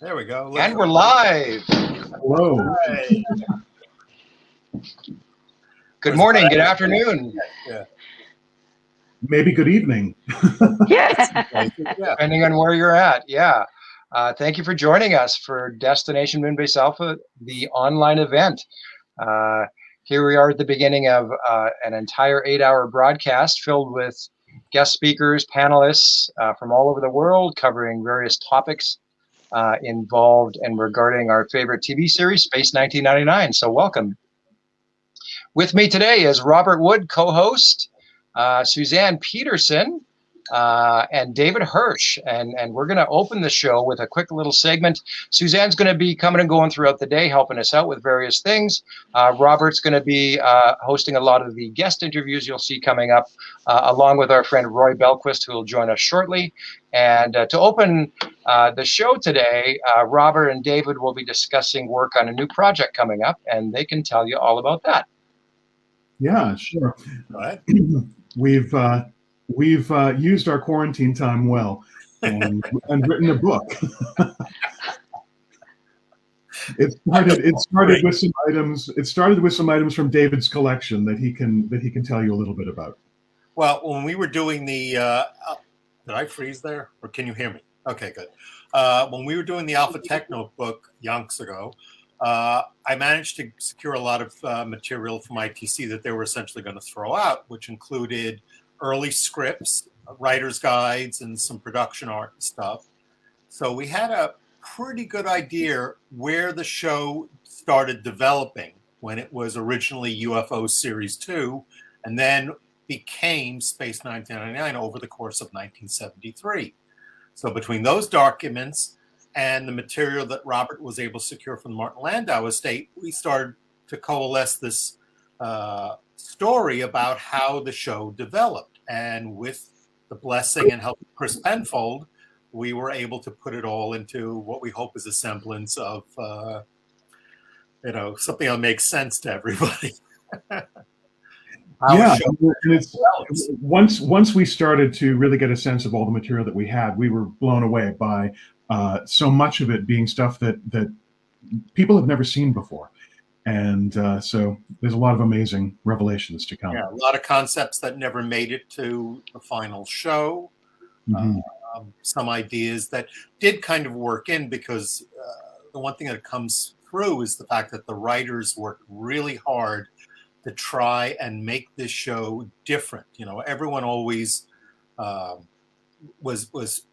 There we go. And we're live. Hello. Hey. Good morning, good afternoon. Yeah. Maybe good evening. Yeah. Depending on where you're at. Yeah. Thank you for joining us for Destination Moonbase Alpha, the online event. Here we are at the beginning of an entire 8-hour broadcast filled with guest speakers, panelists from all over the world covering various topics involved and regarding our favorite TV series, Space 1999. So welcome. With me today is Robert Wood, co-host, Suzanne Peterson, and David Hirsch. And we're going to open the show with a quick little segment. Suzanne's going to be coming and going throughout the day, helping us out with various things. Robert's going to be hosting a lot of the guest interviews you'll see coming up, along with our friend Roy Belquist, who will join us shortly. And to open the show today, Robert and David will be discussing work on a new project coming up, and they can tell you all about that. Yeah, sure. All right. We've used our quarantine time well and written a book. It started with some items. It started with some items from David's collection that he can tell you a little bit about. Well, when we were doing the, did I freeze there, or can you hear me? Okay, good. When we were doing the Alpha Techno book yonks ago, I managed to secure a lot of material from ITC that they were essentially going to throw out, which included early scripts, writer's guides, and some production art and stuff. So we had a pretty good idea where the show started developing when it was originally UFO Series 2 and then became Space 1999 over the course of 1973. So between those documents and the material that Robert was able to secure from the Martin Landau estate, we started to coalesce this story about how the show developed. And with the blessing and help of Chris Penfold, we were able to put it all into what we hope is a semblance of, something that makes sense to everybody. Yeah, once we started to really get a sense of all the material that we had, we were blown away by so much of it being stuff that people have never seen before. And so there's a lot of amazing revelations to come. Yeah, a lot of concepts that never made it to the final show. Mm-hmm. Some ideas that did kind of work in, because the one thing that comes through is the fact that the writers worked really hard to try and make this show different. Everyone always was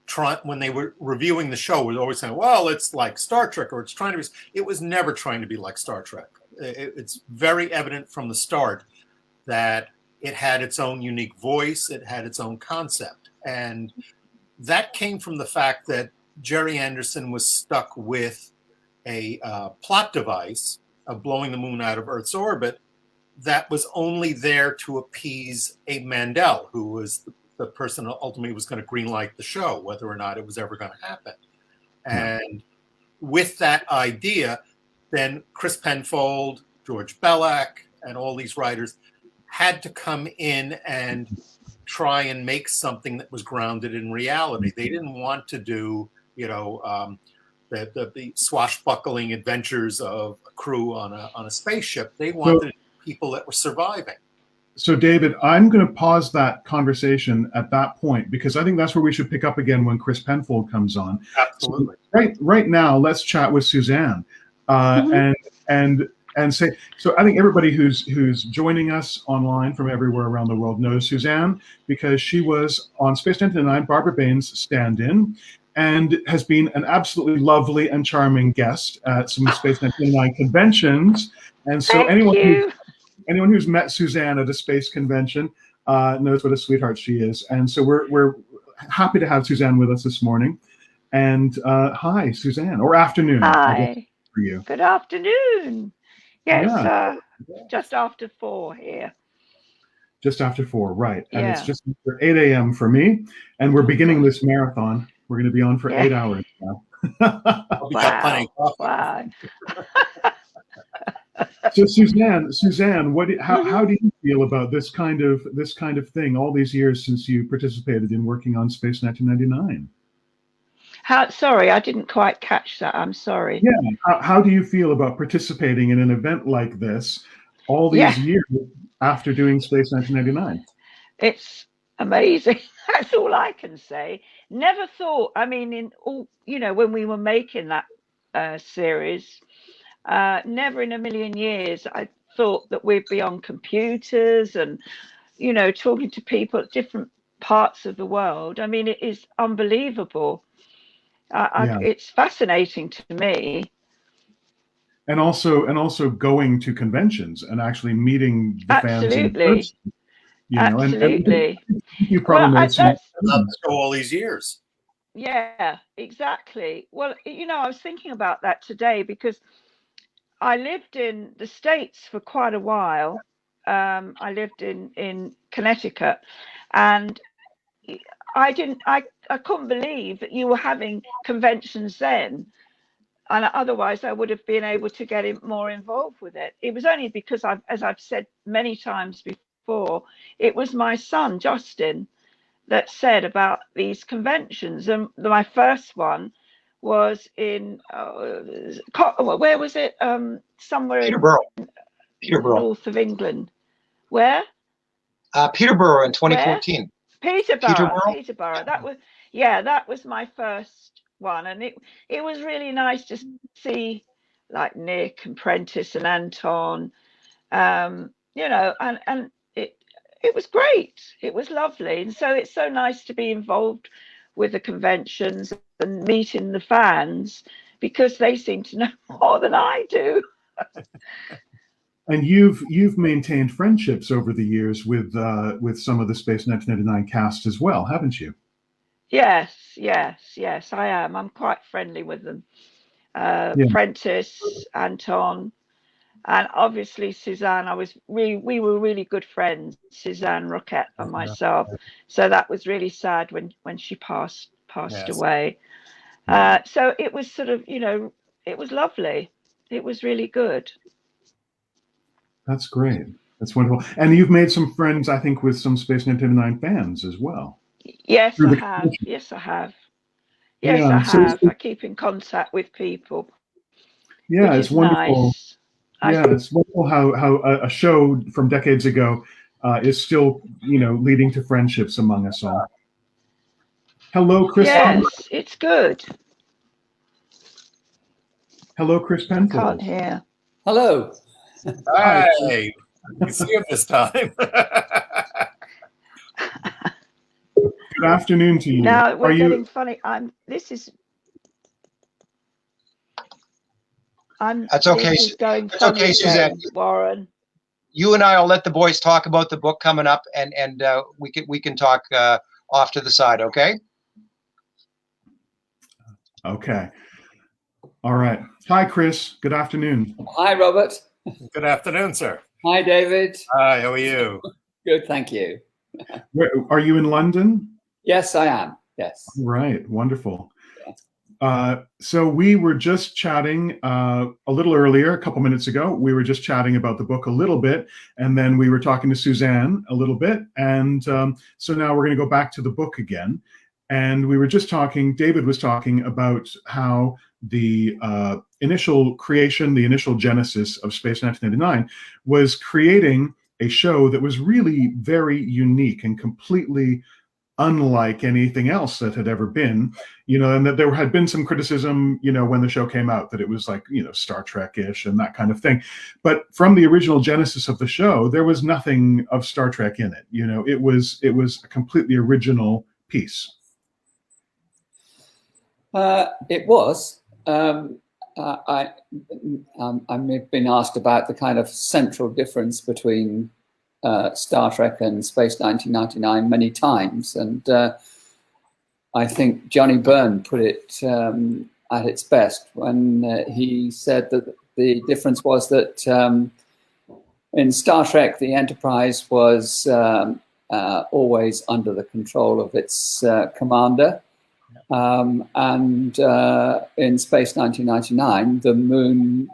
trying, when they were reviewing the show, was always saying, well, it's like Star Trek, or it's trying to be. It was never trying to be like Star Trek. It's very evident from the start that it had its own unique voice, it had its own concept. And that came from the fact that Jerry Anderson was stuck with a plot device of blowing the moon out of Earth's orbit that was only there to appease Abe Mandel, who was the person who ultimately was going to greenlight the show, whether or not it was ever going to happen. And with that idea, then Chris Penfold, George Belak, and all these writers had to come in and try and make something that was grounded in reality. They didn't want to do, the swashbuckling adventures of a crew on a spaceship. They wanted people that were surviving. So, David, I'm going to pause that conversation at that point, because I think that's where we should pick up again when Chris Penfold comes on. Absolutely. So right now, let's chat with Suzanne and say. So, I think everybody who's joining us online from everywhere around the world knows Suzanne, because she was on Space 1999, Barbara Baines' stand-in, and has been an absolutely lovely and charming guest at some Space 1999 conventions. And so, anyone who's met Suzanne at a space convention knows what a sweetheart she is. And so we're happy to have Suzanne with us this morning. And hi, Suzanne, or afternoon. Hi. For you. Good afternoon. Yes, Yeah. Just after 4 here. Just after 4, right. And Yeah. it's just after 8 a.m. for me. And we're beginning this marathon. We're going to be on for 8 hours now. We got plenty of coffee. Wow. So Suzanne, how do you feel about this kind of thing all these years since you participated in working on Space 1999? Sorry, I didn't quite catch that. I'm sorry. Yeah. How do you feel about participating in an event like this all Yeah. these years after doing Space 1999? It's amazing. That's all I can say. Never thought, I mean, in all, when we were making that series, never in a million years I thought that we'd be on computers and, talking to people at different parts of the world. I mean, it is unbelievable. It's fascinating to me. And also going to conventions and actually meeting the fans in person. Absolutely. And you probably noticed Not so all these years. Yeah, exactly. Well, I was thinking about that today because I lived in the States for quite a while. I lived in Connecticut, and I couldn't believe that you were having conventions then. And otherwise, I would have been able to get more involved with it. It was only because as I've said many times before, it was my son, Justin, that said about these conventions. And my first one was in, where was it? Somewhere Peterborough. in north of England. Where? Peterborough in 2014. Peterborough. That was my first one, and it was really nice to see like Nick and Prentice and Anton, and it was great. It was lovely, and so it's so nice to be involved with the conventions and meeting the fans because they seem to know more than I do. And you've maintained friendships over the years with some of the Space 1999 cast as well, haven't you? Yes, I am. I'm quite friendly with them. Prentice, Anton, and obviously Suzanne. We were really good friends, Suzanne Roquette and myself. So that was really sad when she passed away. So it was sort of, it was lovely. It was really good. That's great. That's wonderful. And you've made some friends, I think, with some Space 1999 fans as well. Yes, I have. Yes, I have. I keep in contact with people. Yeah, it's wonderful. Nice. It's wonderful how a show from decades ago is still, leading to friendships among us all. Hello, Chris. Yes, it's good. Hello, Chris Penfold. Can't hear. Hello. Hey, you see him this time. Good afternoon to you. Now we're getting funny. That's okay. That's okay, Suzanne. Warren. You and I will let the boys talk about the book coming up, and we can talk off to the side. Okay. Okay. All right. Hi, Chris. Good afternoon. Hi, Robert. Good afternoon, sir. Hi, David. Hi, how are you? Good, thank you. Are you in London? Yes, I am. Yes. Right. Wonderful. So we were just chatting a little earlier, a couple minutes ago. We were just chatting about the book a little bit, and then we were talking to Suzanne a little bit. And so now we're going to go back to the book again. And we were just talking, David was talking about how the initial creation, the initial genesis of Space 1999 was creating a show that was really very unique and completely unlike anything else that had ever been, and that there had been some criticism, when the show came out, that it was like, Star Trek-ish and that kind of thing. But from the original genesis of the show, there was nothing of Star Trek in it. It was a completely original piece. It was. I've been asked about the kind of central difference between Star Trek and Space 1999 many times, and I think Johnny Byrne put it at its best when he said that the difference was that in Star Trek the Enterprise was always under the control of its commander. And in Space 1999, the moon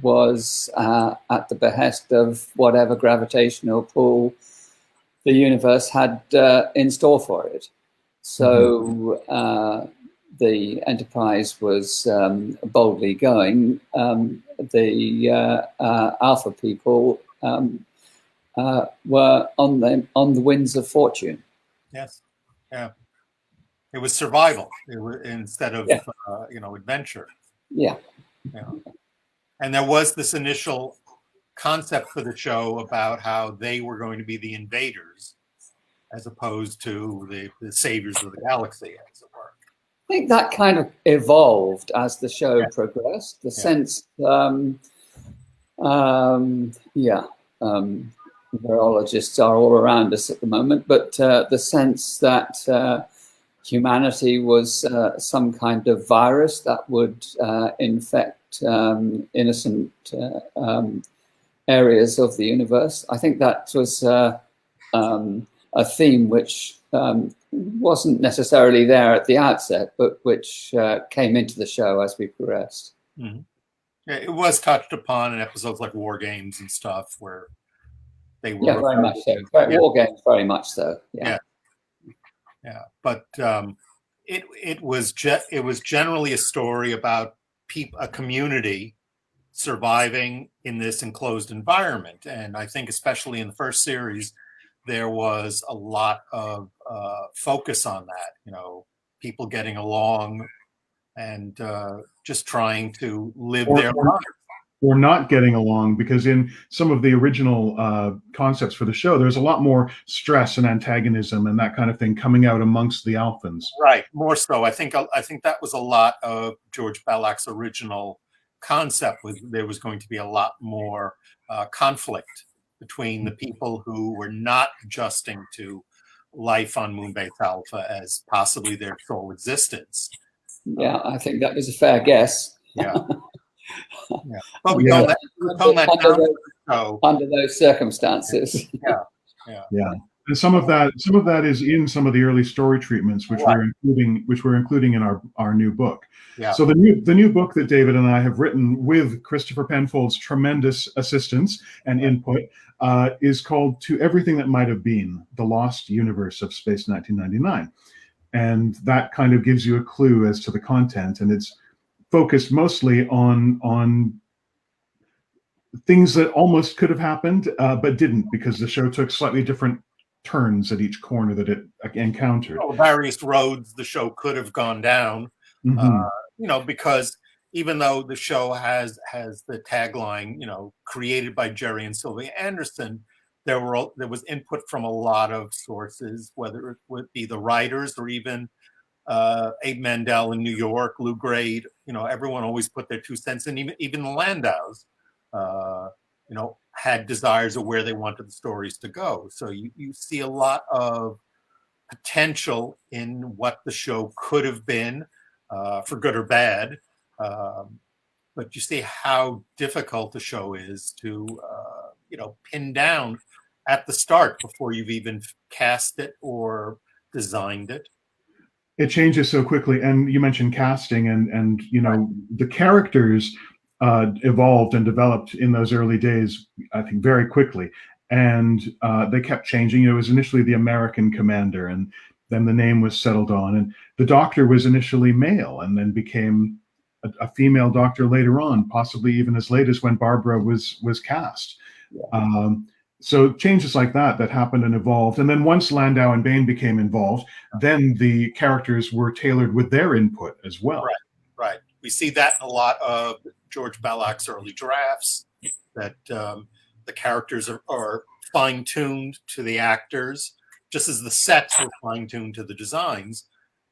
was at the behest of whatever gravitational pull the universe had in store for it. So the Enterprise was boldly going, the Alpha people were on the winds of fortune. Yes, yeah. It was survival. It was, instead of Yeah. adventure. Yeah. Yeah. And there was this initial concept for the show about how they were going to be the invaders, as opposed to the saviors of the galaxy, as it were. I think that kind of evolved as the show progressed. The sense, virologists are all around us at the moment, but the sense that humanity was some kind of virus that would infect innocent areas of the universe. I think that was a theme which wasn't necessarily there at the outset, but which came into the show as we progressed. Mm-hmm. Yeah, it was touched upon in episodes like War Games and stuff, where they were. Yeah, very much so. War Games, very much so. Yeah. But it was generally a story about a community surviving in this enclosed environment, and I think especially in the first series, there was a lot of focus on that. People getting along and just trying to live their lives. Or not getting along, because in some of the original concepts for the show, there's a lot more stress and antagonism and that kind of thing coming out amongst the Alphans. Right, more so. I think that was a lot of George Bellac's original concept. There was going to be a lot more conflict between the people who were not adjusting to life on Moonbase Alpha as possibly their sole existence. Yeah, I think that was a fair guess. Yeah. Yeah. But we tone that down. Under those circumstances. Yeah. And some of that is in some of the early story treatments, which we're including in our new book. Yeah. So the new book that David and I have written with Christopher Penfold's tremendous assistance and input is called "To Everything That Might Have Been: The Lost Universe of Space 1999," and that kind of gives you a clue as to the content, and it's focused mostly on things that almost could have happened but didn't, because the show took slightly different turns at each corner that it encountered. Various roads the show could have gone down, because even though the show has the tagline, created by Jerry and Sylvia Anderson, there was input from a lot of sources, whether it would be the writers or even Abe Mandel in New York, Lou Grade. Everyone always put their 2 cents in. Even the Landaus, had desires of where they wanted the stories to go. So you see a lot of potential in what the show could have been, for good or bad. But you see how difficult the show is to, pin down at the start before you've even cast it or designed it. It changes so quickly, and you mentioned casting, and the characters evolved and developed in those early days, I think, very quickly, and they kept changing. It was initially the American commander, and then the name was settled on, and the doctor was initially male, and then became a female doctor later on, possibly even as late as when Barbara was cast. Yeah. So changes like that happened and evolved. And then once Landau and Bain became involved, then the characters were tailored with their input as well. Right. We see that in a lot of George Bellac's early drafts, that the characters are fine-tuned to the actors, just as the sets were fine-tuned to the designs.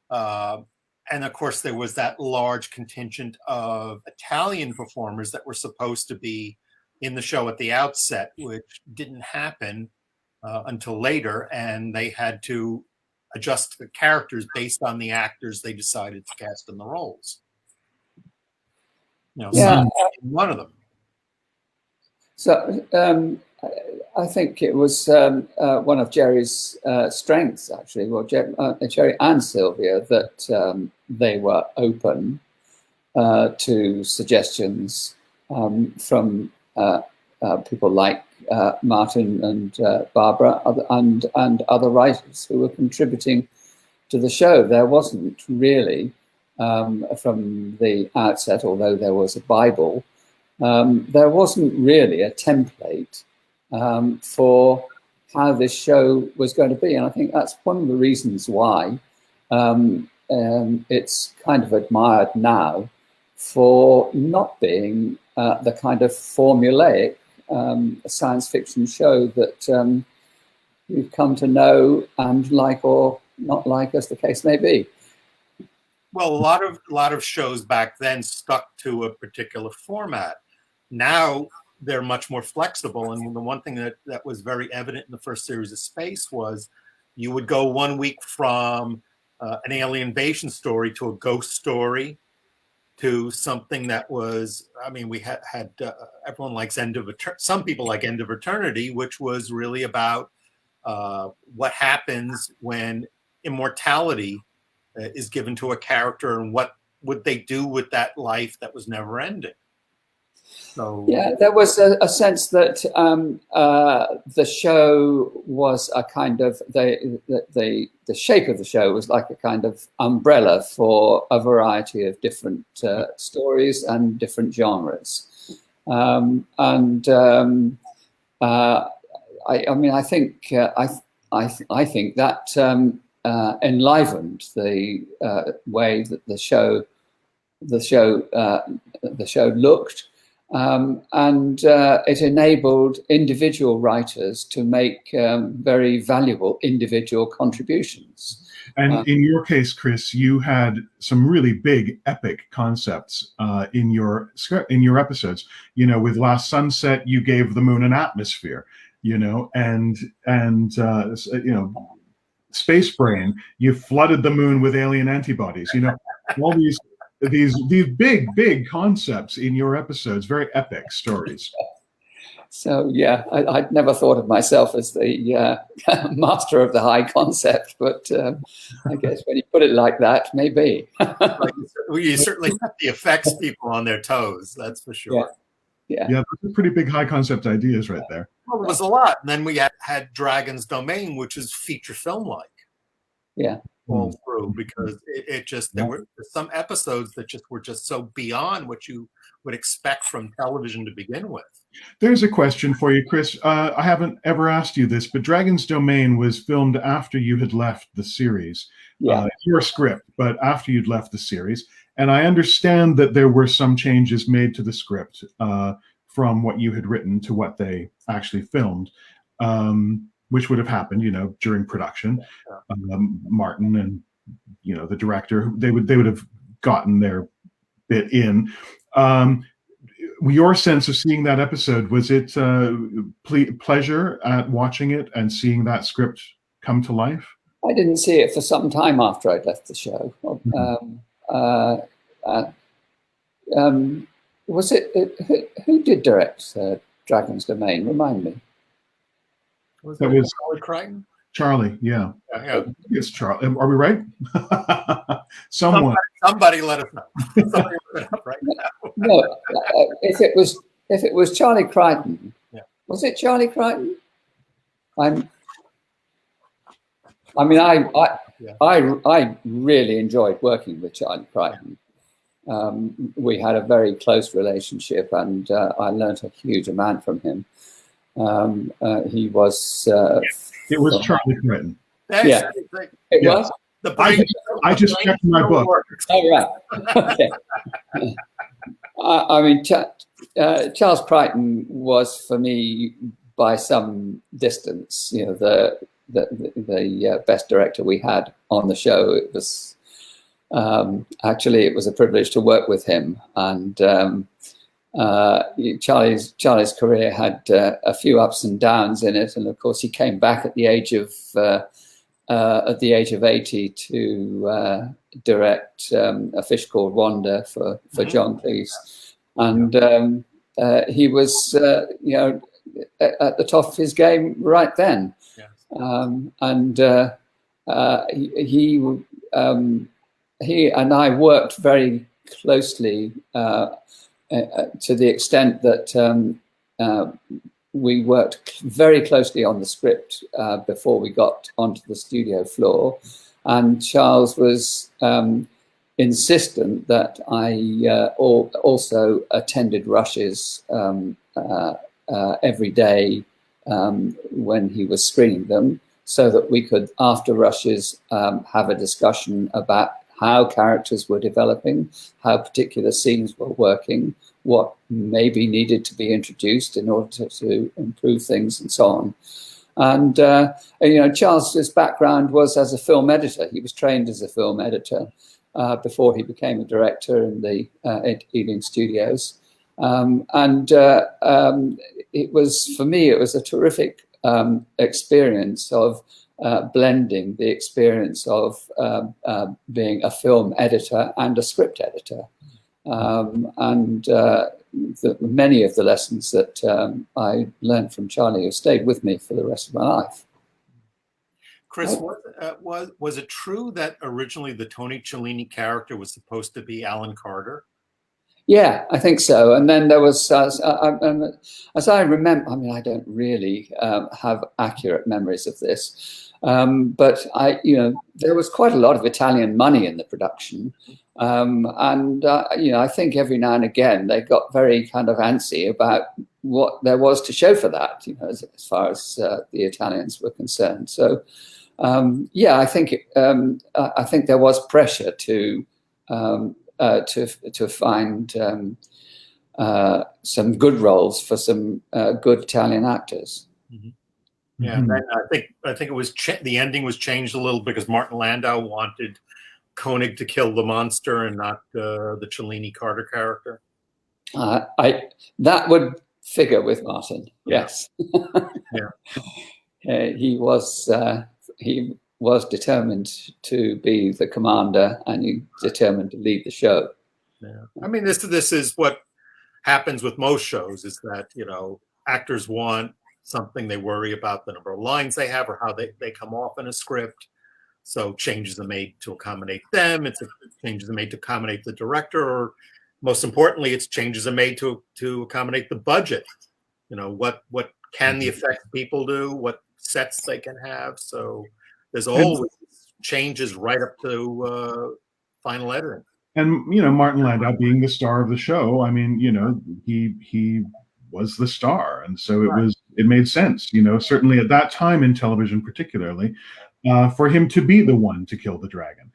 And of course, there was that large contingent of Italian performers that were supposed to be in the show at the outset, which didn't happen until later, and they had to adjust the characters based on the actors they decided to cast in the roles. One of them. So I think it was one of Jerry's strengths, actually, well, Jerry and Sylvia, that they were open to suggestions from people like Martin and Barbara and other writers who were contributing to the show. There wasn't really from the outset, although there was a Bible, there wasn't really a template for how this show was going to be. And I think that's one of the reasons why it's kind of admired now for not being the kind of formulaic science fiction show that you've come to know and like or not like, as the case may be. Well, a lot of shows back then stuck to a particular format. Now they're much more flexible, and the one thing that was very evident in the first series of Space was you would go 1 week from an alien invasion story to a ghost story to something that was, I mean, we had everyone likes some people like End of Eternity, which was really about what happens when immortality is given to a character, and what would they do with that life that was never ending. So yeah, there was a sense that the show was a kind of the shape of the show was like a kind of umbrella for a variety of different stories and different genres. I mean, I think that enlivened the way that the show looked. And it enabled individual writers to make very valuable individual contributions. And in your case, Chris, you had some really big, epic concepts in your episodes. You know, with Last Sunset, you gave the moon an atmosphere. You know, and you know, Space Brain, you flooded the moon with alien antibodies. You know, all these big concepts in your episodes, very epic stories. So yeah, I'd never thought of myself as the master of the high concept, but I guess when you put it like that, maybe. You certainly have the effects people on their toes, that's for sure. Yeah, those are pretty big high concept ideas right there. Well, it was a lot. And then we had Dragon's Domain, which is feature film like. Yeah. All through, because it just, there were some episodes that were just so beyond what you would expect from television to begin with. There's a question for you, Chris. I haven't ever asked you this, but Dragon's Domain was filmed after you had left the series. Yeah. Your script, but after you'd left the series. And I understand that there were some changes made to the script from what you had written to what they actually filmed. Which would have happened, you know, during production. Martin and, you know, the director, they would have gotten their bit in. Your sense of seeing that episode, was it pleasure at watching it and seeing that script come to life? I didn't see it for some time after I'd left the show. Was it who did direct Dragon's Domain? Remind me. Was that was Charlie Crichton? Charlie, yeah. Yeah. It's Charlie. Are we right? Somebody let us know. Somebody let us know right now. No, if it was Charlie Crichton, was it Charlie Crichton? I really enjoyed working with Charlie Crichton. We had a very close relationship, and I learned a huge amount from him. He was. It was Charlie Crichton. Yeah, it was. I just checked my book. Oh, right. Okay. I mean, Charles Crichton was for me, by some distance, you know, the best director we had on the show. It was actually, it was a privilege to work with him, and Charlie's career had a few ups and downs in it, and of course he came back at the age of 80 to direct A Fish Called Wanda for John Cleese, and he was you know, at the top of his game right then. Yes. And he and I worked very closely to the extent that we worked very closely on the script before we got onto the studio floor. And Charles was insistent that I also attended rushes every day when he was screening them, so that we could, after rushes, have a discussion about how characters were developing, how particular scenes were working, what maybe needed to be introduced in order to improve things, and so on. And Charles's background was as a film editor. He was trained as a film editor before he became a director in the Ealing Studios. It was, for me, it was a terrific experience of blending the experience of being a film editor and a script editor. Many of the lessons that I learned from Charlie have stayed with me for the rest of my life. Chris, was it true that originally the Tony Cellini character was supposed to be Alan Carter? Yeah, I think so. And then there was, as I remember, I mean, I don't really have accurate memories of this, but there was quite a lot of Italian money in the production. I think every now and again they got very kind of antsy about what there was to show for that, as far as the Italians were concerned. So, I think there was pressure to find some good roles for some good Italian actors. Mm-hmm. Yeah, and then I think it was the ending was changed a little because Martin Landau wanted Koenig to kill the monster and not the Cellini Carter character. That would figure with Martin. Yes. Yeah. He was determined to be the commander, and he determined to lead the show. Yeah. I mean, this is what happens with most shows, is that, actors want something, they worry about the number of lines they have or how they come off in a script. So changes are made to accommodate them. Changes are made to accommodate the director, or most importantly, changes are made to accommodate the budget. What can the effects people do? What sets they can have? So there's always changes right up to final editing. And Martin Landau being the star of the show, I mean, he was the star, and so it made sense. Certainly at that time in television, particularly, for him to be the one to kill the dragon.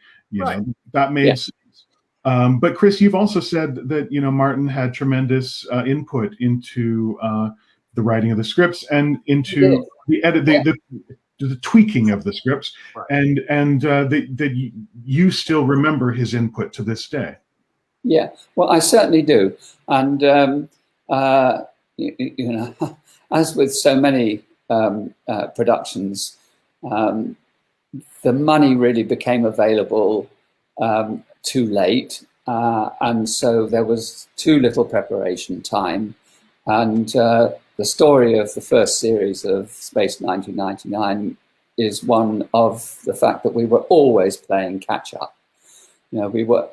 That made sense. But Chris, you've also said that Martin had tremendous input into the writing of the scripts and into the edit, the tweaking of the scripts, and that you still remember his input to this day. Yeah, well, I certainly do, and as with so many productions, the money really became available too late, and so there was too little preparation time. And the story of the first series of Space 1999 is one of the fact that we were always playing catch up. We were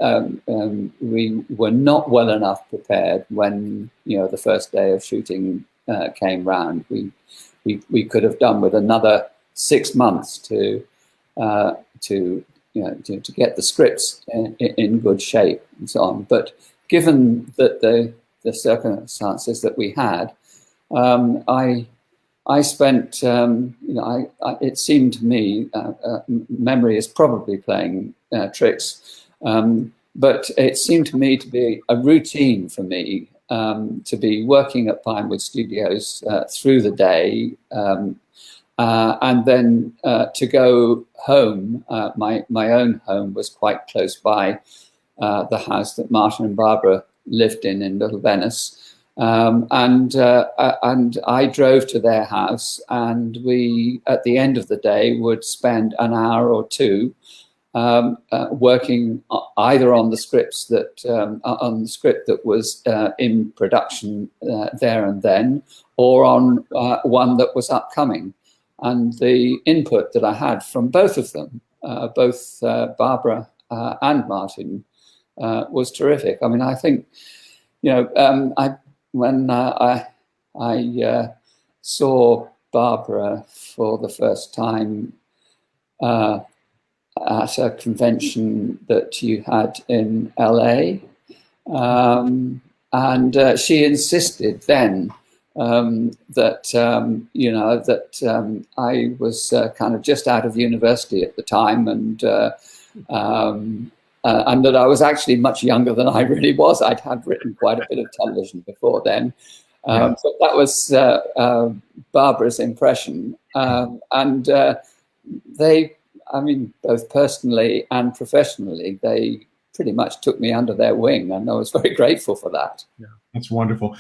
not well enough prepared when the first day of shooting came round. We could have done with another 6 months to get the scripts in good shape and so on. But given that the circumstances that we had, I spent, it seemed to me, memory is probably playing tricks, but it seemed to me to be a routine for me to be working at Pinewood Studios through the day, and then to go home. My own home was quite close by the house that Martin and Barbara lived in Little Venice. And I drove to their house, and we, at the end of the day, would spend an hour or two working either on the scripts on the script that was in production there and then, or on one that was upcoming. And the input that I had from both of them, both Barbara and Martin, was terrific. I mean, I think, when I saw Barbara for the first time at a convention that you had in LA. And she insisted then that, you know, that I was kind of just out of university at the time, and that I was actually much younger than I really was. I'd had written quite a bit of television before then. But that was Barbara's impression. And they, I mean, both personally and professionally, they pretty much took me under their wing, and I was very grateful for that. Yeah, that's wonderful.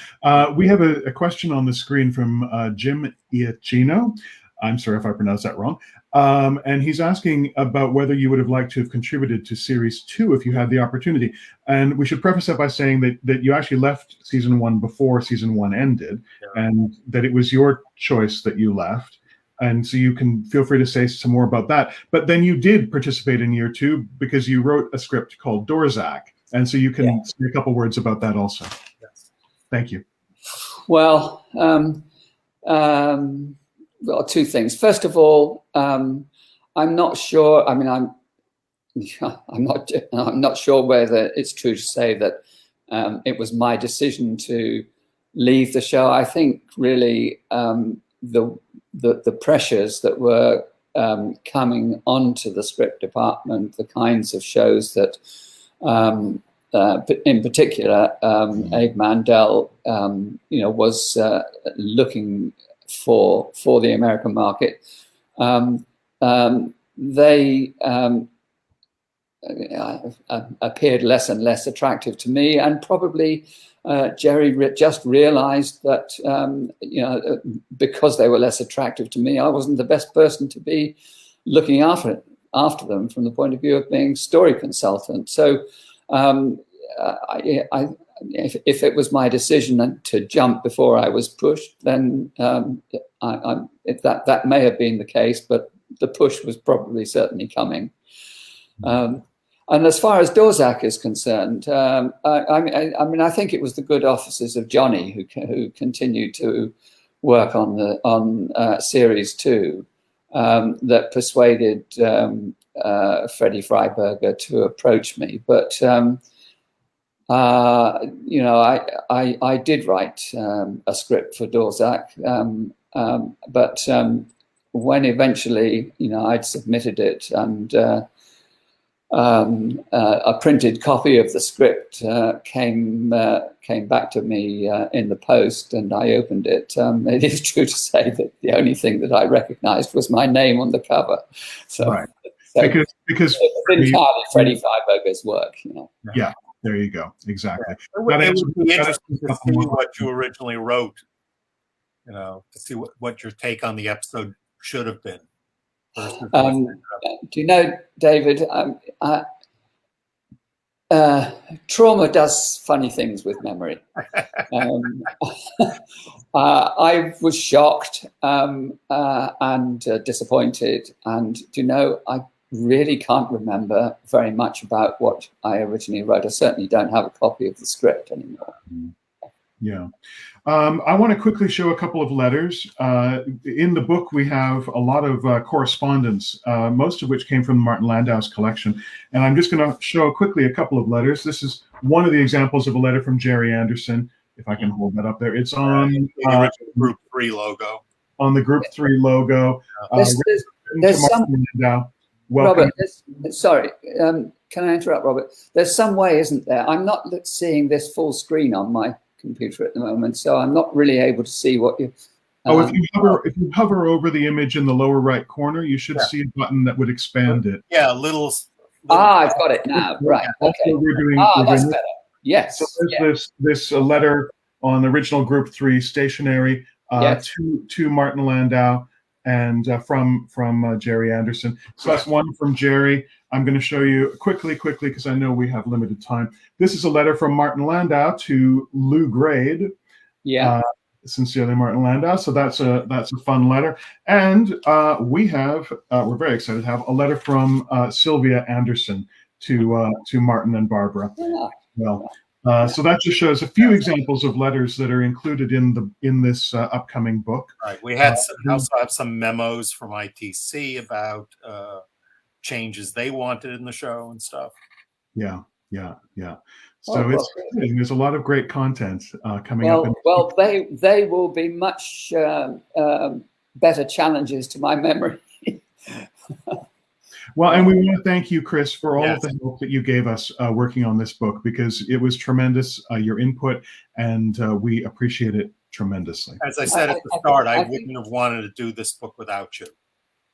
We have a question on the screen from Jim Iachino. I'm sorry if I pronounced that wrong. And he's asking about whether you would have liked to have contributed to series 2 if you had the opportunity. And we should preface that by saying that you actually left season 1 before season 1 ended, and that it was your choice that you left. And so you can feel free to say some more about that. But then you did participate in year 2 because you wrote a script called Dorzak. And so you can say a couple words about that also. Yes. Thank you. Well, well, two things. First of all, I'm not sure. I mean, I'm not sure whether it's true to say that it was my decision to leave the show. I think really the pressures that were coming onto the script department, the kinds of shows that, in particular, Abe Mandel, you know, was looking for the American market. They appeared less and less attractive to me, and probably Jerry just realized that, you know, because they were less attractive to me, I wasn't the best person to be looking after them from the point of view of being story consultant. So if it was my decision to jump before I was pushed, then that may have been the case, but the push was probably certainly coming. And as far as Dorzak is concerned, I mean, I think it was the good offices of Johnny who continued to work on series 2 that persuaded Freddie Freiberger to approach me. But you know, I did write a script for Dorzak, but when eventually, you know, I'd submitted it, and a printed copy of the script came back to me in the post, and I opened it. It is true to say that the only thing that I recognized was my name on the cover. So, right. So because it's entirely Freddie Freiberger's work, you know. Yeah, there you go. Exactly. It would be interesting to see what you originally wrote, you know, to see what your take on the episode should have been. Do you know, David, trauma does funny things with memory. I was shocked and disappointed, and do you know, I really can't remember very much about what I originally wrote. I certainly don't have a copy of the script anymore. Yeah. I want to quickly show a couple of letters. In the book, we have a lot of correspondence, most of which came from Martin Landau's collection. And I'm just going to show quickly a couple of letters. This is one of the examples of a letter from Jerry Anderson, if I can hold that up there. It's on the original Group 3 logo. On the Group 3 logo. There's some, Robert, sorry, can I interrupt, Robert? There's some way, isn't there? I'm not seeing this full screen on my computer at the moment, so I'm not really able to see what you. If you hover over the image in the lower right corner, you should see a button that would expand it. Yeah, little. I've got it now. Right. Okay. That's better. Yes. So there's this letter on the original Group 3 stationery to Martin Landau and from Jerry Anderson. So that's one from Jerry. I'm going to show you quickly, because I know we have limited time. This is a letter from Martin Landau to Lou Grade. Yeah. Sincerely, Martin Landau. So that's a fun letter. And we're very excited to have a letter from Sylvia Anderson to Martin and Barbara. Yeah. Well, so that just shows a few examples of letters that are included in this upcoming book. Right. We had also have some memos from ITC about changes they wanted in the show and stuff. Yeah, yeah, yeah. So Oh, it's well, exciting. There's a lot of great content coming up. Well, they will be much better challenges to my memory. Well, and we want to thank you, Chris, for all of Yes. the help that you gave us working on this book, because it was tremendous, your input, and we appreciate it tremendously. As I said at the start, I wouldn't have wanted to do this book without you.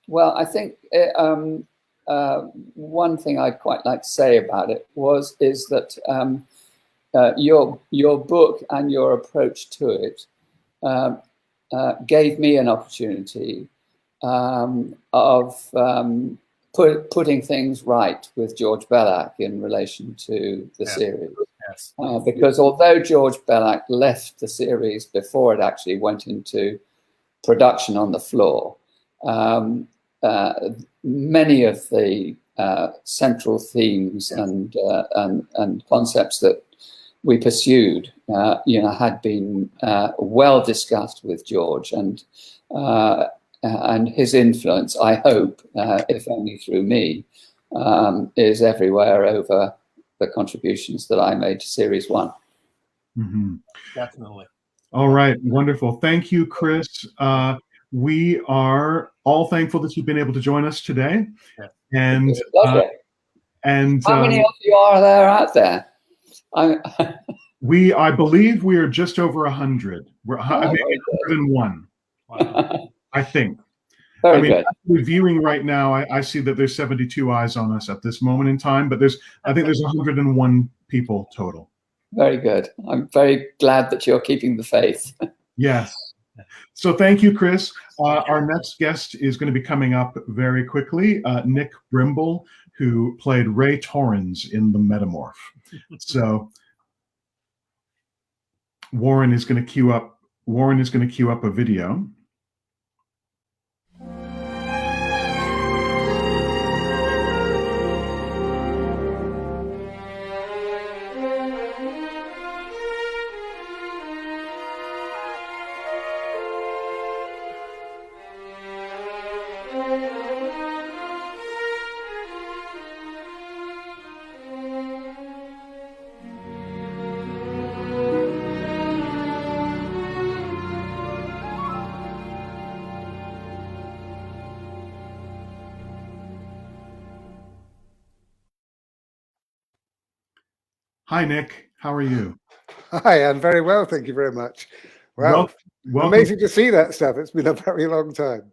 Well, I think one thing I'd quite like to say about it is that your book and your approach to it gave me an opportunity of putting things right with George Bellac in relation to the series. Yes. Because although George Bellac left the series before it actually went into production on the floor, many of the central themes and concepts that we pursued, had been well discussed with George, and his influence, I hope, if only through me, is everywhere over the contributions that I made to Series 1. Mm-hmm. Definitely. All right, wonderful. Thank you, Chris. We are all thankful that you've been able to join us today. Yeah. And how many of you are there out there? I believe we are just over 100. We're maybe 101. Wow. I think. Very good. Viewing right now, I see that there's 72 eyes on us at this moment in time, but I think there's 101 people total. Very good. I'm very glad that you're keeping the faith. Yes. So thank you, Chris. Our next guest is going to be coming up very quickly. Nick Brimble, who played Ray Torrens in The Metamorph. So Warren is going to queue up a video. Hi, Nick. How are you? Hi, I'm very well. Thank you very much. Wow. Welcome. Amazing to see that stuff. It's been a very long time.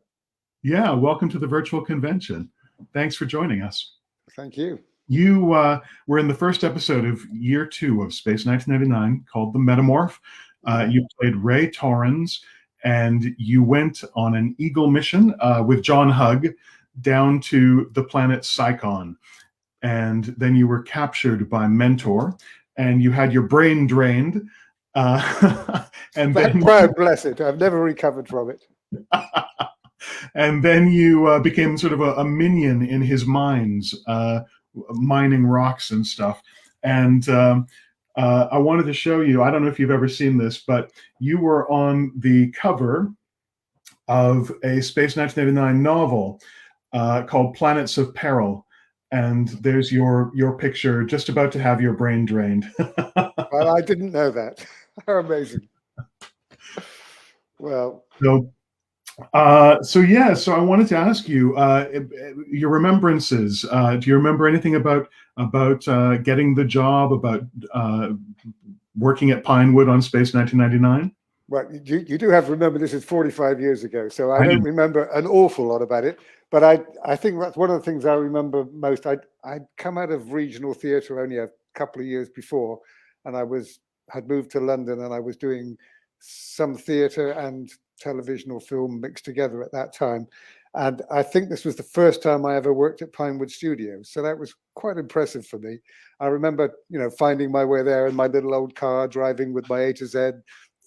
Yeah. Welcome to the virtual convention. Thanks for joining us. Thank you. You were in the first episode of year 2 of Space 1999 called The Metamorph. You played Ray Torrens, and you went on an Eagle mission with John Hugg down to the planet Psychon. And then you were captured by Mentor, and you had your brain drained. And then, bless it. I've never recovered from it. And then you became sort of a minion in his mines, mining rocks and stuff. And I wanted to show you, I don't know if you've ever seen this, but you were on the cover of a Space 1999 novel called Planets of Peril. And there's your picture just about to have your brain drained. Well, I didn't know that. How amazing. Well. So I wanted to ask you your remembrances. Do you remember anything about getting the job, about working at Pinewood on Space 1999? Well, you do have to remember this is 45 years ago, so I don't remember an awful lot about it. But I think that's one of the things I remember most. I'd come out of regional theatre only a couple of years before, and I had moved to London, and I was doing some theatre and television or film mixed together at that time. And I think this was the first time I ever worked at Pinewood Studios. So that was quite impressive for me. I remember, finding my way there in my little old car, driving with my A to Z,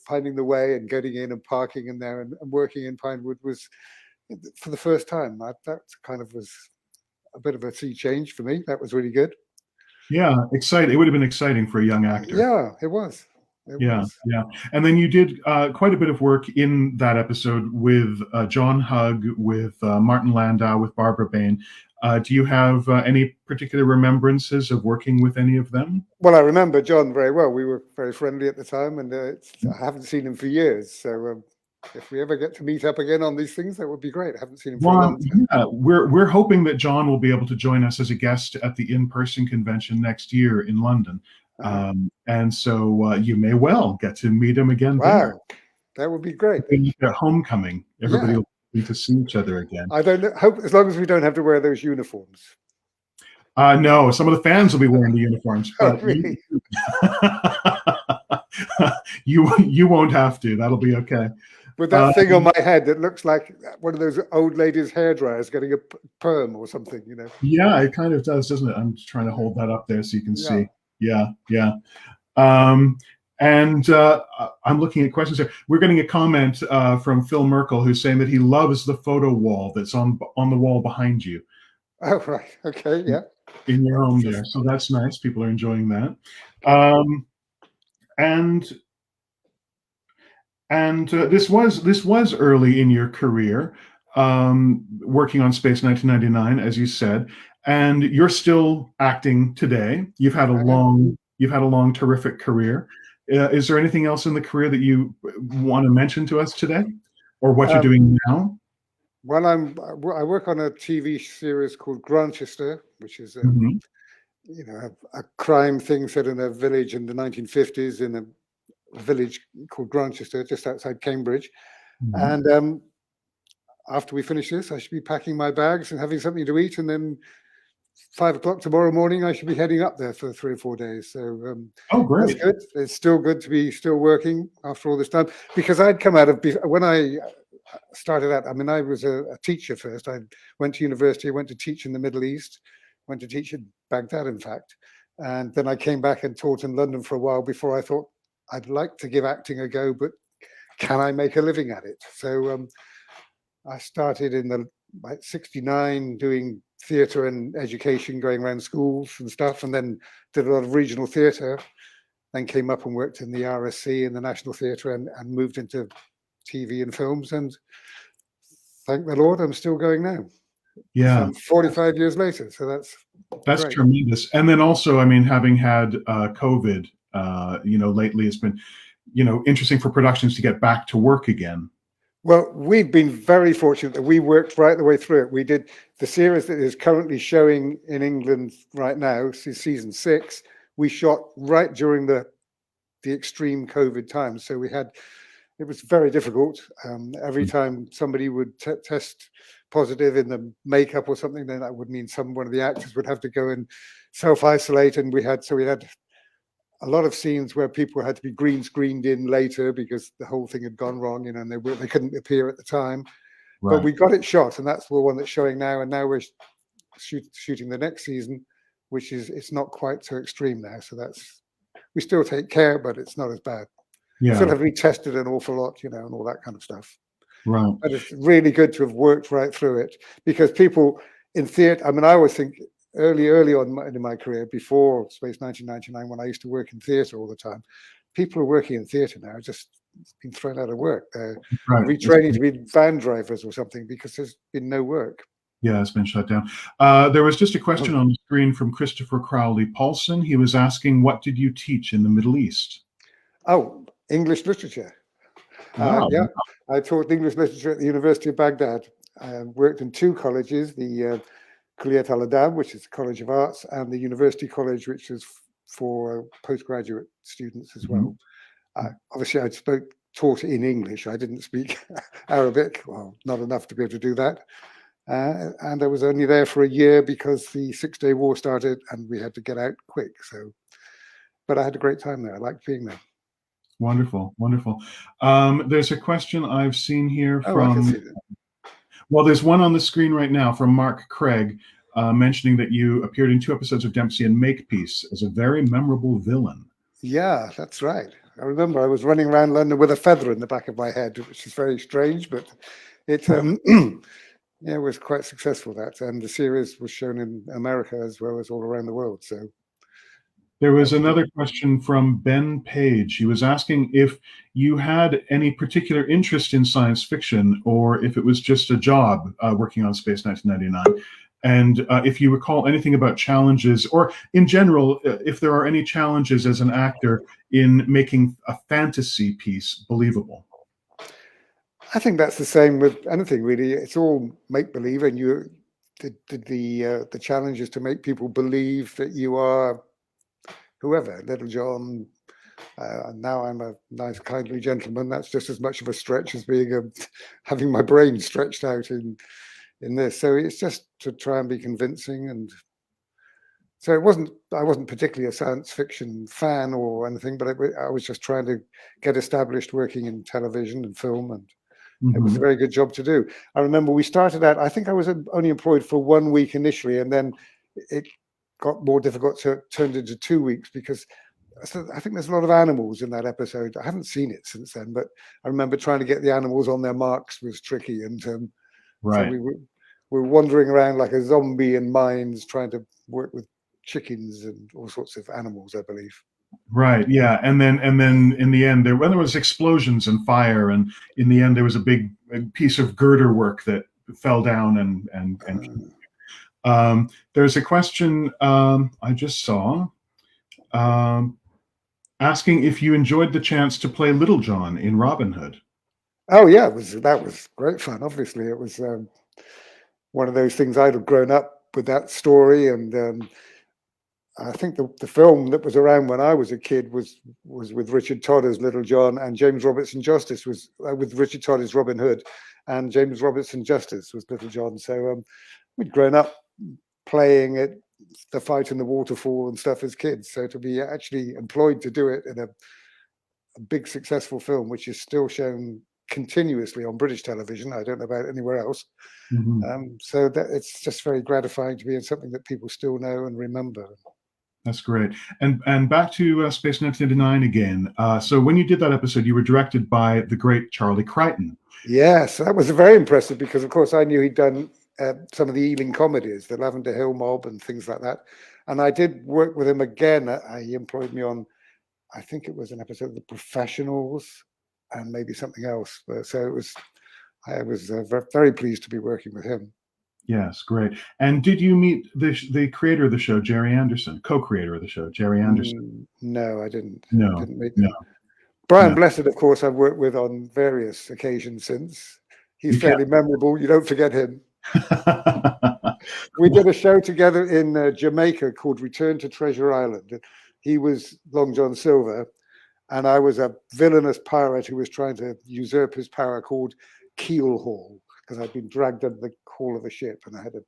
finding the way and getting in and parking in there and working in Pinewood was, for the first time, that kind of was a bit of a sea change for me. That was really good. Yeah, exciting. It would have been exciting for a young actor. Yeah, it was. It Yeah, was. yeah. And then you did quite a bit of work in that episode with John Hugg, with Martin Landau, with Barbara Bain. Do you have any particular remembrances of working with any of them? Well, I remember John very well. We were very friendly at the time, and I haven't seen him for years. So if we ever get to meet up again on these things, that would be great. I haven't seen him for a Well, long time. yeah, we're hoping that John will be able to join us as a guest at the in-person convention next year in London. And so you may well get to meet him again there. Wow, that would be great. At homecoming, everybody Yeah. will get to see each other again. I don't know, hope as long as we don't have to wear those uniforms. No, some of the fans will be wearing the uniforms, Oh, but really? you won't have to. That'll be okay. With that thing on my head that looks like one of those old ladies' hair dryers getting a perm or something, you know. Yeah, it kind of does, doesn't it? I'm trying to hold that up there so you can Yeah. see. Yeah. And I'm looking at questions here. We're getting a comment from Phil Merkel who's saying that he loves the photo wall that's on the wall behind you Oh, right. Okay. Yeah. in your home there. So that's nice. People are enjoying that. And this was early in your career, working on Space 1999, as you said, and you're still acting today. You've had a long, terrific career. Is there anything else in the career that you want to mention to us today, or what you're doing now? Well, I work on a TV series called Grantchester, which is Mhm. a crime thing set in a village in the 1950s in a village called Grantchester, just outside Cambridge. Mhm. And after we finish this, I should be packing my bags and having something to eat, and then 5 o'clock tomorrow morning, I should be heading up there for 3 or 4 days. So Oh, that's great. good. It's still good to be still working after all this time, because I'd come out of when I started out. I mean, I was a teacher first. I went to university, went to teach in the Middle East, went to teach in Baghdad, in fact, and then I came back and taught in London for a while before I thought I'd like to give acting a go, but can I make a living at it? So I started in the like 69 doing theatre and education, going around schools and stuff, and then did a lot of regional theatre, then came up and worked in the RSC and the National Theatre, and moved into TV and films, and thank the Lord I'm still going now. Yeah, 45 years later, so that's great. tremendous. And then also, I mean, having had COVID, lately, it's been, interesting for productions to get back to work again. Well, we've been very fortunate that we worked right the way through it. We did the series that is currently showing in England right now, season 6. We shot right during the extreme COVID times, so it was very difficult. Every time somebody would test positive in the makeup or something, then that would mean one of the actors would have to go and self-isolate, and we had a lot of scenes where people had to be green screened in later because the whole thing had gone wrong, and they couldn't appear at the time. Right. But we got it shot, and that's the one that's showing now. And now we're shooting the next season, which it's not quite so extreme now. So we still take care, but it's not as bad. Yeah. Still have to be tested an awful lot, and all that kind of stuff. Right. But it's really good to have worked right through it, because people in theatre, I mean, I always think early on in my career, before Space 1999, when I used to work in theatre all the time, people who are working in theatre now just been thrown out of work. They're retraining to be van drivers or something because there's been no work. Yeah, it's been shut down. There was just a question on the screen from Christopher Crowley Paulson. He was asking, what did you teach in the Middle East? Oh, English literature. Wow. Yeah, I taught English literature at the University of Baghdad. I worked in 2 colleges, the Kulliyat al-Adab, which is the College of Arts, and the University College, which is for postgraduate students as well. Obviously, I taught in English. I didn't speak Arabic, well, not enough to be able to do that. And I was only there for a year because the 6-day war started and we had to get out quick. But I had a great time there. I liked being there. Wonderful, wonderful. There's a question I've seen here I can see from, that. well, there's one on the screen right now from Mark Craig, mentioning that you appeared in 2 episodes of Dempsey and Makepeace as a very memorable villain. Yeah, that's right. I remember I was running around London with a feather in the back of my head, which is very strange, but it it was quite successful, that. And the series was shown in America as well as all around the world. So, but I had a great time there. I liked being there. Wonderful, wonderful. There's a question I've seen here from, well, there's one on the screen right now from Mark Craig, mentioning that you appeared in 2 episodes of Dempsey and Makepeace as a very memorable villain. Yeah, that's right. I remember I was running around London with a feather in the back of my head, which is very strange, but it was quite successful, that. And the series was shown in America as well as all around the world. So, There was another question from Ben Page. He was asking if you had any particular interest in science fiction, or if it was just a job working on Space 1999, and if you recall anything about challenges, or in general, if there are any challenges as an actor in making a fantasy piece believable. I think that's the same with anything, really. It's all make believe, and the challenge is to make people believe that you are whoever, Little John. Now I'm a nice, kindly gentleman. That's just as much of a stretch as being having my brain stretched out in this. So it's just to try and be convincing. And so I wasn't particularly a science fiction fan or anything, but I was just trying to get established working in television and film, and it was a very good job to do. I remember we started out, I think I was only employed for 1 week initially, and then it got more difficult, so it turned into 2 weeks, because I think there's a lot of animals in that episode. I haven't seen it since then, but I remember trying to get the animals on their marks was tricky. And Right. so we were wandering around like a zombie in mines trying to work with chickens and all sorts of animals, I believe. Right. Yeah. And then in the end, there was explosions and fire, and in the end there was a big piece of girder work that fell down and there's a question I just saw asking if you enjoyed the chance to play Little John in Robin Hood. Oh yeah, that was great fun. Obviously, it was one of those things. I'd have grown up with that story, and I think the film that was around when I was a kid was with Richard Todd as Little John, and James Robertson Justice was with Richard Todd as Robin Hood, and James Robertson Justice was Little John. So we'd grown up playing it, the fight in the waterfall and stuff as kids. So to be actually employed to do it in a big successful film, which is still shown continuously on British television, I don't know about anywhere else. So that it's just very gratifying to be in something that people still know and remember. That's great. And back to Space 1999 again. So when you did that episode, you were directed by the great Charlie Crichton. Yes, that was very impressive, because of course I knew he'd done some of the Ealing comedies, the Lavender Hill Mob and things like that. And I did work with him again. He employed me on, I think it was an episode of The Professionals and maybe something else. So I was very pleased to be working with him. Yes, great. And did you meet the creator of the show, Jerry Anderson, co-creator of the show, Jerry Anderson? No, I didn't. No, didn't meet him. Brian Blessed, of course, I've worked with on various occasions since. He's fairly memorable. You don't forget him. We did a show together in Jamaica called Return to Treasure Island. He was Long John Silver, and I was a villainous pirate who was trying to usurp his power, called Keel Haul, because I'd been dragged under the hull of a ship and I had a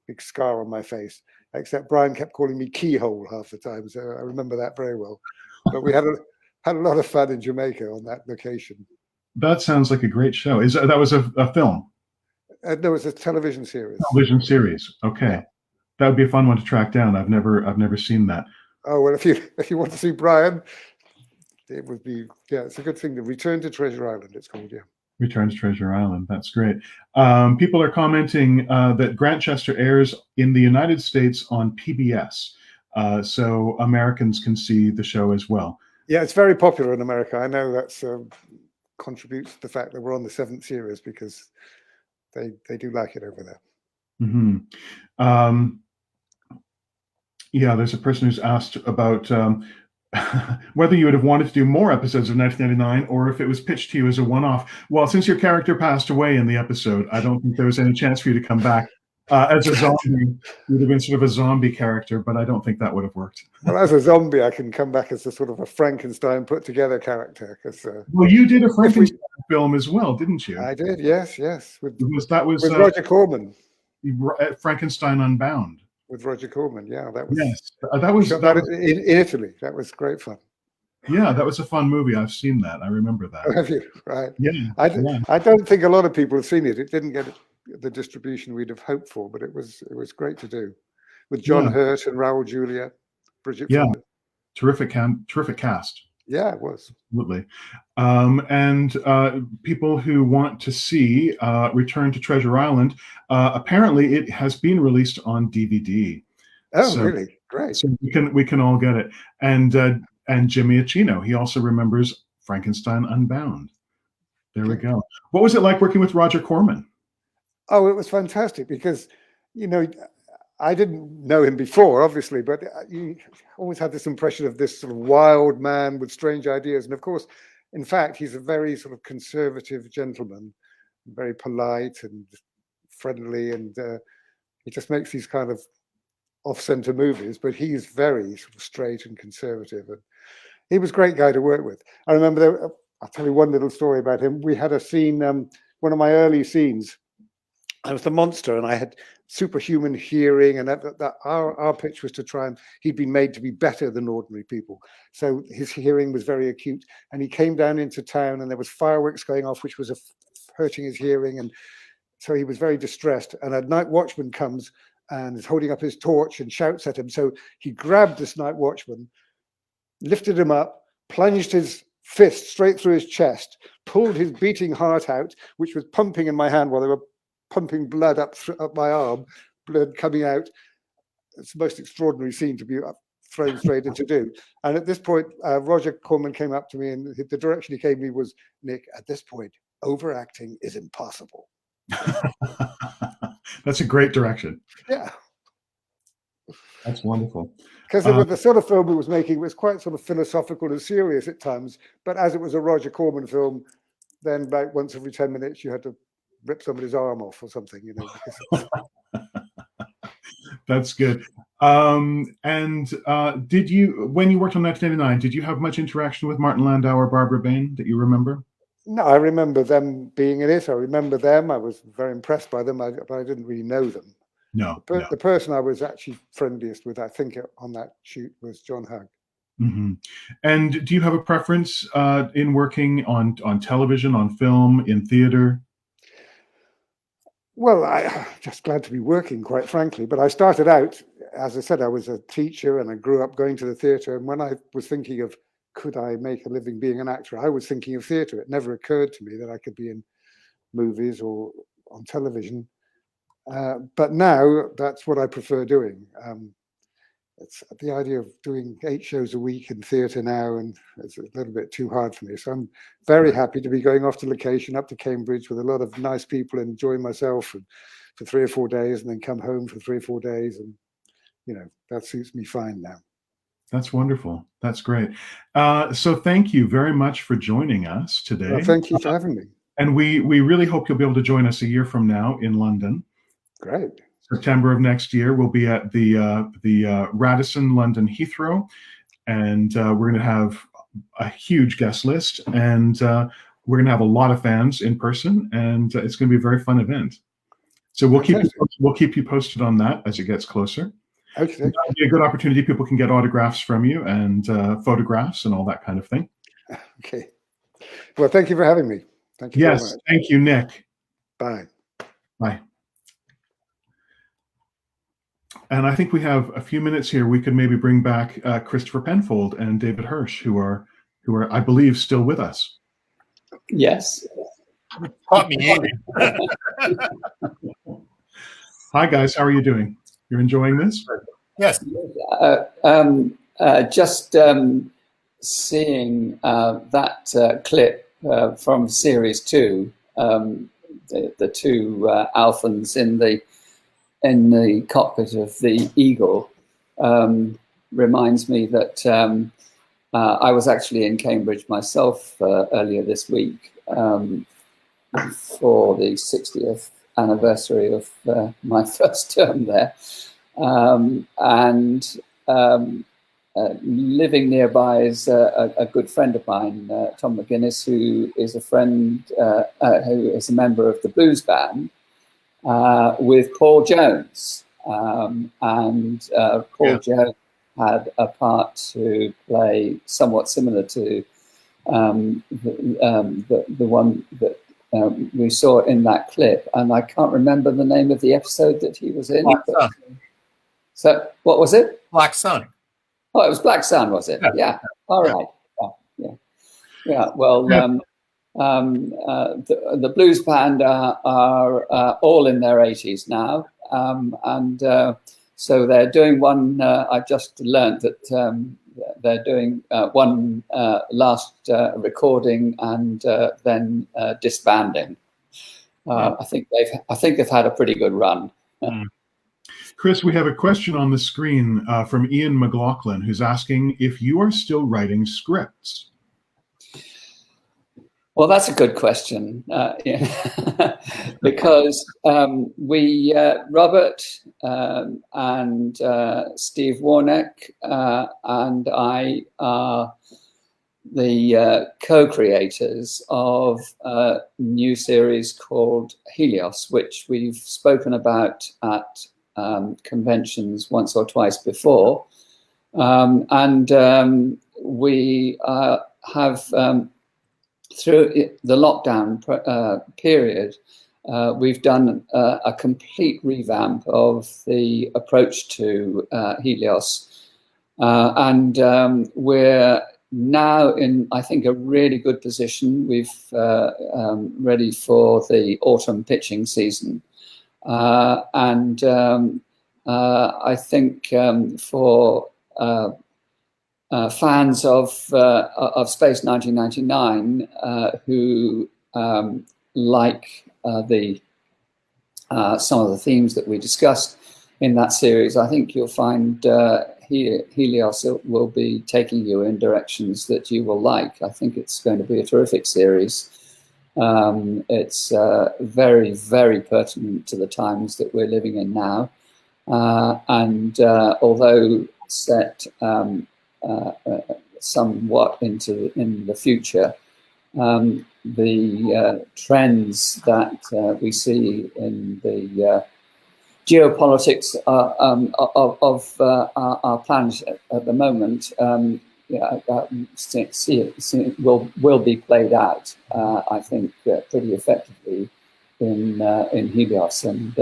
big scar on my face, except Brian kept calling me Keyhole half the time, so I remember that very well. But we had a lot of fun in Jamaica on that location. That sounds like a great show. That was a film? There was a television series. Television series. Okay, yeah. That would be a fun one to track down. I've never seen that. Oh well, if you want to see Brian, it would be it's a good thing. To Return to Treasure Island, it's called. Yeah. Return to Treasure Island. That's great. People are commenting that Grantchester airs in the United States on PBS, so Americans can see the show as well. Yeah, it's very popular in America. I know that's contributes to the fact that we're on the 7th series, because they do like it over there. Yeah, there's a person who's asked about whether you would have wanted to do more episodes of 1999, or if it was pitched to you as a one-off. Well, since your character passed away in the episode, I don't think there was any chance for you to come back as a zombie. You would have been sort of a zombie character, but I don't think that would have worked. Well, as a zombie, I can come back as a sort of a Frankenstein put-together character. Well, you did a Frankenstein film as well, didn't you? I did, yes. With Roger Corman. Frankenstein Unbound. With Roger Corman, yeah, that was in Italy. That was great fun. Yeah, that was a fun movie. I've seen that. I remember that. Have you? Right. Yeah. I don't think a lot of people have seen it. It didn't get the distribution we'd have hoped for, but it was great to do with John Hurt and Raul Julia, Bridget. Yeah, terrific cast. Yeah, it was. Absolutely. And people who want to see Return to Treasure Island, apparently it has been released on DVD. Oh, really? Great. So we can all get it. And Jimmy Aquino, he also remembers Frankenstein Unbound. There we go. What was it like working with Roger Corman? Oh, it was fantastic because, you know, I didn't know him before, obviously, but you always had this impression of this sort of wild man with strange ideas. And of course, in fact, he's a very sort of conservative gentleman, very polite and friendly, and he just makes these kind of off-center movies, but he's very sort of straight and conservative. And he was a great guy to work with. I remember, I'll tell you one little story about him. We had a scene, one of my early scenes, I was the monster and I had superhuman hearing, and our pitch was to try and he'd been made to be better than ordinary people. So his hearing was very acute, and he came down into town and there was fireworks going off, which was hurting his hearing. And so he was very distressed, and a night watchman comes and is holding up his torch and shouts at him. So he grabbed this night watchman, lifted him up, plunged his fist straight through his chest, pulled his beating heart out, which was pumping in my hand while they were pumping blood up my arm, blood coming out. It's the most extraordinary scene to be thrown straight into do. And at this point, Roger Corman came up to me, and the direction he gave me was, Nick, at this point, overacting is impossible. That's a great direction. Yeah. That's wonderful. Because the sort of film he was making was quite sort of philosophical and serious at times, but as it was a Roger Corman film, then about once every 10 minutes you had to rip somebody's arm off or something, you know. That's good. And did you, when you worked on 1989, did you have much interaction with Martin Landau or Barbara Bain that you remember? No, I remember them being in it. I remember them. I was very impressed by them, but I didn't really know them. No. The person I was actually friendliest with, I think, on that shoot was John Hugg. Mm-hmm. And do you have a preference in working on television, on film, in theater? Well, I'm just glad to be working, quite frankly. But I started out, as I said, I was a teacher and I grew up going to the theatre. And when I was thinking of, could I make a living being an actor, I was thinking of theatre. It never occurred to me that I could be in movies or on television. But now that's what I prefer doing. It's the idea of doing 8 shows a week in theatre now, and it's a little bit too hard for me. So I'm very happy to be going off to location up to Cambridge with a lot of nice people, and enjoying myself for 3 or 4 days, and then come home for 3 or 4 days. And, you know, that suits me fine now. That's wonderful. That's great. So thank you very much for joining us today. Well, thank you for having me. And we really hope you'll be able to join us a year from now in London. Great. September of next year, we'll be at the Radisson London Heathrow, and we're going to have a huge guest list, and we're going to have a lot of fans in person, and it's going to be a very fun event. So we'll keep you posted on that as it gets closer. Okay. It'll be a good opportunity. People can get autographs from you and photographs and all that kind of thing. Okay. Well, thank you for having me. Thank you. Yes, thank you, Nick. Bye. Bye. And I think we have a few minutes here. We could maybe bring back Christopher Penfold and David Hirsch, who are, I believe, still with us. Yes. Caught me in. Hi, guys. How are you doing? You're enjoying this? Yes. Just seeing that clip from Series 2, the two Alphans in the cockpit of the Eagle, reminds me that I was actually in Cambridge myself earlier this week for the 60th anniversary of my first term there. Living nearby is a good friend of mine, Tom McGuinness, who is a friend, who is a member of the blues band with Paul Jones. Paul Jones had a part to play somewhat similar to the one that we saw in that clip, and I can't remember the name of the episode that he was in. So what was it? Black Sun. Oh, it was Black Sun, was it? Yeah. All right. Yeah. Well, the blues band are all in their 80s now, So they're doing one. I just learned that they're doing one last recording and then disbanding. I think they've had a pretty good run. Chris, we have a question on the screen from Ian McLaughlin, who's asking if you are still writing scripts. Well, that's a good question, because Robert and Steve Warneck and I are the co-creators of a new series called Helios, which we've spoken about at conventions once or twice before. We have, through the lockdown period, we've done a complete revamp of the approach to Helios. We're now in, I think, a really good position. We've ready for the autumn pitching season. I think for fans of Space 1999 who like some of the themes that we discussed in that series, I think you'll find Helios will be taking you in directions that you will like. I think it's going to be a terrific series. It's very, very pertinent to the times that we're living in now. Although set somewhat in the future, the trends that we see in the geopolitics of our planet at the moment will be played out, I think, pretty effectively in Helios, and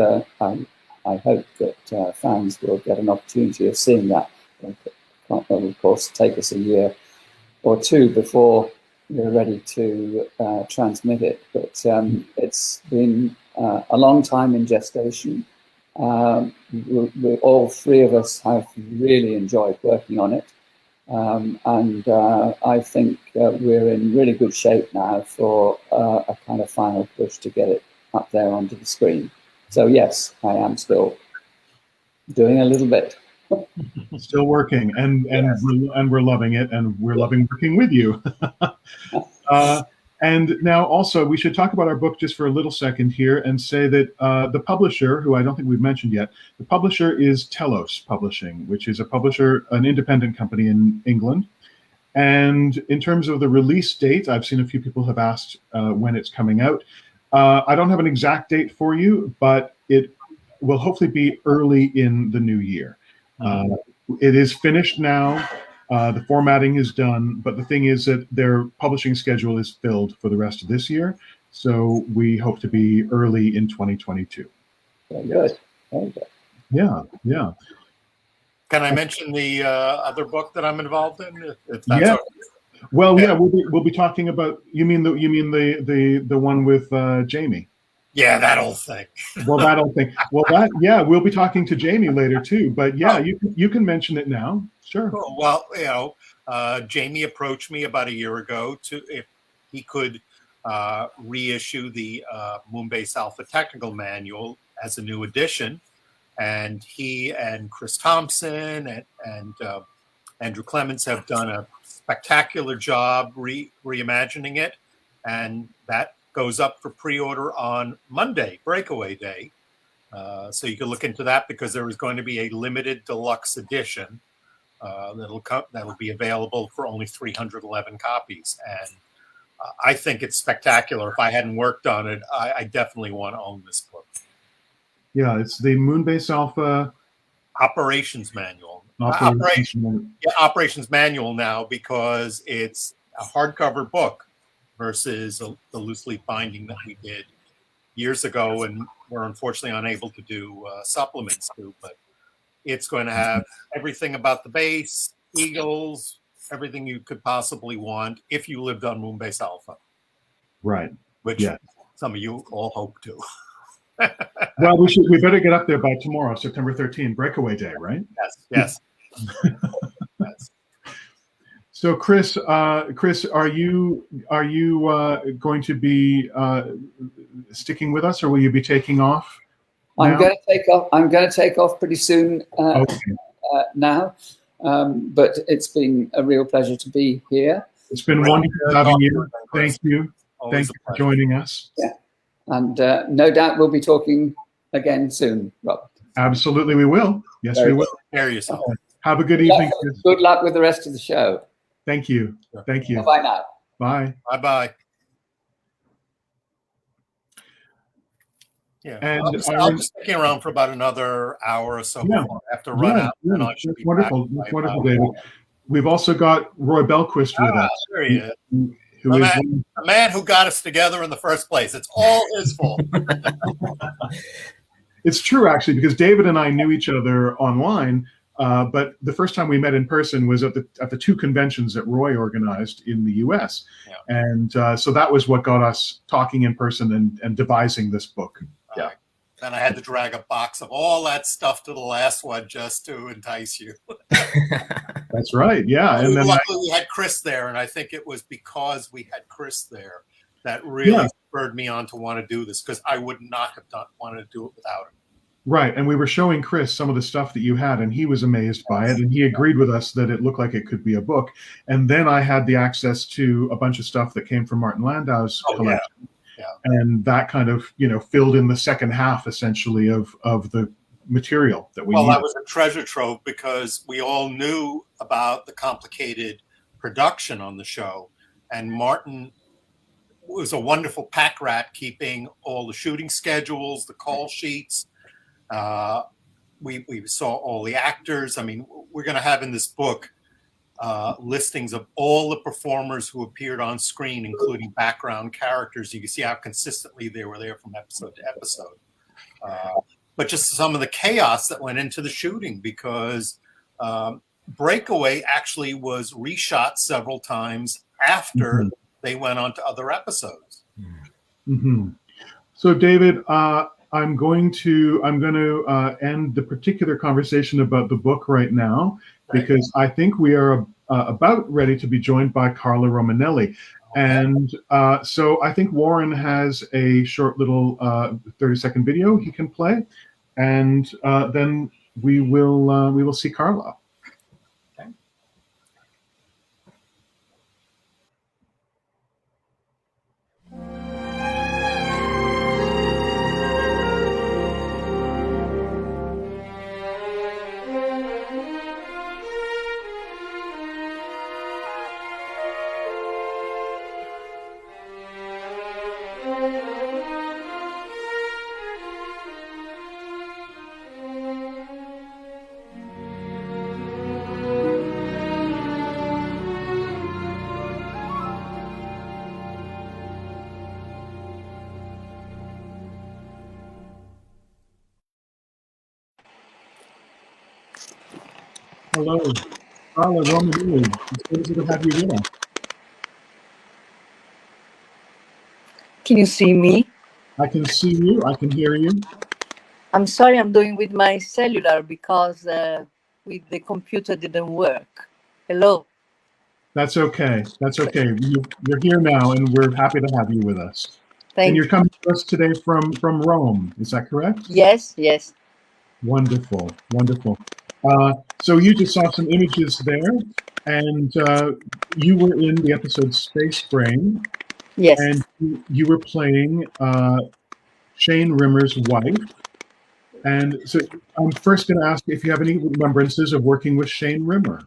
I hope that fans will get an opportunity of seeing that. It will, of course, take us a year or two before we're ready to transmit it, but it's been a long time in gestation. All three of us have really enjoyed working on it. I think we're in really good shape now for a kind of final push to get it up there onto the screen. So yes, I am still doing a little bit. Still working, and Yes. we're loving it, and we're loving working with you. And now also, we should talk about our book just for a little second here and say that the publisher, who I don't think we've mentioned yet, the publisher is Telos Publishing, which is a publisher, an independent company in England. And in terms of the release date, I've seen a few people have asked when it's coming out. I don't have an exact date for you, but it will hopefully be early in the new year. It is finished now. The formatting is done, but the thing is that their publishing schedule is filled for the rest of this year. So we hope to be early in 2022. Very good. Very good. Yeah, yeah. Can I mention the other book that I'm involved in? If that's Yeah. okay. Well, yeah, we'll be talking about. You mean the one with Jamie? Yeah, that old thing. Well, that old thing. Well, we'll be talking to Jamie later too. But yeah, you can mention it now. Sure. Cool. Well, Jamie approached me about a year ago to if he could reissue the Moonbase Alpha Technical Manual as a new edition, and he and Chris Thompson and Andrew Clements have done a spectacular job reimagining it, and that goes up for pre-order on Monday, Breakaway Day. So you can look into that because there is going to be a limited deluxe edition that'll be available for only 311 copies. And I think it's spectacular. If I hadn't worked on it, I definitely want to own this book. Yeah, it's the Moonbase Alpha Operations Manual. Operations Manual now, because it's a hardcover book versus the loose leaf binding that we did years ago, and we're unfortunately unable to do supplements to. But it's going to have everything about the base, Eagles, everything you could possibly want if you lived on Moonbase Alpha. Right. Which some of you all hope to. Well, we better get up there by tomorrow, September 13th, breakaway day, right? Yes. Yes. So, Chris, are you going to be sticking with us, or will you be taking off? I'm now? going to take off. I'm going to take off pretty soon Okay. now. But it's been a real pleasure to be here. It's been Really wonderful good having talking you. to you, Chris. Thank you. Always Thank a you for pleasure. joining us. Yeah. And no doubt we'll be talking again soon, Rob. Absolutely, we will. Yes, Very we will. Take care of yourself. Have a good evening, Chris. Good luck with the rest of the show. Thank you. Thank you. Bye now. Bye. Bye-bye. Yeah, And I'll just stick around for about another hour or so Yeah. before I have to run out. And I That's should be wonderful. back by That's wonderful, about- David. We've also got Roy Belquist with us, There he is. who is The man who got us together in the first place. It's all his fault. It's true, actually, because David and I knew each other online, but the first time we met in person was at the two conventions that Roy organized in the U.S. Yeah. And so that was what got us talking in person and devising this book. Yeah. Then I had to drag a box of all that stuff to the last one just to entice you. That's right, yeah. And then Luckily, we had Chris there, and I think it was because we had Chris there that really spurred me on to want to do this, because I would not have wanted to do it without him. Right, and we were showing Chris some of the stuff that you had, and he was amazed by it, and he agreed with us that it looked like it could be a book. And then I had the access to a bunch of stuff that came from Martin Landau's collection, and that kind of filled in the second half essentially of the material that we needed. That was a treasure trove, because we all knew about the complicated production on the show, and Martin was a wonderful pack rat, keeping all the shooting schedules, the call sheets. We saw all the actors. I mean, we're going to have in this book listings of all the performers who appeared on screen, including background characters. You can see how consistently they were there from episode to episode. But just some of the chaos that went into the shooting, because Breakaway actually was reshot several times after they went on to other episodes. Mm-hmm. So, David, I'm going to end the particular conversation about the book right now, because I think we are about ready to be joined by Carla Romanelli. And so I think Warren has a short little 30-second video he can play, and then we will see Carla. Hello, Carla Romanelli. It's good to have you with us. Can you see me? I can see you. I can hear you. I'm sorry, I'm doing with my cellular because with the computer didn't work. Hello. That's okay. That's okay. You're here now, and we're happy to have you with us. Thank And you. you're coming to us today from Rome. Is that correct? Yes, yes. Wonderful, wonderful. So you just saw some images there, and you were in the episode Space Brain, Yes. and you were playing Shane Rimmer's wife. And so I'm first going to ask if you have any remembrances of working with Shane Rimmer.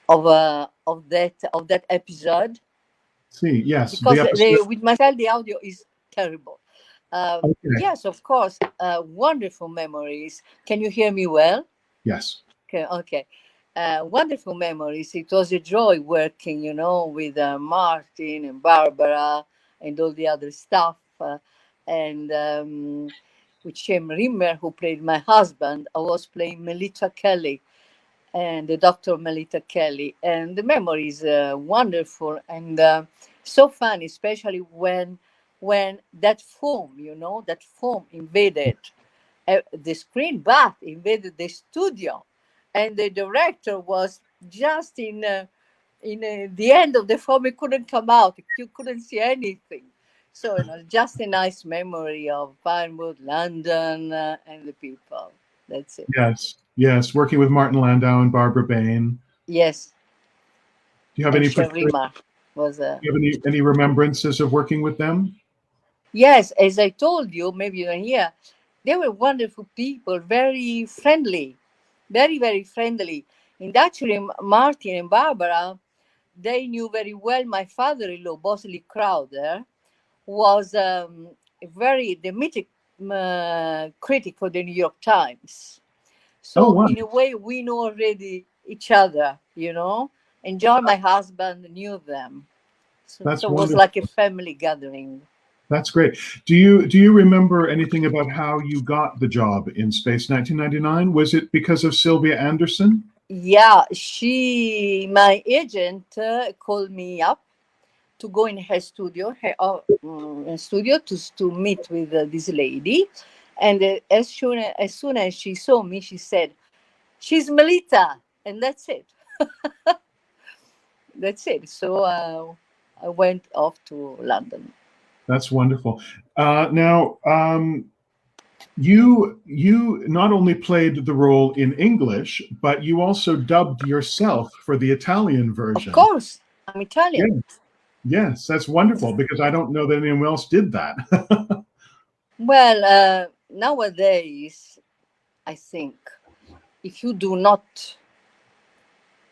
Of that episode. See, yes, Because the episode. with myself the audio is terrible. Okay. Yes, of course. Wonderful memories. Can you hear me well? Yes. Okay. Wonderful memories. It was a joy working, with Martin and Barbara and all the other stuff. And with Shane Rimmer, who played my husband, I was playing Melita Kelly, and the Dr. Melita Kelly. And the memory is wonderful and so fun, especially when when that foam, that foam invaded the screen, but invaded the studio, and the director was just in the end of the foam. It couldn't come out. You couldn't see anything. So just a nice memory of Pinewood, London, and the people. That's it. Yes, yes. Working with Martin Landau and Barbara Bain. Yes. Do you have And any Sherima was do you have any remembrances of working with them? Yes, as I told you, maybe you don't hear, they were wonderful people, very friendly, very, very friendly. And actually, Martin and Barbara, they knew very well my father-in-law, Bosley Crowther, was a the mythic critic for the New York Times. So Oh, wow. in a way, we know already each other, and John, my husband, knew them. So, That's so it was wonderful. like a family gathering. That's great. Do you remember anything about how you got the job in Space 1999? Was it because of Sylvia Anderson? Yeah, my agent, called me up to go in her studio, to meet with this lady, and as soon as she saw me, she said, "She's Melita," and that's it. That's it. So I went off to London. That's wonderful. Now, you not only played the role in English, but you also dubbed yourself for the Italian version. Of course, I'm Italian. Yes, that's wonderful because I don't know that anyone else did that. Well, nowadays, I think if you do not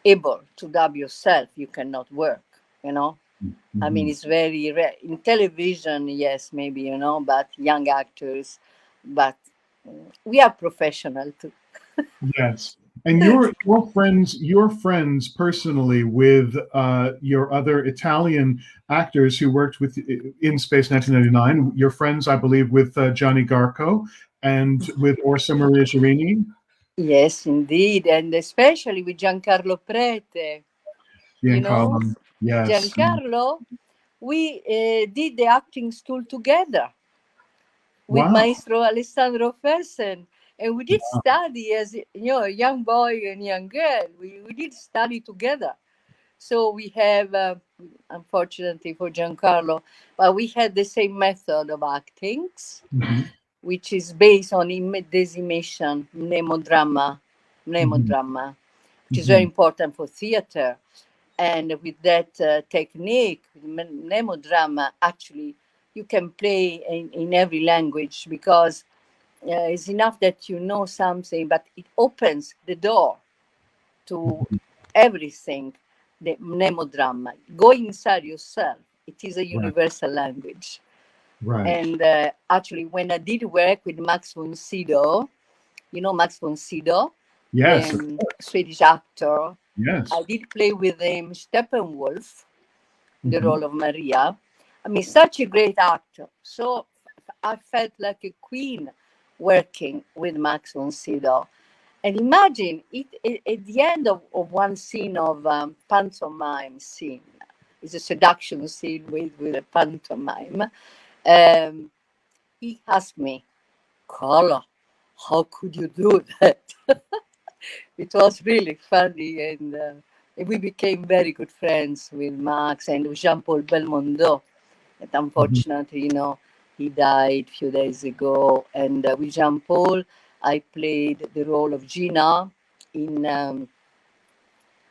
able to dub yourself, you cannot work. I mean, it's very rare in television. Yes, maybe but young actors, but we are professional too. Yes. And your friends personally with your other Italian actors who worked with in Space 1999. Your friends, I believe, with Gianni Garco and with Orsa Maria Girini. Yes, indeed, and especially with Giancarlo Prete. Giancarlo, yes. Giancarlo, we did the acting school together with Wow. Maestro Alessandro Fersen. And we did study as a young boy and young girl. We did study together. So we have, unfortunately for Giancarlo, but we had the same method of acting, which is based on decimation, mnemodrama, which is very important for theater. And with that technique, mnemodrama, actually, you can play in every language because it's enough that you know something, but it opens the door to everything. The mnemodrama, go inside yourself. It is a universal language. Right. And actually, when I did work with Max von Sydow, Max von Sydow, Yes, the Swedish actor. Yes. I did play with him Steppenwolf, the role of Maria. I mean, such a great actor. So I felt like a queen working with Max von Sydow. And imagine it at the end of one scene of pantomime scene. It's a seduction scene with a pantomime. He asked me, "Carla, how could you do that?" It was really funny, and we became very good friends with Max and with Jean-Paul Belmondo. But unfortunately, he died a few days ago. And with Jean-Paul, I played the role of Gina in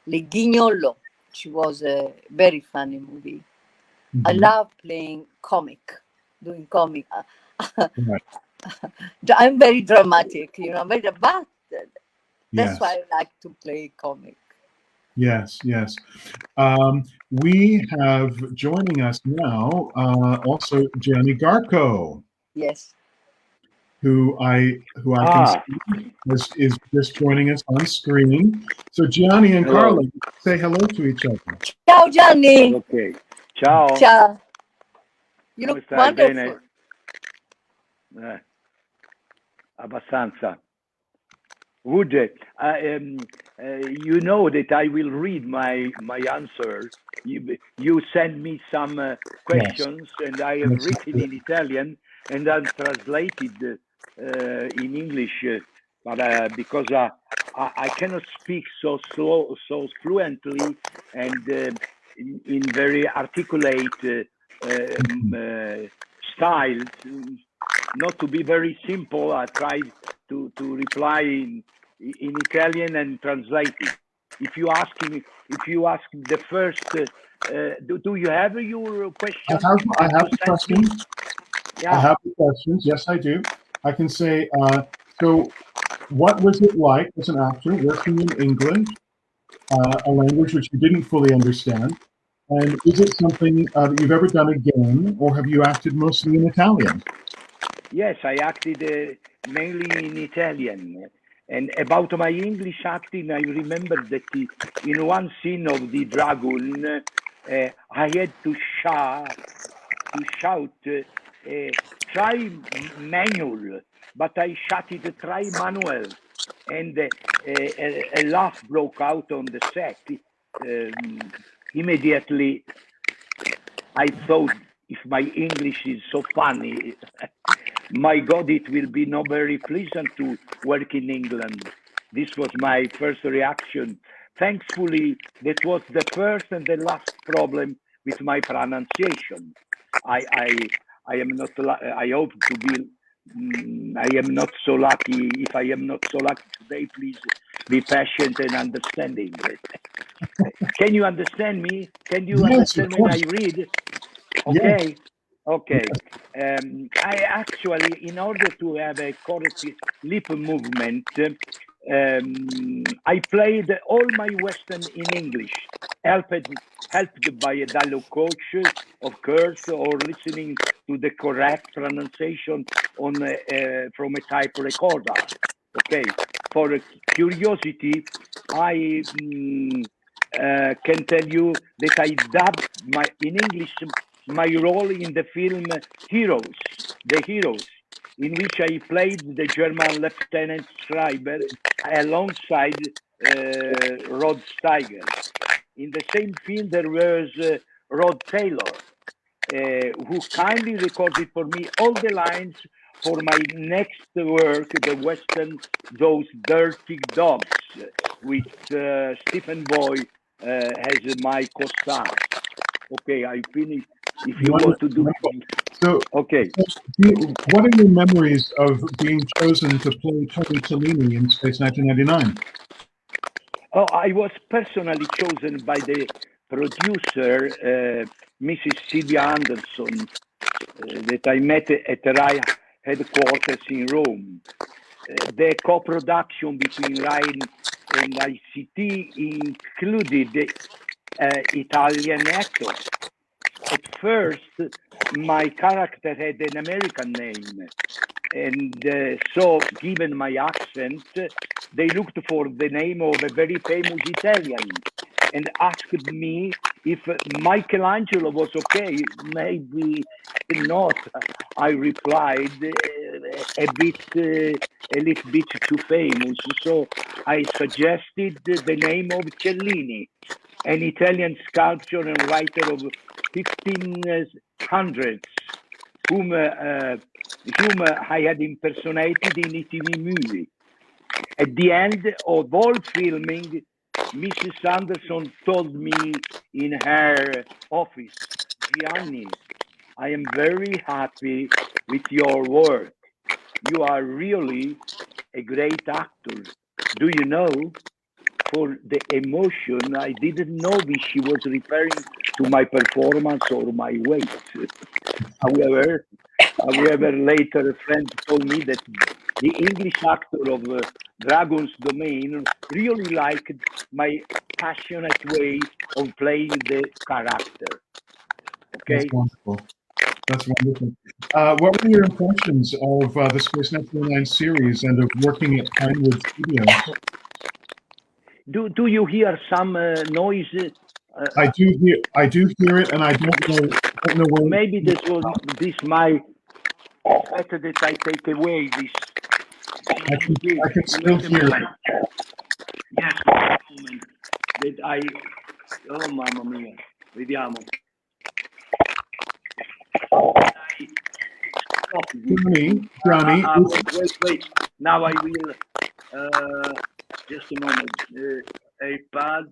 Le Guignolo, which was a very funny movie. I love playing doing comic. I'm very dramatic, but that's why I like to play comic. Yes. We have joining us now also Gianni Garco. Yes. Who I can see is just joining us on screen. So Gianni and Carla, say hello to each other. Ciao Gianni. Ok, ciao. Ciao. You look wonderful. Abbastanza. Good. you know that I will read my answer. You send me some questions, and I have written in Italian and then translated in English. But because I cannot speak so slow, so fluently, and in very articulate style, not to be very simple, I tried to reply in Italian and translate it. If you ask the first, do you have your question? I have the questions. Yeah. I have the questions. Yes, I do. I can say, so what was it like as an actor working in English, a language which you didn't fully understand? And is it something that you've ever done again, or have you acted mostly in Italian? Yes, I acted mainly in Italian. And about my English acting, I remember that in one scene of The Dragon, I had to shout, try manual, but I shouted, try manual. And a laugh broke out on the set. Immediately, I thought, if my English is so funny, my God, it will be not very pleasant to work in England. This was my first reaction. Thankfully, that was the first and the last problem with my pronunciation. I am not. I hope to be. I am not so lucky. If I am not so lucky today, please be patient and understanding. Can you understand me? Can you understand when I read? Okay. Yes. Okay. I actually, in order to have a correct lip movement, I played all my Western in English, helped by a dialogue coach, of course, or listening to the correct pronunciation on from a type recorder. Okay. For curiosity, I can tell you that I dubbed in English my role in the film Heroes, The Heroes, in which I played the German Lieutenant Schreiber alongside Rod Steiger. In the same film, there was Rod Taylor, who kindly recorded for me all the lines for my next work, the Western Those Dirty Dogs, with Stephen Boy as my co-star. Okay, I finished. If you want to do so, okay. What are your memories of being chosen to play Tony Cellini in Space 1999? Oh, I was personally chosen by the producer, Mrs. Sylvia Anderson, that I met at the RAI headquarters in Rome. The co-production between RAI and ICT included Italian actors. At first, my character had an American name, and so, given my accent, they looked for the name of a very famous Italian and asked me if Michelangelo was okay. Maybe not. I replied, a little bit too famous. So I suggested the name of Cellini, an Italian sculptor and writer of 1500s, whom I had impersonated in a TV movie. At the end of all filming, Mrs. Anderson told me in her office, Gianni, I am very happy with your work. You are really a great actor. Do you know, for the emotion, I didn't know if she was referring to my performance or my weight. However, later a friend told me that the English actor of Dragon's Domain really liked my passionate way of playing the character. Okay? That's wonderful. That's wonderful. What were your impressions of the Space 1999 series and of working at Pinewood Studios? Do you hear some noise? I do hear it, and I don't know where. Maybe this my better that I take away this. I can still hear it. Yes. moment that I. Oh mamma mia, vediamo. Johnny, Wait. Now I will. Just a moment. A pad.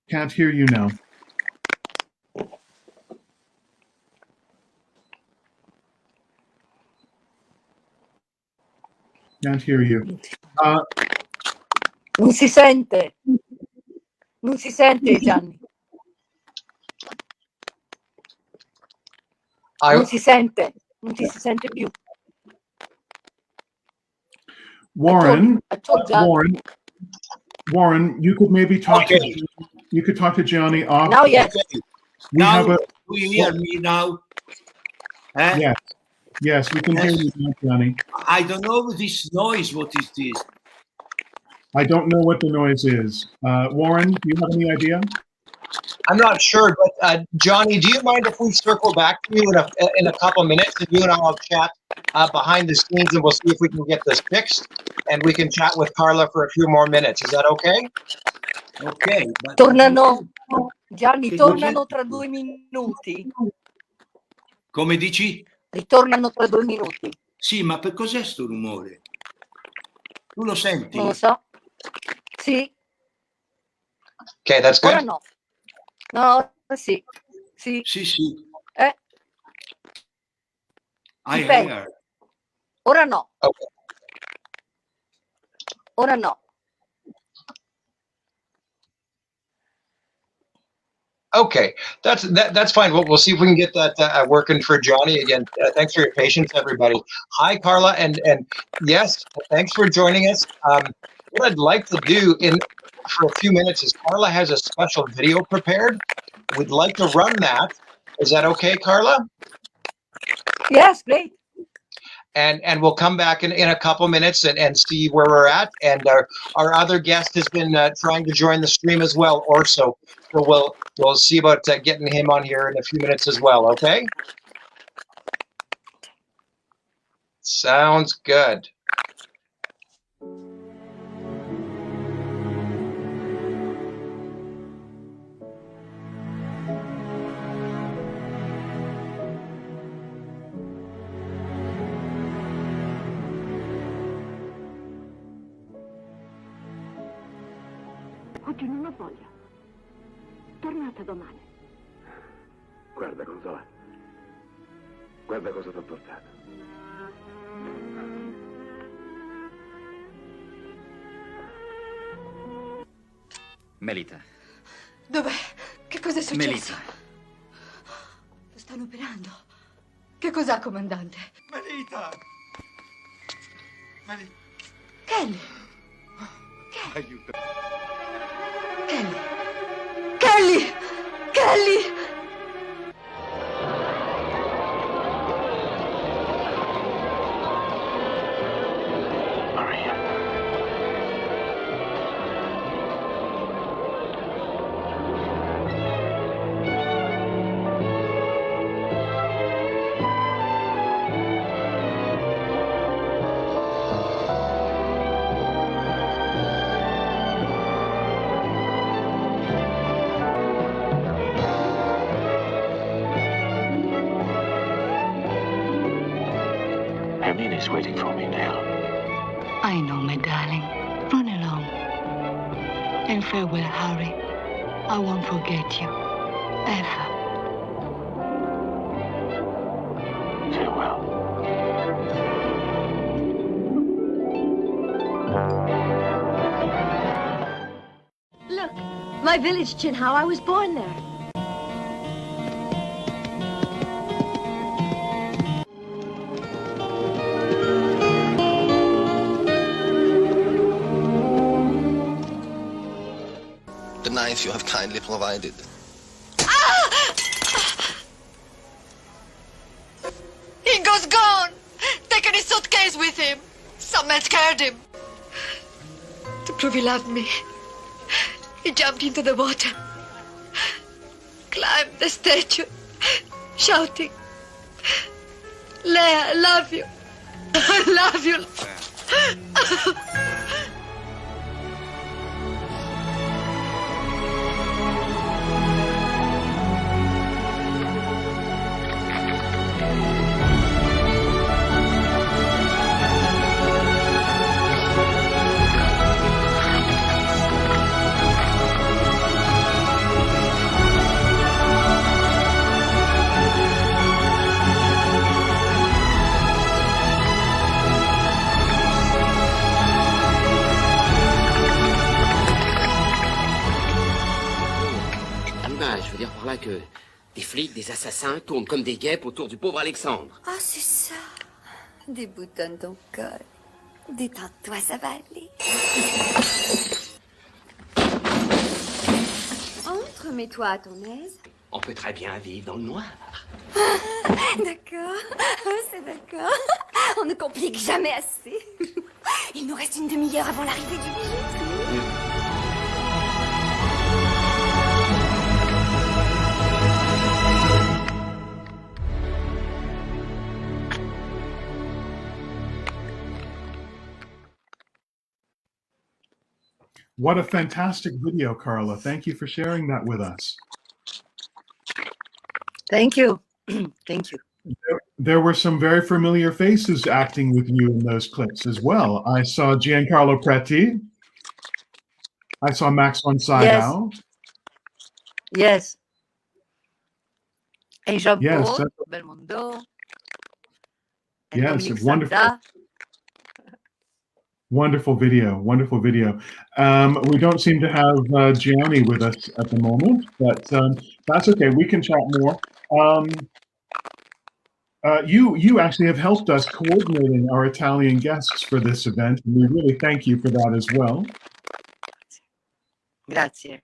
can't hear you now. Can't hear you. Non si sente. Non si sente, Gianni. Non si sente. Non ti si sente più. Warren, I told Gianni. Warren, you could maybe talk Okay. to Gianni off. Now, yes. We have Now, a, we hear me now. yes, we can hear you now, Johnny. I don't know this noise. What is this? I don't know what the noise is. Warren, do you have any idea? I'm not sure, but Johnny, do you mind if we circle back to you in a couple minutes, and you and I will chat behind the scenes, and we'll see if we can get this fixed, and we can chat with Carla for a few more minutes. Is that okay? Okay. But Tornano. Gianni, tornano tra 2 minuti. come dici? Ritornano tra 2 minuti. Sì, ma per cos'è sto rumore? Tu lo senti? Non lo so. Sì. Okay, that's Ora good. no. No, sì. Sì. Sì. I Dipende. hear. Ora no. Okay. Ora no. Okay, that's fine. We'll see if we can get that working for Johnny again. Thanks for your patience, everybody. Hi, Carla, and yes, thanks for joining us. What I'd like to do for a few minutes is Carla has a special video prepared. We'd like to run that. Is that okay, Carla? Yes, great. And we'll come back in a couple minutes and see where we're at. And our other guest has been trying to join the stream as well, Orso. So we'll see about getting him on here in a few minutes as well. Okay. Sounds good. Oggi non ho voglia. Tornate domani. Guarda, Consola. Guarda cosa ti ho portato. Melita. Dov'è? Che cosa è successo? Melita. Lo stanno operando. Che cos'ha, comandante? Melita. Kelly. Aiuto. Kelly! Hermine is waiting for me now. I know, my darling. Run along. And farewell, Harry. I won't forget you. Ever. Farewell. Look, my village, Chinhao. I was born there. The knife you have kindly provided. Ingo's gone! Taken his suitcase with him. Some man scared him. To prove he loved me, he jumped into the water, climbed the statue, shouting, Leia, I love you. I love you. Je veux dire par là que des flics, des assassins tournent comme des guêpes autour du pauvre Alexandre. Ah, c'est ça. Déboutonne ton col. Détends-toi, ça va aller. Entre, mets-toi à ton aise. On peut très bien vivre dans le noir. D'accord, c'est d'accord. On ne complique jamais assez. Il nous reste une demi-heure avant l'arrivée du bijoutier. What a fantastic video, Carla. Thank you for sharing that with us. Thank you. Thank you. There were some very familiar faces acting with you in those clips as well. I saw Giancarlo Preti. I saw Max von Sydow. Yes. And Jean-Paul Yes, Belmondo. And yes, Dominique wonderful. Sanda. Wonderful video, wonderful video. We don't seem to have Gianni with us at the moment, but that's okay. We can chat more. You actually have helped us coordinating our Italian guests for this event, and we really thank you for that as well. Grazie.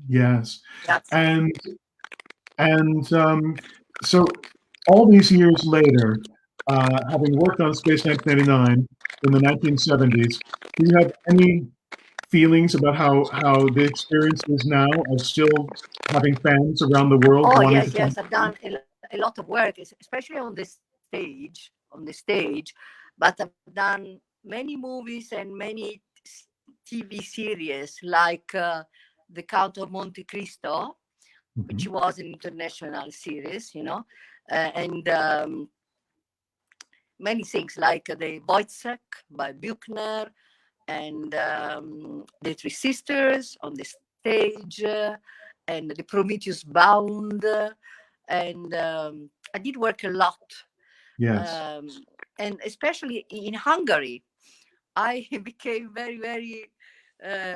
Yes, Grazie. and so all these years later, having worked on Space 1999 in the 1970s, do you have any feelings about how the experience is now of still having fans around the world? Oh, wanting yes, to yes. come? I've done a lot of work, especially on the stage. But I've done many movies and many TV series, like The Count of Monte Cristo, which was an international series, you know, and many things like the Wojciech by Buchner, and the Three Sisters on the stage, and the Prometheus Bound, and I did work a lot. Yes. And especially in Hungary, I became very, very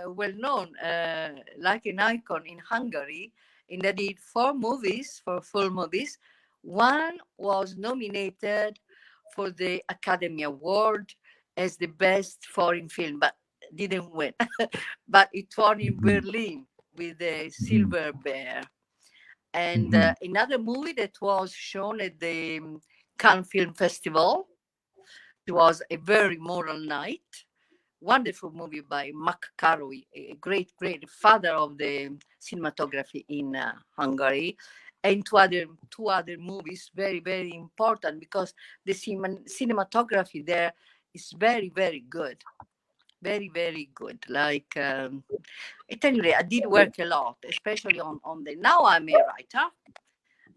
well known, like an icon in Hungary. And I did 4 movies, 4 full movies. One was nominated for the Academy Award as the best foreign film, but didn't win. But it won in Berlin with the Silver Bear. And another movie that was shown at the Cannes Film Festival, it was A Very Moral Night. Wonderful movie by Mac Carroy, a great father of the cinematography in Hungary. And two other movies, very, very important, because the cinematography there is very, very good. Very, very good. Like, at any rate, I did work a lot, especially on the, now I'm a writer.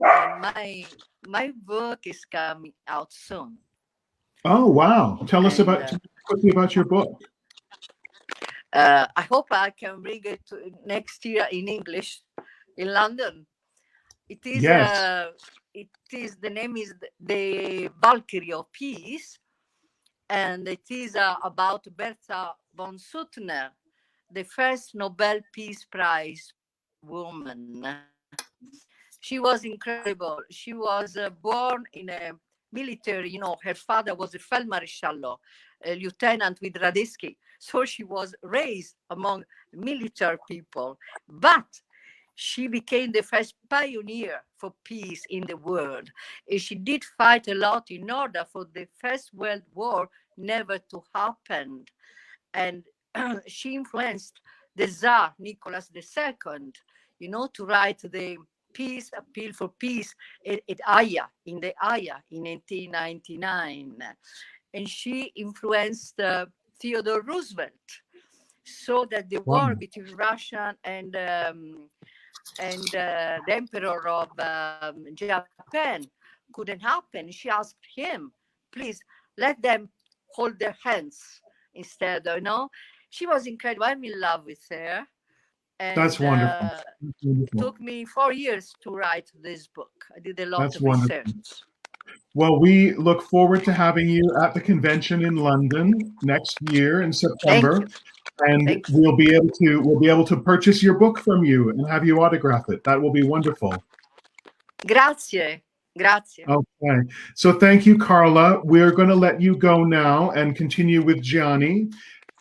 And my book is coming out soon. Oh, wow. Tell us quickly about your book. I hope I can bring it next year in English in London. It is, Yes. The name is The Valkyrie of Peace, and it is about Bertha von Suttner, the first Nobel Peace Prize woman. She was incredible. She was born in a military, you know, her father was a Feldmaresciallo, a lieutenant with Radetzky. So she was raised among military people, but she became the first pioneer for peace in the world. And she did fight a lot in order for the First World War never to happen. And she influenced the Tsar Nicholas II, you know, to write the peace, appeal for peace at Haya, in the Haya in 1899. And she influenced Theodore Roosevelt, so that the war between Russia and the emperor of Japan couldn't happen. She asked him, please let them hold their hands instead, you know. She was incredible. I'm in love with her. And, That's wonderful. It took me 4 years to write this book. I did a lot That's of wonderful. research. Well, we look forward to having you at the convention in London next year in September, and we'll be able to purchase your book from you and have you autograph it. That will be wonderful. Grazie. Grazie. Okay. So thank you, Carla. We're going to let you go now and continue with Gianni.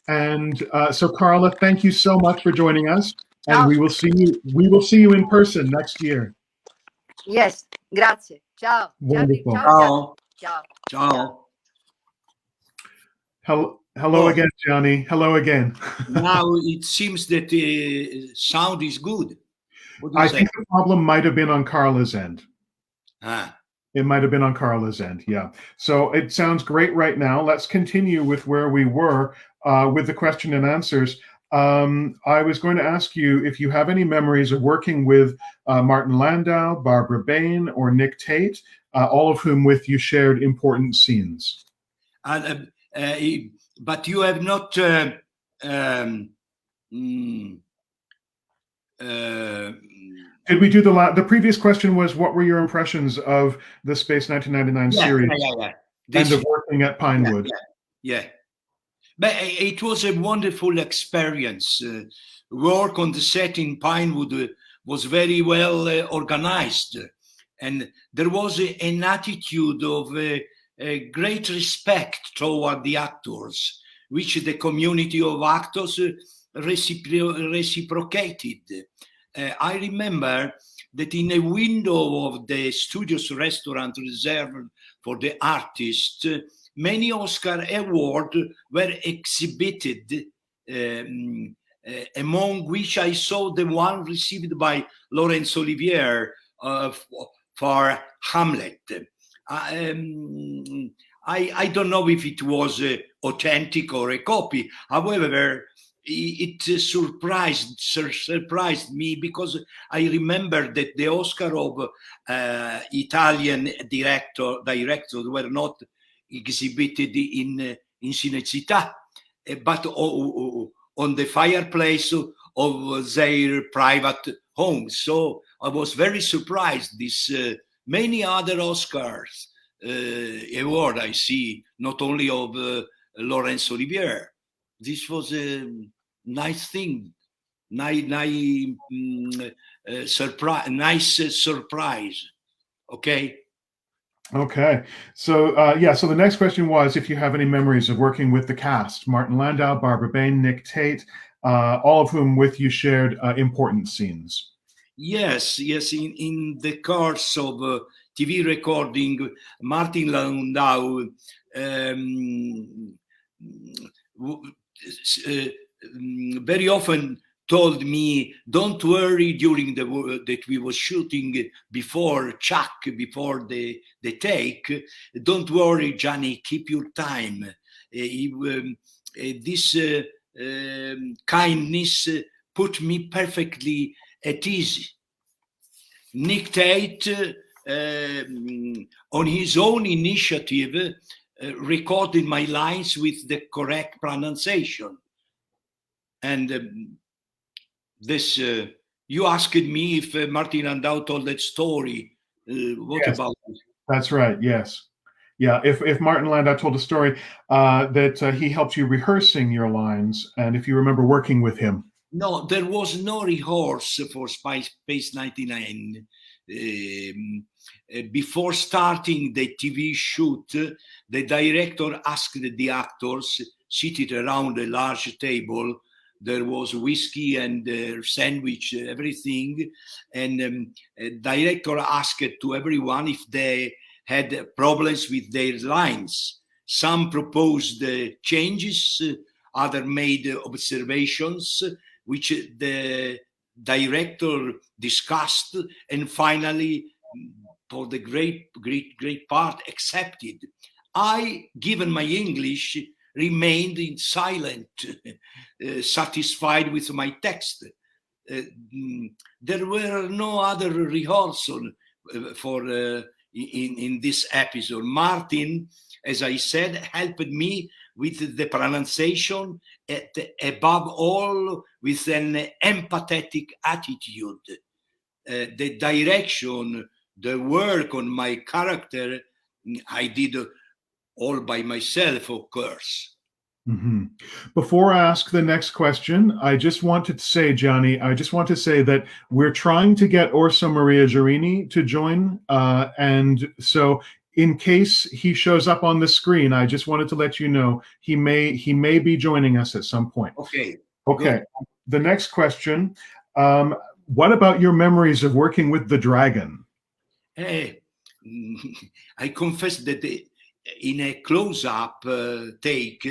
And so, Carla, thank you so much for joining us, and we will see you in person next year. Yes, grazie. Ciao. Wonderful. Ciao. Ciao. Ciao. Hello again, Gianni. Hello again. Now it seems that the sound is good. I think the problem might have been on Carla's end. Ah. It might have been on Carla's end, yeah. So it sounds great right now. Let's continue with where we were with the question and answers. I was going to ask you if you have any memories of working with Martin Landau, Barbara Bain, or Nick Tate, all of whom with you shared important scenes. But you have not did we do the previous question was what were your impressions of the Space 1999 series and of working at Pinewood? Yeah. But it was a wonderful experience. Work on the set in Pinewood was very well organized, and there was an attitude of a great respect toward the actors, which the community of actors reciprocated. I remember that in a window of the studio's restaurant reserved for the artists, many Oscar awards were exhibited, among which I saw the one received by Laurence Olivier for Hamlet. I don't know if it was authentic or a copy. However, it surprised me because I remember that the Oscar of Italian directors were not exhibited in Cinecittà, but on the fireplace of their private homes. So I was very surprised. This many other Oscars award I see, not only of Laurence Olivier. This was a nice thing, nice surprise. Okay. Okay. So, so the next question was if you have any memories of working with the cast, Martin Landau, Barbara Bain, Nick Tate, all of whom with you shared important scenes. Yes. In the course of TV recording, Martin Landau very often told me, don't worry during that we were shooting before the take, don't worry, Gianni, keep your time. This kindness put me perfectly at ease. Nick Tate, on his own initiative, recorded my lines with the correct pronunciation. And this, you asked me if Martin Landau told that story. What about it? That's right. Yes. Yeah. If Martin Landau told a story that he helped you rehearsing your lines, and if you remember working with him. No, there was no rehearsal for Space 99. Before starting the TV shoot, the director asked the actors seated around a large table. There was whiskey and sandwich, everything. And director asked to everyone if they had problems with their lines. Some proposed changes, others made observations, which the director discussed, and finally, for the great part, accepted. I, given my English, remained in silent, satisfied with my text. There were no other rehearsal in this episode. Martin, as I said, helped me with the pronunciation, above all with an empathetic attitude. The direction, the work on my character, I did all by myself, of course. Mm-hmm. Before I ask the next question, I just wanted to say, Gianni, that we're trying to get Orso Maria Giurini to join. And so in case he shows up on the screen, I just wanted to let you know he may be joining us at some point. Okay. Good. The next question, what about your memories of working with the dragon? I confess that in a close-up take,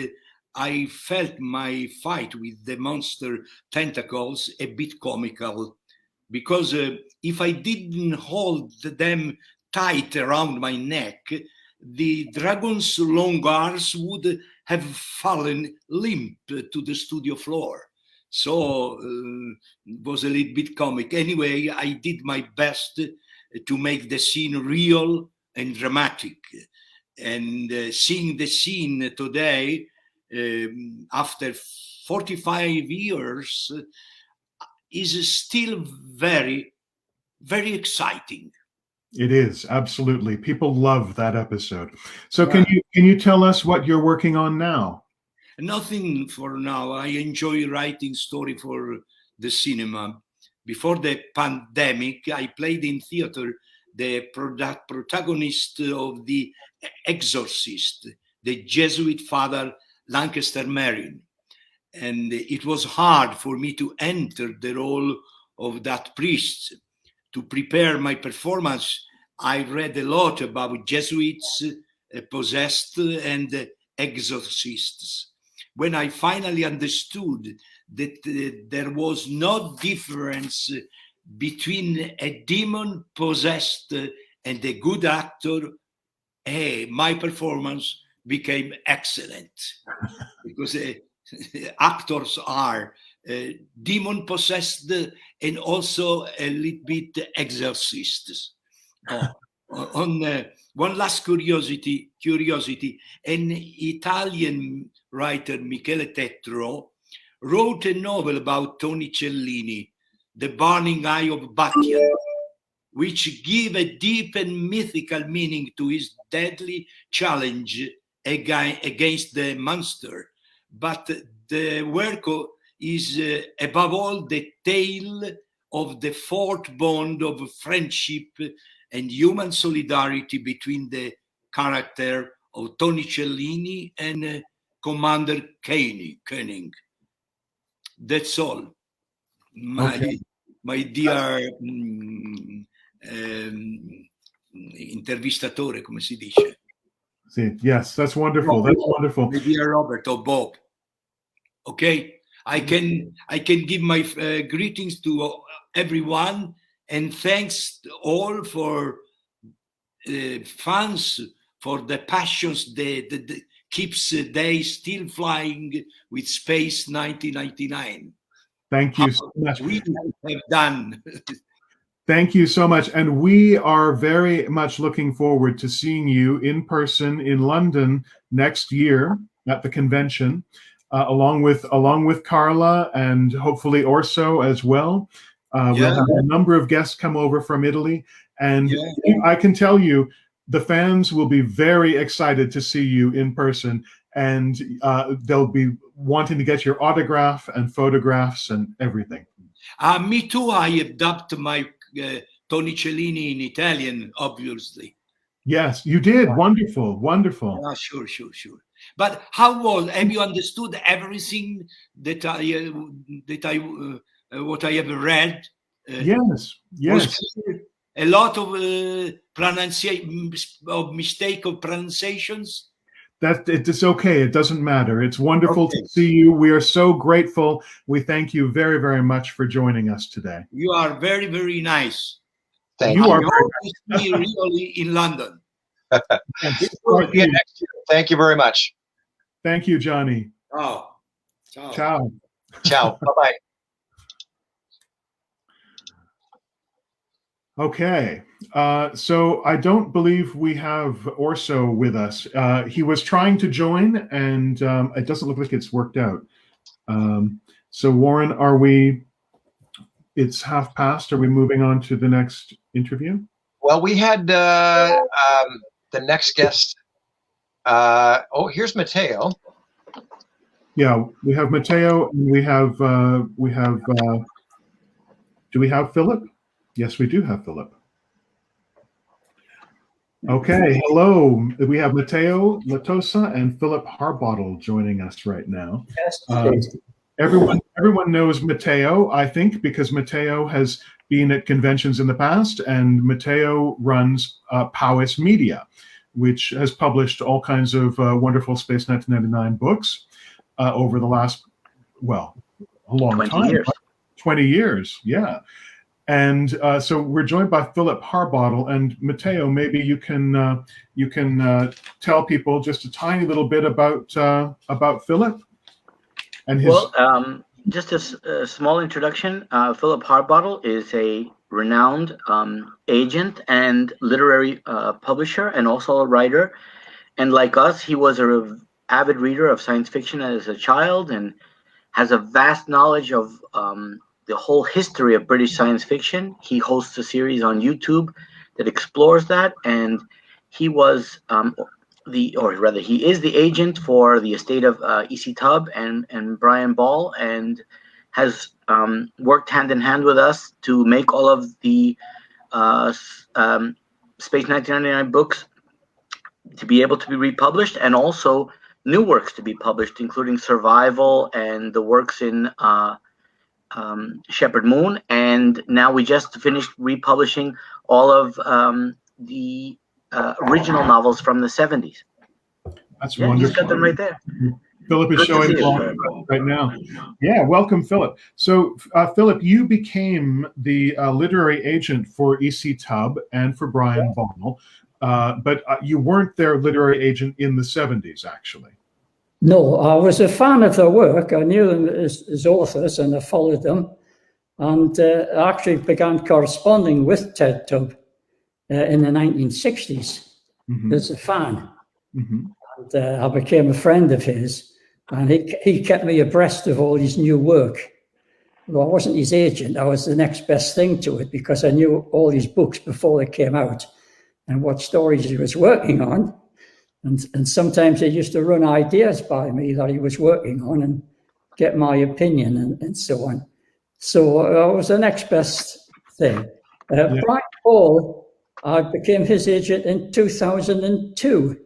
I felt my fight with the monster tentacles a bit comical, because if I didn't hold them tight around my neck, the dragon's long arms would have fallen limp to the studio floor. So it was a little bit comic. Anyway, I did my best to make the scene real and dramatic. And seeing the scene today, after 45 years, is still very, very exciting. It is, absolutely. People love that episode. So can you tell us what you're working on now? Nothing for now. I enjoy writing story for the cinema. Before the pandemic, I played in theater the protagonist of The Exorcist, the Jesuit father Lancaster Marin. And it was hard for me to enter the role of that priest. To prepare my performance, I read a lot about Jesuits, possessed, and exorcists. When I finally understood that there was no difference between a demon possessed and a good actor, my performance became excellent. Because actors are demon possessed and also a little bit exorcists. On one last curiosity, an Italian writer, Michele Tetro, wrote a novel about Tony Cellini, The Burning Eye of Batian, which give a deep and mythical meaning to his deadly challenge against the monster. But the work is above all the tale of the fourth bond of friendship and human solidarity between the character of Tony Cellini and Commander Koenig. That's all. My dear intervistatore, come si dice? Yes, that's wonderful. That's wonderful. My dear Robert or Bob. Okay, I can give my greetings to everyone, and thanks all for fans for the passions that keeps they still flying with Space 1999. Thank you so much. We have done. Thank you so much. And we are very much looking forward to seeing you in person in London next year at the convention, along with Carla and hopefully Orso as well. We'll have a number of guests come over from Italy. And I can tell you, the fans will be very excited to see you in person. And they'll be wanting to get your autograph and photographs and everything. Me too. I have dubbed my Tony Cellini in Italian, obviously. Yes, you did. Wonderful, wonderful. Sure. But have you understood everything that what I have read? Yes. A lot of mistake of pronunciations. It's okay. It doesn't matter. It's wonderful to see you. We are so grateful. We thank you very, very much for joining us today. You are very, very nice. Thank you. you. Are very really in London. Next year. Thank you very much. Thank you, Johnny. Oh. Ciao. Ciao. Ciao. Bye-bye. Okay, so I don't believe we have Orso with us. He was trying to join, and it doesn't look like it's worked out. So Warren, are we? It's past. Are we moving on to the next interview? Well, we had the next guest. Here's Matteo. Yeah, we have Matteo, and we have. Do we have Philip? Yes, we do have Philip. Okay, hello. We have Matteo Latosa and Philip Harbottle joining us right now. Yes. Everyone knows Matteo, I think, because Matteo has been at conventions in the past, and Matteo runs Powys Media, which has published all kinds of wonderful Space 1999 books over the last, a long 20 time. years. 20 years, yeah. And so we're joined by Philip Harbottle, and Matteo. Maybe you can tell people just a tiny little bit about Philip and his. Well, just a small introduction. Philip Harbottle is a renowned agent and literary publisher, and also a writer. And like us, he was an avid reader of science fiction as a child, and has a vast knowledge of the whole history of British science fiction. He hosts a series on YouTube that explores that, and he was he is the agent for the estate of E.C. Tubb and Brian Ball, and has worked hand in hand with us to make all of the Space 1999 books to be able to be republished, and also new works to be published, including Survival and the works in Shepherd Moon, and now we just finished republishing all of the original novels from the 70s. That's wonderful. He's got them right there. Philip is showing right now. Yeah, welcome, Philip. So, Philip, you became the literary agent for E.C. Tubb and for Brian Ball, but you weren't their literary agent in the 70s, actually. No, I was a fan of their work. I knew them as authors, and I followed them, and I actually began corresponding with Ted Tubb in the 1960s as a fan. And I became a friend of his, and he kept me abreast of all his new work. Well, I wasn't his agent. I was the next best thing to it, because I knew all his books before they came out and what stories he was working on. And sometimes he used to run ideas by me that he was working on and get my opinion and so on. So I was the next best thing. Brian Ball, I became his agent in 2002.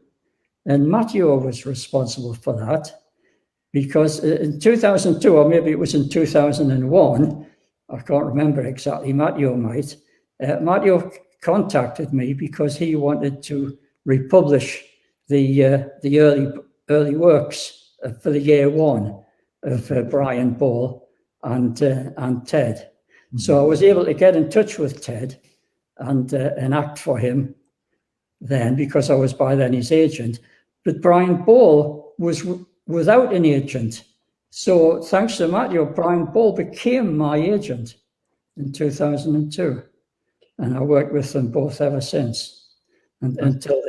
And Matteo was responsible for that, because in 2002, or maybe it was in 2001, I can't remember exactly, Matteo might. Matteo contacted me because he wanted to republish the early works for the year one of Brian Ball and Ted. So I was able to get in touch with Ted and act for him then, because I was by then his agent. But Brian Ball was without an agent. So thanks to Matteo, Brian Ball became my agent in 2002. And I worked with them both ever since, until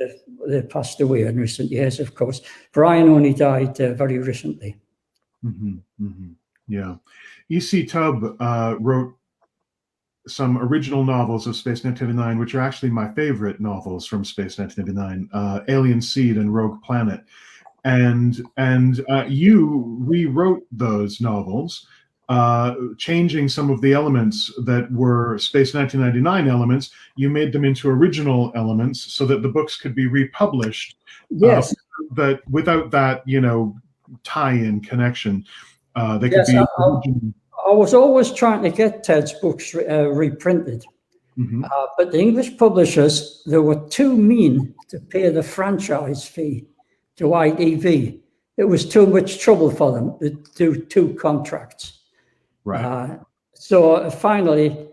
they passed away in recent years, of course. Brian only died very recently. Yeah. E.C. Tubb wrote some original novels of Space 1999, which are actually my favorite novels from Space 1999, Alien Seed and Rogue Planet. And you rewrote those novels, changing some of the elements that were Space 1999 elements. You made them into original elements so that the books could be republished. Yes. But without that, tie-in connection, they could be original. I was always trying to get Ted's books reprinted, but the English publishers, they were too mean to pay the franchise fee to ITV. It was too much trouble for them to do 2 contracts. Right. So finally,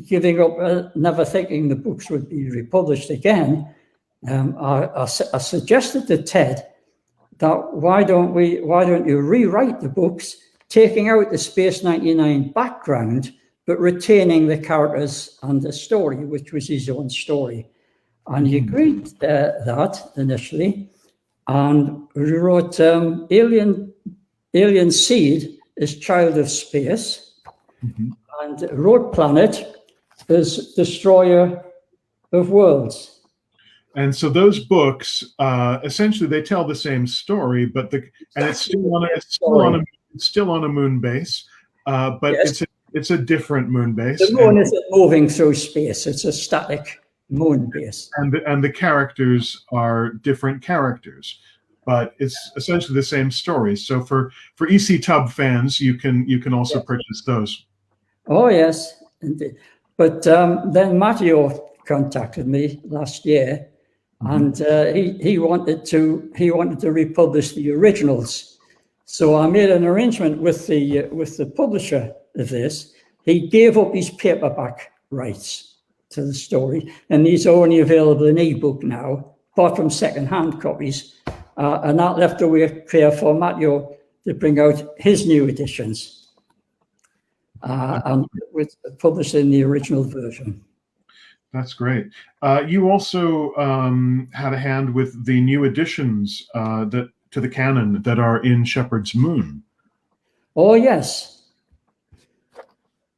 giving up, never thinking the books would be republished again, I suggested to Ted that why don't you rewrite the books, taking out the Space 99 background, but retaining the characters and the story, which was his own story. And he agreed that initially, and we wrote Alien Seed is Child of Space, and Road Planet is Destroyer of Worlds. And so those books, essentially, they tell the same story, but it's still on a moon base, but yes, it's a different moon base. The moon isn't moving through space; it's a static moon base. And the characters are different characters, but it's essentially the same story. So for EC Tub fans, you can also purchase those. Oh yes, indeed. But then Matteo contacted me last year, and he wanted to republish the originals. So I made an arrangement with the publisher of this. He gave up his paperback rights to the story, and these are only available in ebook now, apart from second-hand copies. And that left the way clear for Matteo to bring out his new editions, and with publishing the original version. That's great. You also had a hand with the new additions to the canon that are in Shepherd's Moon. Oh yes.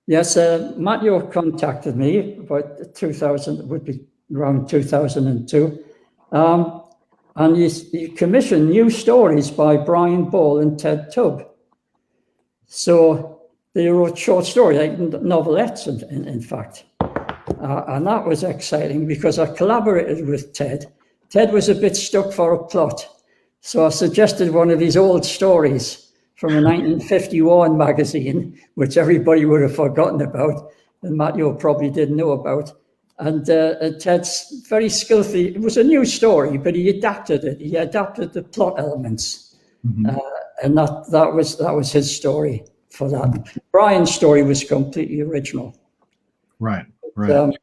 Yes, Matteo contacted me about 2000, would be around 2002, and he commissioned new stories by Brian Ball and Ted Tubb. So they wrote short stories, like novelettes, in fact. And that was exciting because I collaborated with Ted. Ted was a bit stuck for a plot, so I suggested one of his old stories from a 1951 magazine, which everybody would have forgotten about, and Matteo probably didn't know about. And Ted's very skillfully, it was a new story, but he adapted it. He adapted the plot elements, and that was his story for that. Brian's story was completely original. Right. Right.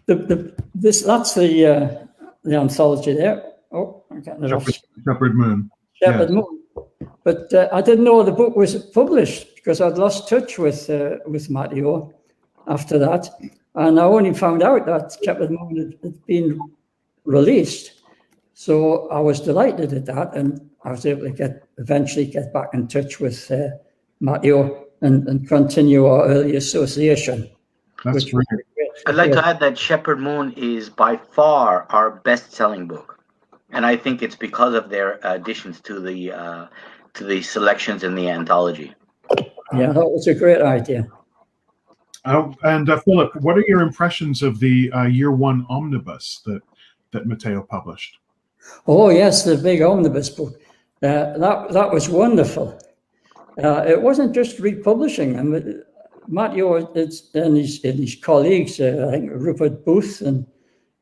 That's the anthology there. Oh, I'm getting it off. Shepherd Moon. Shepherd Moon. But I didn't know the book was published because I'd lost touch with Matteo after that, and I only found out that Shepherd Moon had been released. So I was delighted at that, and I was able to eventually get back in touch with Matteo and continue our early association. That's great. I'd like to add that Shepherd Moon is by far our best-selling book, and I think it's because of their additions to the selections in the anthology. Yeah, that was a great idea. And Philip, what are your impressions of the Year One omnibus that Matteo published? Oh yes, the big omnibus book. That was wonderful. It wasn't just republishing. Matteo and his colleagues, I think Rupert Booth and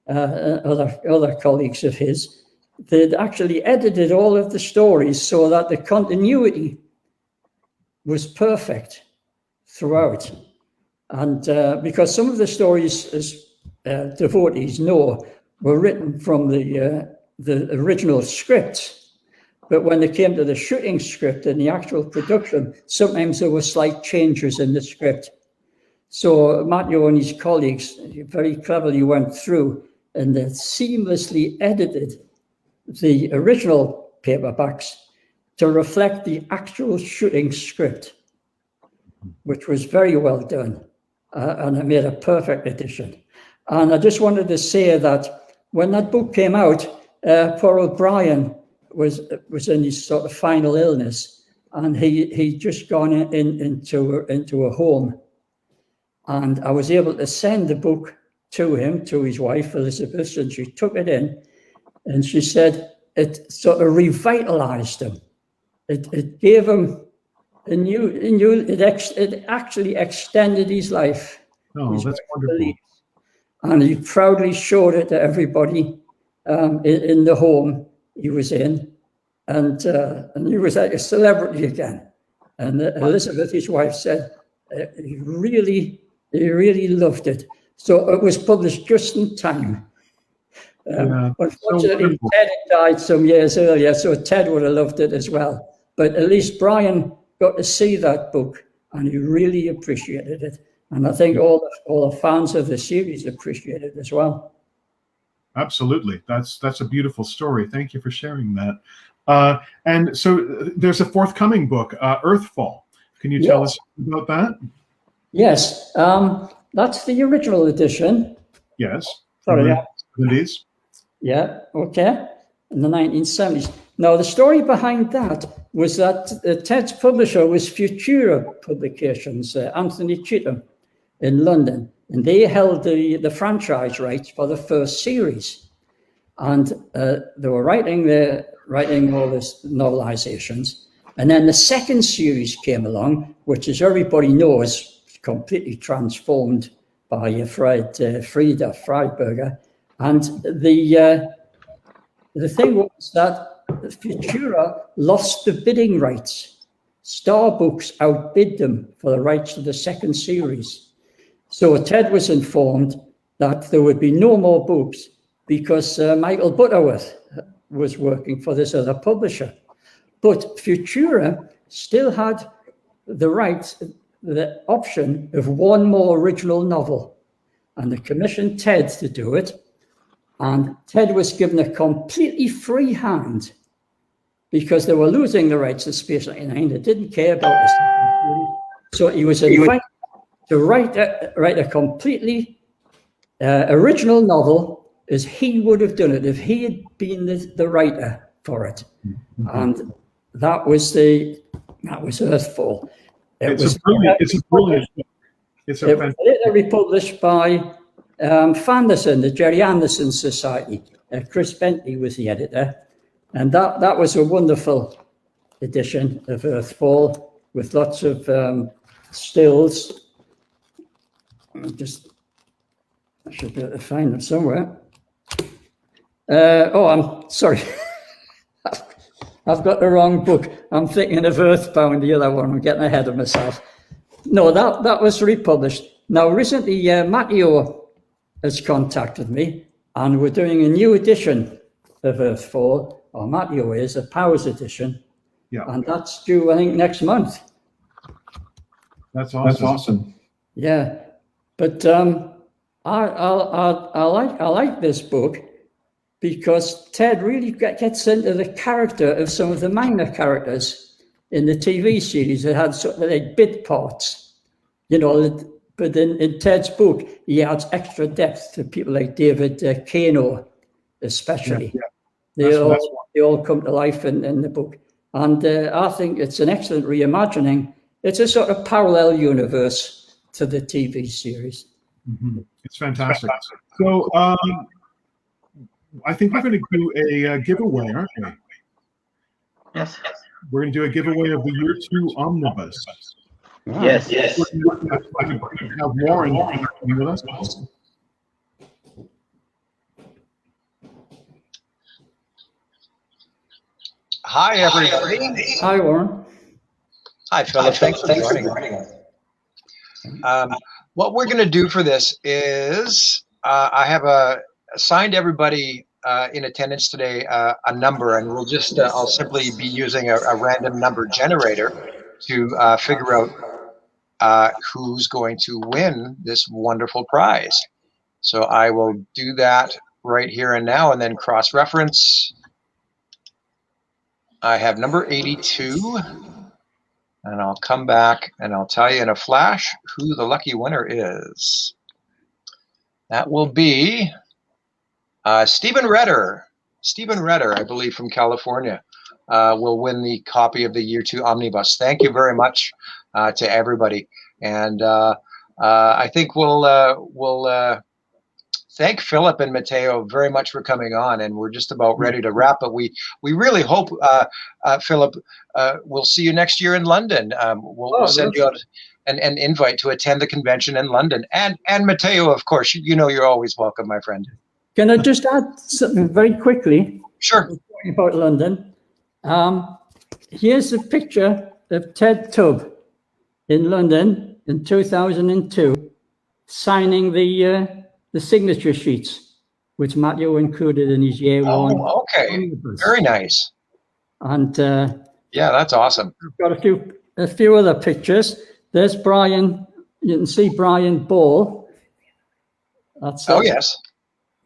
other colleagues of his, they'd actually edited all of the stories so that the continuity was perfect throughout. And because some of the stories, as devotees know, were written from the original script, but when they came to the shooting script and the actual production, sometimes there were slight changes in the script. So Matteo and his colleagues very cleverly went through and they seamlessly edited the original paperbacks to reflect the actual shooting script, which was very well done, and it made a perfect edition. And I just wanted to say that when that book came out, poor O'Brien was in his sort of final illness, and he'd just gone into a home, and I was able to send the book to him, to his wife Elizabeth, and she took it in, and she said it sort of revitalized him. It gave him a new. It actually extended his life. Oh, that's wonderful. And he proudly showed it to everybody in the home he was in, and he was like a celebrity again. And Elizabeth, his wife, said he really loved it. So it was published just in time. Unfortunately, Ted had died some years earlier, so Ted would have loved it as well. But at least Brian got to see that book, and he really appreciated it. And I think all the fans of the series appreciate it as well. Absolutely. That's a beautiful story. Thank you for sharing that. And so there's a forthcoming book, Earthfall. Can you tell us about that? Yes. That's the original edition. Yes. Sorry. Yeah. Okay. In the 1970s. Now, the story behind that was that Ted's publisher was Futura Publications, Anthony Cheetham in London. And they held the franchise rights for the first series. And they were writing all these novelizations. And then the second series came along, which, as everybody knows, completely transformed by Frieda Freiberger. And the thing was that Futura lost the bidding rights. Star Books outbid them for the rights to the second series. So Ted was informed that there would be no more books because Michael Butterworth was working for this other publisher. But Futura still had the option of one more original novel. And they commissioned Ted to do it. And Ted was given a completely free hand because they were losing the rights to Space 99. They didn't care about this. So he was invited to write a completely original novel as he would have done it if he had been the writer for it. And that was Earthfall. It's a brilliant. It was later republished by Fanderson, the Jerry Anderson Society. Chris Bentley was the editor, and that was a wonderful edition of Earthfall with lots of stills. I should be able to find them somewhere. I'm sorry. I've got the wrong book. I'm thinking of Earthbound, the other one. I'm getting ahead of myself. No, that was republished. Now, recently, Matteo has contacted me, and we're doing a new edition of Earthfall, or Matteo is, a Powers edition. Yeah. And that's due, I think, next month. That's awesome. Yeah. But I like this book because Ted really gets into the character of some of the minor characters in the TV series that had sort of like bit parts, but in Ted's book, he adds extra depth to people like David Kano, especially. Yeah. They all come to life in the book. And I think it's an excellent reimagining. It's a sort of parallel universe to the TV series. Mm-hmm. It's fantastic. So I think we're going to do a giveaway, aren't we? Yes. We're going to do a giveaway of the Year 2 Omnibus. Yes. I can have Warren with us. Hi, everybody. Hi, Warren. Hi, Philip. Thanks for joining us. What we're going to do for this is I have assigned everybody in attendance today a number, and we'll just I'll simply be using a random number generator to figure out who's going to win this wonderful prize. So I will do that right here and now, and then cross-reference. I have number 82. And I'll come back and I'll tell you in a flash who the lucky winner is. That will be Stephen Redder. Stephen Redder, I believe, from California, will win the copy of the Year 2 Omnibus. Thank you very much to everybody. And I think we'll thank Philip and Matteo very much for coming on, and we're just about ready to wrap. But we really hope, Philip, we'll see you next year in London. We'll send you out an invite to attend the convention in London. And Matteo, of course, you're always welcome, my friend. Can I just add something very quickly? Sure. About London. Here's a picture of Ted Tubb in London in 2002, signing the signature sheets, which Matthew included in his year one. Oh, okay. Omnibus. Very nice. And yeah, that's awesome. I've got a few other pictures. There's Brian. You can see Brian Ball. That's yes.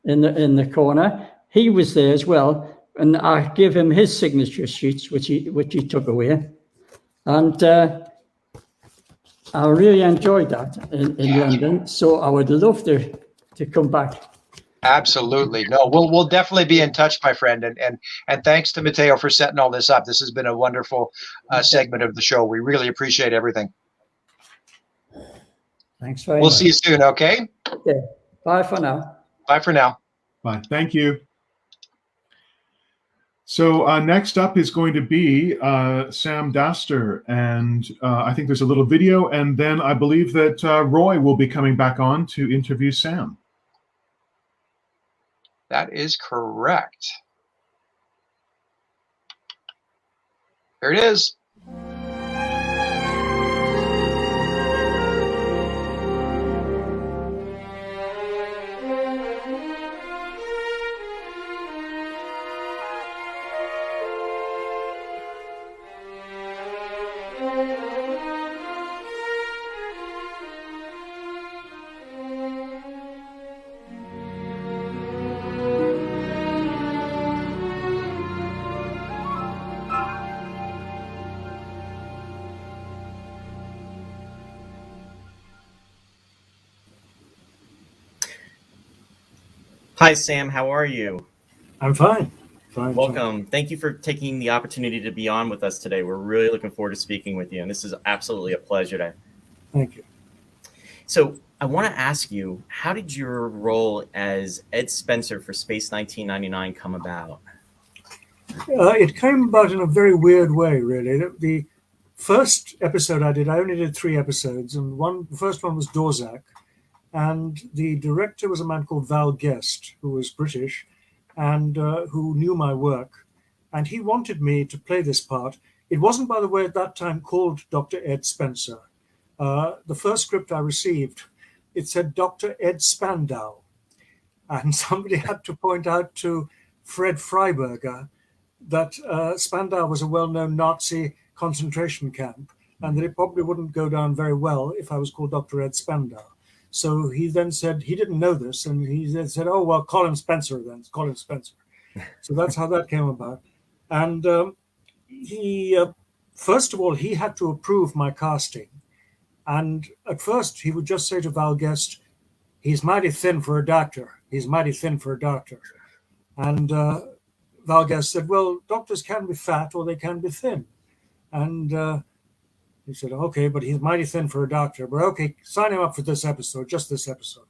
In the corner. He was there as well. And I give him his signature sheets, which he took away, and I really enjoyed that in London. So I would love to come back. Absolutely, no, we'll definitely be in touch, my friend, and thanks to Matteo for setting all this up. This has been a wonderful segment of the show. We really appreciate everything. Thanks very much. We'll see you soon. Okay. Okay. Bye for now. Bye for now. Bye. Thank you. So next up is going to be Sam Daster, and I think there's a little video, and then I believe that Roy will be coming back on to interview Sam. That is correct. There it is. Hi, Sam. How are you? I'm fine. Fine. Welcome. Thank you for taking the opportunity to be on with us today. We're really looking forward to speaking with you, and this is absolutely a pleasure. Thank you. So I want to ask you, how did your role as Ed Spencer for Space 1999 come about? It came about in a very weird way, really. The first episode I only did 3 episodes, and the first one was Dorzak. And the director was a man called Val Guest, who was British and who knew my work. And he wanted me to play this part. It wasn't, by the way, at that time called Dr. Ed Spencer. The first script I received, it said Dr. Ed Spandau. And somebody had to point out to Fred Freiberger that Spandau was a well-known Nazi concentration camp, and that it probably wouldn't go down very well if I was called Dr. Ed Spandau. So he then said he didn't know this, and he then said, "Oh well, call him Spencer then. Call him Spencer." So that's how that came about. And he, first of all, he had to approve my casting. And at first, he would just say to Val Guest, "He's mighty thin for a doctor. He's mighty thin for a doctor." And Val Guest said, "Well, doctors can be fat or they can be thin." And he said, "Okay, but he's mighty thin for a doctor. But okay, sign him up for this episode, just this episode."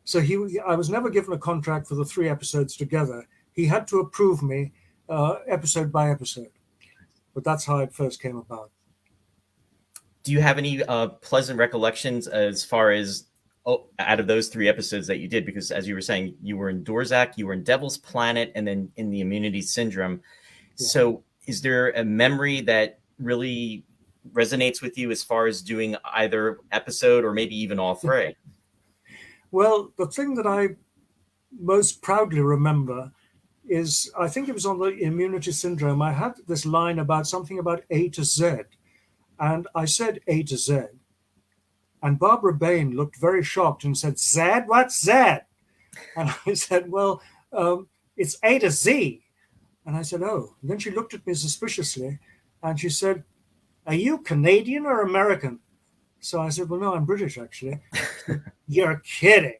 So I was never given a contract for the 3 episodes together. He had to approve me episode by episode. But that's how it first came about. Do you have any pleasant recollections as far as out of those 3 episodes that you did? Because as you were saying, you were in Dorzak, you were in Devil's Planet, and then in the Immunity Syndrome. Yeah. So is there a memory that really resonates with you as far as doing either episode or maybe even all 3? Well, the thing that I most proudly remember is, I think it was on the Immunity Syndrome. I had this line about something about A to Z, and I said A to Z, and Barbara Bain looked very shocked and said, "Z? What's Z?" And I said, "Well, it's A to Z." And I said, "Oh." And then she looked at me suspiciously and she said, "Are you Canadian or American?" So I said, "Well, no, I'm British, actually." "You're kidding."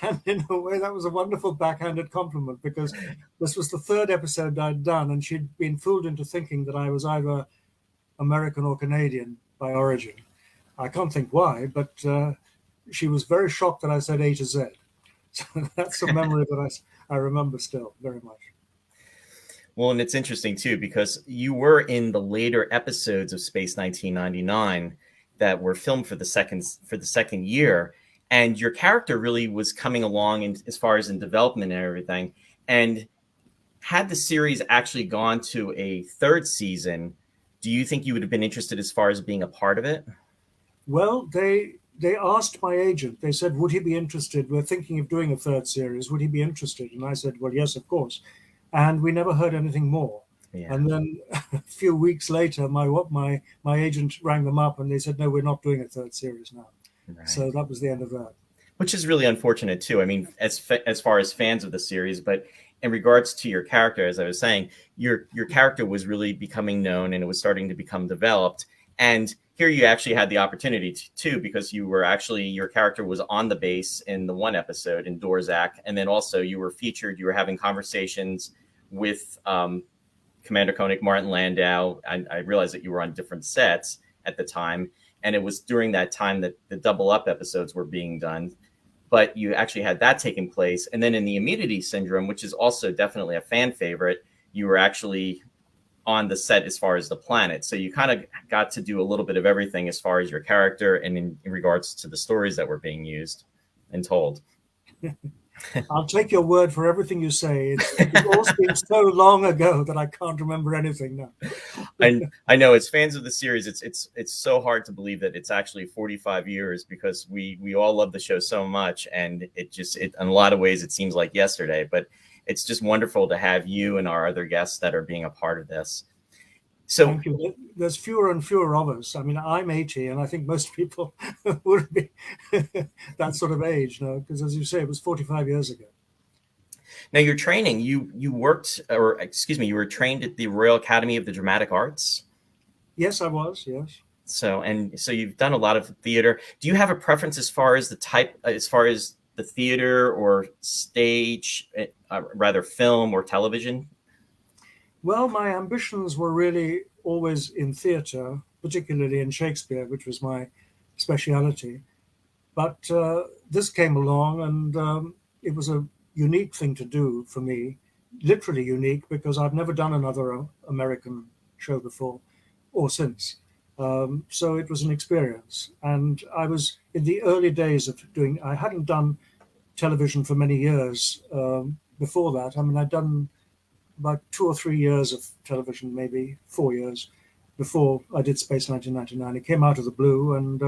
And in a way, that was a wonderful backhanded compliment, because this was the 3rd episode I'd done, and she'd been fooled into thinking that I was either American or Canadian by origin. I can't think why, but she was very shocked that I said A to Z. So that's a memory that I remember still very much. Well, and it's interesting, too, because you were in the later episodes of Space 1999 that were filmed for the second year, and your character really was coming along as far as in development and everything. And had the series actually gone to a third season, do you think you would have been interested as far as being a part of it? Well, they asked my agent. They said, would he be interested? We're thinking of doing a third series. Would he be interested? And I said, well, yes, of course. And we never heard anything more. Yeah. And then a few weeks later, my agent rang them up and they said, no, we're not doing a third series now. Right. So that was the end of that. Which is really unfortunate too. I mean, as far as fans of the series, but in regards to your character, as I was saying, your character was really becoming known and it was starting to become developed. And here you actually had the opportunity to, because your character was on the base in the one episode in Dorzak, and then also you were featured. You were having conversations with Commander Koenig, Martin Landau. I realized that you were on different sets at the time, and it was during that time that the Double Up episodes were being done. But you actually had that taking place. And then in the Immunity Syndrome, which is also definitely a fan favorite, you were actually on the set as far as the planet. So you kind of got to do a little bit of everything as far as your character and in regards to the stories that were being used and told. I'll take your word for everything you say. It's all been so long ago that I can't remember anything now. I know, as fans of the series, it's so hard to believe that it's actually 45 years, because we all love the show so much, and it in a lot of ways it seems like yesterday. But it's just wonderful to have you and our other guests that are being a part of this. So thank you. There's fewer and fewer of us. I mean, I'm 80, and I think most people would be that sort of age, because as you say, it was 45 years ago. Now, your training, you were trained at the Royal Academy of the Dramatic Arts? Yes, I was, yes. So you've done a lot of theater. Do you have a preference as far as the theater or stage, rather film or television? Well, my ambitions were really always in theatre, particularly in Shakespeare, which was my speciality. But this came along, and it was a unique thing to do for me, literally unique, because I've never done another American show before or since. So it was an experience. And I was in the early days of I hadn't done television for many years before that. I mean, I'd done about 2 or 3 years of television, maybe 4 years, before I did Space 1999. It came out of the blue, and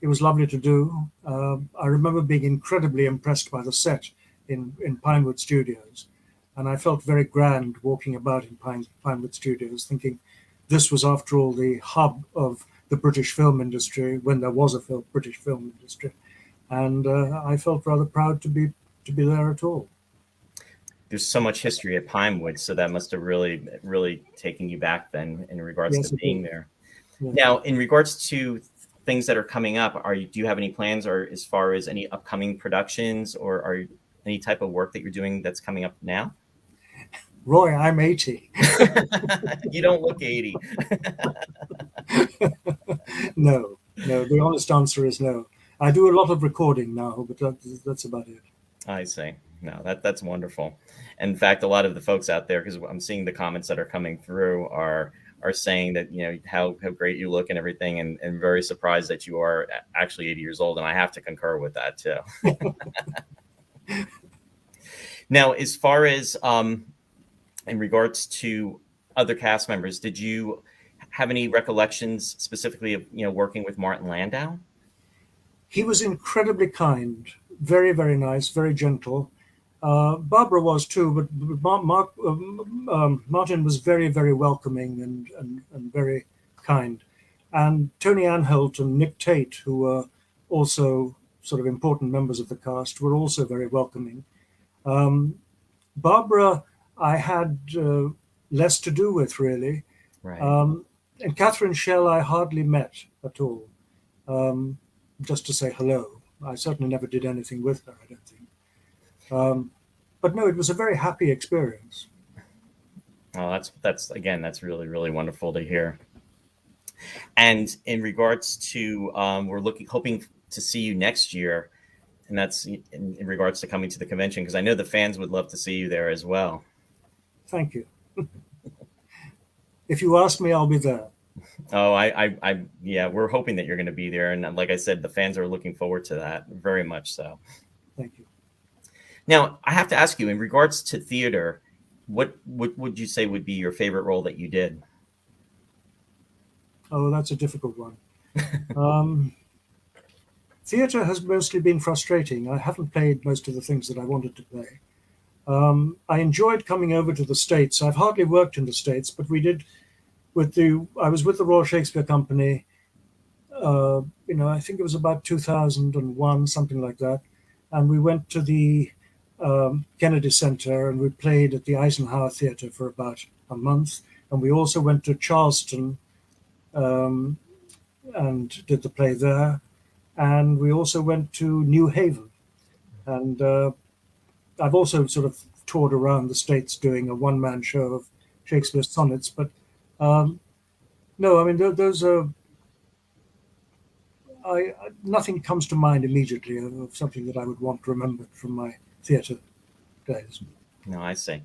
it was lovely to do. I remember being incredibly impressed by the set in Pinewood Studios, and I felt very grand walking about in Pinewood Studios, thinking this was, after all, the hub of the British film industry when there was a British film industry, and I felt rather proud to be there at all. There's so much history at Pinewood, so that must have really, really taken you back then in regards to being there. Yeah. Now, in regards to things that are coming up, do you have any plans, or as far as any upcoming productions, or are any type of work that you're doing that's coming up now? Roy, I'm 80. You don't look 80. No, the honest answer is no. I do a lot of recording now, but that's about it. I see. No, that's wonderful. In fact, a lot of the folks out there, because I'm seeing the comments that are coming through, are saying that, how great you look and everything, and very surprised that you are actually 80 years old. And I have to concur with that too. Now, as far as in regards to other cast members, did you have any recollections specifically of working with Martin Landau? He was incredibly kind, very, very nice, very gentle. Barbara was too, but Martin was very, very welcoming and very kind. And Tony Anholt and Nick Tate, who were also sort of important members of the cast, were also very welcoming. Barbara, I had less to do with, really. Right. And Catherine Schell, I hardly met at all, just to say hello. I certainly never did anything with her, I don't think. But no, it was a very happy experience. Oh, that's really, really wonderful to hear. And in regards to, we're hoping to see you next year, and that's in regards to coming to the convention, because I know the fans would love to see you there as well. Thank you. If you ask me, I'll be there. Oh, yeah, we're hoping that you're going to be there. And like I said, the fans are looking forward to that very much so. Thank you. Now, I have to ask you, in regards to theater, what would you say would be your favorite role that you did? Oh, that's a difficult one. Theatre has mostly been frustrating. I haven't played most of the things that I wanted to play. I enjoyed coming over to the States. I've hardly worked in the States, but we did I was with the Royal Shakespeare Company, I think it was about 2001, something like that. And we went to the Kennedy Center and we played at the Eisenhower Theatre for about a month. And we also went to Charleston and did the play there. And we also went to New Haven. And I've also sort of toured around the States doing a one-man show of Shakespeare's sonnets. But no, I mean, those are... nothing comes to mind immediately of something that I would want to remember from my theatre days. No, I see.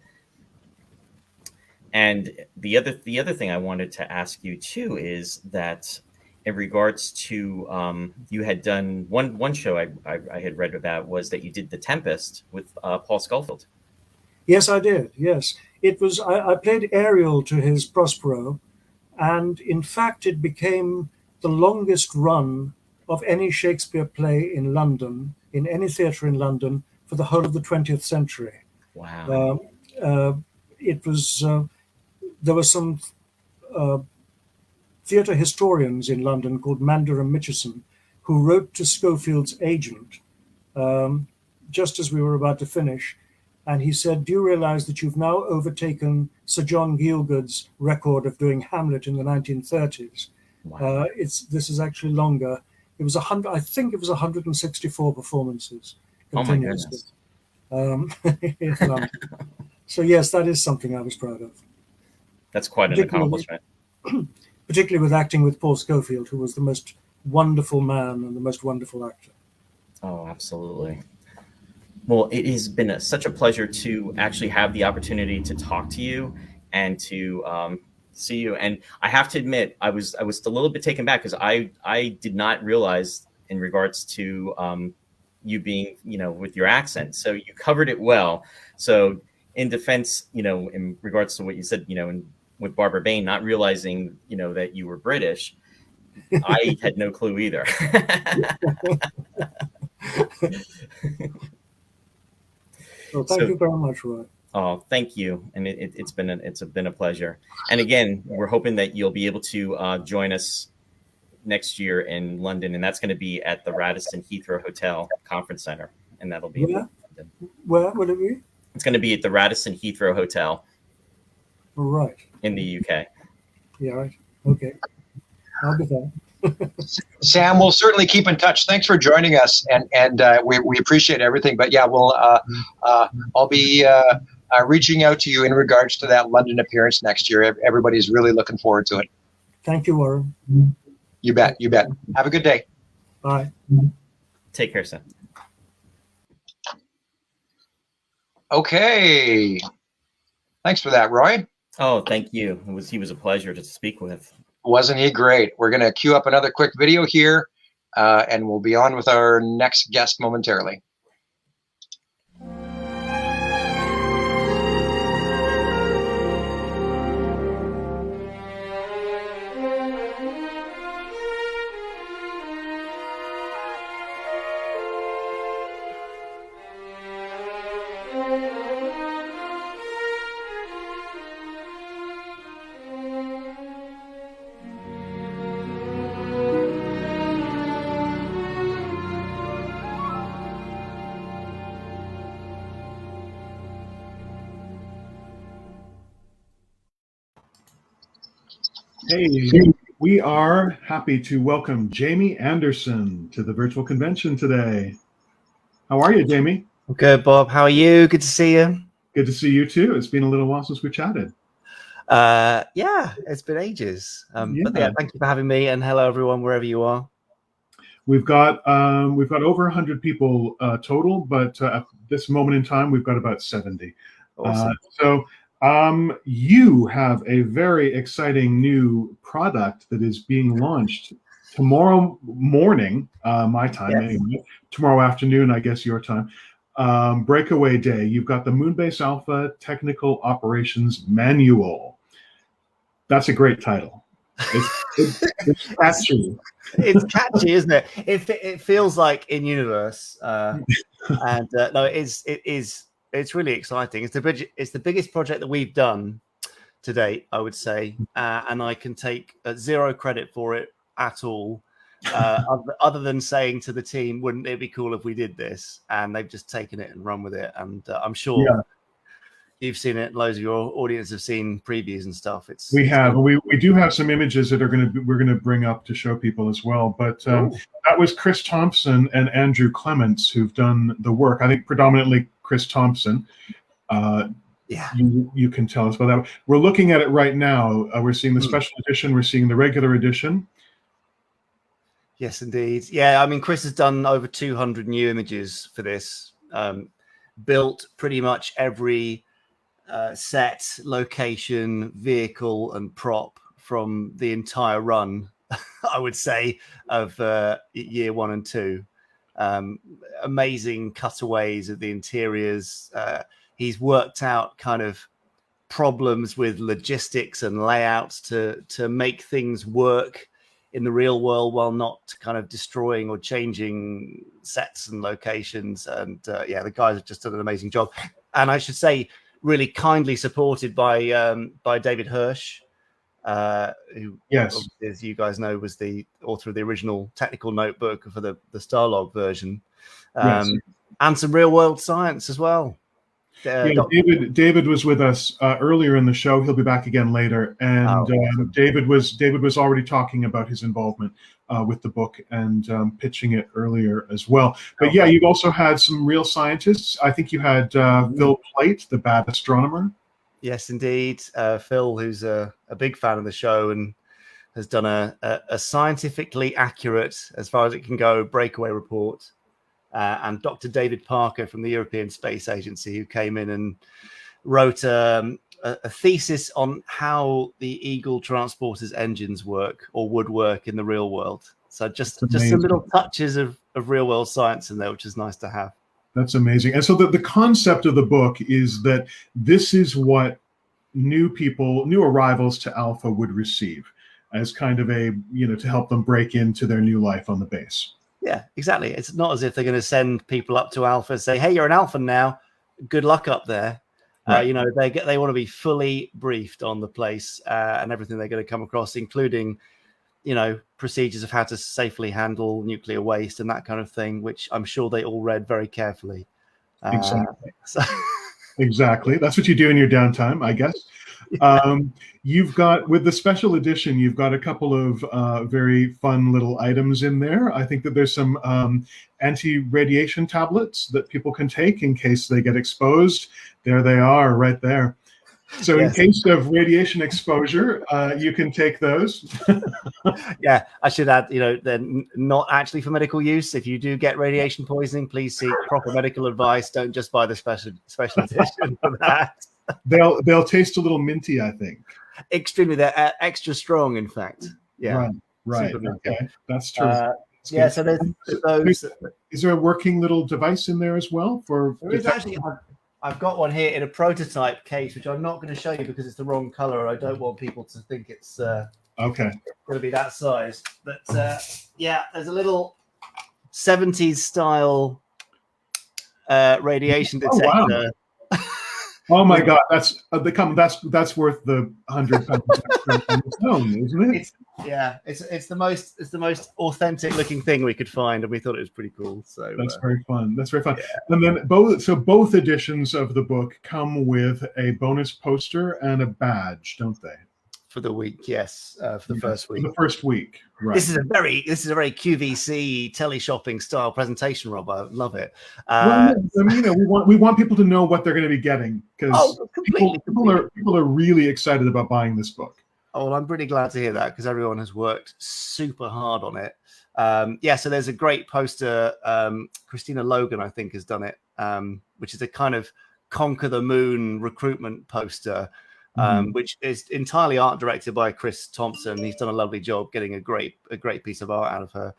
And the other thing I wanted to ask you too is that in regards to you had done one show I had read about was that you did The Tempest with Paul Scofield. Yes, I did. Yes, it was. I played Ariel to his Prospero, and in fact, it became the longest run of any Shakespeare play in London, in any theatre in London, for the whole of the 20th century. Wow. It was, there were some theatre historians in London called Mander and Mitchison who wrote to Schofield's agent just as we were about to finish. And he said, do you realize that you've now overtaken Sir John Gielgud's record of doing Hamlet in the 1930s? Wow. This is actually longer. It was 100. I think it was 164 performances. Oh my goodness! In London. So yes, that is something I was proud of. That's quite an accomplishment. Particularly with acting with Paul Scofield, who was the most wonderful man and the most wonderful actor. Oh, absolutely. Well, it has been such a pleasure to actually have the opportunity to talk to you and to see you. And I have to admit, I was a little bit taken back because I did not realize in regards to you being, with your accent. So you covered it well. So in defense, in regards to what you said, with Barbara Bain, not realizing, that you were British, I had no clue either. Well, thank you very much, Roy. Oh, thank you, and it's been a pleasure. And again, we're hoping that you'll be able to join us next year in London, and that's going to be at the Radisson Heathrow Hotel Conference Center, and that'll be Where would it be? It's going to be at the Radisson Heathrow Hotel. Right. In the UK. Yeah. Right. Okay. I'll be there. Sam, we'll certainly keep in touch. Thanks for joining us, and we appreciate everything. But yeah, I'll be reaching out to you in regards to that London appearance next year. Everybody's really looking forward to it. Thank you, Warren. You bet. You bet. Have a good day. Bye. Take care, Sam. Okay. Thanks for that, Roy. Oh, thank you. He was a pleasure to speak with. Wasn't he great? We're going to queue up another quick video here, and we'll be on with our next guest momentarily. Hey, we are happy to welcome Jamie Anderson to the virtual convention today. How are you, Jamie? Good, Bob. How are you? Good to see you. Good to see you too. It's been a little while since we chatted. Yeah, it's been ages. But yeah, thank you for having me, and hello everyone, wherever you are. We've got over 100 people total, but at this moment in time, we've got about 70. Awesome. You have a very exciting new product that is being launched tomorrow morning, my time anyway. Tomorrow afternoon, I guess your time. Breakaway Day. You've got the Moonbase Alpha Technical Operations Manual. That's a great title. It's catchy. It's catchy, isn't it? It feels like in universe, and no, it's really exciting. It's the biggest project that we've done to date, I would say, and I can take zero credit for it at all. Other than saying to the team, wouldn't it be cool if we did this? And they've just taken it and run with it. And I'm sure you've seen it. Loads of your audience have seen previews and stuff. We do have some images that we're gonna bring up to show people as well. But that was Chris Thompson and Andrew Clements who've done the work. I think predominantly Chris Thompson. You can tell us about that. We're looking at it right now. We're seeing the special edition. We're seeing the regular edition. Yes, indeed. Yeah, I mean, Chris has done over 200 new images for this, built pretty much every set, location, vehicle, and prop from the entire run, I would say, of year 1 and 2. Amazing cutaways of the interiors. He's worked out kind of problems with logistics and layouts to make things work in the real world while not kind of destroying or changing sets and locations. And the guys have just done an amazing job. And I should say, really kindly supported by David Hirsch, who, as you guys know, was the author of the original technical notebook for the Starlog version, and some real world science as well. David was with us earlier in the show. He'll be back again later, and David was already talking about his involvement with the book and pitching it earlier as well. But you've also had some real scientists. I think you had Phil Plait, the bad astronomer. Yes, indeed. Phil, who's a big fan of the show and has done a scientifically accurate, as far as it can go, breakaway report. And Dr. David Parker from the European Space Agency, who came in and wrote a thesis on how the Eagle transporter's engines work or would work in the real world. So just some little touches of real world science in there, which is nice to have. That's amazing. And so the concept of the book is that this is what new arrivals to Alpha would receive as kind of to help them break into their new life on the base. Yeah, exactly. It's not as if they're going to send people up to Alpha and say, hey, you're an Alpha now. Good luck up there. Right. They want to be fully briefed on the place and everything they're going to come across, including, procedures of how to safely handle nuclear waste and that kind of thing, which I'm sure they all read very carefully. Exactly. Exactly. That's what you do in your downtime, I guess. You've got, with the special edition, you've got a couple of very fun little items in there. I think that there's some anti-radiation tablets that people can take in case they get exposed. There they are right there. So in case of radiation exposure, you can take those. Yeah, I should add, they're not actually for medical use. If you do get radiation poisoning, please seek proper medical advice. Don't just buy the special edition for that. They'll taste a little minty, I think. Extremely, they're extra strong, in fact. Yeah, right. Okay, that's true. So there's those. Is there a working little device in there as well for? There is actually. I've got one here in a prototype case, which I'm not going to show you because it's the wrong color. I don't want people to think it's going to be that size. But there's a little 70s style radiation detector. Oh, wow. Oh my God, that's worth the 100 pounds on its own, isn't it? It's the most authentic looking thing we could find, and we thought it was pretty cool. So that's very fun. That's very fun. Yeah. And then both editions of the book come with a bonus poster and a badge, don't they? For the week, yes, for the first week. For the first week, right? This is a very QVC teleshopping style presentation, Rob. I love it. We want people to know what they're going to be getting because people are really excited about buying this book. Oh, well, I'm pretty glad to hear that because everyone has worked super hard on it. So there's a great poster. Christina Logan, I think, has done it, which is a kind of Conquer the Moon recruitment poster. Which is entirely art directed by Chris Thompson. He's done a lovely job getting a great piece of art out of her,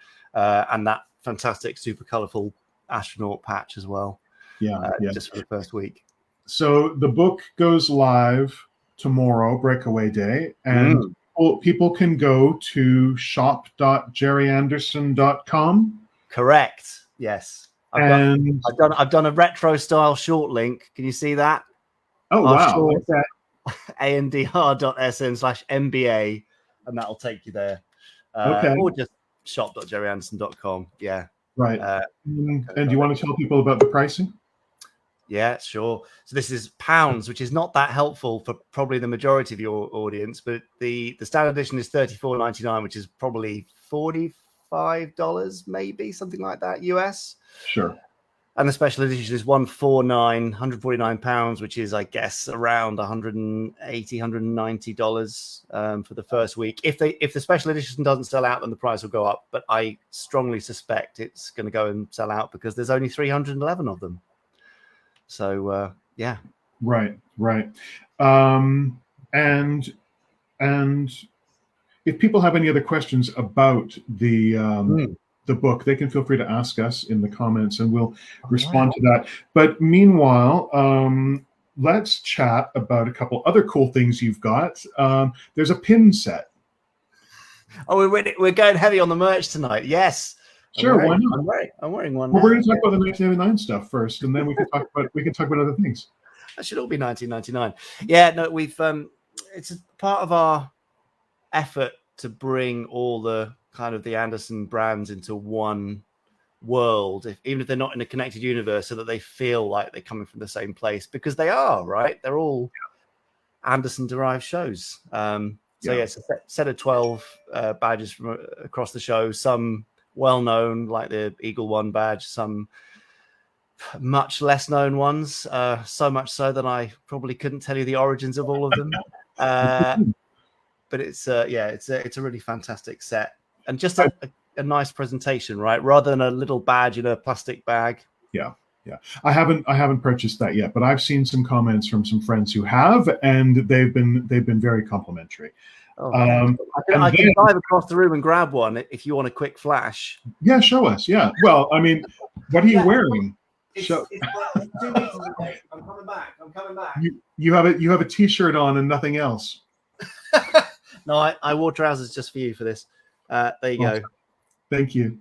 and that fantastic, super colourful astronaut patch as well. Yeah, just for the first week. So the book goes live tomorrow, Breakaway Day, and people can go to shop.jerryanderson.com. Correct. Yes. And I've done a retro style short link. Can you see that? Oh, wow. Okay. andr.sn/MBA, and that'll take you there. Okay. Or just shop.jerryanderson.com. Yeah. Right. And do you want to tell people about the pricing? Yeah, sure. So this is pounds, which is not that helpful for probably the majority of your audience, but the standard edition is $34.99, which is probably $45, maybe something like that, US. Sure. And the special edition is £149, which is, I guess, around $180, $190 for the first week. If the special edition doesn't sell out, then the price will go up. But I strongly suspect it's going to go and sell out because there's only 311 of them. So yeah. Right. And if people have any other questions about the book, they can feel free to ask us in the comments, and we'll respond to that. But meanwhile, let's chat about a couple other cool things you've got. There's a pin set. Oh, we're going heavy on the merch tonight. Yes. Sure, why not? I'm wearing one. Well, we're going to talk about the 1999 stuff first, and then we can talk about other things. That should all be 1999. Yeah, no, we've it's a part of our effort to bring all the kind of the Anderson brands into one world, even if they're not in a connected universe, so that they feel like they're coming from the same place, because they are, right? They're all Anderson-derived shows. So it's a set of 12 badges from across the show. Some well-known, like the Eagle One badge. Some much less known ones. So much so that I probably couldn't tell you the origins of all of them. But it's a really fantastic set, and just a nice presentation, right? Rather than a little badge in a plastic bag. Yeah. I haven't purchased that yet, but I've seen some comments from some friends who have, and they've been very complimentary. Oh, I can dive across the room and grab one if you want a quick flash. Yeah, show us. Yeah. Well, I mean, what are you wearing? It's 2 meters away. I'm coming back. You have a T-shirt on and nothing else. No, I wore trousers just for you for this. There you go. Thank you.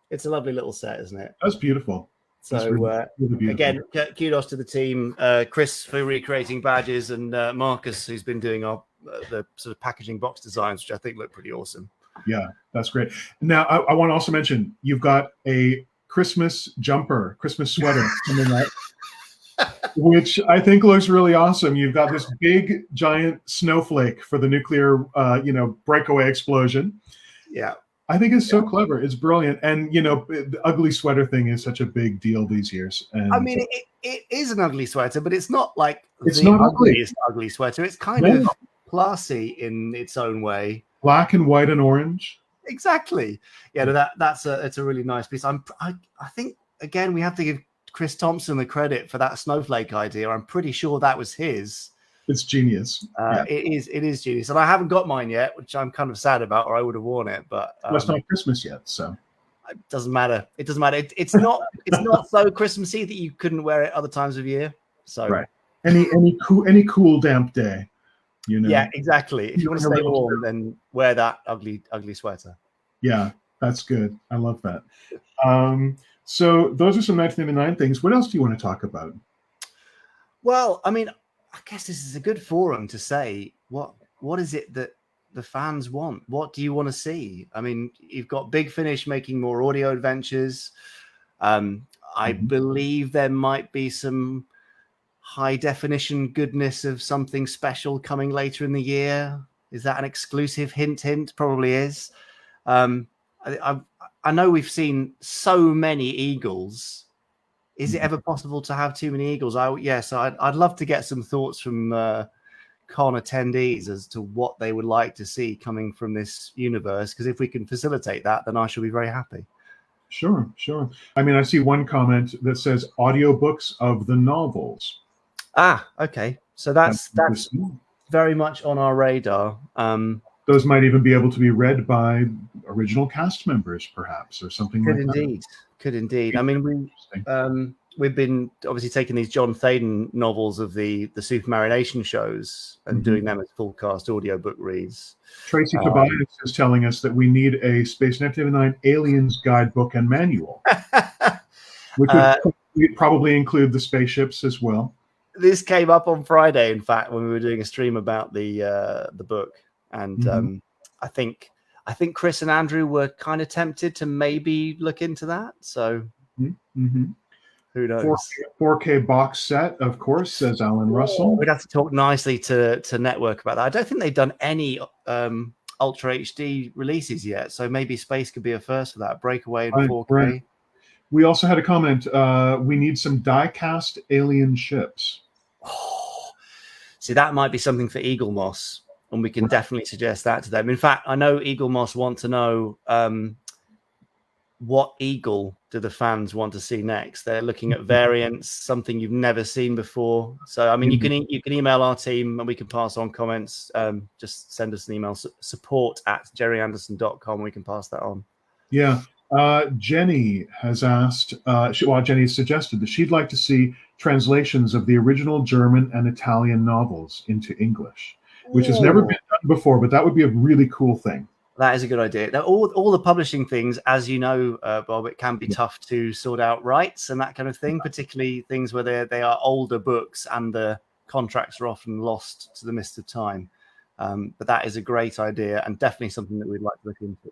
It's a lovely little set, isn't it? That's beautiful. So really beautiful. Again, kudos to the team, Chris for recreating badges, and Marcus, who's been doing the sort of packaging box designs, which I think look pretty awesome. Yeah, that's great. Now, I want to also mention you've got a Christmas jumper, Christmas sweater coming up, which I think looks really awesome. You've got this big, giant snowflake for the nuclear, breakaway explosion. Yeah. I think it's so clever. It's brilliant. And, the ugly sweater thing is such a big deal these years. And I mean, it is an ugly sweater, but it's not like it's the not ugliest ugly sweater. It's kind of classy in its own way. Black and white and orange. Exactly. Yeah, no, it's a really nice piece. I think, again, we have to give Chris Thompson the credit for that snowflake idea. I'm pretty sure that was his. It's genius. It is genius, and I haven't got mine yet, which I'm kind of sad about, or I would have worn it. But it's not Christmas yet, so it doesn't matter. It doesn't matter. It's not so Christmassy that you couldn't wear it other times of year. So right, any cool damp day, Yeah, exactly. If you want to stay warm, then wear that ugly sweater. Yeah, that's good. I love that. So those are some 1999 things. What else do you want to talk about? Well, I mean, I guess this is a good forum to say what is it that the fans want? What do you want to see? I mean, you've got Big Finish making more audio adventures. I believe there might be some high definition goodness of something special coming later in the year. Is that an exclusive hint? Probably is. I know we've seen so many Eagles. Is it ever possible to have too many Eagles? I'd love to get some thoughts from con attendees as to what they would like to see coming from this universe. Because if we can facilitate that, then I shall be very happy. Sure. I mean, I see one comment that says audiobooks of the novels. Ah, okay. So that's very much on our radar. Those might even be able to be read by original cast members, perhaps, or something like that. Could indeed. I mean, we've been obviously taking these John Thaden novels of the Supermarination shows and doing them as full cast audiobook reads. Tracy Tobias is telling us that we need a Space 1999 Aliens guidebook and manual, which would probably include the spaceships as well. This came up on Friday, in fact, when we were doing a stream about the book, and I think Chris and Andrew were kind of tempted to maybe look into that. So who knows? 4K box set, of course, says Alan Russell. We'd have to talk nicely to Network about that. I don't think they've done any Ultra HD releases yet, so maybe Space could be a first for that. Breakaway in 4K. Right. We also had a comment. We need some die-cast alien ships. See, that might be something for Eagle Moss, and we can definitely suggest that to them. In fact, I know Eagle Moss want to know what Eagle do the fans want to see next. They're looking at variants, something you've never seen before. So, I mean, you can email our team and we can pass on comments. Just send us an email, support@jerryanderson.com. We can pass that on. Yeah. Jenny has asked, Jenny has suggested that she'd like to see translations of the original German and Italian novels into English, which has never been done before, but that would be a really cool thing. That is a good idea. Now, all the publishing things, as you know, Bob, it can be tough to sort out rights and that kind of thing, particularly things where they are older books and the contracts are often lost to the mist of time. But that is a great idea and definitely something that we'd like to look into.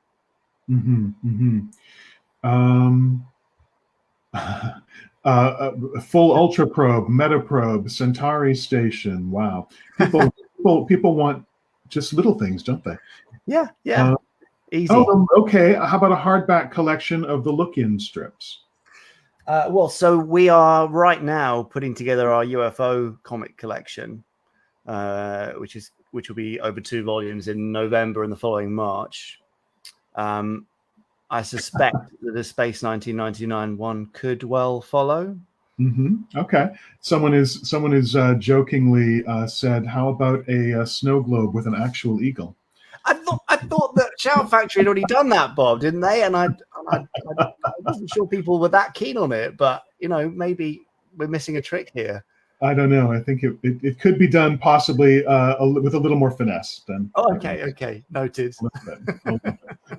Full Ultra Probe, Metaprobe, Centauri Station. Wow, people want just little things, don't they? Yeah. Easy. Okay. How about a hardback collection of the Look-In strips? Well, so we are right now putting together our UFO comic collection, which will be over 2 volumes in November and the following March. I suspect that the Space 1999 one could well follow. Okay. Someone is jokingly said, "How about a snow globe with an actual eagle?" I thought that Shout Factory had already done that, Bob, didn't they? And I wasn't sure people were that keen on it, but maybe we're missing a trick here. I don't know. I think it could be done possibly with a little more finesse than. Oh, okay, noted.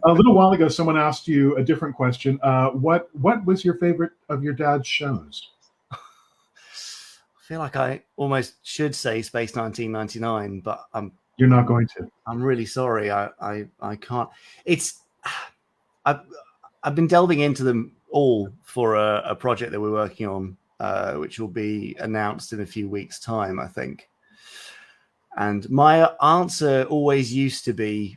A little while ago, someone asked you a different question. What was your favorite of your dad's shows? I feel like I almost should say Space 1999, but you're not going to. I'm really sorry. I can't. I've been delving into them all for a project that we're working on, which will be announced in a few weeks' time, I think. And my answer always used to be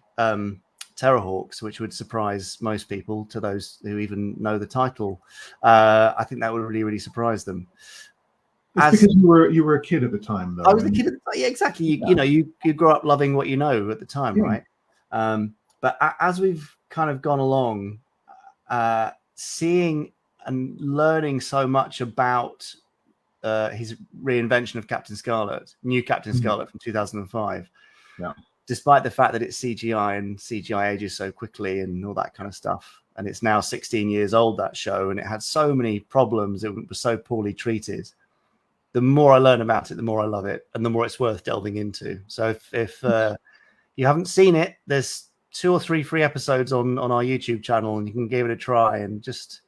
Terrorhawks, which would surprise most people, to those who even know the title. I think that would really, really surprise them. Because you were a kid at the time, though. I was a kid. Yeah, exactly. You grow up loving what you know at the time, right? But as we've kind of gone along, seeing and learning so much about his reinvention of Captain Scarlet, new Captain Scarlet from 2005. Yeah. Despite the fact that it's CGI and CGI ages so quickly and all that kind of stuff, and it's now 16 years old, that show, and it had so many problems, it was so poorly treated. The more I learn about it, the more I love it, and the more it's worth delving into. So if you haven't seen it, there's 2 or 3 free episodes on our YouTube channel, and you can give it a try. And despite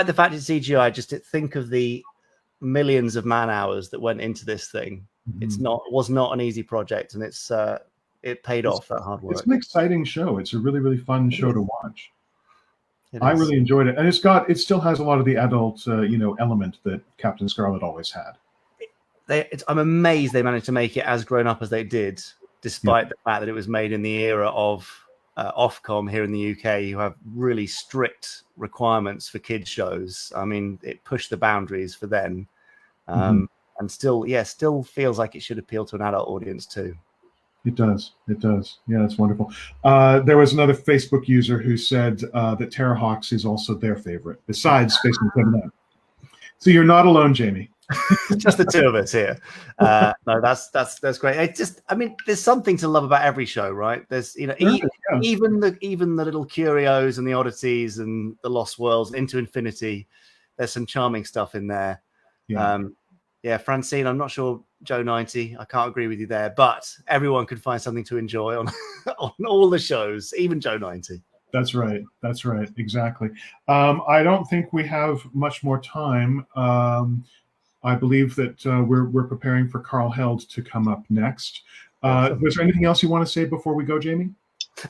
the fact it's CGI, just think of the millions of man hours that went into this thing. It was not an easy project, and it paid off, that hard work. It's an exciting show. It's a really, really fun show to watch. I really enjoyed it, and it still has a lot of the adult element that Captain Scarlet always had. I'm amazed they managed to make it as grown up as they did, despite the fact that it was made in the era of Ofcom here in the UK, who have really strict requirements for kids shows. I mean, it pushed the boundaries for them, and still feels like it should appeal to an adult audience too. It does. Yeah, it's wonderful. There was another Facebook user who said that Terrorhawks is also their favorite, besides Space 1999. So you're not alone, Jamie. Just the two of us here. No, that's great. It's just, I mean, there's something to love about every show, right? There's, you know, even the little curios and the oddities and the lost worlds into infinity. There's some charming stuff in there. Yeah, Francine, I'm not sure Joe 90. I can't agree with you there, but everyone could find something to enjoy on on all the shows, even Joe 90. That's right. That's right. Exactly. I don't think we have much more time. I believe that we're preparing for Carl Held to come up next. Was there anything else you want to say before we go, Jamie?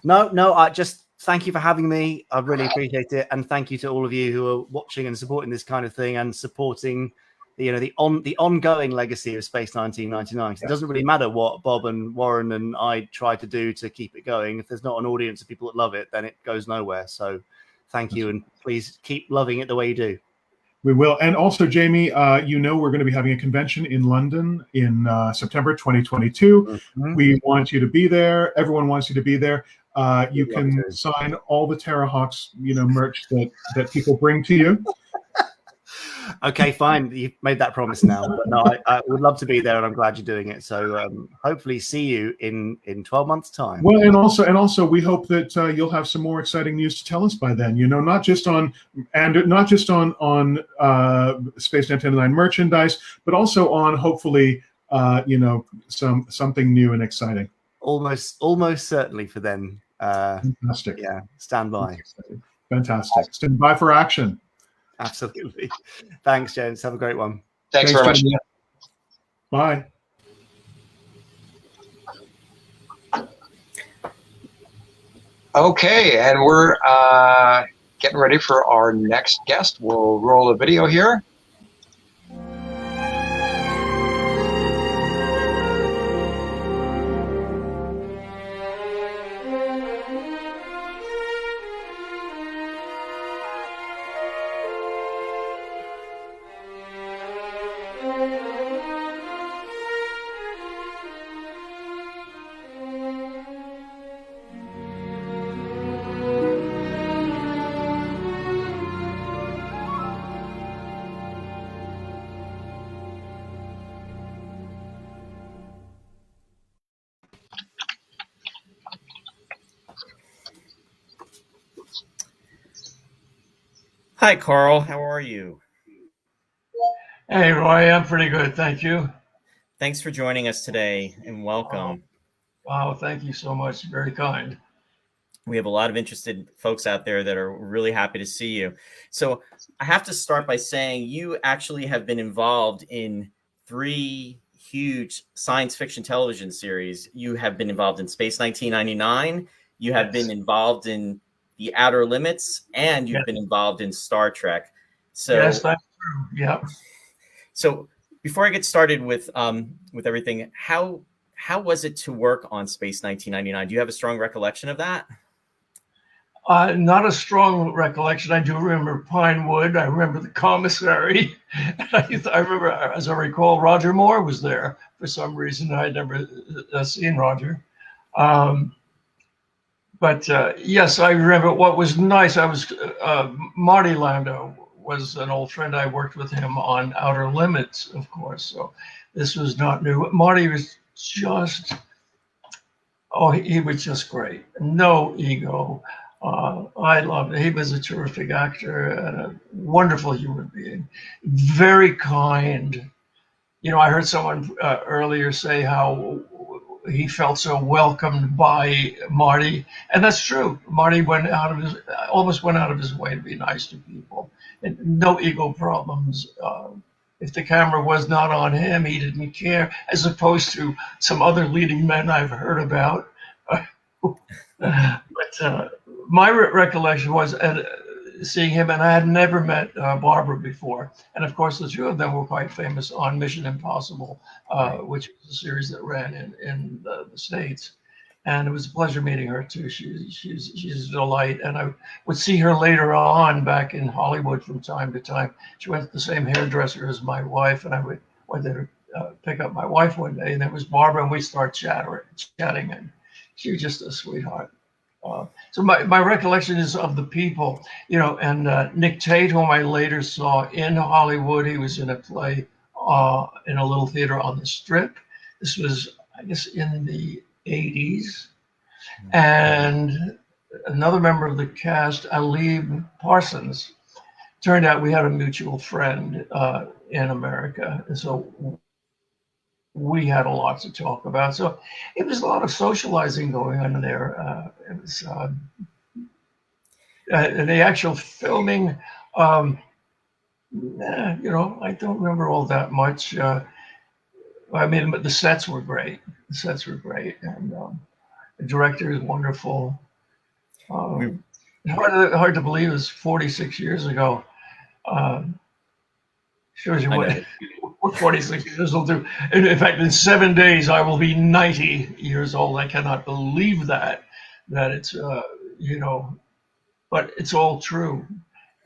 No. I just thank you for having me. I really appreciate it, and thank you to all of you who are watching and supporting this kind of thing and supporting, you know, the ongoing legacy of Space 1999. It doesn't really matter what Bob and Warren and I try to do to keep it going. If there's not an audience of people that love it, then it goes nowhere. So thank you, and please keep loving it the way you do. We will. And also, Jamie, you know, we're going to be having a convention in London in September 2022. We want you to be there. Everyone wants you to be there. You can sign all the Terrahawks, you know, merch that people bring to you. Okay, fine. You've made that promise now. But no, I would love to be there, and I'm glad you're doing it. So hopefully see you in 12 months' time. Well, and also, we hope that you'll have some more exciting news to tell us by then. You know, not just on Space 1999 merchandise, but also on hopefully, you know, something new and exciting. Almost certainly for them. Fantastic. Yeah, stand by. Fantastic. Stand by for action. Absolutely. Thanks, James. Have a great one. Thanks very much. Bye. Okay, and we're getting ready for our next guest. We'll roll a video here. Hi, Carl. How are you? Hey, Roy. I'm pretty good. Thank you. Thanks for joining us today, and welcome. Wow. Thank you so much. Very kind. We have a lot of interested folks out there that are really happy to see you. So I have to start by saying you actually have been involved in 3 huge science fiction television series. You have been involved in Space 1999. You have been involved in The Outer Limits, and you've been involved in Star Trek. So yes, that's true. Yeah. So before I get started with everything, how was it to work on Space 1999? Do you have a strong recollection of that? Not a strong recollection. I do remember Pinewood. I remember the commissary. I remember, as I recall, Roger Moore was there for some reason. I'd never seen Roger. But yes, I remember what was nice. Marty Landau was an old friend. I worked with him on Outer Limits, of course. So this was not new. Marty was just, he was just great. No ego. I loved it. He was a terrific actor and a wonderful human being. Very kind. You know, I heard someone earlier say how he felt so welcomed by Marty, and that's true. Marty almost went out of his way to be nice to people, and no ego problems. If the camera was not on him, he didn't care, as opposed to some other leading men I've heard about. But my recollection was seeing him, and I had never met Barbara before. And of course, the 2 of them were quite famous on Mission Impossible, which was a series that ran in the States. And it was a pleasure meeting her too. She's a delight. And I would see her later on back in Hollywood from time to time. She went to the same hairdresser as my wife, and I went there to pick up my wife one day, and there was Barbara, and we started chatting, and she was just a sweetheart. So my recollection is of the people, you know, and Nick Tate, whom I later saw in Hollywood. He was in a play in a little theater on the Strip. This was, I guess, in the 80s. And another member of the cast, Alib Parsons, turned out we had a mutual friend in America. And so we had a lot to talk about. So it was a lot of socializing going on there. It was and the actual filming, I don't remember all that much. I mean, but the sets were great. The sets were great. And the director is wonderful. Hard to believe it was 46 years ago. Shows you what 46 years will do. In fact, in 7 days, I will be 90 years old. I cannot believe that it's, but it's all true.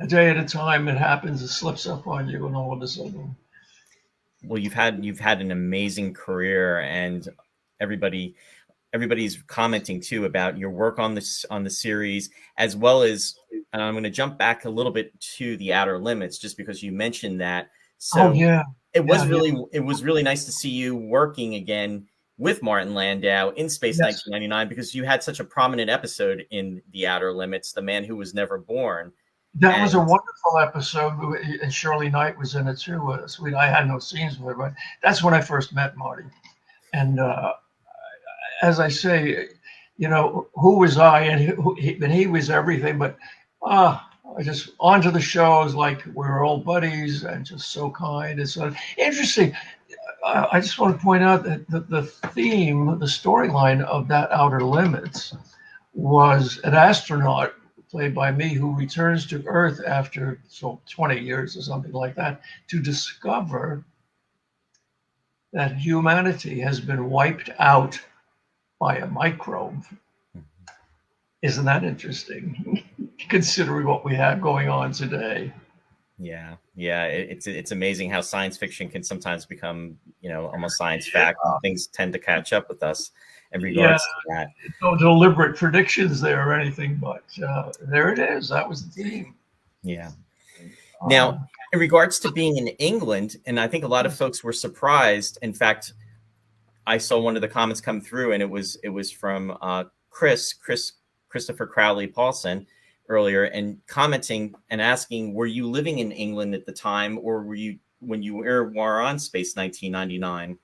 A day at a time, it happens, it slips up on you, and all of a sudden. Well, you've had an amazing career, and everybody's commenting too about your work on the series, as well as, and I'm going to jump back a little bit to The Outer Limits, just because you mentioned that. So it was really nice to see you working again with Martin Landau in Space 1999, because you had such a prominent episode in The Outer Limits, The Man Who Was Never Born. That was a wonderful episode, and Shirley Knight was in it too. I had no scenes with her, but that's when I first met Marty. And as I say, who was I, and he was everything. But I just onto the shows, like we were all buddies and just so kind and so interesting. I just want to point out that the theme, the storyline of That Outer Limits was an astronaut played by me who returns to Earth after 20 years or something like that to discover that humanity has been wiped out by a microbe. Isn't that interesting? Considering what we have going on today. Yeah. It's amazing how science fiction can sometimes become, almost science fact. Things tend to catch up with us in regards to that. No deliberate predictions there or anything, but there it is. That was the theme. Yeah. Now, in regards to being in England, and I think a lot of folks were surprised. In fact, I saw one of the comments come through, and it was from Christopher Crowley Paulson earlier, and commenting and asking, were you living in England at the time, or were you when you were on Space 1999?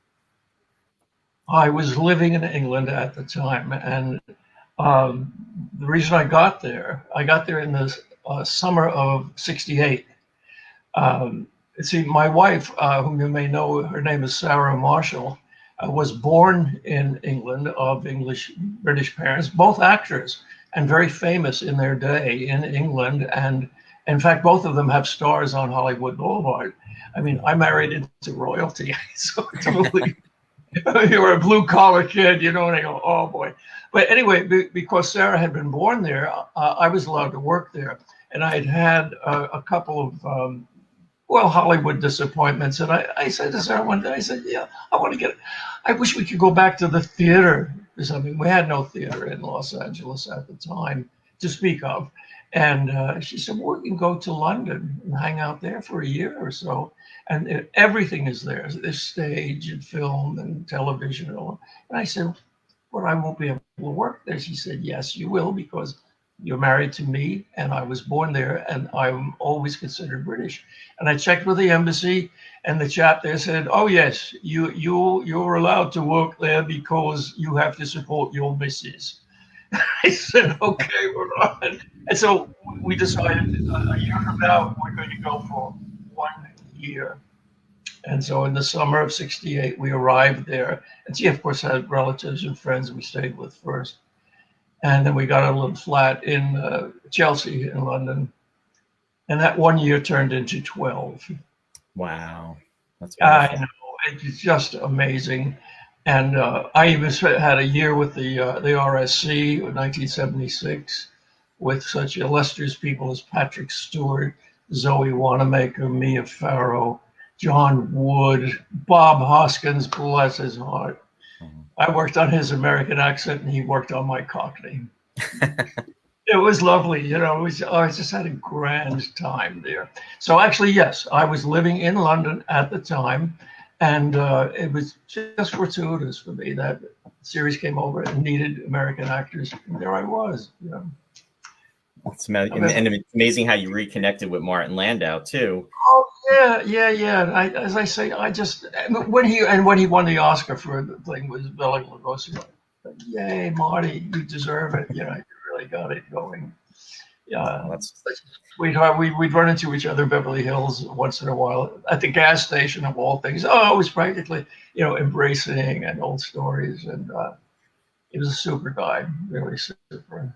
I was living in England at the time, and the reason I got there in the summer of '68. See, my wife, whom you may know, her name is Sarah Marshall, was born in England of British parents, both actors, and very famous in their day in England. And in fact, both of them have stars on Hollywood Boulevard. I mean, I married into royalty, so totally. You're a blue collar kid, and I go, oh boy. But anyway, because Sarah had been born there, I was allowed to work there. And I had a couple of, Hollywood disappointments. And I said to Sarah one day, I said, I wish we could go back to the theater or something. We had no theater in Los Angeles at the time to speak of. And she said, well, we can go to London and hang out there for a year or so. And everything is there. There's stage and film and television. And I said, but I won't be able to work there. She said, yes, you will, because you're married to me and I was born there and I'm always considered British. And I checked with the embassy, and the chap there said, oh yes, you're allowed to work there because you have to support your missus. I said, okay, we're on. And so we decided a year from now, we're going to go for 1 year. And so in the summer of '68, we arrived there. And she, of course, had relatives and friends we stayed with first. And then we got a little flat in Chelsea in London. And that 1 year turned into 12. Wow. That's I know. It's just amazing. And I even had a year with the RSC in 1976 with such illustrious people as Patrick Stewart, Zoe Wanamaker, Mia Farrow, John Wood, Bob Hoskins, bless his heart. I worked on his American accent and he worked on my Cockney. It was lovely, you know. I just had a grand time there. So actually, yes, I was living in London at the time, and it was just fortuitous for me that the series came over and needed American actors, and there I was. You know. And it's amazing how you reconnected with Martin Landau too. Oh yeah. As I say, I just when he won the Oscar for the thing with Bela Lugosi, yay, Marty, you deserve it. You know, you really got it going. Yeah, that's sweetheart. We'd run into each other in Beverly Hills once in a while at the gas station of all things. Oh, it was practically, you know, embracing and old stories, and he was a super guy, really super.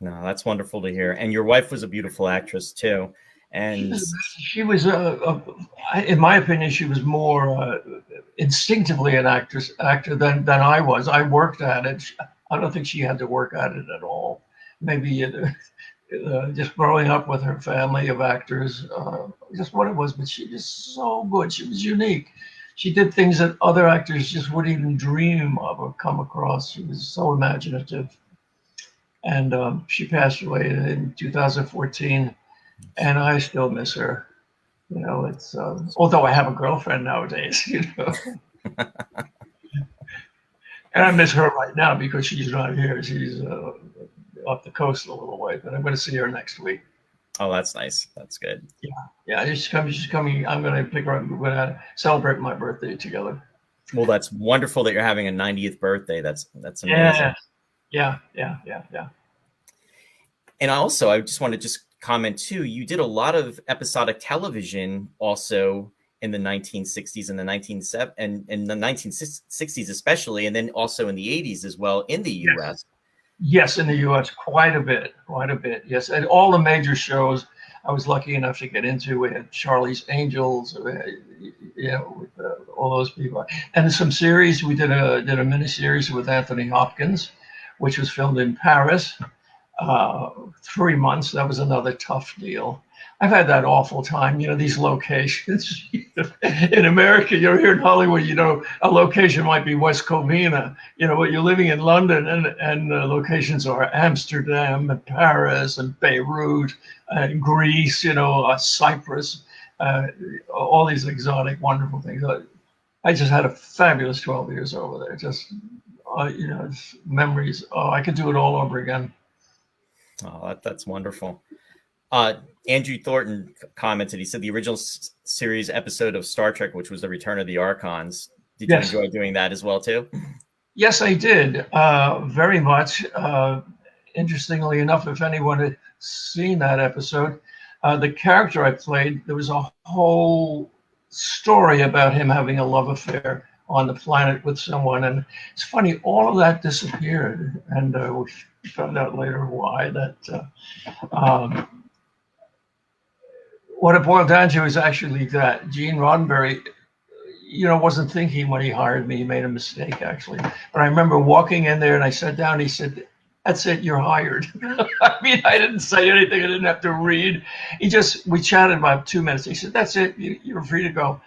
No, that's wonderful to hear. And your wife was a beautiful actress too. And she was in my opinion, she was more instinctively an actor than I was. I worked at it. I don't think she had to work at it at all. Maybe just growing up with her family of actors, just what it was. But she was so good. She was unique. She did things that other actors just wouldn't even dream of or come across. She was so imaginative. And she passed away in 2014, and I still miss her. You know, it's although I have a girlfriend nowadays, you know, and I miss her right now because she's not here. She's off the coast a little way, but I'm going to see her next week. Oh, that's nice. That's good. Yeah. She's coming. I'm going to pick her up. We're going to celebrate my birthday together. Well, that's wonderful that you're having a 90th birthday. That's amazing. Yeah. And also, I just want to comment too, you did a lot of episodic television also in the 1960s and the 1960s especially, and then also in the 80s as well in the U.S. Yes, in the U.S. quite a bit. Yes, and all the major shows I was lucky enough to get into. We had Charlie's Angels, with all those people, and some series. We did a mini series with Anthony Hopkins, which was filmed in Paris. 3 months. That was another tough deal. I've had that awful time, you know, these locations in America, you're here in Hollywood, you know, a location might be West Covina, you know, but you're living in London and locations are Amsterdam and Paris and Beirut and Greece, you know, Cyprus, all these exotic, wonderful things. I just had a fabulous 12 years over there. Just, you know, memories. Oh, I could do it all over again. Oh, that's wonderful. Andrew Thornton commented, he said the original series episode of Star Trek, which was The Return of the Archons. Did you enjoy doing that as well, too? Yes, I did. Very much. Interestingly enough, if anyone had seen that episode, the character I played, there was a whole story about him having a love affair on the planet with someone. And it's funny, all of that disappeared. And we found out later why. What it boiled down to is actually that Gene Roddenberry, you know, wasn't thinking when he hired me. He made a mistake, actually. But I remember walking in there and I sat down and he said, "That's it, you're hired." I mean, I didn't say anything. I didn't have to read. We chatted about 2 minutes. He said, "That's it, you're free to go."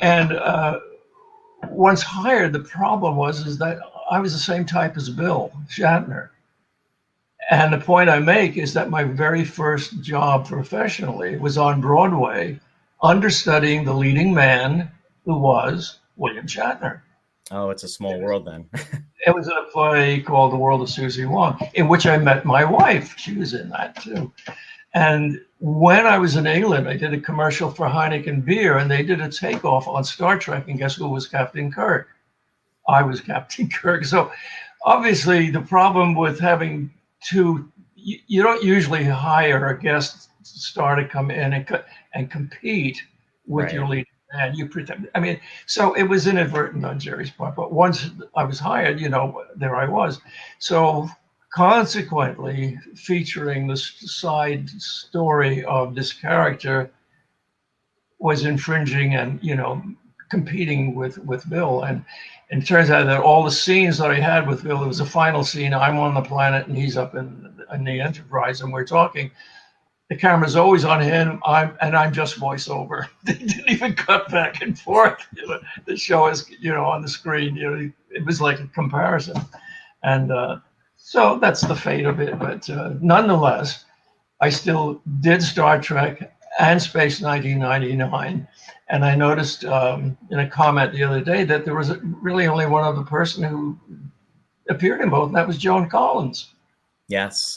And once hired, the problem is that I was the same type as Bill Shatner. And the point I make is that my very first job professionally was on Broadway, understudying the leading man who was William Shatner. Oh, it's a small world then. It was a play called The World of Susie Wong, in which I met my wife. She was in that too. And when I was in England, I did a commercial for Heineken beer, and they did a takeoff on Star Trek, and guess who was Captain Kirk? I was Captain Kirk. So obviously the problem with having you don't usually hire a guest star to come in and compete with your leading man. You pretend. I mean, so it was inadvertent on Jerry's part. But once I was hired, you know, there I was. So consequently, featuring the side story of this character was infringing and, you know, competing with Bill. And it turns out that all the scenes that I had with Bill, it was a final scene. I'm on the planet and he's up in the Enterprise and we're talking. The camera's always on him. I'm just voiceover. They didn't even cut back and forth. You know, the show is, you know, on the screen. You know, it was like a comparison. And So that's the fate of it. But nonetheless, I still did Star Trek and Space 1999. And I noticed in a comment the other day that there was really only one other person who appeared in both, and that was Joan Collins. Yes.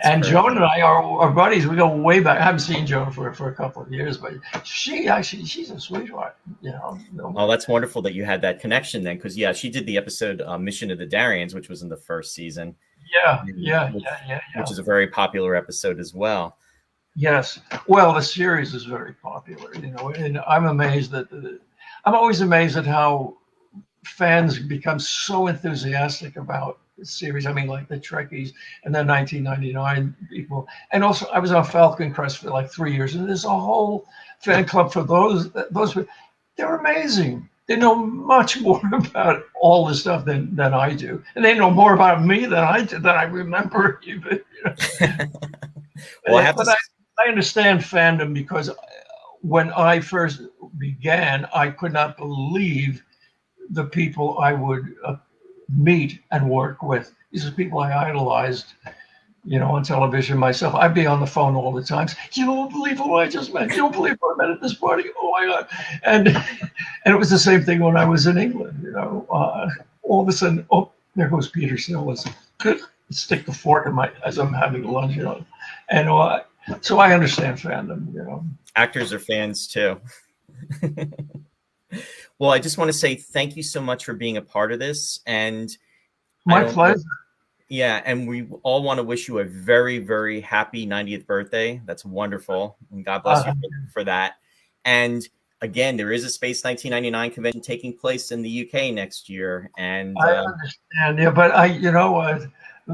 And Joan and I are buddies. We go way back. I haven't seen Joan for a couple of years, but she's a sweetheart. You know. Oh, that's wonderful that you had that connection then, because she did the episode Mission to the Darians, which was in the first season. Yeah. Which is a very popular episode as well. Yes. Well, the series is very popular, you know, and I'm amazed I'm always amazed at how fans become so enthusiastic about the series. I mean, like the Trekkies and the 1999 people. And also, I was on Falcon Crest for like 3 years, and there's a whole fan club for those. They're amazing. They know much more about all this stuff than I do, and they know more about me than I remember even. You know? Well, I understand fandom because when I first began, I could not believe the people I would meet and work with. These are people I idolized, you know, on television myself. I'd be on the phone all the time. You don't believe who I just met. You don't believe who I met at this party. Oh my God. And it was the same thing when I was in England, you know. All of a sudden, oh, there goes Peter Sellers. Stick the fork in as I'm having lunch, you know. And so I understand fandom, you know. Actors are fans too. Well, I just want to say thank you so much for being a part of this. And my pleasure. Yeah, and we all want to wish you a very, very happy 90th birthday. That's wonderful. And God bless you for that. And again, there is a Space 1999 convention taking place in the UK next year. And I understand, yeah, but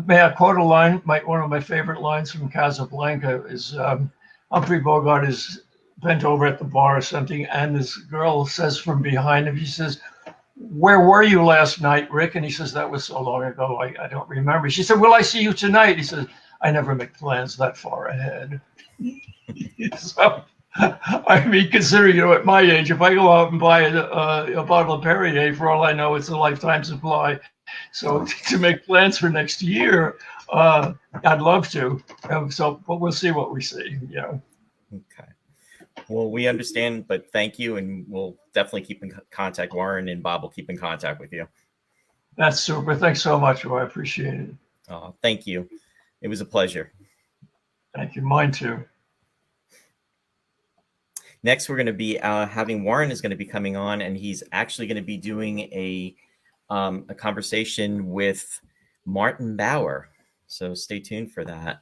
may I quote a line? One of my favorite lines from Casablanca is Humphrey Bogart is bent over at the bar or something, and this girl says from behind him, she says, "Where were you last night, Rick?" And he says, "That was so long ago, I don't remember." She said, "Will I see you tonight?" He says, "I never make plans that far ahead." So, I mean, considering, you know, at my age, if I go out and buy a bottle of Perrier, for all I know, it's a lifetime supply. So to make plans for next year, I'd love to. But we'll see what we see, you know. Okay. Well, we understand, but thank you, and we'll definitely keep in contact. Warren and Bob will keep in contact with you. That's super. Thanks so much, Roy. I appreciate it. Thank you. It was a pleasure. Thank you. Mine too. Next, we're going to be having Warren is going to be coming on, and he's actually going to be doing a conversation with Martin Bauer. So stay tuned for that.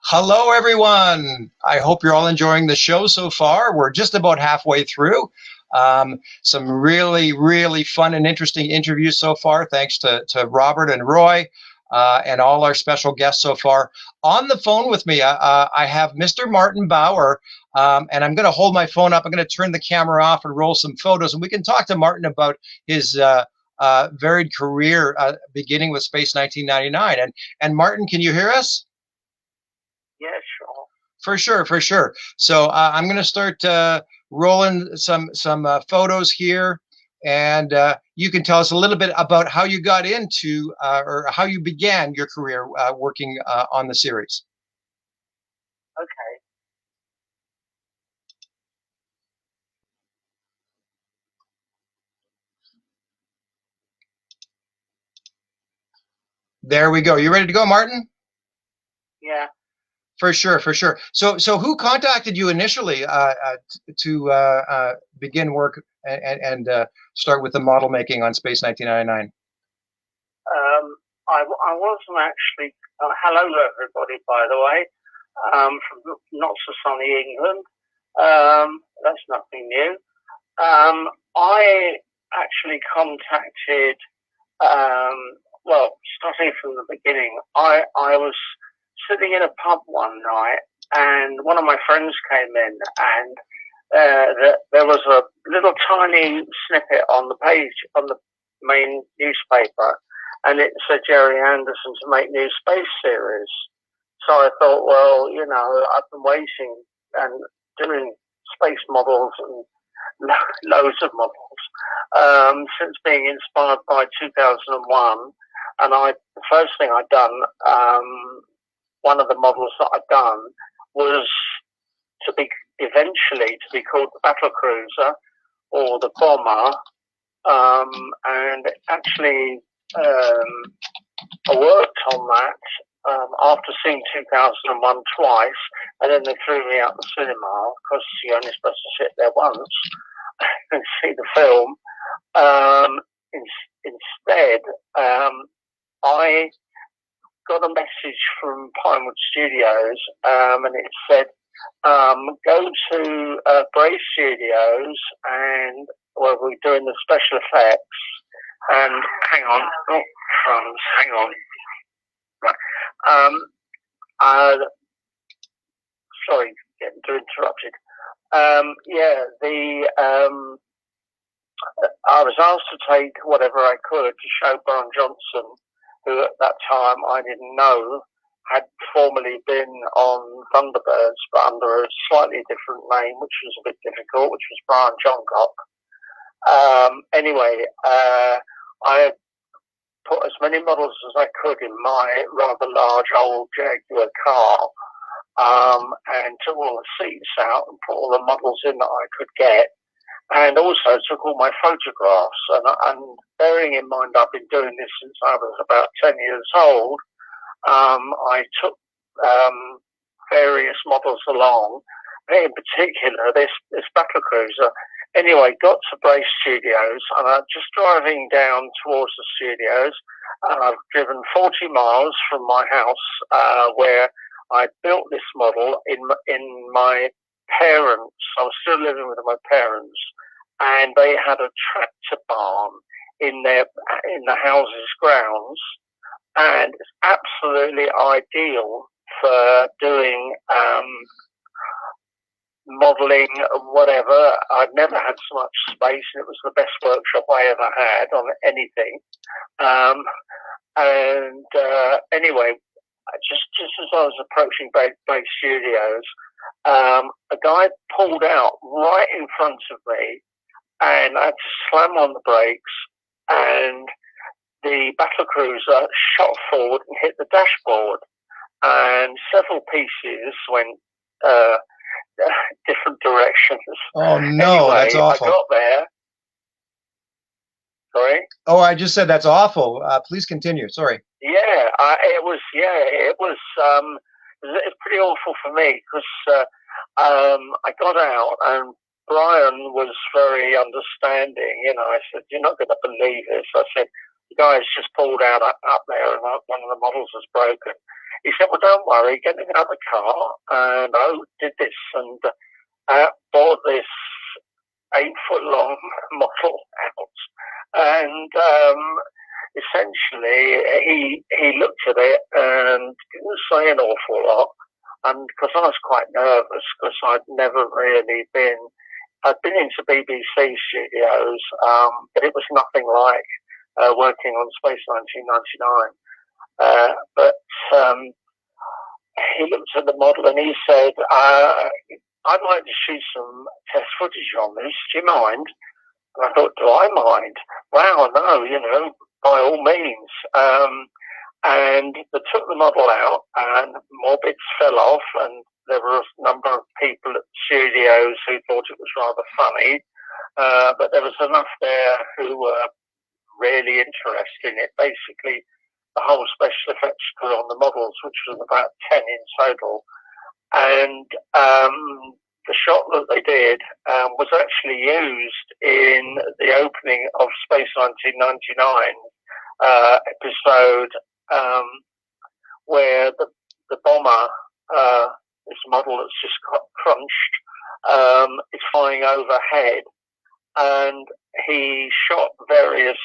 Hello, everyone. I hope you're all enjoying the show so far. We're just about halfway through. Some really, really fun and interesting interviews so far, thanks to Robert and Roy and all our special guests so far. On the phone with me, I have Mr. Martin Bauer, and I'm going to hold my phone up. I'm going to turn the camera off and roll some photos, and we can talk to Martin about his varied career, beginning with Space 1999. And Martin, can you hear us? Yeah, sure. For sure. So I'm going to start rolling some photos here, and you can tell us a little bit about how you got into or how you began your career working on the series. Okay. There we go. You ready to go, Martin? Yeah. For sure. So who contacted you initially to begin work and start with the model making on Space 1999? I wasn't actually. Hello, everybody. By the way, from not so sunny England. That's nothing new. I actually contacted, well, starting from the beginning, I was sitting in a pub one night, and one of my friends came in, and there was a little tiny snippet on the page, on the main newspaper, and it said Jerry Anderson to make new space series. So I thought, well, you know, I've been waiting and doing space models and loads of models since being inspired by 2001. And the first thing I'd done, one of the models that I'd done was eventually to be called the battle cruiser or the bomber. And actually, I worked on that after seeing 2001 twice, and then they threw me out the cinema because you're only supposed to sit there once and see the film. Instead, I got a message from Pinewood Studios, and it said, go to Bray Studios, and well, we're doing the special effects. And hang on, oh, crumbs, hang on. Right. Sorry, getting interrupted. I was asked to take whatever I could to show Brian Johnson, who at that time I didn't know had formerly been on Thunderbirds, but under a slightly different name, which was a bit difficult, which was Brian Johncock. Anyway, I put as many models as I could in my rather large old Jaguar car, and took all the seats out and put all the models in that I could get, and also took all my photographs. And bearing in mind I've been doing this since I was about 10 years old, I took various models along, in particular this battlecruiser. Anyway, got to Bray Studios, and I'm just driving down towards the studios, and I've driven 40 miles from my house where I built this model in my parents. I was still living with my parents, and they had a tractor barn in the house's grounds, and it's absolutely ideal for doing modelling and whatever. I'd never had so much space, and it was the best workshop I ever had on anything. Anyway, just as I was approaching Bay Studios, a guy pulled out right in front of me, and I had to slam on the brakes, and the battlecruiser shot forward and hit the dashboard, and several pieces went different directions. Oh no, anyway, that's awful. I got there. Sorry? Oh, I just said that's awful. Please continue. Sorry. Yeah, it was pretty awful for me because I got out and Brian was very understanding. You know, I said, "You're not going to believe this." I said, "The guy's just pulled out up there and one of the models has broken." He said, "Well, don't worry, get in another car." And I did this and bought this 8-foot-long model out. And essentially, he looked at it and didn't say an awful lot. And because I was quite nervous, because I'd never really been, I'd been into BBC studios, but it was nothing like working on Space 1999. But he looked at the model and he said, "I'd like to shoot some test footage on this. Do you mind?" And I thought, do I mind? Wow, no, you know, by all means. And they took the model out and more bits fell off, and there were a number of people at studios who thought it was rather funny, but there was enough there who were really interested in it. Basically, the whole special effects crew on the models, which was about 10 in total. And the shot that they did was actually used in the opening of Space 1999 episode, where the bomber, this model that's just got crunched, is flying overhead, and he shot various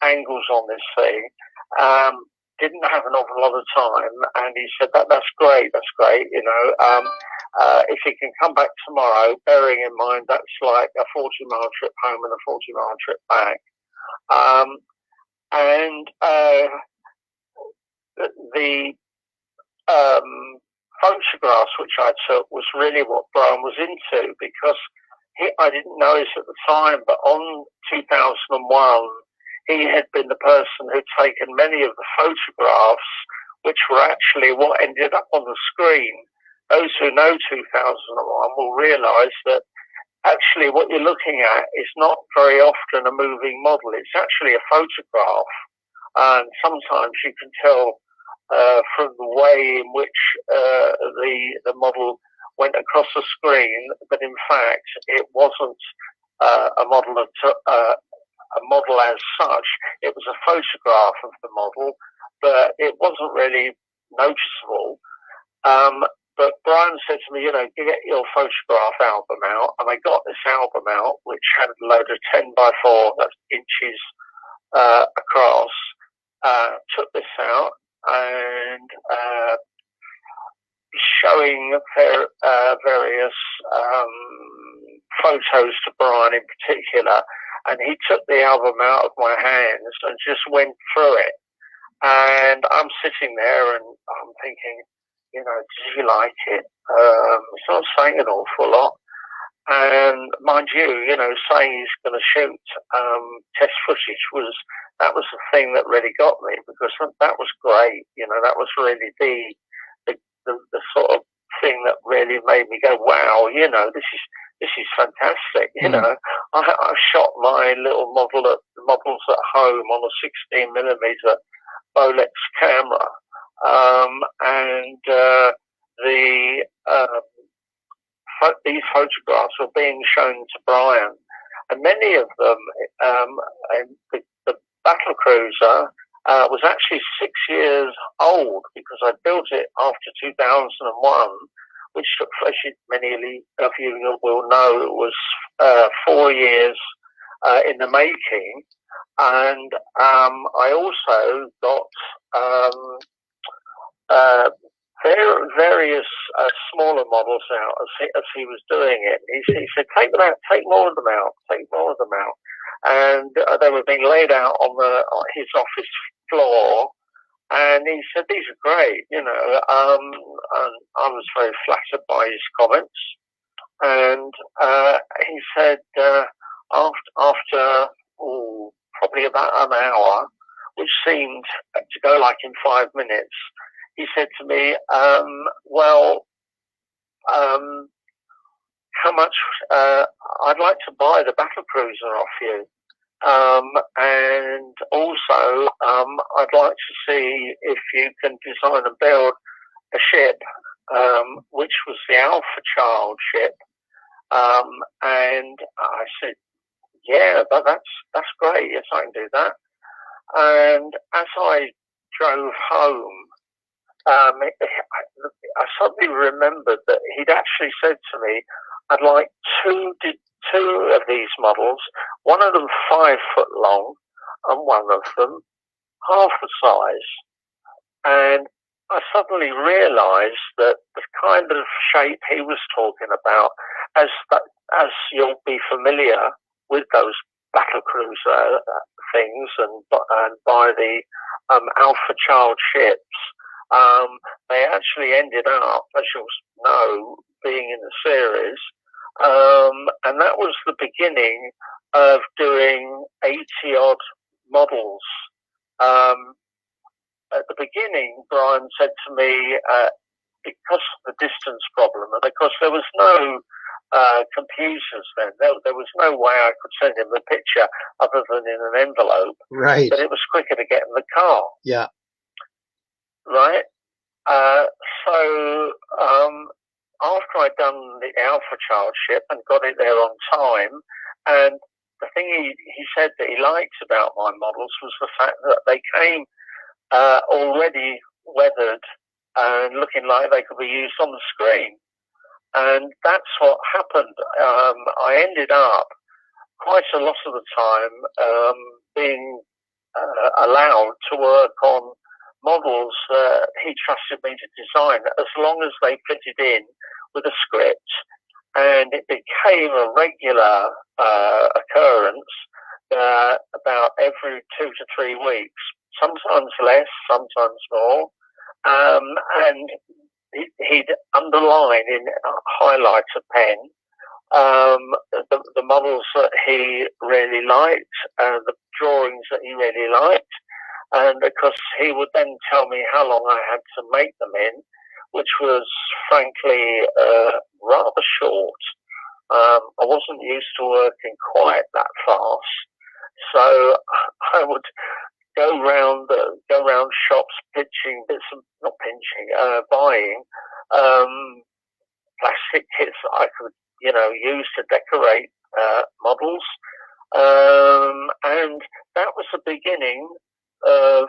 angles on this thing. Didn't have an awful lot of time, and he said that's great, you know. If he can come back tomorrow, bearing in mind that's like a 40-mile trip home and a 40-mile trip back. The photographs which I took was really what Brian was into, because I didn't notice at the time, but on 2001, he had been the person who'd taken many of the photographs which were actually what ended up on the screen. Those who know 2001 will realise that actually what you're looking at is not very often a moving model. It's actually a photograph. And sometimes you can tell from the way in which the model went across the screen, but in fact it wasn't a model as such. It was a photograph of the model, but it wasn't really noticeable. But Brian said to me, you know, get your photograph album out, and I got this album out, which had a load of 10x4 inches across. Took this out and showing various photos to Brian in particular, and he took the album out of my hands and just went through it. And I'm sitting there and I'm thinking, you know, does he like it? It's not saying an awful lot. And mind you, you know, saying he's going to shoot test footage was the thing that really got me, because that was great. You know, that was really the sort of thing that really made me go, wow, you know, this is fantastic. You know, I shot my little models at home on a 16mm Bolex camera, and these photographs were being shown to Brian, and many of them, the battle cruiser was actually 6 years old, because I built it after 2001, which took place, many of you will know, it was 4 years in the making. And I also got various smaller models out as he was doing it. He said, take them out, take more of them out. And they were being laid out on his office floor. And he said, these are great, you know. And I was very flattered by his comments. And he said, after probably about an hour, which seemed to go like in 5 minutes, he said to me, how much, I'd like to buy the battle cruiser off you. And also, I'd like to see if you can design and build a ship, which was the Alpha Child ship. And I said, yeah, but that's great. Yes, I can do that. And as I drove home, I suddenly remembered that he'd actually said to me, I'd like two of these models, one of them 5 foot long and one of them half the size. And I suddenly realized that the kind of shape he was talking about, as you'll be familiar with those battle cruiser things and by the Alpha Child ships, they actually ended up, as you'll know, being in the series. And that was the beginning of doing 80-odd models. At the beginning, Brian said to me, because of the distance problem, and because there was no computers then, there was no way I could send him the picture other than in an envelope. Right. But it was quicker to get in the car. Yeah. Right? So after I'd done the Alpha Child ship and got it there on time, and the thing he said that he liked about my models was the fact that they came already weathered and looking like they could be used on the screen. And that's what happened. I ended up quite a lot of the time being allowed to work on models that he trusted me to design, as long as they fitted in with a script. And it became a regular occurrence about every 2 to 3 weeks, sometimes less, sometimes more. And he'd underline in highlighter pen the models that he really liked, the drawings that he really liked. And because he would then tell me how long I had to make them in, which was frankly rather short. I wasn't used to working quite that fast, so I would go round shops pitching bits of, not pinching, buying plastic kits that I could, use to decorate models, and that was the beginning of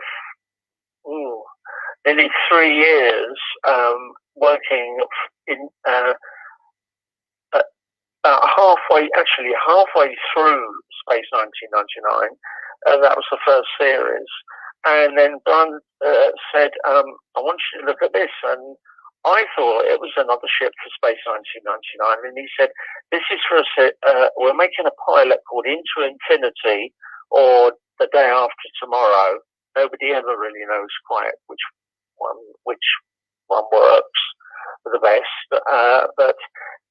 nearly 3 years working in about halfway through Space 1999. That was the first series, and then Brian said, "I want you to look at this," and I thought it was another ship for Space 1999, and he said, "This is for we're making a pilot called Into Infinity, or The Day After Tomorrow." Nobody ever really knows quite which one works the best. But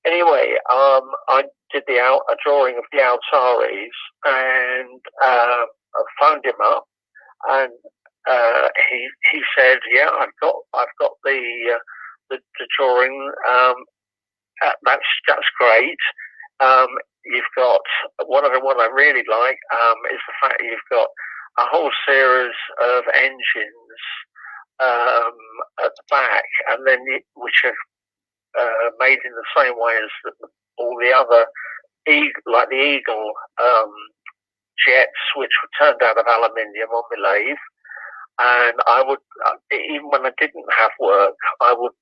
anyway, I did a drawing of the Altaris, and I phoned him up, and he said, "Yeah, I've got the drawing. That's great. You've got what I really like is the fact that you've got a whole series of engines at the back, and then which are made in the same way as all the other, like the Eagle jets, which were turned out of aluminium on my lathe. And I would, even when I didn't have work, I would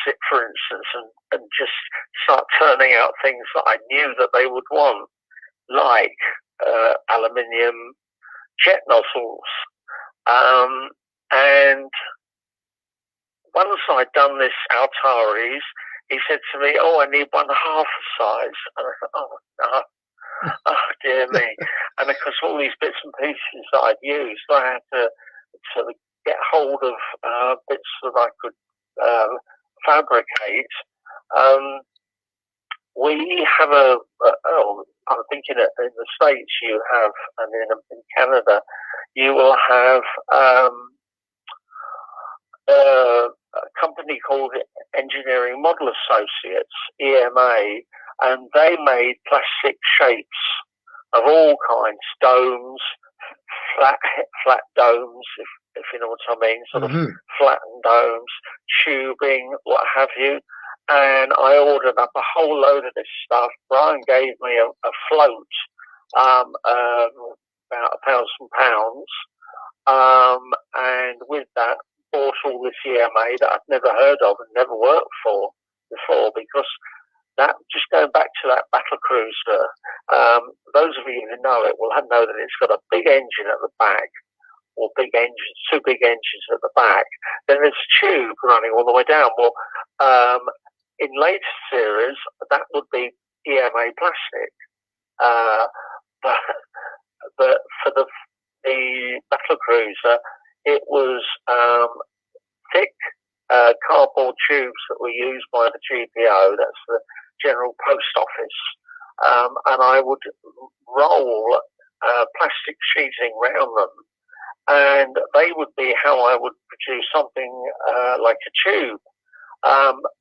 sit, for instance, and just start turning out things that I knew that they would want, like aluminium jet nozzles. And once I'd done this Altaris, he said to me, "Oh, I need 1/2 the size." And I thought, "Oh, no. Oh, dear me." And because all these bits and pieces that I'd used, I had to sort of get hold of bits that I could fabricate. We have I'm thinking in the States you have, and in Canada, you will have a company called Engineering Model Associates, EMA, and they made plastic shapes of all kinds, domes, flat domes, if you know what I mean, sort of flattened domes, tubing, what have you. And I ordered up a whole load of this stuff. Brian gave me a float, about £1,000, and with that bought all this EMA that I'd never heard of and never worked for before, because that, just going back to that battle cruiser, those of you who know it will know that it's got a big engine at the back, or two big engines at the back. Then there's a tube running all the way down. Well, in later series, that would be EMA plastic. But for the battle cruiser, it was thick cardboard tubes that were used by the GPO, that's the General Post Office, and I would roll plastic sheeting round them, and they would be how I would produce something like a tube.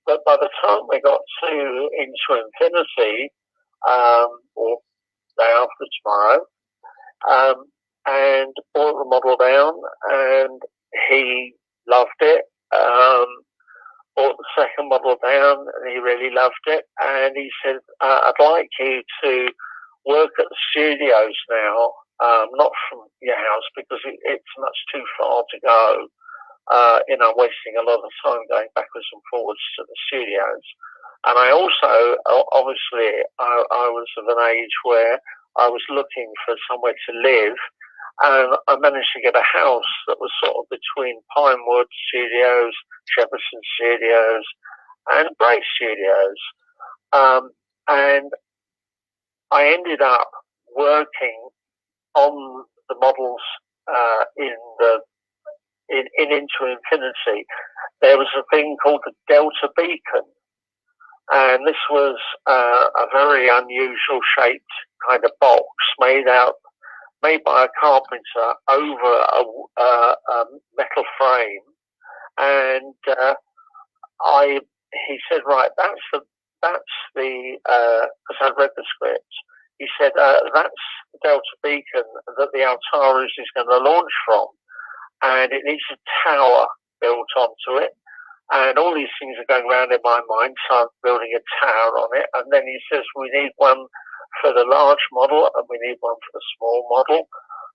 But by the time we got to Into Infinity, or Day After Tomorrow, and brought the model down, and he loved it. Brought the second model down, and he really loved it. And he said, "I'd like you to work at the studios now, not from your house, because it's much too far to go. Wasting a lot of time going backwards and forwards to the studios. And I also, obviously, I was of an age where I was looking for somewhere to live, and I managed to get a house that was sort of between Pinewood Studios, Shepperton Studios, and Bray Studios. And I ended up working on the models in Into Infinity. There was a thing called the Delta Beacon, and this was a very unusual shaped kind of box made by a carpenter over a metal frame. And he said, right, that's the because I'd read the script. He said, that's the Delta Beacon that the Altaris is going to launch from, and it needs a tower built onto it. And all these things are going around in my mind, so I'm building a tower on it. And then he says, we need one for the large model, and we need one for the small model.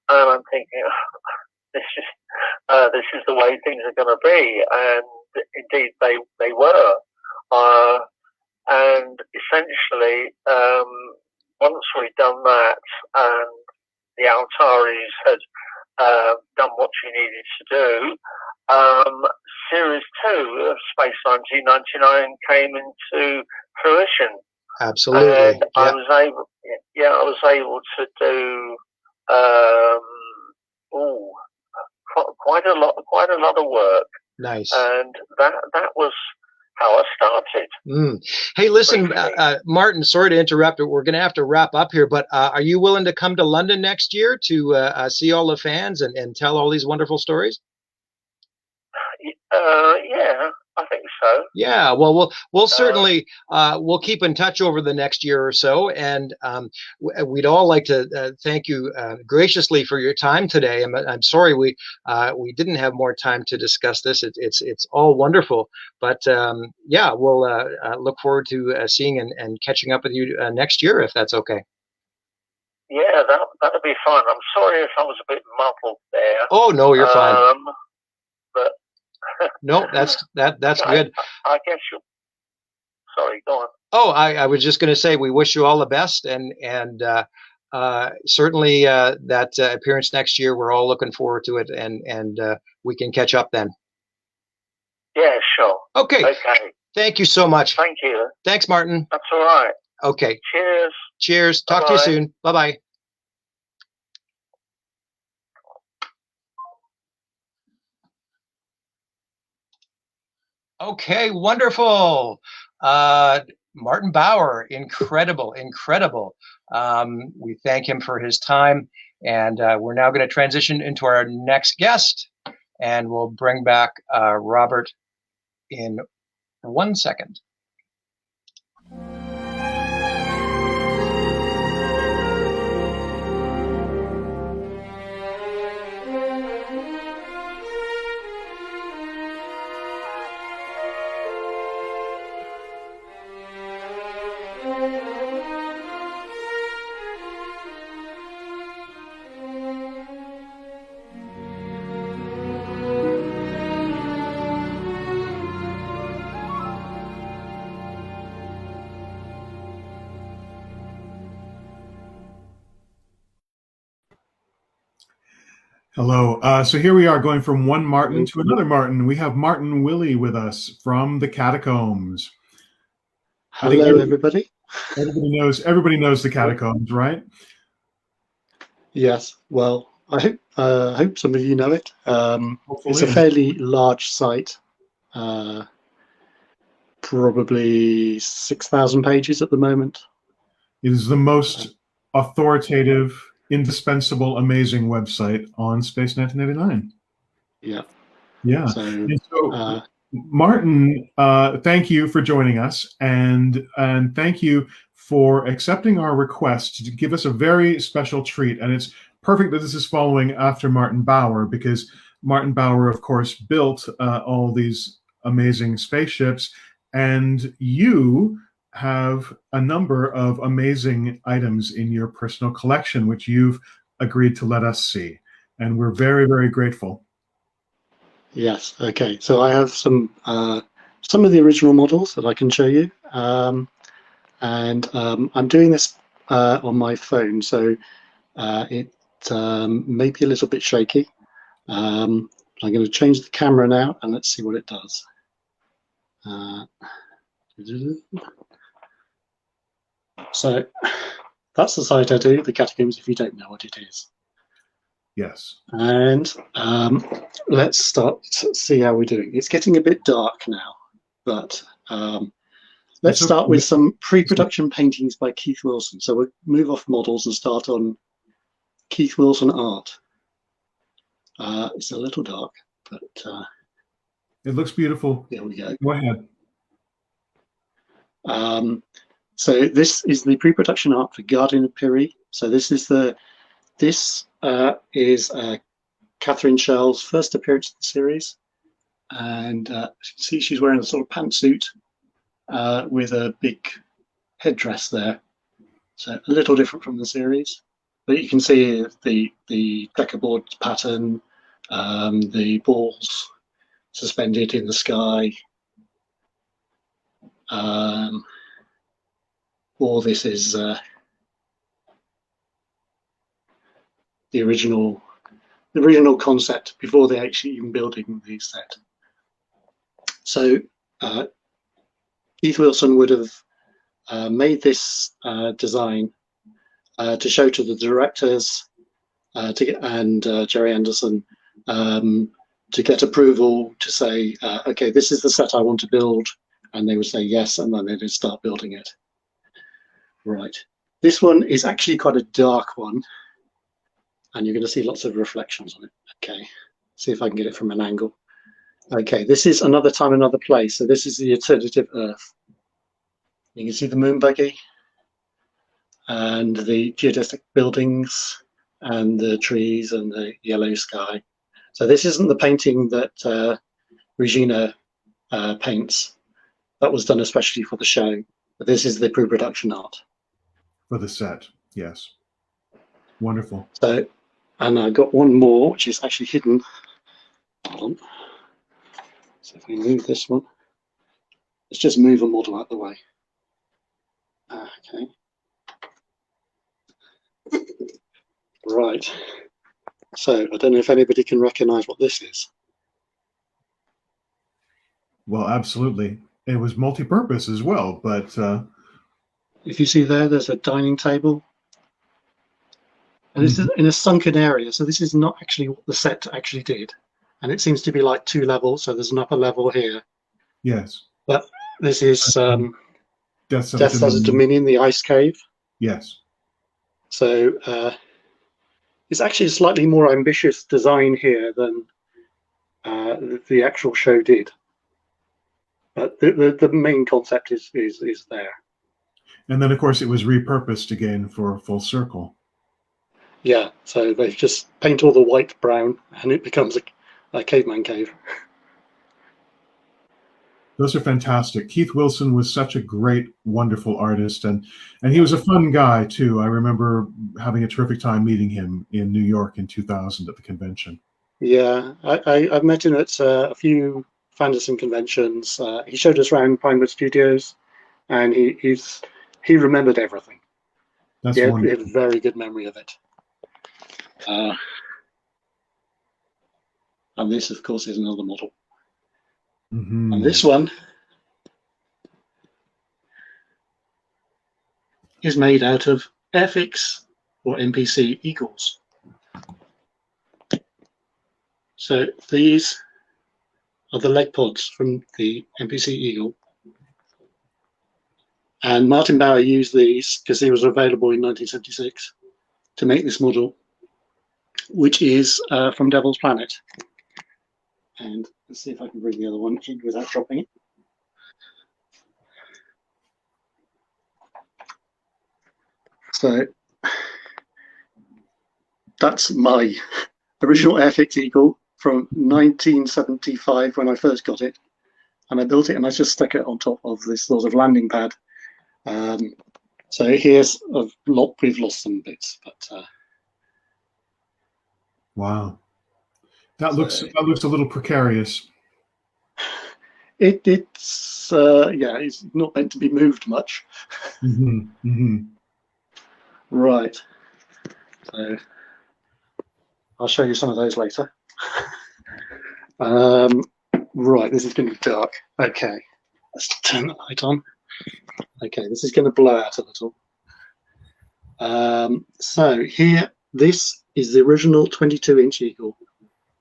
And I'm thinking, this is the way things are going to be. And indeed, they were. And essentially, once we'd done that, and the Altaris had done what she needed to do, Series 2 of Space 1999 came into fruition. Absolutely. And I was able to do quite a lot of work. Nice. And that was how I started. Hey, listen, Martin, sorry to interrupt, but we're going to have to wrap up here, but are you willing to come to London next year to see all the fans and tell all these wonderful stories? Yeah, I think so. Yeah, well, we'll certainly we'll keep in touch over the next year or so, and we'd all like to thank you graciously for your time today. I'm sorry we didn't have more time to discuss this. It's all wonderful, but yeah, we'll look forward to seeing and catching up with you next year if that's okay. Yeah, that'll be fine. I'm sorry if I was a bit muffled there. Oh no, you're fine. But no, that's good. I guess you. Sorry, go on. Oh, I was just going to say we wish you all the best, and certainly that appearance next year. We're all looking forward to it, and we can catch up then. Yeah, sure. Okay. Okay. Thank you so much. Thank you. Thanks, Martin. That's all right. Okay. Cheers. Cheers. Talk to you soon. Bye-bye. Okay, wonderful. Martin Bower, incredible. We thank him for his time, and we're now going to transition into our next guest, and we'll bring back Robert in 1 second. Hello. So here we are going from one Martin to another Martin. We have Martin Willie with us from the Catacombs. Hello, everybody. Everybody knows the Catacombs, right? Yes. Well, I hope some of you know it. It's a fairly large site, probably 6,000 pages at the moment. It is the most authoritative, indispensable, amazing website on Space 1999. Yeah. So Martin, thank you for joining us, and thank you for accepting our request to give us a very special treat. And it's perfect that this is following after Martin Bower, because Martin Bower, of course, built all these amazing spaceships, and you have a number of amazing items in your personal collection, which you've agreed to let us see. And we're very, very grateful. Yes. Okay. So I have some of the original models that I can show you, and I'm doing this on my phone, so it may be a little bit shaky. I'm going to change the camera now, and let's see what it does. So that's the site I do, the Catacombs, if you don't know what it is. Yes. And let's start to see how we're doing. It's getting a bit dark now, but let's start with some pre-production paintings by Keith Wilson. So we'll move off models and start on Keith Wilson art. It's a little dark, but it looks beautiful. There we go. Go ahead. So this is the pre-production art for Guardian of Piri. So this is Catherine Shell's first appearance in the series, and you can see she's wearing a sort of pantsuit with a big headdress there. So a little different from the series, but you can see the checkerboard pattern, the balls suspended in the sky. All this is the original concept before they actually even building the set. So Keith Wilson would have made this design to show to the directors and Jerry Anderson to get approval to say, okay, this is the set I want to build, and they would say yes, and then they'd start building it. Right. This one is actually quite a dark one, and you're going to see lots of reflections on it. Okay, see if I can get it from an angle. Okay, this is Another Time, Another Place. So this is the alternative Earth. You can see the moon buggy and the geodesic buildings and the trees and the yellow sky. So this isn't the painting that Regina paints. That was done especially for the show. But this is the pre-production art. For the set, yes. Wonderful. So, and I got one more, which is actually hidden. Hold on. So if we move this one, let's just move a model out the way. Okay. Right. So I don't know if anybody can recognize what this is. Well, absolutely. It was multi-purpose as well, but if you see there's a dining table. And this is in a sunken area, so this is not actually what the set actually did. And it seems to be like two levels, so there's an upper level here. Yes. But this is Death as a Dominion, the ice cave. Yes. So it's actually a slightly more ambitious design here than the actual show did. But the main concept is there. And then, of course, it was repurposed again for Full Circle. Yeah, so they just paint all the white brown, and it becomes a caveman cave. Those are fantastic. Keith Wilson was such a great, wonderful artist, and he was a fun guy too. I remember having a terrific time meeting him in New York in 2000 at the convention. Yeah, I've met him at a few Fanderson conventions. He showed us around Pinewood Studios, and he remembered everything. That's He wonderful. had a very good memory of it. And this, of course, is another model. Mm-hmm. And this one is made out of Airfix or MPC Eagles. So these are the leg pods from the MPC Eagle. And Martin Bauer used these because he was available in 1976 to make this model, which is from Devil's Planet. And let's see if I can bring the other one in without dropping it. So that's my original Airfix Eagle from 1975 when I first got it. And I built it and I just stuck it on top of this sort of landing pad. So here's we've lost some bits, but wow, that looks a little precarious. It's not meant to be moved much. Right. So I'll show you some of those later. Right, this is going to be dark. Okay, let's turn the light on. Okay, this is going to blow out a little. So here, this is the original 22-inch Eagle,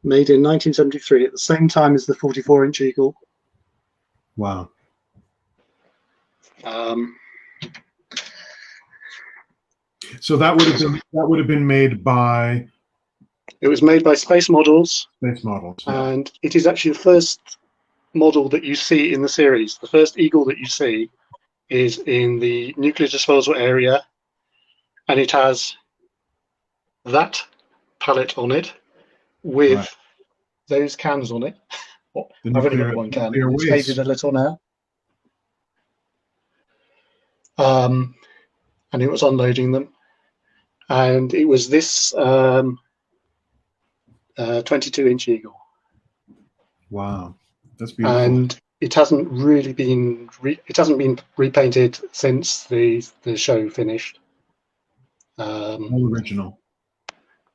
made in 1973 at the same time as the 44-inch Eagle. Wow. So that would have been made by. It was made by Space Models. Space Models. Yeah. And it is actually the first model that you see in the series. The first Eagle that you see is in the nuclear disposal area, and it has that pallet on it with those cans on it. Oh, I've only got one can. It's faded a little now. And it was unloading them. And it was this 22-inch Eagle. Wow, that's beautiful. And it hasn't really been repainted since the show finished. All original.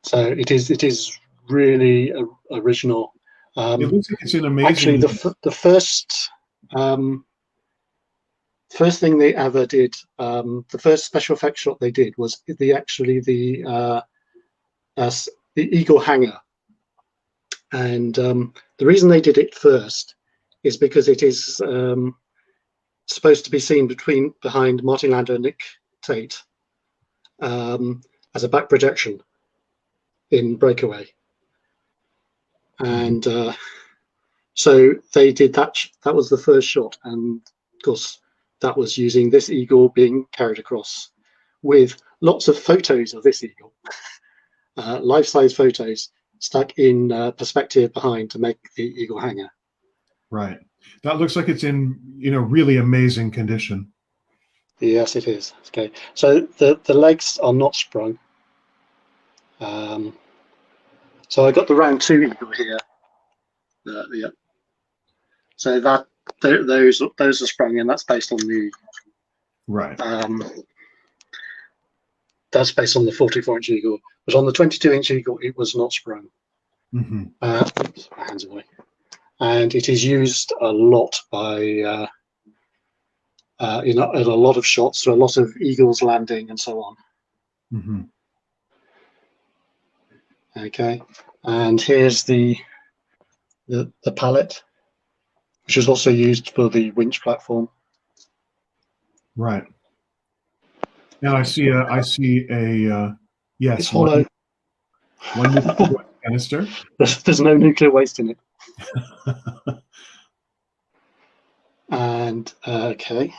So it is really original. It looks like it's an amazing. Actually, the first thing they ever did, the first special effects shot they did was the Eagle hangar. And the reason they did it first is because it is supposed to be seen behind Martin Landau and Nick Tate as a back projection in Breakaway. And so they did that. That was the first shot. And of course, that was using this Eagle being carried across with lots of photos of this Eagle, life-size photos stuck in perspective behind to make the Eagle hangar. Right. That looks like it's in really amazing condition. Yes, it is. Okay. So the legs are not sprung. So I got the round 2 Eagle here. Yeah. So those are sprung, and that's based on the right. That's based on the 44-inch Eagle. But on the 22-inch Eagle, it was not sprung. Mm-hmm. Oops, my hands away. And it is used a lot by in a lot of shots, so a lot of Eagles landing and so on. Mm-hmm. Okay, and here's the pallet, which is also used for the winch platform. Right. And I see a yes. It's hollow. One nuclear canister. There's no nuclear waste in it. And okay,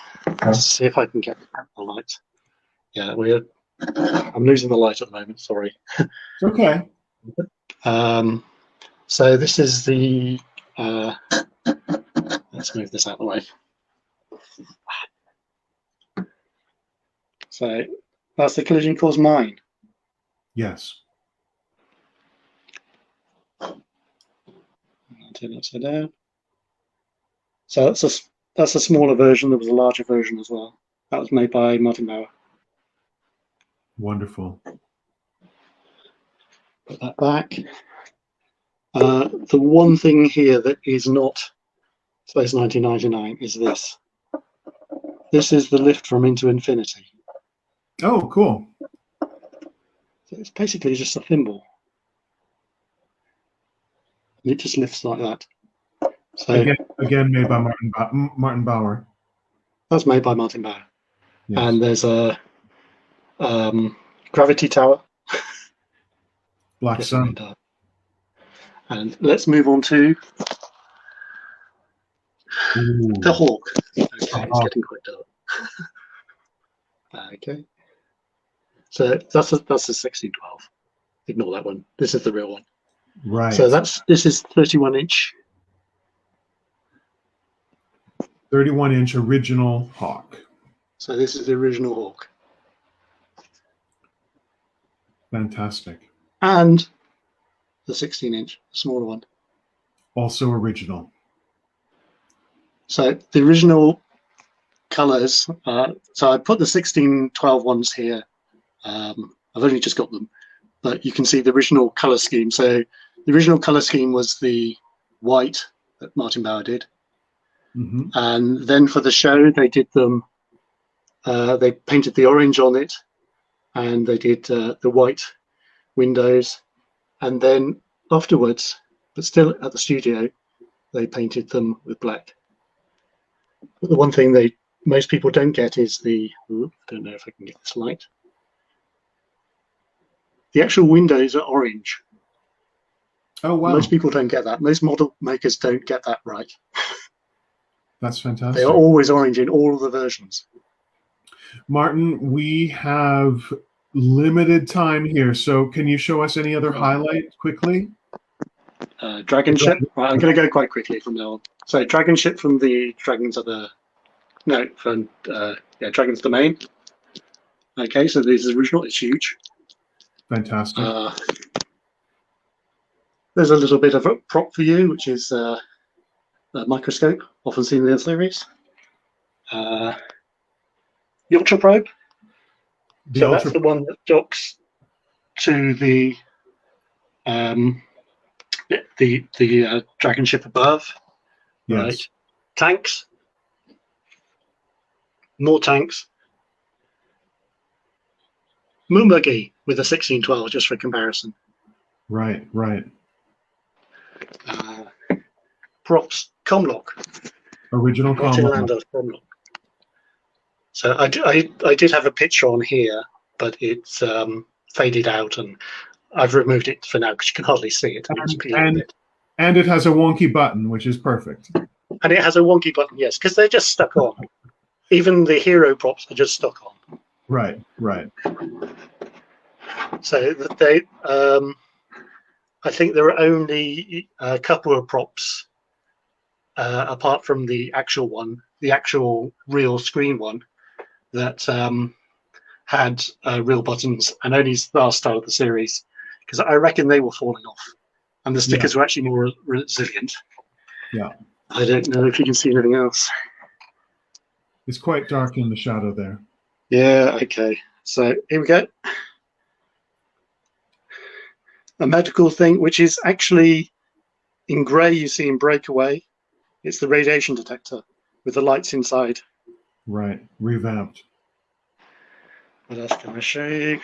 let's see if I can get the light. Yeah, I'm losing the light at the moment. Sorry. It's okay. So this is the. Let's move this out of the way. So that's the collision course mine. Yes. I'll turn it upside down. So that's a smaller version. There was a larger version as well. That was made by Martin Bauer. Wonderful. Put that back. The one thing here that is not Space 1999 is this. This is the lift from Into Infinity. Oh, cool. So it's basically just a thimble. And it just lifts like that. So again made by Martin Bauer. That's made by Martin Bauer. Yes. And there's a gravity tower. Black Sun. And let's move on to the Hawk. Okay, it's getting quite dark. Okay. So that's a 1612. Ignore that one. This is the real one. Right. So this is 31-inch. 31-inch original Hawk. So this is the original Hawk. Fantastic. And the 16-inch, smaller one. Also original. So the original colors, so I put the 1612 ones here. I've only just got them, but you can see the original color scheme. So the original color scheme was the white that Martin Bauer did. Mm-hmm. And then for the show, they did them, they painted the orange on it, and they did the white windows. And then afterwards, but still at the studio, they painted them with black. But the one thing most people don't get is I don't know if I can get this light. The actual windows are orange. Oh, wow. Most people don't get that. Most model makers don't get that right. That's fantastic. They are always orange in all of the versions. Martin, we have limited time here, so can you show us any other highlights quickly? Dragon ship. Right, I'm going to go quite quickly from now on. So dragon ship from the Dragon's Dragon's Domain. Okay, so this is original. It's huge. Fantastic. There's a little bit of a prop for you, which is a microscope, often seen in the series. The Ultra Probe. That's the one that docks to the dragon ship above. Yes. Right. Tanks. More tanks. Moonbuggy with a 1612, just for comparison. Right, right. Props. Comlock. Original Martin Comlock. Landau's Comlock. So I did have a picture on here, but it's faded out, and I've removed it for now because you can hardly see it. And it has a wonky button, which is perfect. And it has a wonky button, yes, because they're just stuck on. Even the hero props are just stuck on. Right, right. So they, I think there are only a couple of props apart from the actual one, the actual real screen one, that had real buttons, and only the last start of the series, because I reckon they were falling off, and the stickers were actually more resilient. Yeah. I don't know if you can see anything else. It's quite dark in the shadow there. Yeah, okay. So here we go. A medical thing, which is actually in grey, you see in Breakaway. It's the radiation detector with the lights inside. Right, revamped. What else can I show you?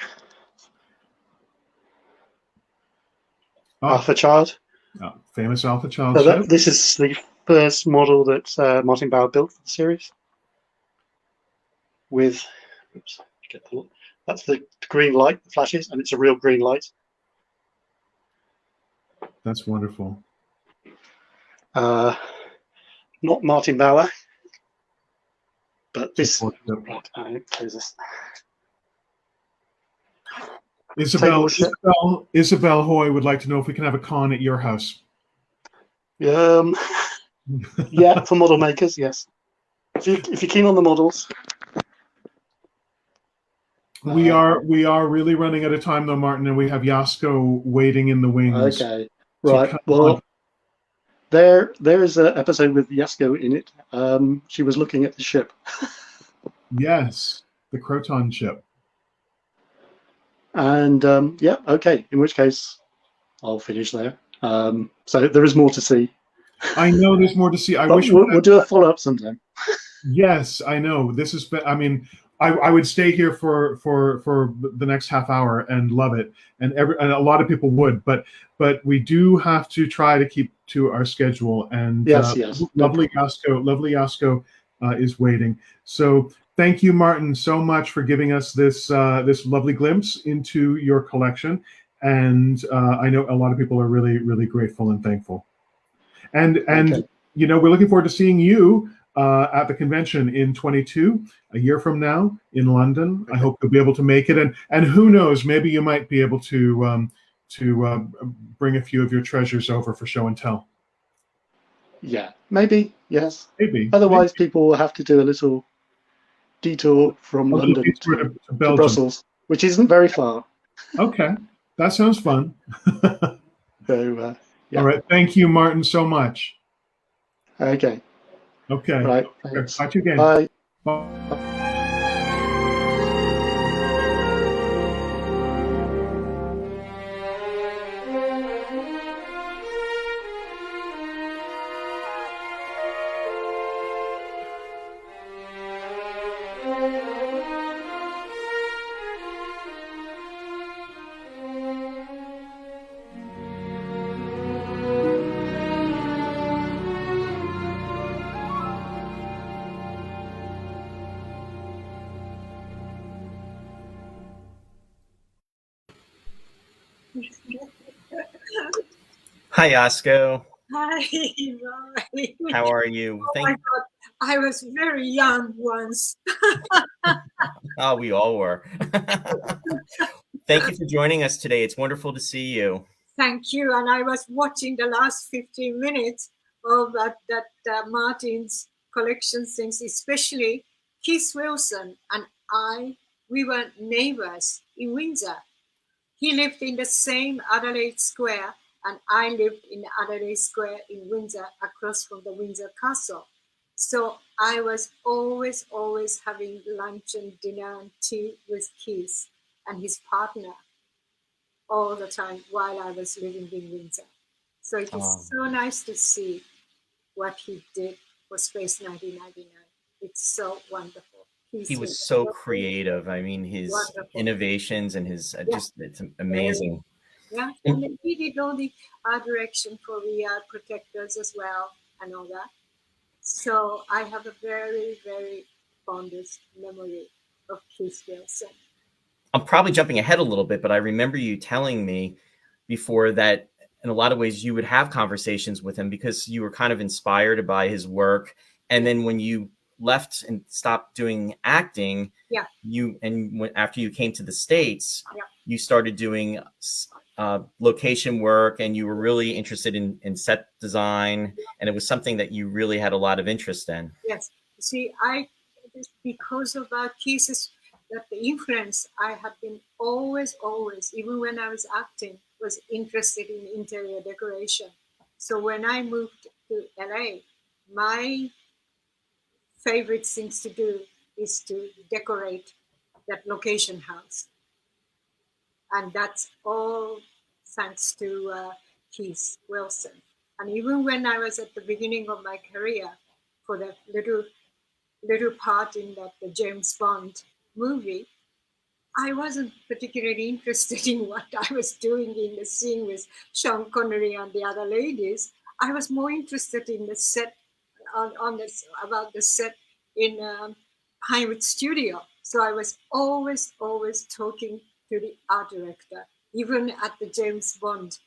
Oh. Alpha Child. Oh, famous Alpha Child. So this is the first model that Martin Bauer built for the series. With, oops, that's the green light that flashes, and it's a real green light. That's wonderful. Not Martin Bauer, but this. Isabel Hoy would like to know if we can have a con at your house. Yeah, for model makers, yes. If you're keen on the models. We are really running out of time though, Martin, and we have Yasko waiting in the wings. Okay, right. Well, there is an episode with Yasko in it. She was looking at the ship. Yes, the Croton ship. And yeah, okay. In which case, I'll finish there. So there is more to see. I know there's more to see. I wish we'll do a follow-up sometime. Yes, I know. This is. I mean, I would stay here for the next half hour and love it, and a lot of people would, but we do have to try to keep to our schedule. And yes. Lovely Yasko is waiting. So thank you, Martin, so much for giving us this this lovely glimpse into your collection, and I know a lot of people are really, really grateful and thankful. And okay. You know, we're looking forward to seeing you at the convention in 22, a year from now in London. I hope you'll be able to make it, and who knows, maybe you might be able to bring a few of your treasures over for show and tell. Yeah, maybe. Yes, maybe. Otherwise, people will have to do a little detour from London to Brussels, which isn't very far. Okay, that sounds fun. So, yeah. All right, thank you, Martin, so much. Okay. Okay. Right. Okay. Thanks. Talk to you again. Bye. Bye. Hi, Yasko. Hi, Roy. How are you? Oh my God, I was very young once. Oh, we all were. Thank you for joining us today. It's wonderful to see you. Thank you. And I was watching the last 15 minutes of Martin's collection things, especially Keith Wilson and we were neighbors in Windsor. He lived in the same Adelaide Square, and I lived in Adelaide Square in Windsor, across from the Windsor Castle. So I was always having lunch and dinner and tea with Keith and his partner all the time while I was living in Windsor. So it is so nice to see what he did for Space 1999. It's so wonderful. He was so creative. I mean, his innovations and his it's amazing. Yeah, and then he did all the art direction for VR protectors as well and all that. So I have a very, very fondest memory of Keith Wilson. I'm probably jumping ahead a little bit, but I remember you telling me before that in a lot of ways you would have conversations with him because you were kind of inspired by his work. And then when you left and stopped doing acting, after you came to the States, you started doing location work, and you were really interested in set design, and it was something that you really had a lot of interest in. Yes, see, because of Keith's the influence, I have been always, even when I was acting, was interested in interior decoration. So when I moved to LA, my favorite things to do is to decorate that location house. And that's all thanks to Keith Wilson. And even when I was at the beginning of my career, for that little part in the James Bond movie, I wasn't particularly interested in what I was doing in the scene with Sean Connery and the other ladies. I was more interested in the set, about the set in Pinewood Studio. So I was always talking to the art director, even at the James Bond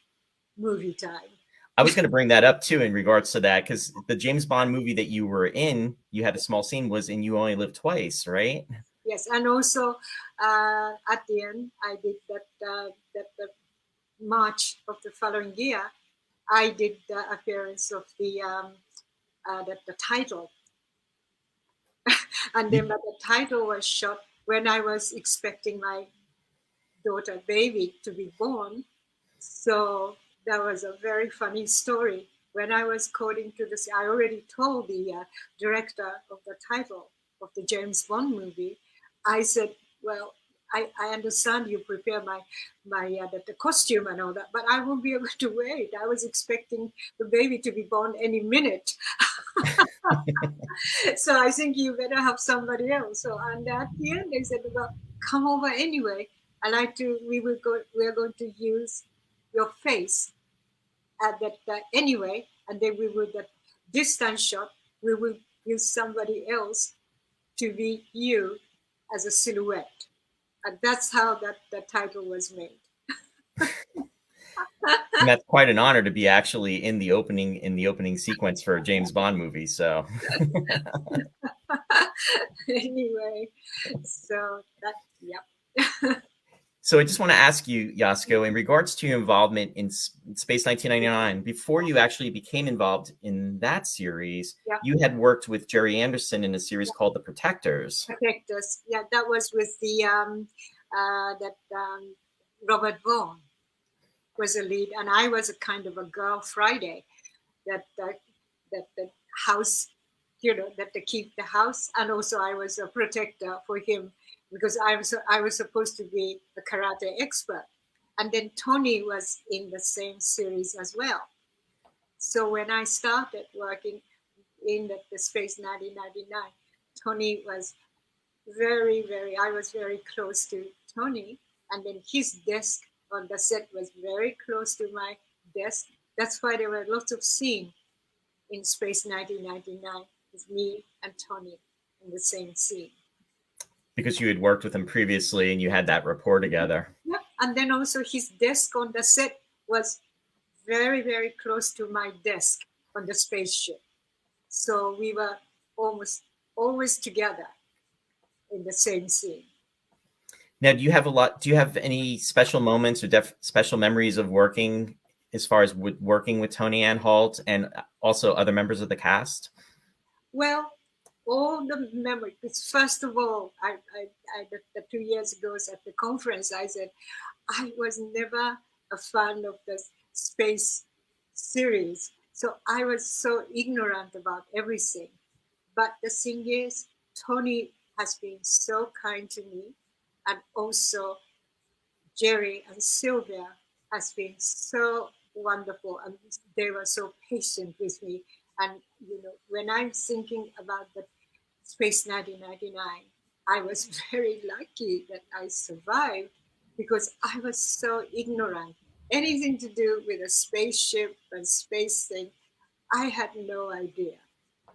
movie time. I was going to bring that up too in regards to that, because the James Bond movie that you were in, you had a small scene, was in You Only Live Twice, right? Yes, and also at the end, I did that the March of the following year, I did the appearance of the title. And then the title was shot when I was expecting my daughter baby to be born. So that was a very funny story. When I was coding to this, I already told the director of the title of the James Bond movie. I said, well, I understand you prepare the costume and all that, but I won't be able to wear it. I was expecting the baby to be born any minute. So I think you better have somebody else. So and at the end they said, well, come over anyway. We are going to use your face at that anyway, and then we will the distance shot. We will use somebody else to be you as a silhouette, and that's how the title was made. And that's quite an honor to be actually in the opening sequence for a James Bond movie. So anyway, so yep. So I just want to ask you, Yasko, in regards to your involvement in Space 1999, before you actually became involved in that series, you had worked with Jerry Anderson in a series called The Protectors. Protectors, yeah, that was with the Robert Vaughn was a lead, and I was a kind of a girl Friday, that the house, that to keep the house, and also I was a protector for him because I was supposed to be a karate expert. And then Tony was in the same series as well. So when I started working in the Space 1999, Tony was I was very close to Tony, and then his desk on the set was very close to my desk. That's why there were lots of scenes in Space 1999 with me and Tony in the same scene. Because you had worked with him previously and you had that rapport together. Yeah. And then also his desk on the set was very, very close to my desk on the spaceship. So we were almost always together in the same scene. Now, do you have any special moments or special memories of working as far as working with Tony Anhalt and also other members of the cast? Well, all the memories. First of all, the 2 years ago at the conference, I said I was never a fan of the space series, so I was so ignorant about everything. But the thing is, Tony has been so kind to me, and also Jerry and Sylvia has been so wonderful, and they were so patient with me. And when I'm thinking about the Space 1999, I was very lucky that I survived because I was so ignorant. Anything to do with a spaceship and space thing, I had no idea.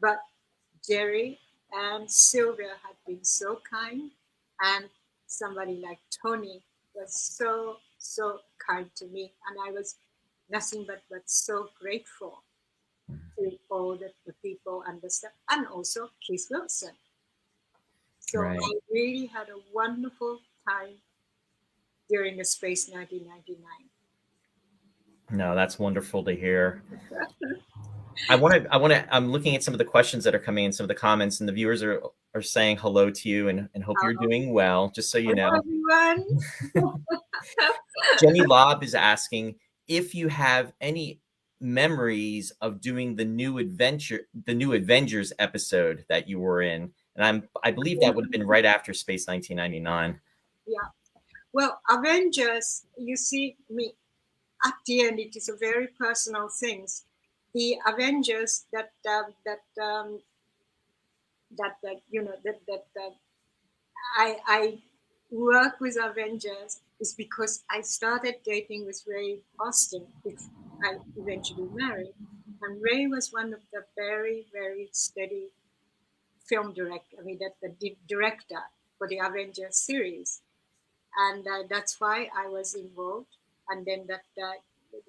But Jerry and Sylvia had been so kind, and somebody like Tony was so kind to me, and I was nothing but so grateful to all the people and the stuff, and also Keith Wilson. So Right. I really had a wonderful time during the Space 1999. No, that's wonderful to hear. I'm looking at some of the questions that are coming in, some of the comments, and the viewers are saying hello to you and hope you're doing well, just so you know. Hello, everyone. Jenny Lobb is asking if you have any memories of doing the new Avengers episode that you were in. And I believe that would have been right after Space 1999. Yeah. Well, Avengers, you see, me at the end, it is a very personal thing. The Avengers I work with Avengers is because I started dating with Ray Austin, which I eventually married. And Ray was one of the very, very steady film director, the director for the Avengers series. And that's why I was involved. And then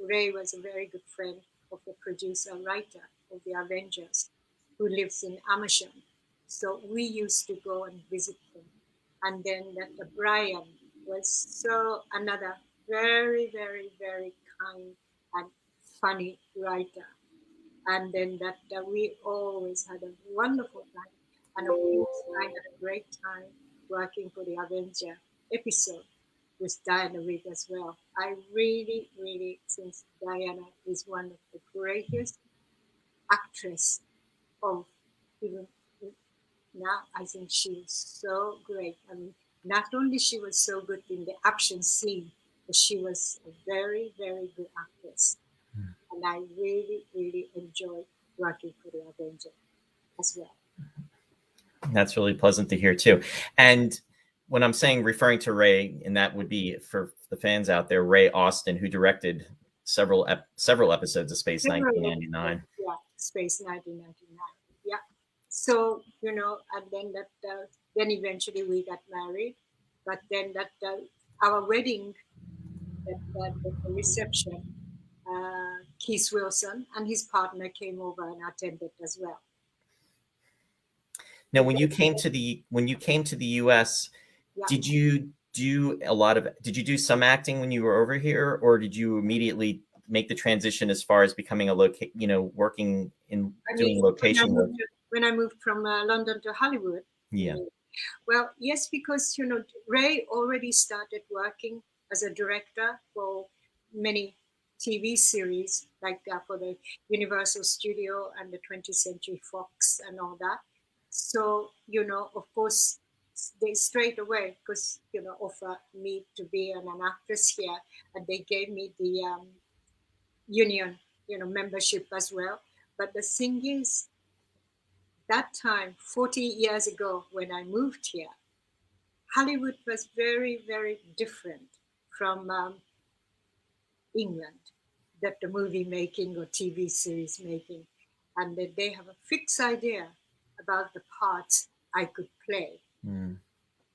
Ray was a very good friend of the producer, writer of the Avengers, who lives in Amersham. So we used to go and visit him. And then Brian was another very, very, very kind and funny writer. And then we always had a wonderful time. And of course, I had a great time working for the Avenger episode with Diana Rigg as well. I really, really think Diana is one of the greatest actresses of even now. I think she is so great. I mean, not only she was so good in the action scene, but she was a very, very good actress. And I really, really enjoyed working for the Avenger as well. That's really pleasant to hear too. And when I'm saying referring to Ray, and that would be for the fans out there, Ray Austin, who directed several episodes of Space 1999. Yeah, Space 1999. Yeah. So and then then eventually we got married, but then our wedding, the reception, Keith Wilson and his partner came over and attended as well. Now, when you came to the U.S., Yeah. did you do some acting when you were over here, or did you immediately make the transition as far as becoming working in doing location work? When I moved from London to Hollywood. Yeah. Well, yes, because Ray already started working as a director for many TV series, like for the Universal Studio and the 20th Century Fox and all that. So, of course, they straight away, because, offer me to be an actress here, and they gave me the union, membership as well. But the thing is, that time, 40 years ago, when I moved here, Hollywood was very, very different from England, that the movie making or TV series making, and that they have a fixed idea about the parts I could play.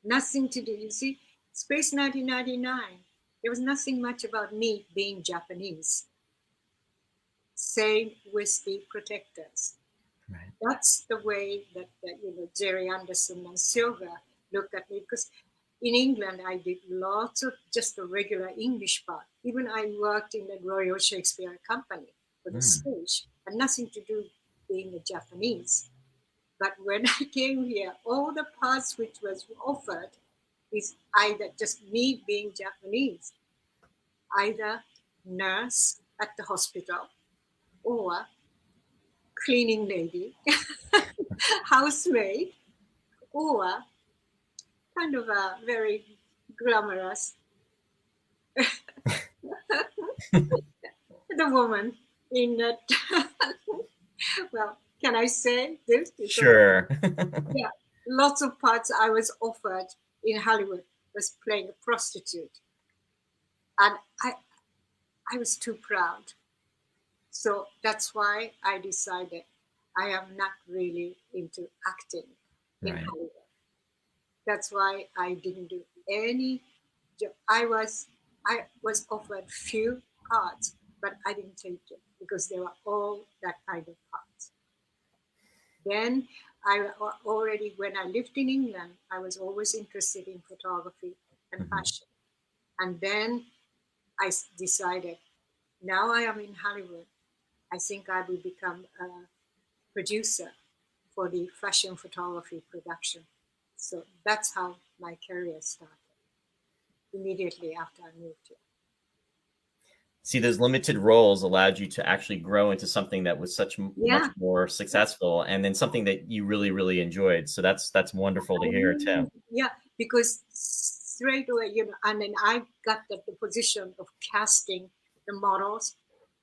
Nothing to do, you see, Space 1999, there was nothing much about me being Japanese. Same with the Protectors. Right. That's the way that Jerry Anderson and Silver look at me, because in England, I did lots of just the regular English part. Even I worked in the Royal Shakespeare Company for the stage, and nothing to do being a Japanese. But when I came here, all the parts which was offered is either just me being Japanese, either nurse at the hospital, or cleaning lady, housemaid, or kind of a very glamorous the woman in that. Well, can I say this? Sure. Yeah, lots of parts I was offered in Hollywood was playing a prostitute, and I was too proud. So that's why I decided I am not really into acting in Right. Hollywood. That's why I didn't do any job. I was offered few parts, but I didn't take it because they were all that kind of parts. Then already, when I lived in England, I was always interested in photography and fashion. And then I decided, now I am in Hollywood, I think I will become a producer for the fashion photography production. So that's how my career started, immediately after I moved here. See, those limited roles allowed you to actually grow into something that was much more successful, and then something that you really, really enjoyed. So that's wonderful to hear too. Yeah, because straight away, and then I got the position of casting the models,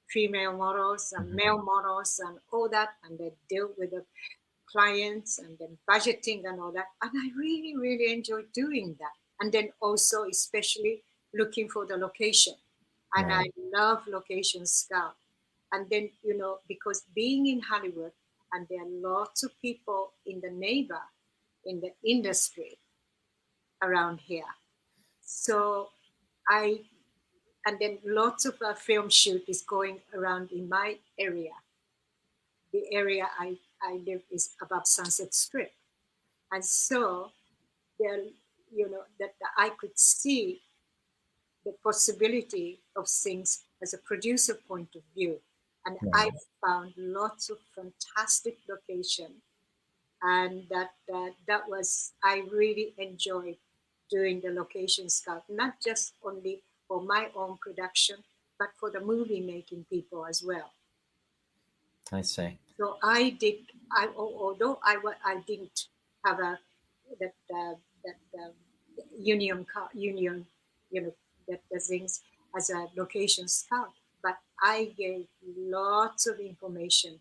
female models and male models and all that, and then deal with the clients and then budgeting and all that. And I really, really enjoyed doing that. And then also, especially looking for the location. And I love location scout. And then, because being in Hollywood, and there are lots of people in the industry around here. So and then lots of film shoot is going around in my area. The area I live is above Sunset Strip. And so there, that I could see the possibility of things as a producer point of view. And I found lots of fantastic location. And that was, I really enjoyed doing the location scout, not just only for my own production, but for the movie making people as well. I see. So although I didn't have that union, that the things as a location scout, but I gave lots of information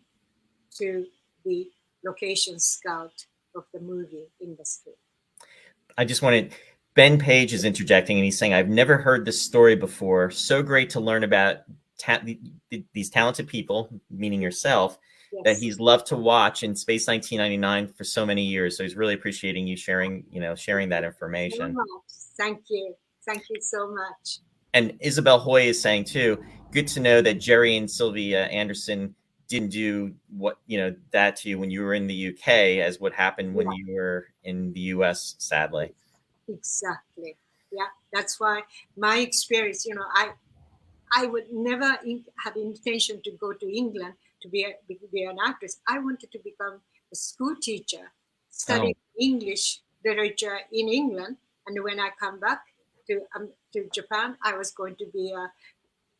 to the location scout of the movie industry. I just wanted, Ben Page is interjecting and he's saying, I've never heard this story before. So great to learn about these talented people, meaning yourself, that he's loved to watch in Space 1999 for so many years. So he's really appreciating you sharing that information. Thank you. Thank you so much. And Isabel Hoy is saying too, good to know that Jerry and Sylvia Anderson didn't do that to you when you were in the UK as what happened when you were in the US, sadly. Exactly. Yeah, that's why my experience, I would never have intention to go to England to be an actress. I wanted to become a school teacher, study English literature in England. And when I come back to Japan, I was going to be a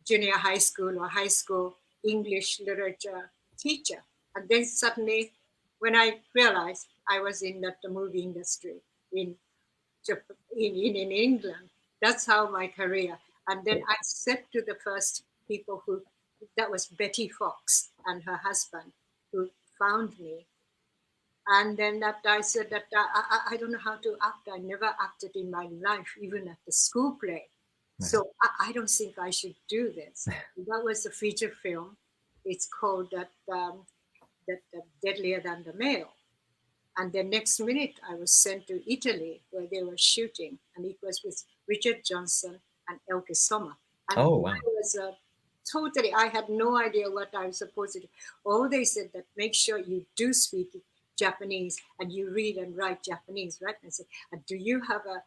junior high school or high school English literature teacher. And then suddenly, when I realized I was in the movie industry in England, that's how my career. And then I said to the first people that was Betty Fox and her husband who found me. And then that I said that I don't know how to act. I never acted in my life, even at the school play. So I don't think I should do this. That was a feature film. It's called that Deadlier Than the Male. And the next minute I was sent to Italy where they were shooting, and it was with Richard Johnson and Elke Sommer. And Oh, wow. I was I had no idea what I was supposed to do. All they said that make sure you do speak Japanese and you read and write Japanese, right? And I said, do you have a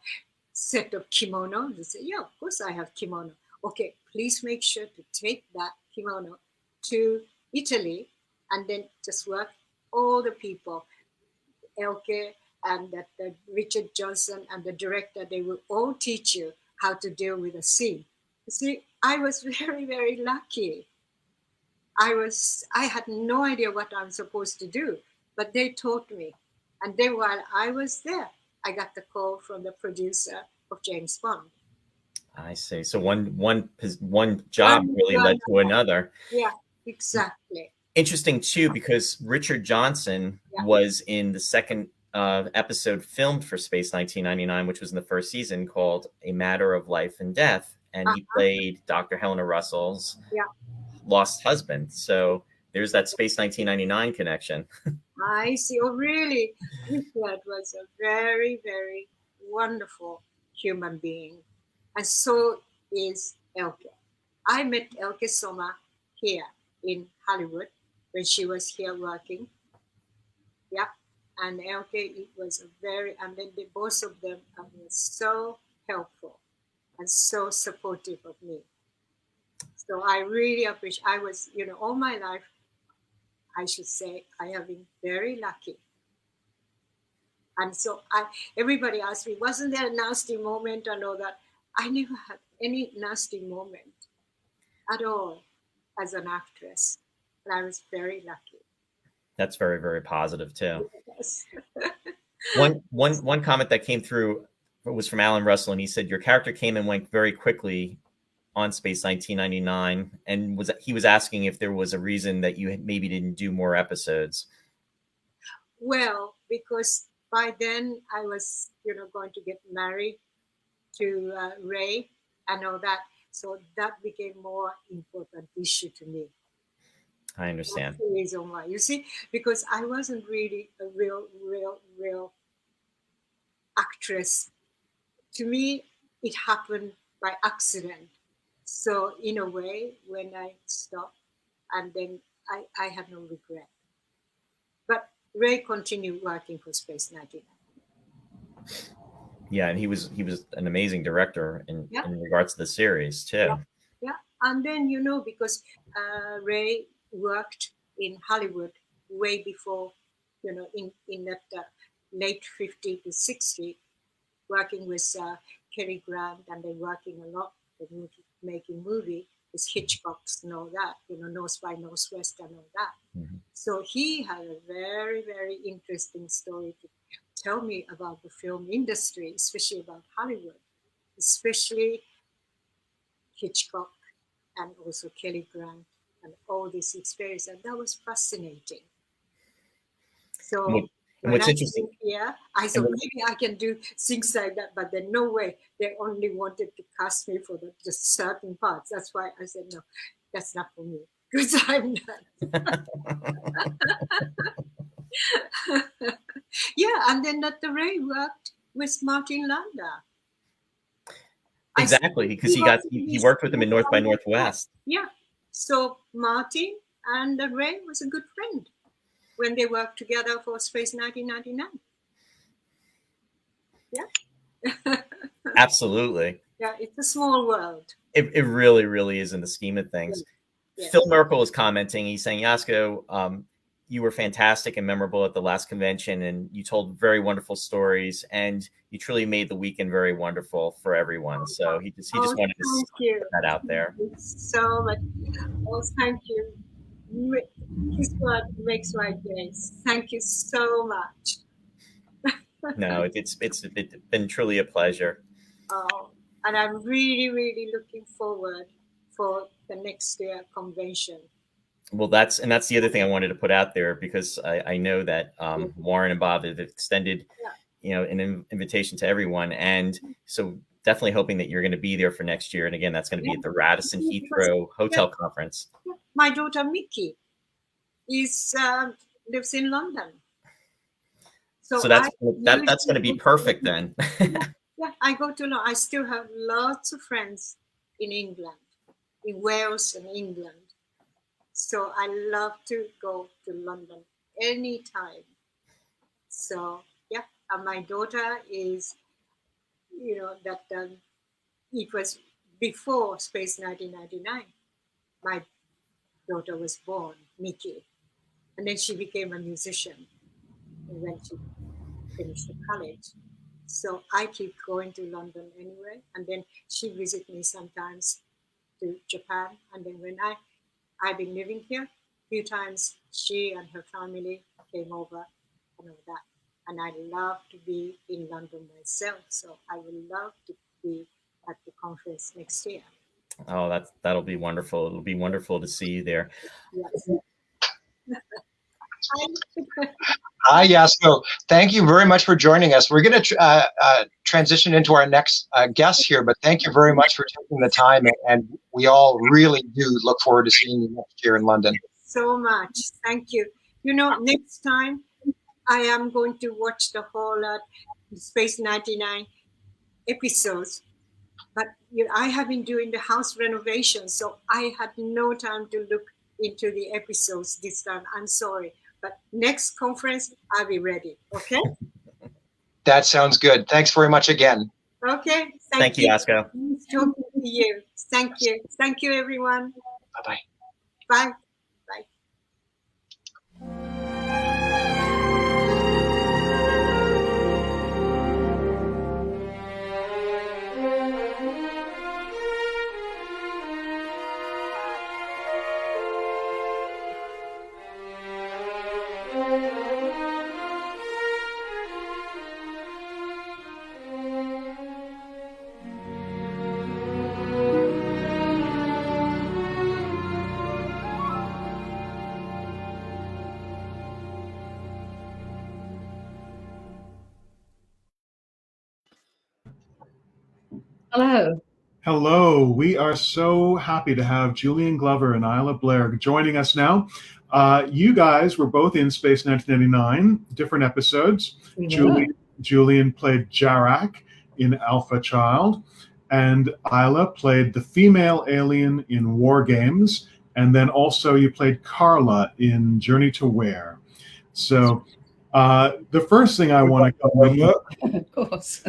set of kimono? They said, yeah, of course I have kimono. Okay, please make sure to take that kimono to Italy and then just work all the people, Elke and the Richard Johnson and the director, they will all teach you how to deal with a scene. You see, I was very, very lucky. I had no idea what I'm supposed to do, but they taught me. And then while I was there, I got the call from the producer of James Bond. I see. So one job really led to another. Yeah, exactly. Interesting too, because Richard Johnson was in the second episode filmed for Space 1999, which was in the first season, called A Matter of Life and Death, and he played Dr. Helena Russell's lost husband. So there's that Space 1999 connection. I see. Oh, really? Richard was a very, very wonderful human being, and so is Elke. I met Elke Sommer here in Hollywood when she was here working. Yeah, and Elke, it was and then both of them were so helpful and so supportive of me. So I really appreciate. I was, all my life, I should say, I have been very lucky. And so everybody asked me, wasn't there a nasty moment and all that? I never had any nasty moment at all as an actress. And I was very lucky. That's very, very positive too. Yes. One comment that came through was from Alan Russell, and he said your character came and went very quickly on Space 1999, and he was asking if there was a reason that you maybe didn't do more episodes. Well, because by then I was, going to get married to Ray and all that, so that became more important issue to me. I understand. That's the reason why. You see, because I wasn't really a real actress. To me, it happened by accident. So in a way, when I stopped, and then I had no regret. But Ray continued working for Space 99. Yeah, and he was an amazing director in regards to the series too. Yeah, and then because Ray worked in Hollywood way before, in that late 50 to 60, working with Cary Grant, and then working a lot with making movie with Hitchcock's and all that, North by Northwest and all that. Mm-hmm. So he had a very, very interesting story to tell me about the film industry, especially about Hollywood, especially Hitchcock and also Cary Grant and all this experience. And that was fascinating. So what's interesting, I thought maybe I can do things like that, but then no way. They only wanted to cast me for just certain parts. That's why I said, no, that's not for me, because I'm not. Yeah, and then that the Ray worked with Martin Landau. Exactly, because he worked with him in North by Northwest. Yeah, so Martin and Ray was a good friend when they worked together for Space 1999. Yeah. Absolutely. Yeah, it's a small world. It really, really is in the scheme of things. Yeah. Phil Merkel is commenting. He's saying, Yasko, you were fantastic and memorable at the last convention, and you told very wonderful stories, and you truly made the weekend very wonderful for everyone. So he just wanted to put that out there. Thank you so much. Oh, thank you. This word makes my days. Thank you so much. No, it's been truly a pleasure. Oh, and I'm really, really looking forward for the next year convention. Well, that's the other thing I wanted to put out there, because I know that Warren and Bob have extended, an invitation to everyone, and so definitely hoping that you're going to be there for next year. And again, that's going to be at the Radisson Heathrow Hotel Conference. My daughter Mickey lives in London, so that's going to be perfect then. Yeah, I go to London. I still have lots of friends in England, in Wales and England. So I love to go to London anytime. So yeah, and my daughter is, that it was before Space 1999. My daughter was born, Mickey, and then she became a musician when she finished the college. So I keep going to London anyway, and then she visits me sometimes to Japan, and then when I've been living here a few times, she and her family came over and all that. And I love to be in London myself, so I would love to be at the conference next year. Oh, that'll be wonderful. It'll be wonderful to see you there. Yes. Hi, Yasko. Thank you very much for joining us. We're going to transition into our next guest here, but thank you very much for taking the time, and we all really do look forward to seeing you next year in London. So much. Thank you. Next time I am going to watch the whole Space 99 episodes, but I have been doing the house renovation, so I had no time to look into the episodes this time. I'm sorry. But next conference, I'll be ready. Okay? That sounds good. Thanks very much again. Okay. Thank you, Yasko. Nice talking to you. Thank you. Thank you, everyone. Bye-bye. Bye. Hello. Hello. We are so happy to have Julian Glover and Isla Blair joining us now. You guys were both in Space 1999, different episodes. Julian played Jarak in Alpha Child, and Isla played the female alien in War Games, and then also you played Carla in Journey to Where. So the first thing I want to comment on, of course.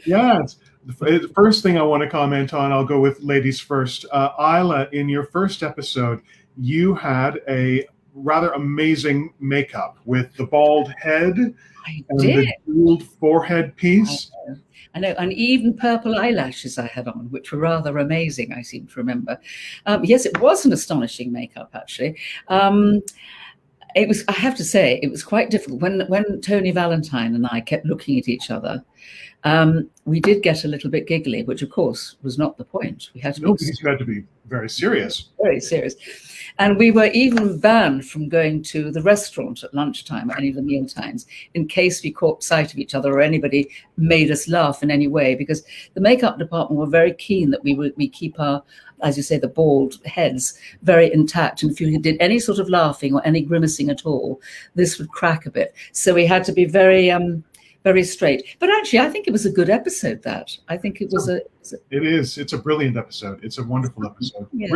yes. The first thing I want to comment on, I'll go with ladies first. Isla, in your first episode, you had a rather amazing makeup with the bald head and the jeweled forehead piece. I know, and even purple eyelashes I had on, which were rather amazing, I seem to remember. Yes, it was an astonishing makeup, actually. It was, I have to say, it was quite difficult. When Tony Valentine and I kept looking at each other, we did get a little bit giggly, which of course was not the point. We had to because you had to be very serious. Very serious. And we were even banned from going to the restaurant at lunchtime or any of the meal times in case we caught sight of each other or anybody made us laugh in any way, because the makeup department were very keen that we keep our, as you say, the bald heads very intact. And if you did any sort of laughing or any grimacing at all, this would crack a bit. So we had to be very straight. But actually, I think it was a good episode, that. I think it was It is. It's a brilliant episode. It's a wonderful episode. Yes.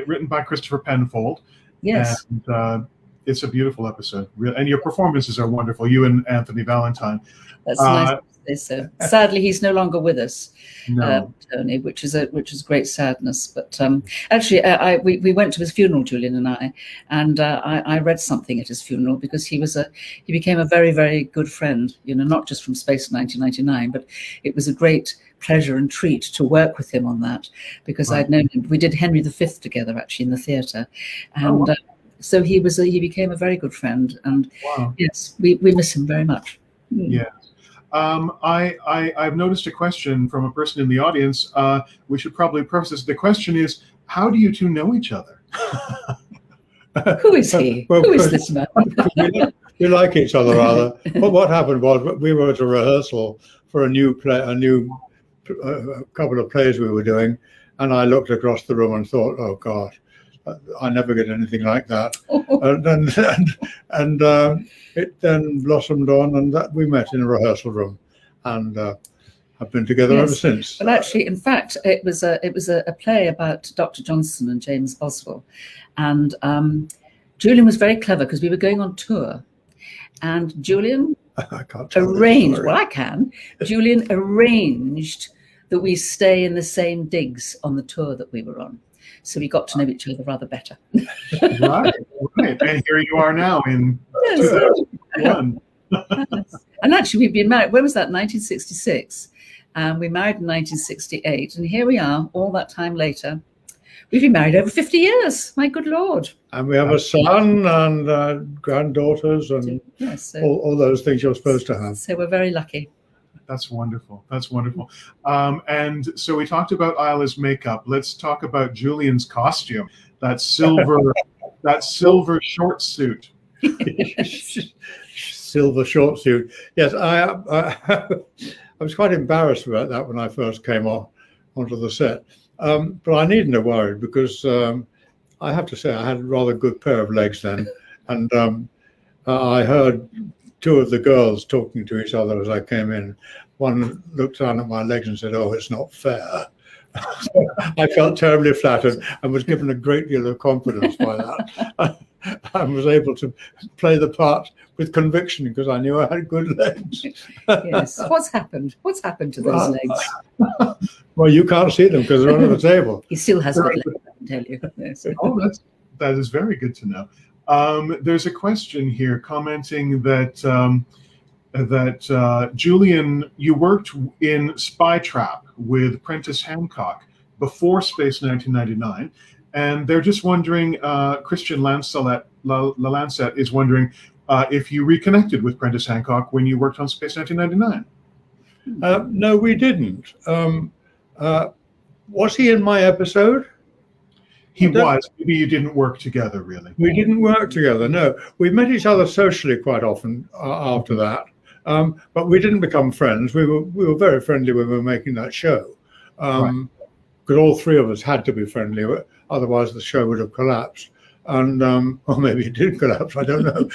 Written by Christopher Penfold. Yes. And it's a beautiful episode. And your performances are wonderful. You and Anthony Valentine. That's nice to So sadly, he's no longer with us, No. Tony, which is great sadness. But actually, we went to his funeral, Julian and I read something at his funeral because he became a very, very good friend. You know, not just from Space 1999, but it was a great pleasure and treat to work with him on that because I'd known him. We did Henry V together actually in the theatre, and so he became a very good friend. And yes, we miss him very much. Yeah. I've noticed a question from a person in the audience. We should probably preface this. The question is, how do you two know each other? Who is he? Well, Who is this man? we like each other rather. But what happened was we were at a rehearsal for a new play, a couple of plays we were doing, and I looked across the room and thought, oh gosh, I never get anything like that. and it then blossomed on, and that we met in a rehearsal room, and have been together ever since. Well, actually, in fact, it was a play about Dr. Johnson and James Boswell, and Julian was very clever because we were going on tour, and Julian arranged. Well, I can. Julian arranged that we stay in the same digs on the tour that we were on. So we got to know each other rather better. Right. And here you are now in 2001. And actually, we've been married. When was that? 1966. We married in 1968. And here we are, all that time later. We've been married over 50 years. My good Lord. And we have a son and granddaughters and all those things you're supposed to have. So we're very lucky. That's wonderful. That's wonderful. And so we talked about Isla's makeup. Let's talk about Julian's costume. That silver short suit. Silver short suit. Yes, I was quite embarrassed about that when I first came onto the set. But I needn't have worried because I have to say I had a rather good pair of legs then. And I heard two of the girls talking to each other as I came in. One looked down at my legs and said, "Oh, it's not fair." So I felt terribly flattered and was given a great deal of confidence by that. I was able to play the part with conviction because I knew I had good legs. Yes. What's happened? What's happened to those legs? Well, you can't see them because they're under the table. He still has good legs, I can tell you. Yes. Oh, that is very good to know. There's a question here commenting that Julian, you worked in Spy Trap with Prentice Hancock before Space 1999, and they're just wondering. Christian Lancet is wondering if you reconnected with Prentice Hancock when you worked on Space 1999. No, we didn't. Was he in my episode? He was. Maybe you didn't work together, really. We didn't work together, no. We met each other socially quite often after that, but we didn't become friends. We were very friendly when we were making that show, because all three of us had to be friendly, otherwise the show would have collapsed. And or maybe it did collapse, I don't know.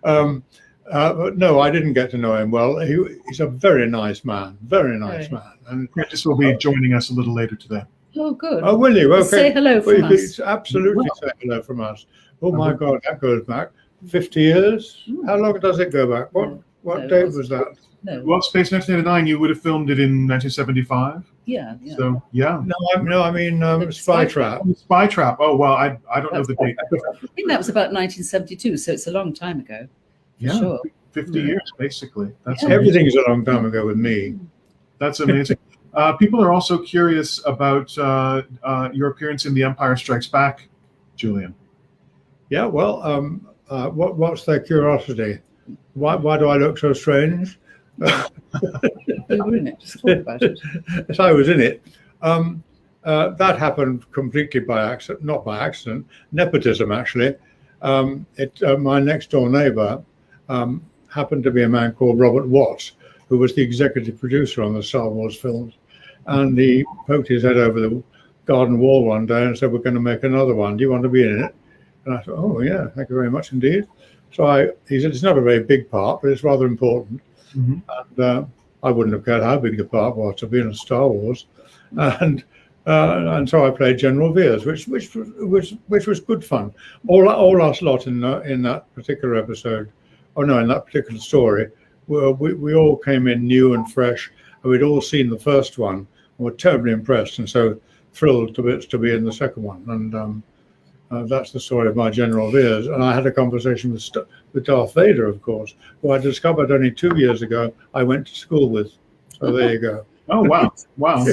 But no, I didn't get to know him well. He's a very nice man, very nice man. And Prentice will be joining us a little later today. Oh, good. Oh, will you? Okay. Say hello from us. Absolutely say hello from us. Oh, my God, that goes back 50 years. How long does it go back? What date was that? No. Well, Space 1999, you would have filmed it in 1975. Yeah. So, yeah. No, I mean Spy Trap. Spy Trap. Oh, well, I don't know the date. I think that was about 1972, so it's a long time ago. Yeah, sure. 50 years, basically. That's Everything's a long time ago with me. That's amazing. People are also curious about your appearance in The Empire Strikes Back, Julian. Yeah, well, what's their curiosity? Why do I look so strange? You were in it. Just talk about it. Yes, I was in it. That happened completely by accident, not by accident, nepotism actually. My next door neighbor happened to be a man called Robert Watts, who was the executive producer on the Star Wars films. And he poked his head over the garden wall one day and said, "We're going to make another one. Do you want to be in it?" And I thought, "Oh, yeah, thank you very much indeed." So he said, "It's not a very big part, but it's rather important." Mm-hmm. And I wouldn't have cared how big the part was to be in a Star Wars. And so I played General Veers, which was good fun. All us lot in that particular episode, in that particular story, well, we all came in new and fresh, and we'd all seen the first one and were terribly impressed, and so thrilled to bits to be in the second one. And that's the story of my General Veers. And I had a conversation with Darth Vader, of course, who I discovered only 2 years ago I went to school with. So there you go. Oh, wow. Wow.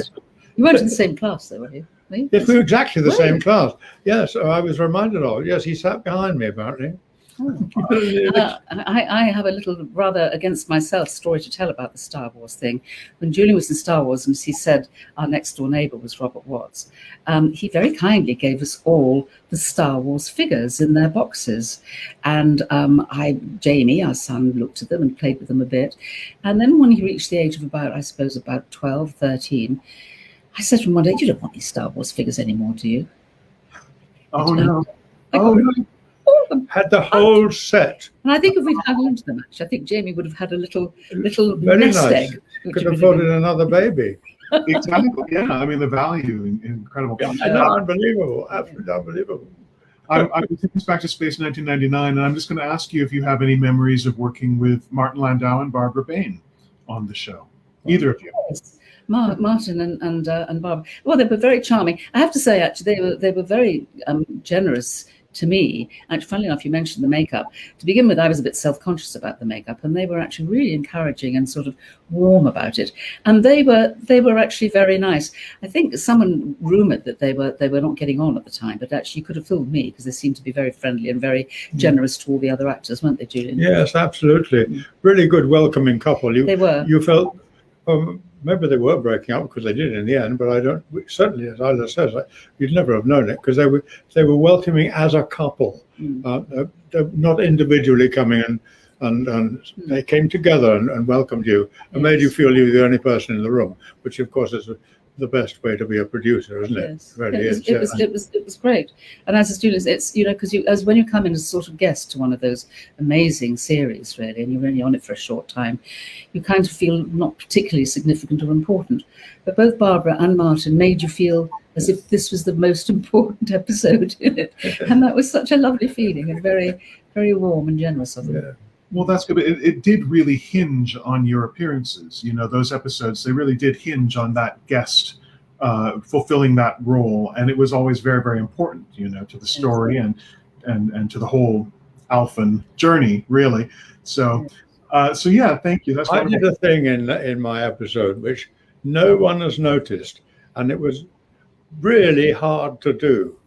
You weren't in the same class, though, were you? Yes, we were exactly the same class. Yes, I was reminded of it. Yes, he sat behind me, apparently. I have a little, rather against myself, story to tell about the Star Wars thing. When Julian was in Star Wars, and he said our next door neighbour was Robert Watts, he very kindly gave us all the Star Wars figures in their boxes. And Jamie, our son, looked at them and played with them a bit. And then when he reached the age of about 12, 13, I said to him one day, "You don't want these Star Wars figures anymore, do you?" Oh, no. Oh, no. Had the whole set. And I think if we'd owned them, actually, I think Jamie would have had a little Very nest nice. egg. Could have afforded another baby. Exactly. Yeah. I mean, the value, incredible. Unbelievable. Absolutely unbelievable. I'm going to take us back to Space 1999, and I'm just going to ask you if you have any memories of working with Martin Landau and Barbara Bain on the show. Either of you. Yes. Martin and Barbara. Well, they were very charming. I have to say, actually, they were very generous to me. And funnily enough, you mentioned the makeup. To begin with, I was a bit self-conscious about the makeup, and they were actually really encouraging and sort of warm about it. And they were actually very nice. I think someone rumoured that they were not getting on at the time, but actually you could have fooled me because they seemed to be very friendly and very generous to all the other actors, weren't they, Julian? Yes, absolutely. Really good, welcoming couple. They were. You felt. Maybe they were breaking up because they did in the end, but I don't. Certainly, as Isla says, you'd never have known it because they were welcoming as a couple, they're not individually coming and they came together and welcomed you and made you feel you were the only person in the room, which of course is the best way to be a producer, isn't it? Yes. It really is. It was great. And as a student, it's because as when you come in as a sort of guest to one of those amazing series, really, and you're only on it for a short time, you kind of feel not particularly significant or important. But both Barbara and Martin made you feel as if this was the most important episode in it, and that was such a lovely feeling and very, very warm and generous of them. Yeah. Well, that's good. It did really hinge on your appearances. Those episodes, they really did hinge on that guest fulfilling that role. And it was always very, very important, to the story and to the whole Alphen journey, really. So yeah, thank you. That's I did a thing in my episode which no one has noticed, and it was really hard to do.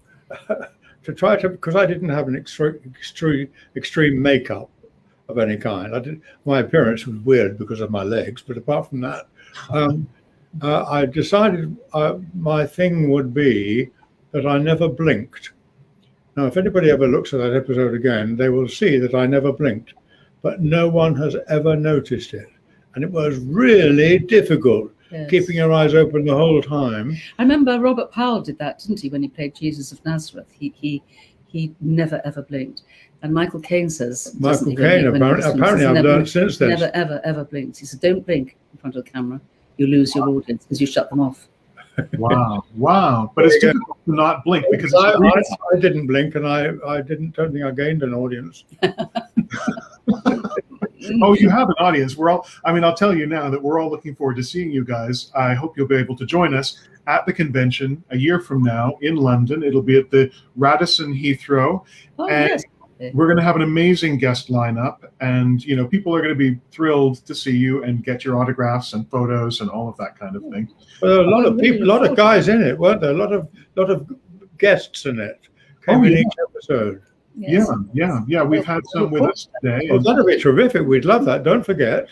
Because I didn't have an extreme makeup of any kind. My appearance was weird because of my legs, but apart from that, I decided my thing would be that I never blinked. Now, if anybody ever looks at that episode again, they will see that I never blinked, but no one has ever noticed it. And it was really difficult, keeping your eyes open the whole time. I remember Robert Powell did that, didn't he, when he played Jesus of Nazareth? He never, ever blinked. And Michael Caine says... Michael Caine, apparently I've learned since then. Never, ever, ever blinked. He said, don't blink in front of the camera. You lose your audience because you shut them off. Wow. But it's difficult to not blink because I didn't blink, and I don't think I gained an audience. Oh, you have an audience. I'll tell you now that we're all looking forward to seeing you guys. I hope you'll be able to join us at the convention a year from now in London. It'll be at the Radisson Heathrow. Yes. We're going to have an amazing guest lineup, and people are going to be thrilled to see you and get your autographs and photos and all of that kind of thing. Well, there were a lot of people, a lot of guys in it, weren't there? A lot of guests in it. Came in each episode. Yes. Yeah. We've had some with us today. Well, that'll be terrific. We'd love that. Don't forget.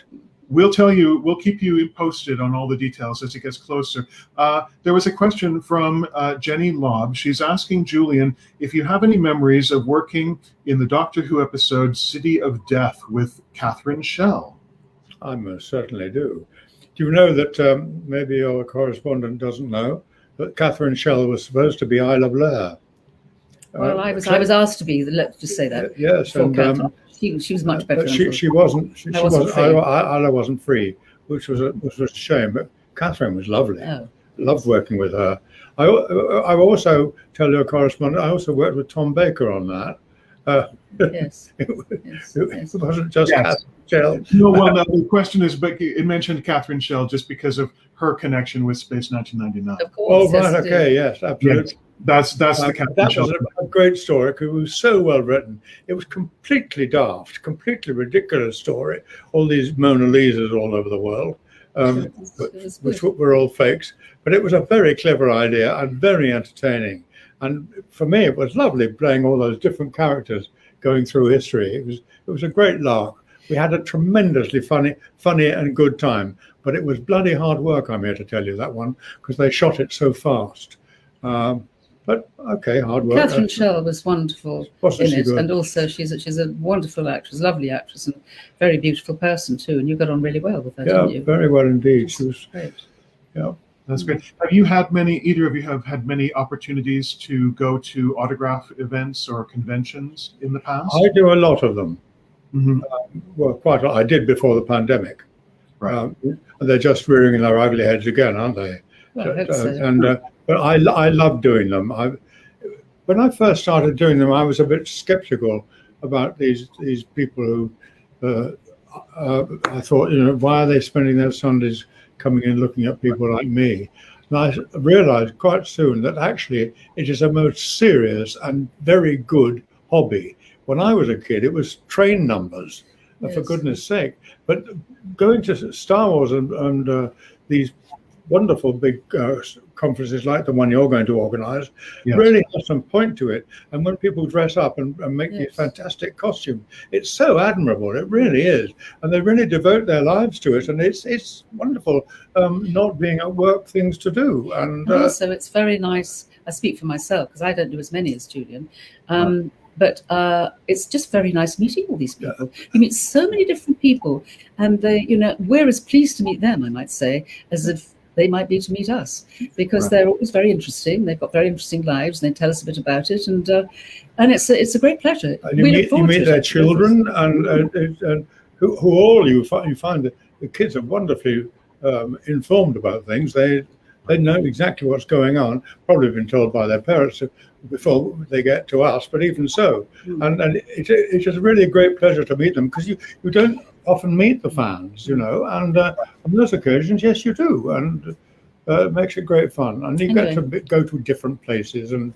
We'll keep you posted on all the details as it gets closer. There was a question from Jenny Lobb. She's asking Julian if you have any memories of working in the Doctor Who episode City of Death with Catherine Schell. I most certainly do. Do you know that maybe your correspondent doesn't know that Catherine Schell was supposed to be Isla Blair? Well, I was asked to be. Let's just say that. Yes, and she was much better. She wasn't. Isla wasn't free, which was a shame. But Catherine was lovely. Oh. Loved working with her. I also tell your correspondent. I also worked with Tom Baker on that, Yes. It wasn't just Catherine Schell. No, well, no, the question is, but it mentioned Catherine Schell just because of her connection with Space 1999. Of course. Oh, right, okay, yes, absolutely. Yes, that's the Catherine That Schell. was a great story because it was so well written. It was completely daft, completely ridiculous story. All these Mona Lisas all over the world, which were all fakes. But it was a very clever idea and very entertaining. And for me, it was lovely playing all those different characters going through history. It was a great lark. We had a tremendously funny and good time. But it was bloody hard work, I'm here to tell you, that one, because they shot it so fast. But okay, hard work. Catherine Schell was wonderful Wasn't in she it, good? and also she's a wonderful actress, lovely actress, and very beautiful person too. And you got on really well with her, Yeah, didn't you? very well indeed. She was Great. Yeah. That's great. Have you had either of you have had many opportunities to go to autograph events or conventions in the past? I do a lot of them. Mm-hmm. Well, quite a lot. I did before the pandemic. Right. They're just rearing their ugly heads again, aren't they? Well, I hope so. But I love doing them. When I first started doing them, I was a bit skeptical about these people who I thought, why are they spending their Sundays coming in looking at people like me? And I realized quite soon that actually it is a most serious and very good hobby. When I was a kid, it was train numbers, for goodness sake. But going to Star Wars and these wonderful big conferences like the one you're going to organize really has some point to it. And when people dress up and make these fantastic costumes, it's so admirable. It really is. And they really devote their lives to it. And it's wonderful not being at work things to do. And also, it's very nice. I speak for myself because I don't do as many as Julian. But it's just very nice meeting all these people. You meet so many different people, and we're as pleased to meet them, I might say, as if they might be to meet us, because they're always very interesting. They've got very interesting lives, and they tell us a bit about it, and it's a great pleasure. And you meet their children, and who all you find that the kids are wonderfully informed about things. They know exactly what's going on. Probably been told by their parents before they get to us, but even so, and it's just really a great pleasure to meet them, because you don't often meet the fans, and on those occasions, yes, you do, and it makes it great fun, and you get to go to different places, and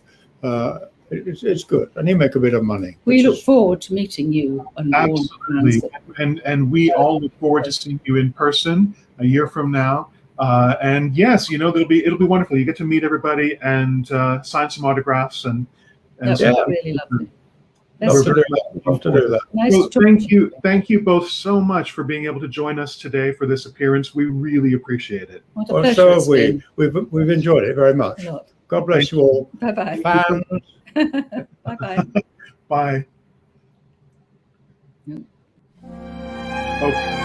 it's good, and you make a bit of money. We look forward to meeting you. Absolutely, and we all look forward to seeing you in person a year from now. And yes, it'll be wonderful. You get to meet everybody and sign some autographs and That's really lovely. Love to do that. Nice well, to thank you both so much for being able to join us today for this appearance. We really appreciate it. What a Well, pleasure so it's have we. been. We've enjoyed it very much. A lot. God bless you all. Bye-bye. Fans. Bye-bye. Bye. Okay.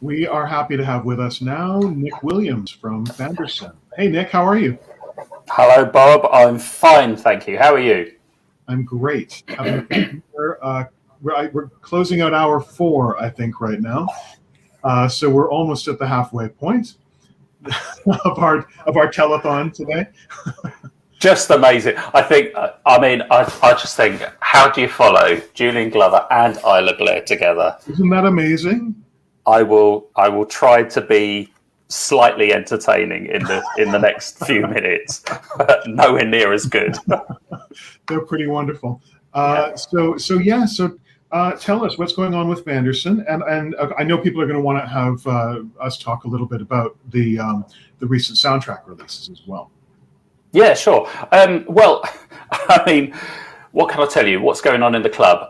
We are happy to have with us now Nick Williams from Fanderson. Hey, Nick, how are you? Hello, Bob. I'm fine, thank you. How are you? I'm great. We're closing out hour 4, I think, right now. So we're almost at the halfway point of our telethon today. Just amazing. I just think, how do you follow Julian Glover and Isla Blair together? Isn't that amazing? I will try to be slightly entertaining in the next few minutes, but nowhere near as good. They're pretty wonderful. So tell us what's going on with Fanderson, and I know people are going to want to have us talk a little bit about the recent soundtrack releases as well. Yeah, sure. Well, what can I tell you? What's going on in the club?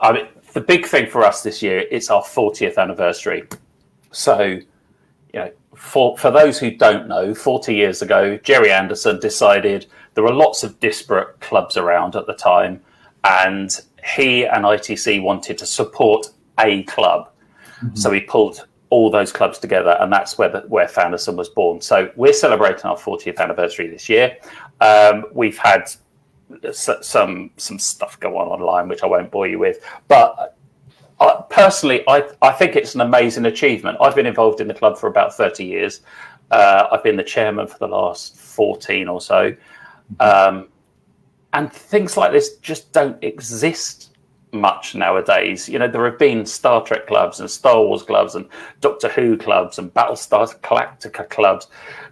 The big thing for us this year, it's our 40th anniversary. So, for those who don't know, 40 years ago, Jerry Anderson decided there were lots of disparate clubs around at the time, and he and ITC wanted to support a club. Mm-hmm. So he pulled all those clubs together, and that's where Founderson was born. So we're celebrating our 40th anniversary this year. We've had some stuff go on online, which I won't bore you with, but personally, I think it's an amazing achievement. I've been involved in the club for about 30 years. I've been the chairman for the last 14 or so. And things like this just don't exist much nowadays. There have been Star Trek clubs and Star Wars clubs and Doctor Who clubs and Battlestar Galactica clubs,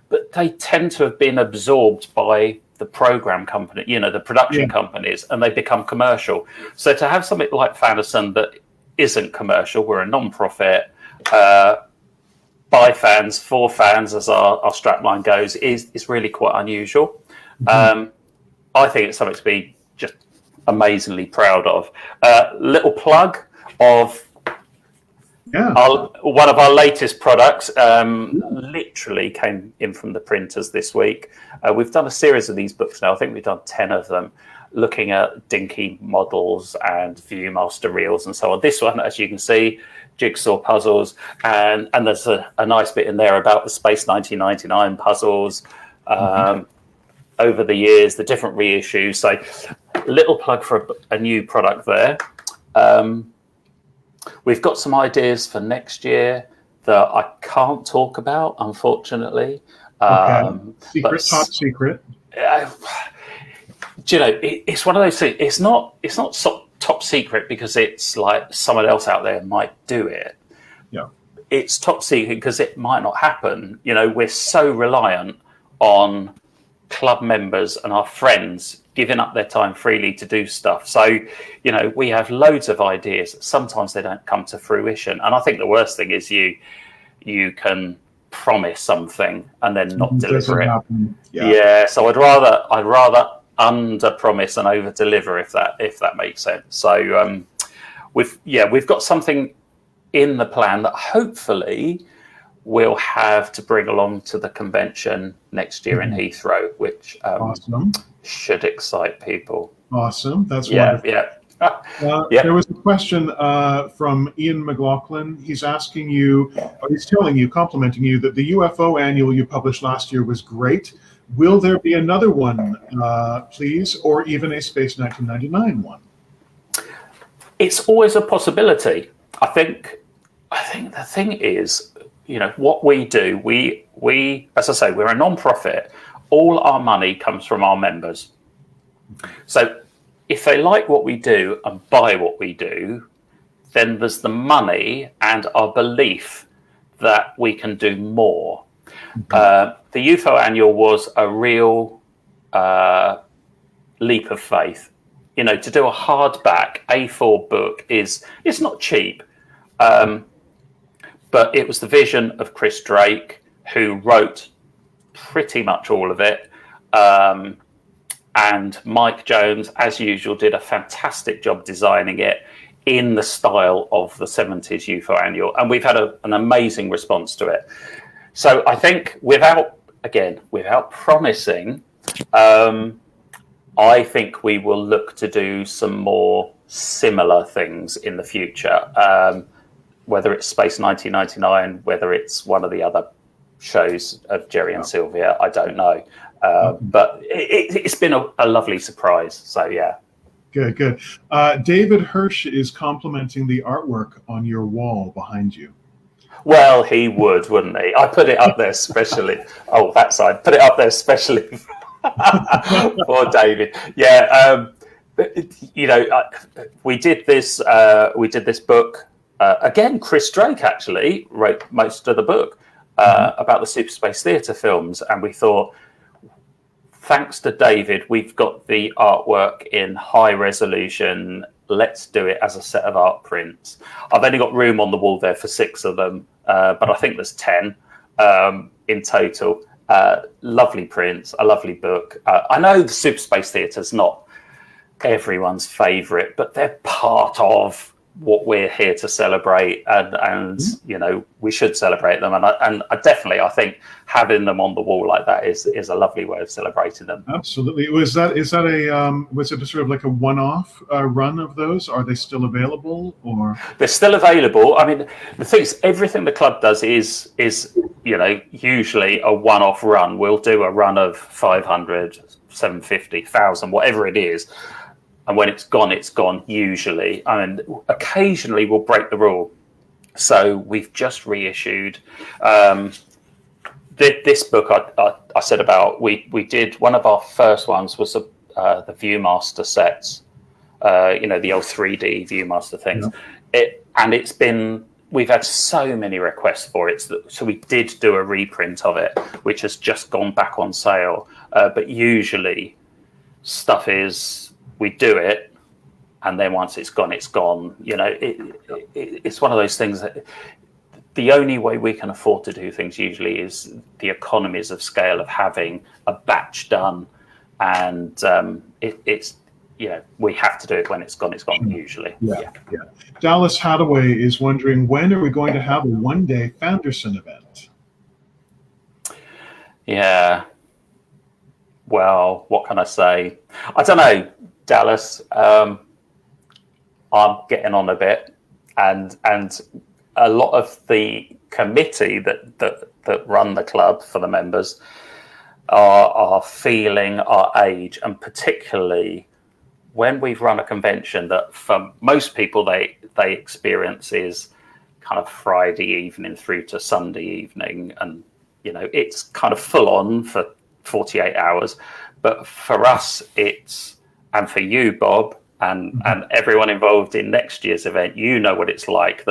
but they tend to have been absorbed by the program company, the production companies, and they become commercial. So to have something like Founderson that isn't commercial, we're a non-profit, by fans, for fans, as our strapline goes, is really quite unusual. I think it's something to be just amazingly proud of. Little plug of one of our latest products, literally came in from the printers this week. We've done a series of these books now. I think we've done 10 of them, looking at dinky models and Viewmaster reels and so on. This one, as you can see, jigsaw puzzles, and there's a nice bit in there about the Space 1999 puzzles. Over the years, the different reissues. So little plug for a new product there. We've got some ideas for next year that I can't talk about, unfortunately. Secret, top secret. It's one of those things. It's not top secret because it's like someone else out there might do it. Yeah. It's top secret because it might not happen. We're so reliant on club members and our friends giving up their time freely to do stuff. So, we have loads of ideas. Sometimes they don't come to fruition. And I think the worst thing is you can promise something and then not deliver it. Yeah. So I'd rather under promise and over deliver, if that makes sense. So we've got something in the plan that hopefully we'll have to bring along to the convention next year in Heathrow, which awesome. Should excite people. Awesome. That's wonderful. There was a question from Ian McLaughlin. He's asking you, or he's telling you, complimenting you, that the UFO annual you published last year was great. Will there be another one, please, or even a Space 1999 one? It's always a possibility. I think the thing is, what we do, we, as I say, we're a non-profit. All our money comes from our members. So if they like what we do and buy what we do, then there's the money and our belief that we can do more. The UFO annual was a real leap of faith. To do a hardback A4 book it's not cheap. But it was the vision of Chris Drake, who wrote pretty much all of it. And Mike Jones, as usual, did a fantastic job designing it in the style of the 70s UFO annual. And we've had an amazing response to it. So I think without promising, I think we will look to do some more similar things in the future. Whether it's Space 1999, whether it's one of the other shows of Jerry and Sylvia, I don't know. But it's been a lovely surprise. So, yeah. Good. David Hirsch is complimenting the artwork on your wall behind you. Well, he would, wouldn't he? I put it up there specially. Oh, that side. Put it up there specially for David. Yeah. We did this book. Again, Chris Drake actually wrote most of the book about the Super Space Theatre films. And we thought, thanks to David, we've got the artwork in high resolution. Let's do it as a set of art prints. I've only got room on the wall there for 6 of them, but I think there's 10 in total. Lovely prints, a lovely book. I know the Super Space Theatre's not everyone's favourite, but they're part of what we're here to celebrate, and you know, we should celebrate them, and I definitely, I think having them on the wall like that is a lovely way of celebrating them. Absolutely. Was it a sort of like a one-off run of those? Are they still available, or they're still available? I mean, the thing is, everything the club does is you know, usually a one-off run. We'll do a run of 500, 750, 1,000, whatever it is. And when it's gone usually. And occasionally we'll break the rule. So we've just reissued this book I said about. We did, one of our first ones was the Viewmaster sets, you know, the old 3D Viewmaster things. Yeah. We've had so many requests for it. So we did do a reprint of it, which has just gone back on sale. But usually stuff is, we do it, and then once it's gone, it's gone. You know, it's one of those things that the only way we can afford to do things usually is the economies of scale of having a batch done, and it's, you know, we have to do it when it's gone usually. Yeah. Dallas Hadaway is wondering, when are we going to have a one-day Fanderson event? Yeah. Well, what can I say? I don't know, Dallas. I'm getting on a bit, and a lot of the committee that run the club for the members are feeling our age, and particularly when we've run a convention that for most people they experience is kind of Friday evening through to Sunday evening, and you know, it's kind of full on for 48 hours. But for us, and for you, Bob, and everyone involved in next year's event, you know what it's like,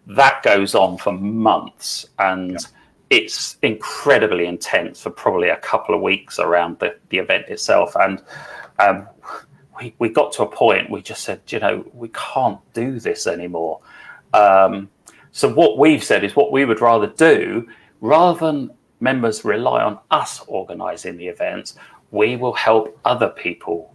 that goes on for months, and it's incredibly intense for probably a couple of weeks around the event itself. And we got to a point, we just said, you know, we can't do this anymore. So what we've said is, what we would rather do, rather than members rely on us organising the events, we will help other people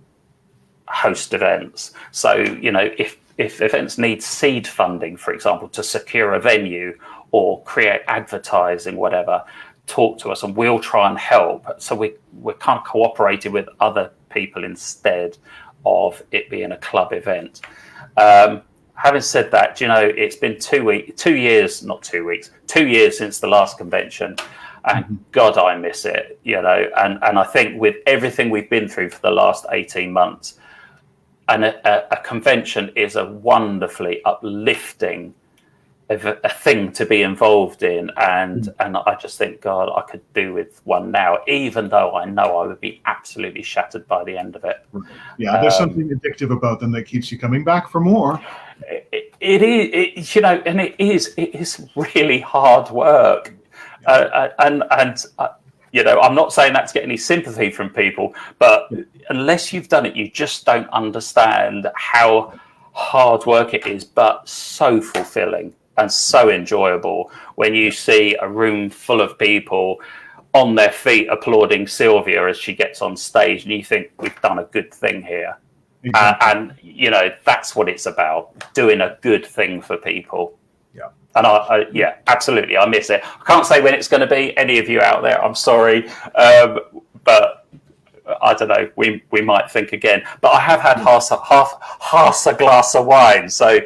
host events. So, you know, if events need seed funding, for example, to secure a venue or create advertising, whatever, talk to us and we'll try and help. So we're kind of cooperating with other people instead of it being a club event. Having said that, you know, it's been 2 years since the last convention. And God, I miss it, you know, and I think with everything we've been through for the last 18 months, and a convention is a wonderfully uplifting a thing to be involved in. And I just think, God, I could do with one now, even though I know I would be absolutely shattered by the end of it. Yeah, there's something addictive about them that keeps you coming back for more. It is, you know, and it is really hard work. You know, I'm not saying that to get any sympathy from people, but unless you've done it, you just don't understand how hard work it is, but so fulfilling and so enjoyable when you see a room full of people on their feet applauding Sylvia as she gets on stage, and you think, we've done a good thing here. Exactly. And, you know, that's what it's about, doing a good thing for people. Yeah. And yeah, absolutely, I miss it. I can't say when it's going to be. Any of you out there, I'm sorry, but I don't know. We might think again. But I have had half a glass of wine, so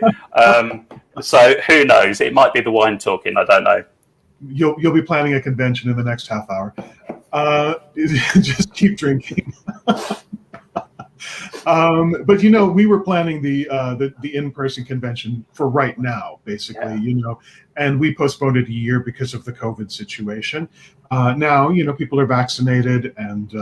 so who knows? It might be the wine talking. I don't know. You'll be planning a convention in the next half hour. Just keep drinking. But you know, we were planning the in-person convention for right now, basically, you know, and we postponed it a year because of the COVID situation. Now, you know, people are vaccinated and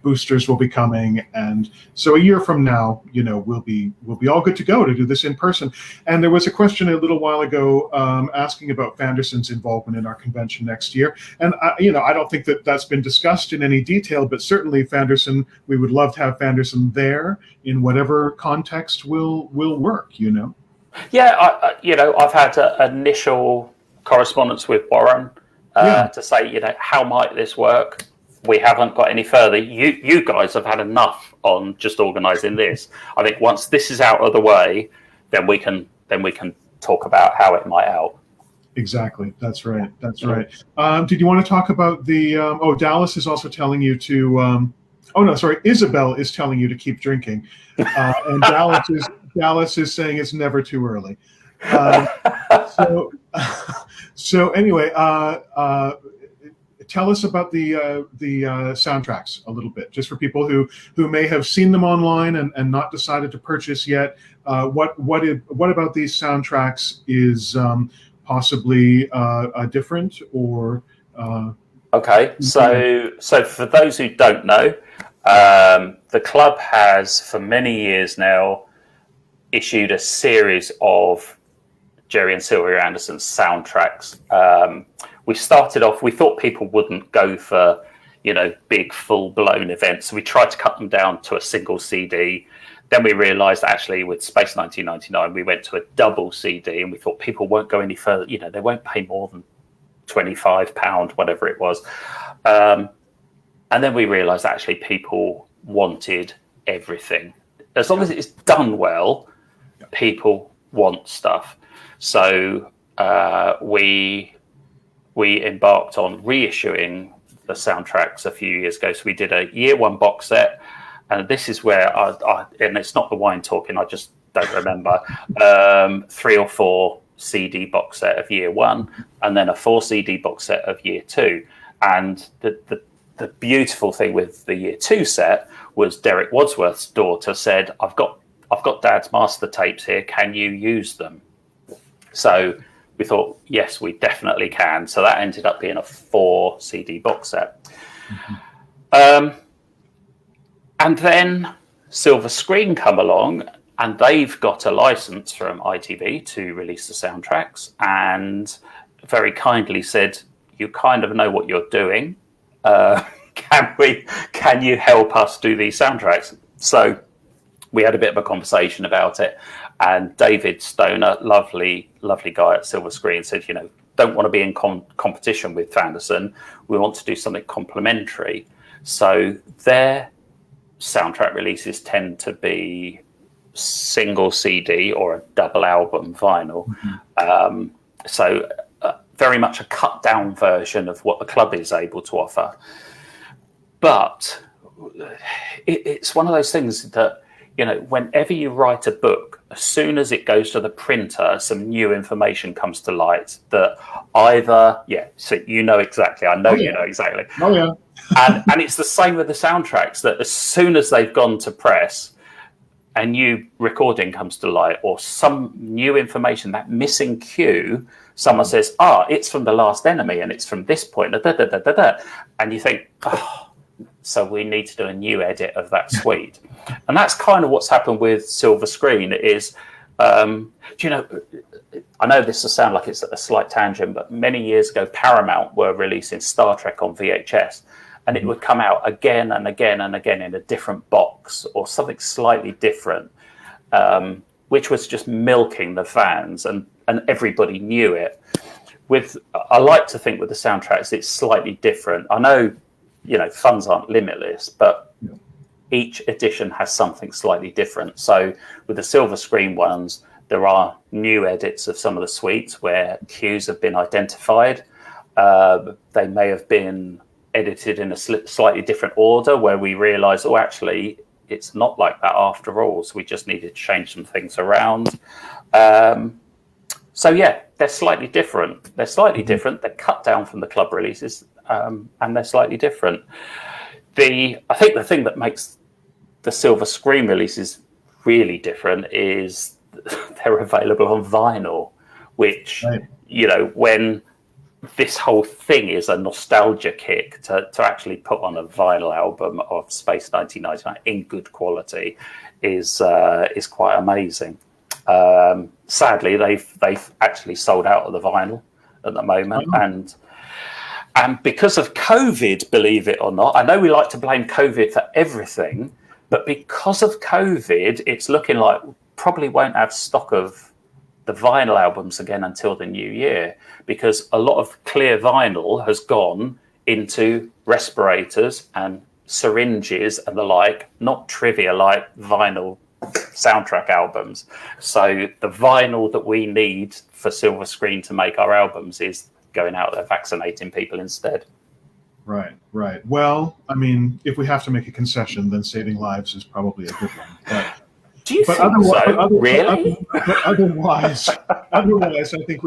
boosters will be coming, and so a year from now, you know, we'll be all good to go to do this in person. And there was a question a little while ago asking about Fanderson's involvement in our convention next year, and you know, I don't think that's been discussed in any detail, but certainly Fanderson, we would love to have Fanderson there in whatever context will work, you know. Yeah, you know, I've had initial correspondence with Warren to say, you know, how might this work? We haven't got any further. You guys have had enough on just organising this. I think once this is out of the way, then we can then we can talk about how it might help. Exactly. That's right. That's right. Did you want to talk about the? Dallas is also telling you to. Isabel is telling you to keep drinking, and Dallas is saying it's never too early. So anyway, tell us about the soundtracks a little bit, just for people who may have seen them online and not decided to purchase yet. What about these soundtracks is possibly different or? Okay, so for those who don't know, the club has for many years now issued a series of Gerry and Sylvia Anderson's soundtracks. We started off, we thought people wouldn't go for, big full-blown events. So we tried to cut them down to a single CD. Then we realized actually with Space 1999, we went to a double CD and we thought people won't go any further. They won't pay more than £25, whatever it was. And then we realized actually people wanted everything. As long as it's done well, people want stuff. So we embarked on reissuing the soundtracks a few years ago. So we did a year one box set, and this is where and it's not the wine talking, I just don't remember, 3 or 4 CD box set of year one, and then a 4 CD box set of year two. And the beautiful thing with the year two set was Derek Wadsworth's daughter said, I've got Dad's master tapes here, can you use them? So we thought, yes, we definitely can. So that ended up being a 4 CD box set. Mm-hmm. And then Silver Screen come along, and they've got a license from ITV to release the soundtracks, and very kindly said, you kind of know what you're doing. Can you help us do these soundtracks? So we had a bit of a conversation about it, and David Stoner, lovely guy at Silver Screen, said, don't want to be in competition with Fanderson. We want to do something complementary. So their soundtrack releases tend to be single CD or a double album vinyl. Mm-hmm. So very much a cut down version of what the club is able to offer. But it's one of those things that, whenever you write a book, as soon as it goes to the printer, some new information comes to light that either, so you know exactly, I know you know exactly. Oh, yeah. and it's the same with the soundtracks, that as soon as they've gone to press, a new recording comes to light or some new information, that missing cue, someone says, it's from The Last Enemy and it's from this point, and you think, so we need to do a new edit of that suite. And that's kind of what's happened with Silver Screen is, I know this will sound like it's a slight tangent, but many years ago, Paramount were releasing Star Trek on VHS, and it would come out again and again and again in a different box or something slightly different, which was just milking the fans, and everybody knew it. I like to think with the soundtracks, it's slightly different. I know, funds aren't limitless, but each edition has something slightly different. So with the Silver Screen ones, there are new edits of some of the suites where cues have been identified. They may have been edited in a slightly different order where we realize, actually, it's not like that after all. So we just needed to change some things around. So they're slightly different. They're cut down from the club releases, and they're slightly different. I think the thing that makes the Silver Screen releases really different is they're available on vinyl, which, when this whole thing is a nostalgia kick to actually put on a vinyl album of Space 1999 in good quality is quite amazing. Sadly, they've actually sold out of the vinyl at the moment, and because of COVID, believe it or not, I know we like to blame COVID for everything, but because of COVID, it's looking like we probably won't have stock of the vinyl albums again until the new year, because a lot of clear vinyl has gone into respirators and syringes and the like, not trivia like vinyl soundtrack albums. So the vinyl that we need for Silver Screen to make our albums is going out there vaccinating people instead. Right. Well, I mean, if we have to make a concession, then saving lives is probably a good one. But, do you think so? Really? But otherwise, I think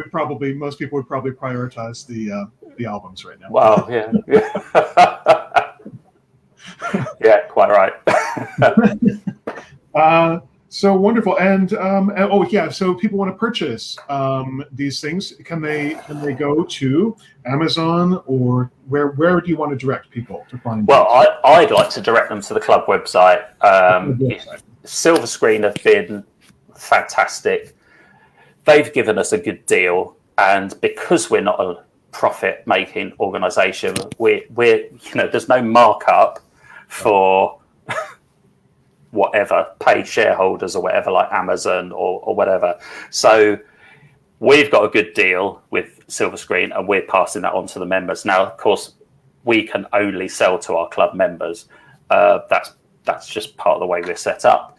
most people would probably prioritize the albums right now. Wow. Yeah. Yeah, quite right. So wonderful, and so people want to purchase these things. Can they go to Amazon, or where do you want to direct people to find? Well, I'd like to direct them to the club website. Silver Screen have been fantastic. They've given us a good deal, and because we're not a profit-making organisation, we're there's no markup for whatever, paid shareholders or whatever, like Amazon or whatever. So we've got a good deal with Silver Screen, and we're passing that on to the members. Now, of course, we can only sell to our club members. That's just part of the way we're set up.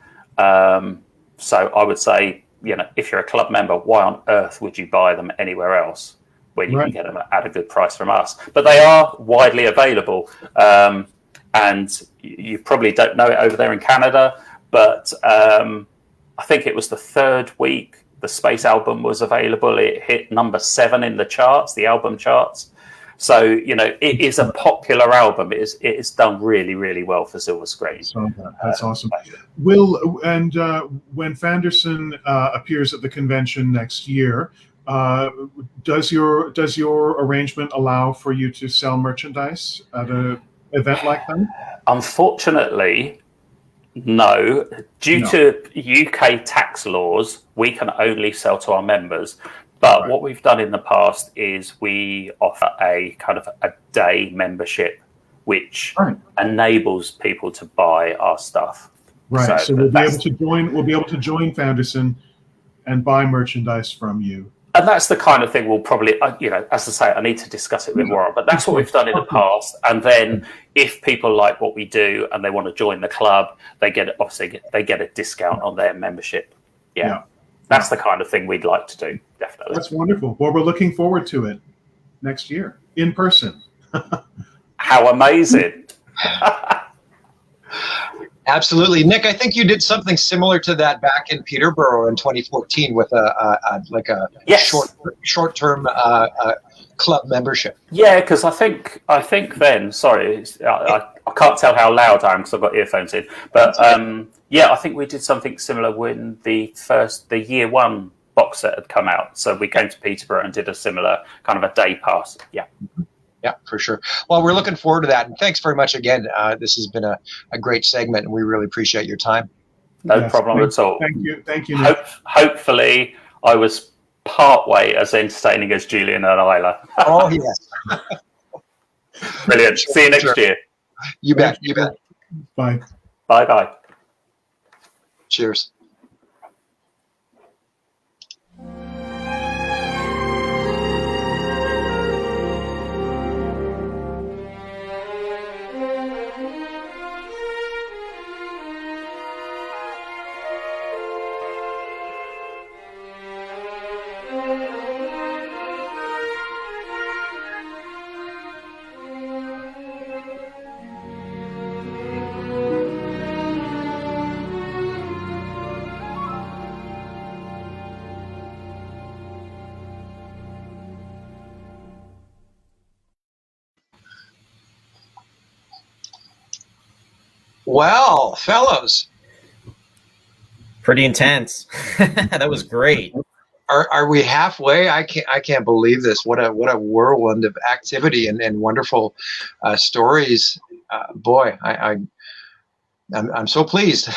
So I would say, if you're a club member, why on earth would you buy them anywhere else when you can get them at a good price from us? But they are widely available. And you probably don't know it over there in Canada, but I think it was the third week the Space album was available. It hit number 7 in the charts, the album charts. So, it is a popular album. It is done really, really well for Silver Screen. That's awesome. When Fanderson appears at the convention next year, does your arrangement allow for you to sell merchandise at an event like that? Unfortunately, no. Due to UK tax laws, we can only sell to our members. But what we've done in the past is we offer a kind of a day membership, which enables people to buy our stuff. Right. So we'll be able to join Fanderson and buy merchandise from you. And that's the kind of thing we'll probably, as I say, I need to discuss it a bit more. But that's what we've done in the past. And then if people like what we do and they want to join the club, they get a discount on their membership. Yeah. That's the kind of thing we'd like to do, definitely. That's wonderful. Well, we're looking forward to it next year in person. How amazing. Absolutely. Nick, I think you did something similar to that back in Peterborough in 2014 with a short-term club membership. Yeah, because I think then, sorry, I can't tell how loud I am because I've got earphones in, but I think we did something similar when the year 1 box set had come out. So we came to Peterborough and did a similar kind of a day pass. Yeah. Yeah, for sure. Well, we're looking forward to that. And thanks very much again. This has been a great segment, and we really appreciate your time. No problem at all. Thank you, Nick. Hopefully I was partway as entertaining as Julian and Isla. Oh, yes. Brilliant. See you next year. You bet. Bye. Bye-bye. Cheers. Well, fellows, pretty intense. That was great. Are we halfway? I can't believe this. What a whirlwind of activity and wonderful stories. Boy, I'm so pleased.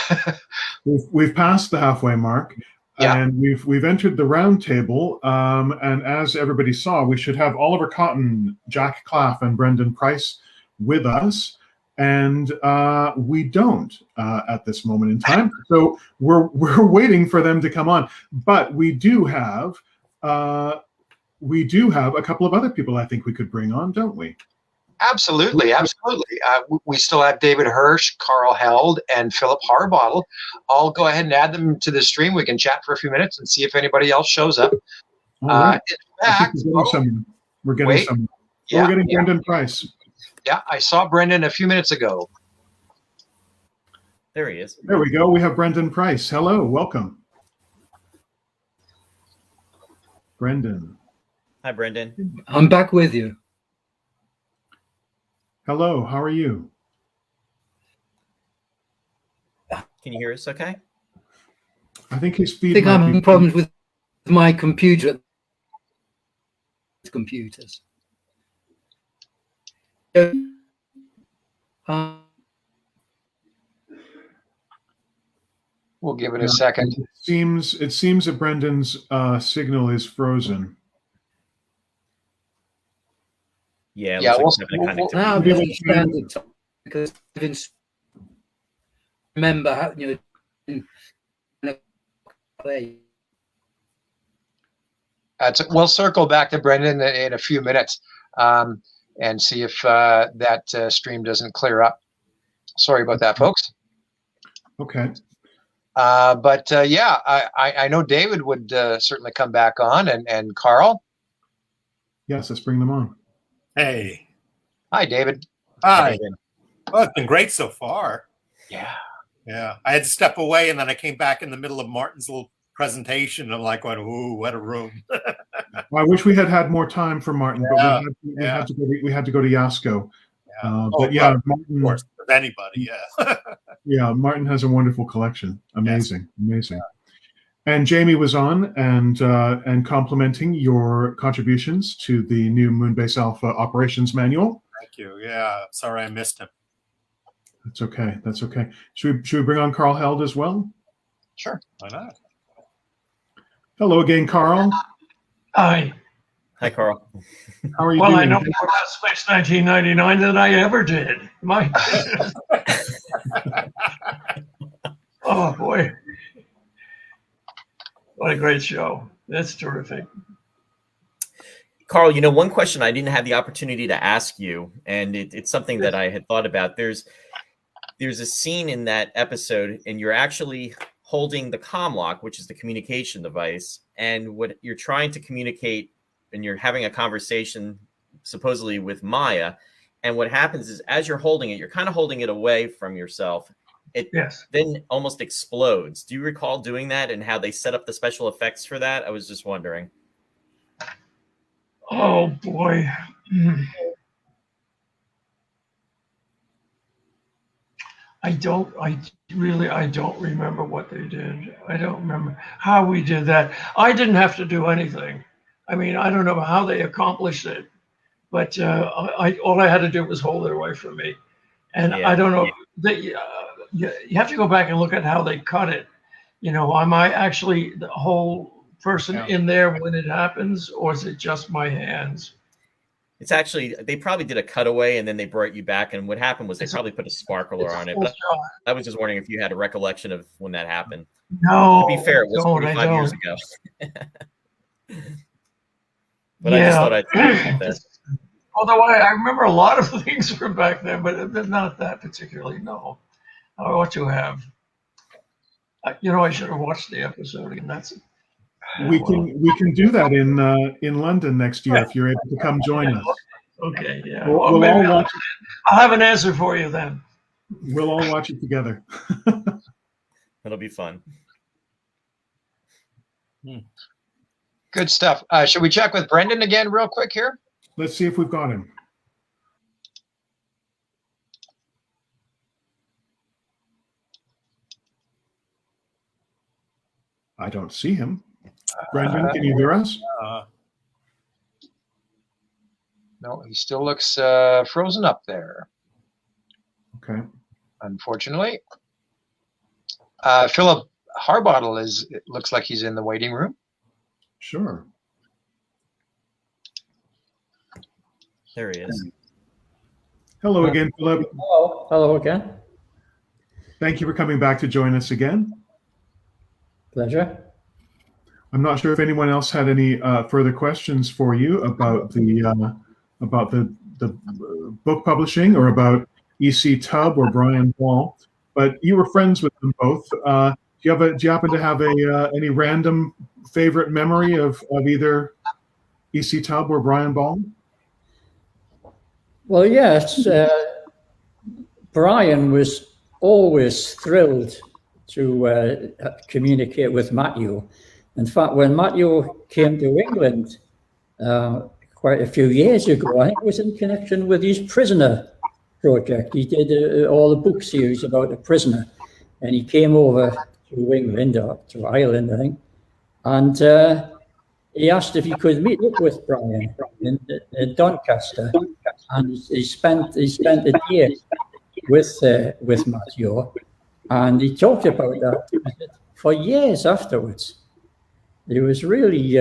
We've passed the halfway mark. Yeah. And we've entered the round table, and as everybody saw, we should have Oliver Cotton, Jack Claff, and Brendan Price with us. And we don't at this moment in time. So we're waiting for them to come on. But we do have a couple of other people I think we could bring on, don't we? Absolutely. We still have David Hirsch, Carl Held, and Philip Harbottle. I'll go ahead and add them to the stream. We can chat for a few minutes and see if anybody else shows up. All right. In fact, we're getting wait. someone. Yeah, we're getting yeah. Brendan Price. Yeah, I saw Brendan a few minutes ago. There he is. There we go. We have Brendan Price. Hello, welcome. Brendan. Hi, Brendan. I'm back with you. Hello, how are you? Can you hear us okay? I think his I feed think might I'm be- having problems with my computer. Computers. We'll give it Yeah, a second. It seems that Brendan's signal is frozen. Yeah, it Yeah, looks we'll- like having a Now I connectivity. understand it because I didn't remember how We'll circle back to Brendan in a few minutes and see if that stream doesn't clear up. Sorry about that, folks. Okay. But yeah, I know David would certainly come back on, and Carl. Yes, let's bring them on. Hey. Hi, David. Hi. Well, it's been great so far. Yeah. Yeah. I had to step away, and then I came back in the middle of Martin's little presentation. And I'm like, ooh, what a room. Well, I wish we had had more time for Martin, Yeah, but we had to go to Yasko. But yeah, well, Martin, of course, with anybody, yeah. yeah, Martin has a wonderful collection. Amazing, amazing. And Jamie was on and complimenting your contributions to the new Moonbase Alpha operations manual. Thank you. Yeah. Sorry I missed him. That's okay. That's okay. Should we bring on Carl Held as well? Sure. Why not? Hello again, Carl. Hi. Hi, Carl. How are you Well, doing? I know more about Space 1999 than I ever did. My oh boy, what a great show! That's terrific. Carl, one question I didn't have the opportunity to ask you, and it's something that I had thought about. There's a scene in that episode, and you're actually holding the comlock, which is the communication device, and what you're trying to communicate, and you're having a conversation supposedly with Maya, and what happens is as you're holding it, you're kind of holding it away from yourself. It then almost explodes. Do you recall doing that and how they set up the special effects for that? I was just wondering. Oh boy. I don't remember what they did. I don't remember how we did that. I didn't have to do anything. I mean, I don't know how they accomplished it, but all I had to do was hold it away from me. And I don't know. You have to go back and look at how they cut it. Am I actually the whole person in there when it happens, or is it just my hands? It's actually, they probably did a cutaway and then they brought you back. And what happened was they probably put a sparkler on it. But I was just wondering if you had a recollection of when that happened. No. To be fair, it was 45 years ago. But yeah. I just thought I'd talk about that. Although I remember a lot of things from back then, but not that particularly, no. I ought to have. I should have watched the episode again. That's it. We can do that in London next year if you're able to come join us. Okay, yeah. We'll maybe all watch I'll have an answer for you then. We'll all watch it together. It'll be fun. Good stuff. Should we check with Brendan again real quick here? Let's see if we've got him. I don't see him. Brendan, can you hear us? No, he still looks frozen up there. Okay. Unfortunately. Philip Harbottle it looks like he's in the waiting room. Sure. There he is. Hello again, Philip. Hello again. Thank you for coming back to join us again. Pleasure. I'm not sure if anyone else had any further questions for you about the book publishing or about E.C. Tubb or Brian Ball, but you were friends with them both. Do you happen to have any random favorite memory of either E.C. Tubb or Brian Ball? Well, yes. Brian was always thrilled to communicate with Matthew. In fact, when Matthew came to England quite a few years ago, I think it was in connection with his Prisoner project. He did all the book series about the prisoner, and he came over to England, or to Ireland, I think, and he asked if he could meet up with Brian in Doncaster, and he spent a day with Matthew, and he talked about that for years afterwards. He was really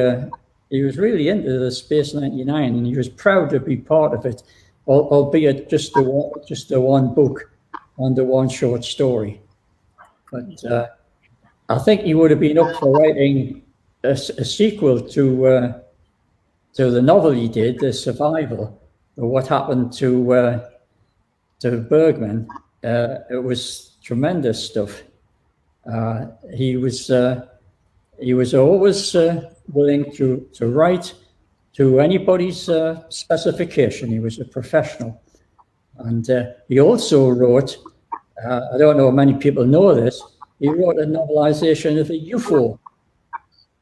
into the Space 99, and he was proud to be part of it, albeit just the one book and the one short story. But I think he would have been up for writing a sequel to the novel he did, The Survival, or What Happened to Bergman. It was tremendous stuff. He was always willing to write to anybody's specification. He was a professional. And he also wrote, I don't know how many people know this, he wrote a novelization of a UFO.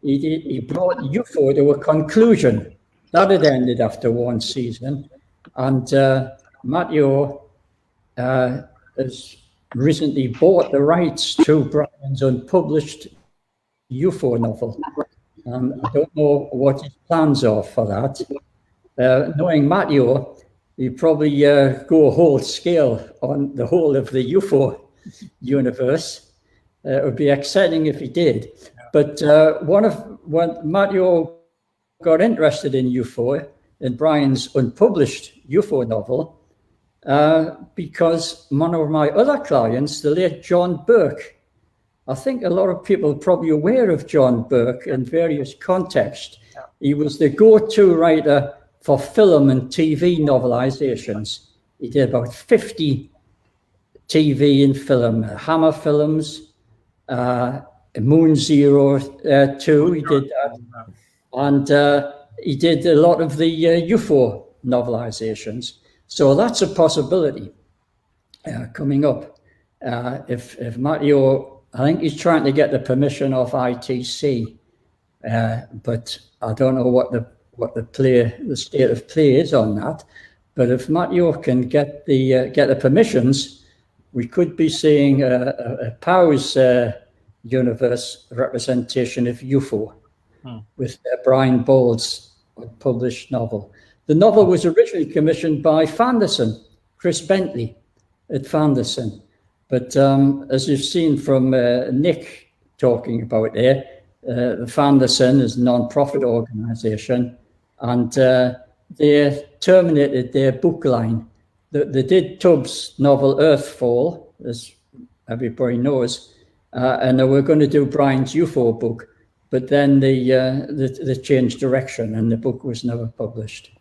He brought UFO to a conclusion. That had ended after one season. And Matthew has recently bought the rights to Brian's unpublished UFO novel. I don't know what his plans are for that. Knowing Matthew, he'd probably go whole scale on the whole of the UFO universe. It would be exciting if he did. But when Matthew got interested in UFO, in Brian's unpublished UFO novel, because one of my other clients, the late John Burke, I think a lot of people are probably aware of John Burke in various contexts. He was the go-to writer for film and TV novelizations. He did about 50 TV and film, Hammer Films, Moon Zero 2, he did that. And he did a lot of the UFO novelizations. So that's a possibility coming up. If Matthew, I think he's trying to get the permission of ITC, but I don't know what the state of play is on that. But if Matthew can get the permissions, we could be seeing a Powers universe representation of UFO with Brian Ball's published novel. The novel was originally commissioned by Fanderson, Chris Bentley at Fanderson. But as you've seen from Nick talking about there, the Fanderson is a non-profit organization, and they terminated their book line. They did Tubbs' novel Earthfall, as everybody knows, and they were going to do Brian's UFO book, but then they changed direction and the book was never published.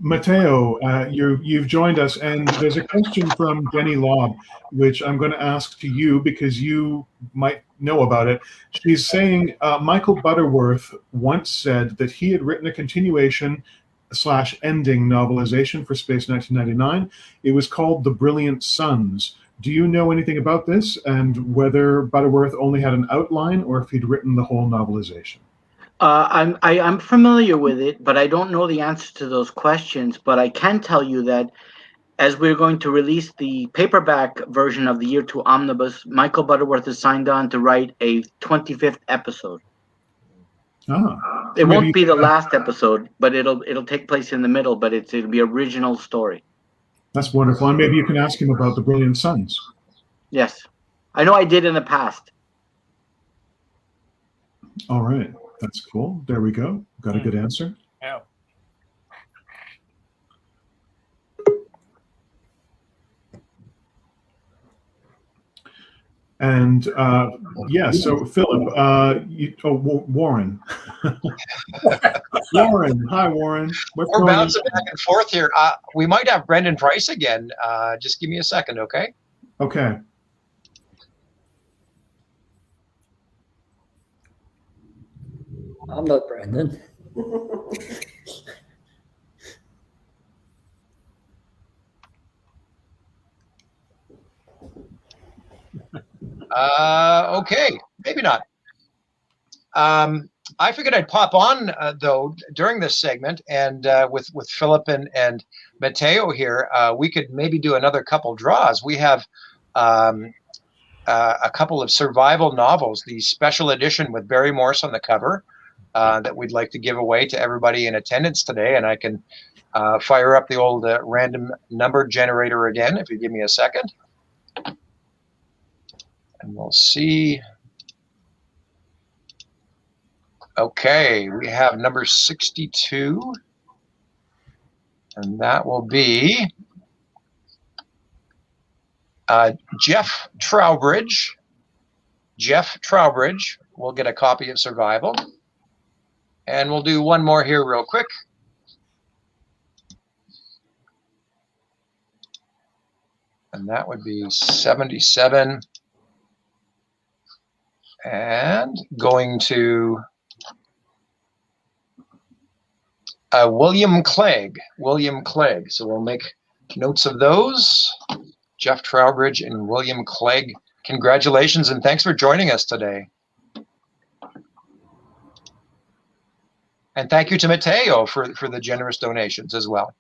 Matteo, you've joined us, and there's a question from Jenny Lobb, which I'm going to ask to you because you might know about it. She's saying Michael Butterworth once said that he had written a continuation / ending novelization for Space 1999. It was called The Brilliant Suns. Do you know anything about this, and whether Butterworth only had an outline or if he'd written the whole novelization? I'm familiar with it, but I don't know the answer to those questions. But I can tell you that as we're going to release the paperback version of the Year 2 Omnibus, Michael Butterworth has signed on to write a 25th episode. It won't be the last episode, but it'll take place in the middle. But it'll be original story. That's wonderful, and maybe you can ask him about The Brilliant Suns. Yes, I know I did in the past. All right. That's cool. There we go. Got a good answer. Yeah. And yeah, so Philip, Warren. Warren. Hi, Warren. What's We're going on? bouncing back and forth here. We might have Brendan Price again. Just give me a second, okay? Okay. I'm not Brendan. Okay, maybe not. I figured I'd pop on though during this segment, and with Philip and Matteo here, we could maybe do another couple draws. We have a couple of survival novels, the special edition with Barry Morse on the cover, that we'd like to give away to everybody in attendance today. And I can fire up the old random number generator again if you give me a second. And we'll see. Okay, we have number 62. And that will be Jeff Trowbridge. Jeff Trowbridge will get a copy of Survival. And we'll do one more here real quick. And that would be 77. And going to William Clegg. William Clegg. So we'll make notes of those. Jeff Trowbridge and William Clegg. Congratulations and thanks for joining us today. And thank you to Matteo for the generous donations as well.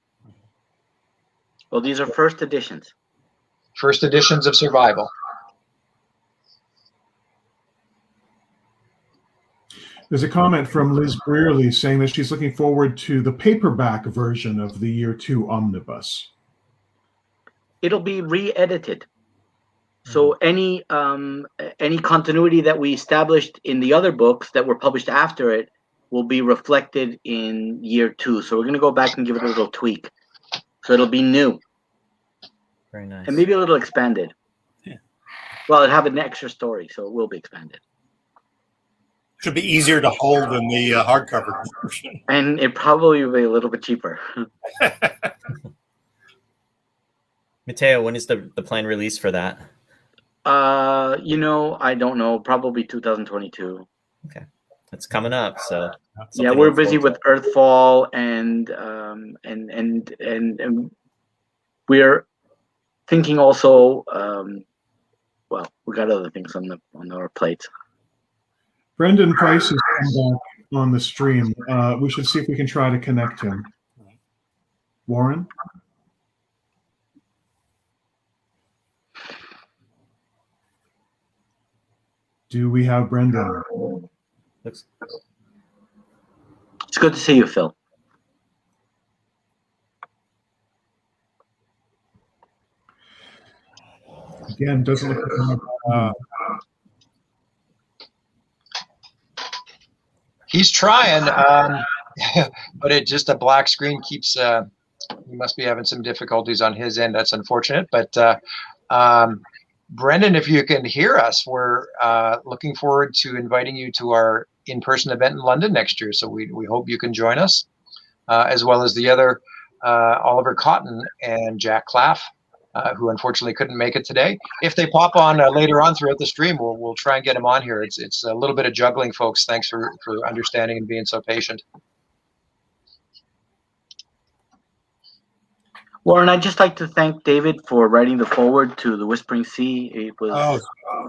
Well, these are first editions. First editions of Survival. There's a comment from Liz Brearley saying that she's looking forward to the paperback version of the Year 2 omnibus. It'll be re-edited. So any continuity that we established in the other books that were published after it will be reflected in Year 2. So we're going to go back and give it a little tweak. So it'll be new. Very nice. And maybe a little expanded. Yeah. Well, it'll have an extra story, so it will be expanded. Should be easier to hold than the hardcover version. And it probably will be a little bit cheaper. Matteo, when is the planned release for that? I don't know. Probably 2022. Okay, it's coming up. So yeah, we're busy with Earthfall and we're thinking also. Well, we got other things on our plate. Brendan Price has come back on the stream. We should see if we can try to connect him. Warren? Do we have Brendan? It's good to see you, Phil. Again, doesn't look like He's trying, but it just a black screen keeps. He must be having some difficulties on his end. That's unfortunate. But Brendan, if you can hear us, we're looking forward to inviting you to our in-person event in London next year. So we hope you can join us, as well as the other Oliver Cotton and Jack Claff, who unfortunately couldn't make it today. If they pop on later on throughout the stream, we'll try and get them on here. It's a little bit of juggling, folks. Thanks for understanding and being so patient. Warren, I'd just like to thank David for writing the foreword to The Whispering Sea. It was.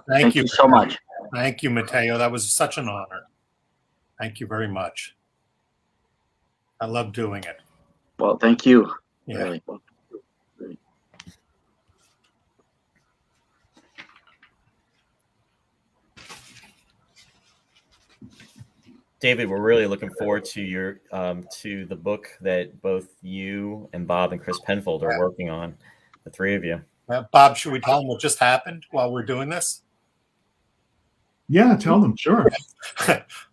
Thank you so much. Thank you, Matteo. That was such an honor. Thank you very much. I love doing it. Well, thank you. Yeah. Really. David, we're really looking forward to your to the book that both you and Bob and Chris Penfold are working on, the three of you. Bob, should we tell them what just happened while we're doing this? Yeah, tell them, sure.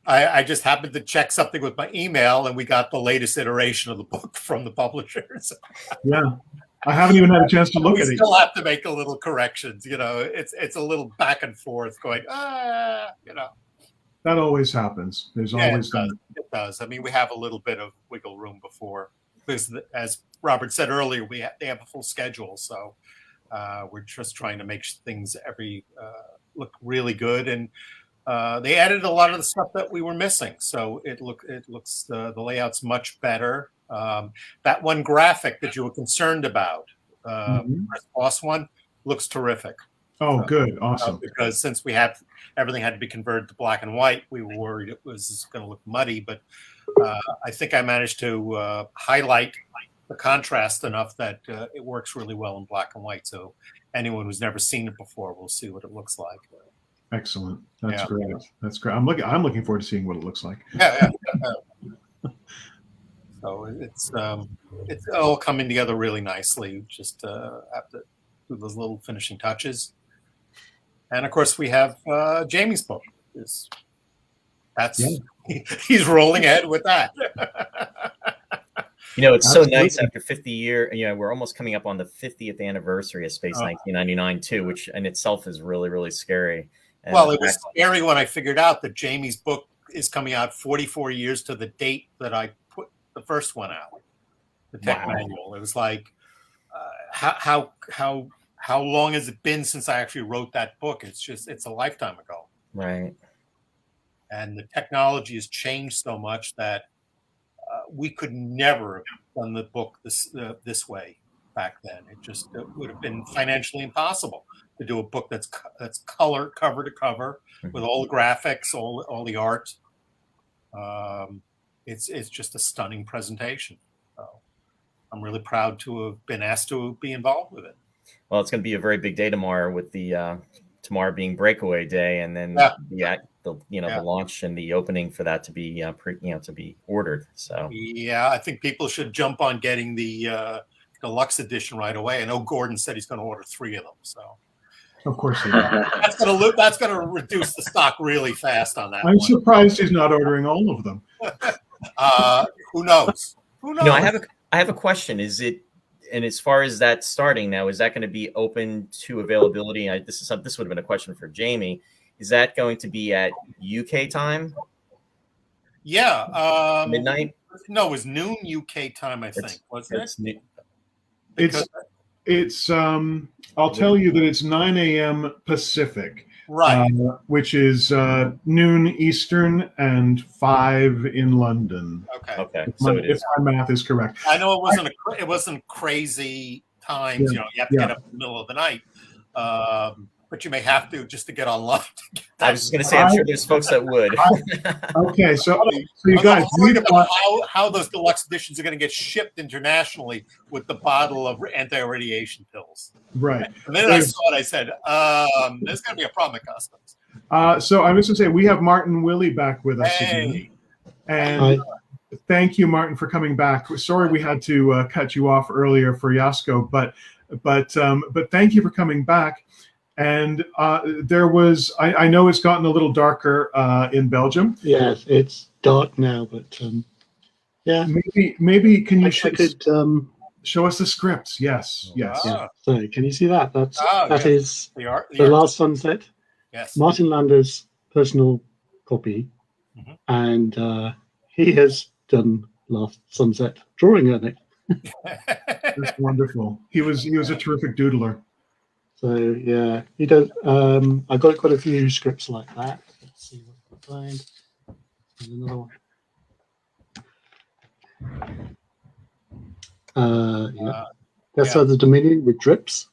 I just happened to check something with my email, and we got the latest iteration of the book from the publishers. Yeah, I haven't even had a chance to look at it. We still have to make a little corrections. It's a little back and forth going, That always happens. There's Yeah, always it does. It does. I mean, we have a little bit of wiggle room before, because as Robert said earlier, they have a full schedule, so we're just trying to make things look really good, and they added a lot of the stuff that we were missing, so it looks the layout's much better. That one graphic that you were concerned about, Chris Voss one, looks terrific. Oh, good, awesome. Because since everything had to be converted to black and white, we were worried it was going to look muddy. But I think I managed to highlight the contrast enough that it works really well in black and white. So anyone who's never seen it before will see what it looks like. Excellent. That's Yeah. great. That's great. I'm looking forward to seeing what it looks like. Yeah. So it's all coming together really nicely. Just have to do those little finishing touches. And of course, we have Jamie's book. He's rolling ahead with that. You know, it's Absolutely. so nice after 50 years. You know, we're almost coming up on the 50th anniversary of Space 1999 too, which in itself is really, really scary. And Well, it was scary when I figured out that Jamie's book is coming out 44 years to the date that I put the first one out, the tech Wow. manual. It was like, how long has it been since I actually wrote that book? It's a lifetime ago. Right. And the technology has changed so much that we could never have done the book this way back then. It would have been financially impossible to do a book that's color cover to cover with all the graphics, all the art. It's just a stunning presentation. So I'm really proud to have been asked to be involved with it. Well, it's going to be a very big day tomorrow with the tomorrow being breakaway day, and then the launch and the opening for that to be to be ordered. So Yeah, I think people should jump on getting the deluxe edition right away. I know Gordon said he's going to order 3 of them. So Of course. that's going to reduce the stock really fast on that I'm one. surprised he's not ordering all of them. Who knows? Who knows? You know, I have a question. Is it, and as far as that starting now, is that going to be open to availability? This would have been a question for Jamie. Is that going to be at UK time? Yeah. Midnight? No, it was noon UK time, I think. Wasn't it? It's I'll tell you that it's 9 a.m. Pacific, Right. Which is noon Eastern and 5 in London. Okay. If my math is correct. I know it wasn't crazy times. Yeah, You have to get up in the middle of the night, but you may have to just to get online. I was just going to say, I'm sure there's folks that would. Okay, so you I'm guys, worried about how those deluxe editions are going to get shipped internationally with the bottle of anti-radiation pills. right. The minute I saw it, I said, "There's going to be a problem at customs." So I was going to say we have Martin Willie back with us again, and thank you, Martin, for coming back. Sorry we had to cut you off earlier for Yasko, but thank you for coming back. And there was, I know it's gotten a little darker in Belgium. Yes, it's dark now, but yeah. Maybe can you show us the scripts? Yes. Yeah. So can you see that? That yes. is The art- The Last Sunset. Yes. Martin Lander's personal copy, and he has done Last Sunset drawing on it. That's wonderful. He was a terrific doodler. So yeah, he does. I got quite a few scripts like that. Let's see what I can find. There's another one. Yeah, that's the Dominion with drips.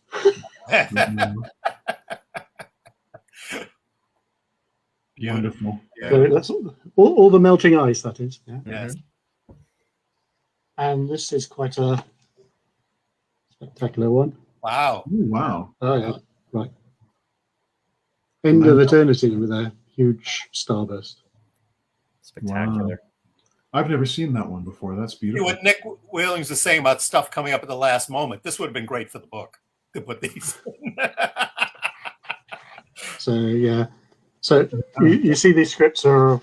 Wonderful. So that's all the melting ice. That is. Yeah. Yes. And this is quite a spectacular one. Wow. Ooh, wow. Oh yeah, right. End of eternity with a huge starburst. Spectacular. I've never seen that one before. That's See beautiful. what Nick Williams was saying about stuff coming up at the last moment. This would have been great for the book to put these. So yeah, so you see these scripts are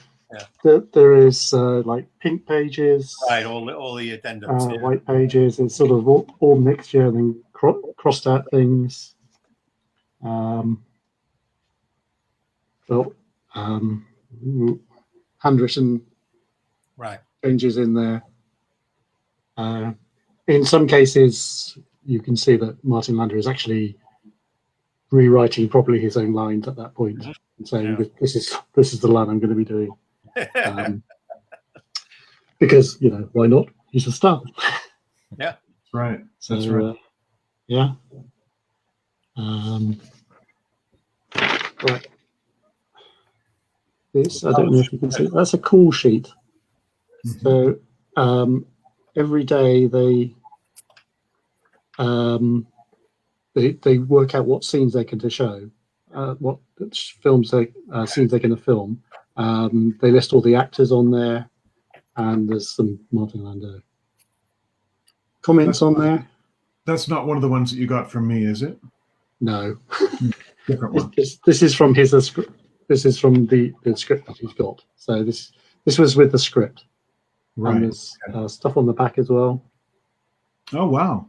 there is like pink pages, Right, all the addendums. Yeah. white pages, and sort of all mixture, and then crossed out things. handwritten Right. changes in there. In some cases, you can see that Martin Landau is actually rewriting properly his own lines at that point and saying, "This is the line I'm going to be doing," because why not? He's a star. Yeah, that's right. So, That's right. Yeah. Right. This, I don't know if you can see, that's a call sheet. So every day they work out what scenes they're going to show, what films scenes they're going to film. They list all the actors on there, and there's some Martin Landau comments on there. That's not one of the ones that you got from me, is it? No. Different one. This is from his script. This is from the script that he's got. So this was with the script. Right. And there's stuff on the back as well. Oh wow.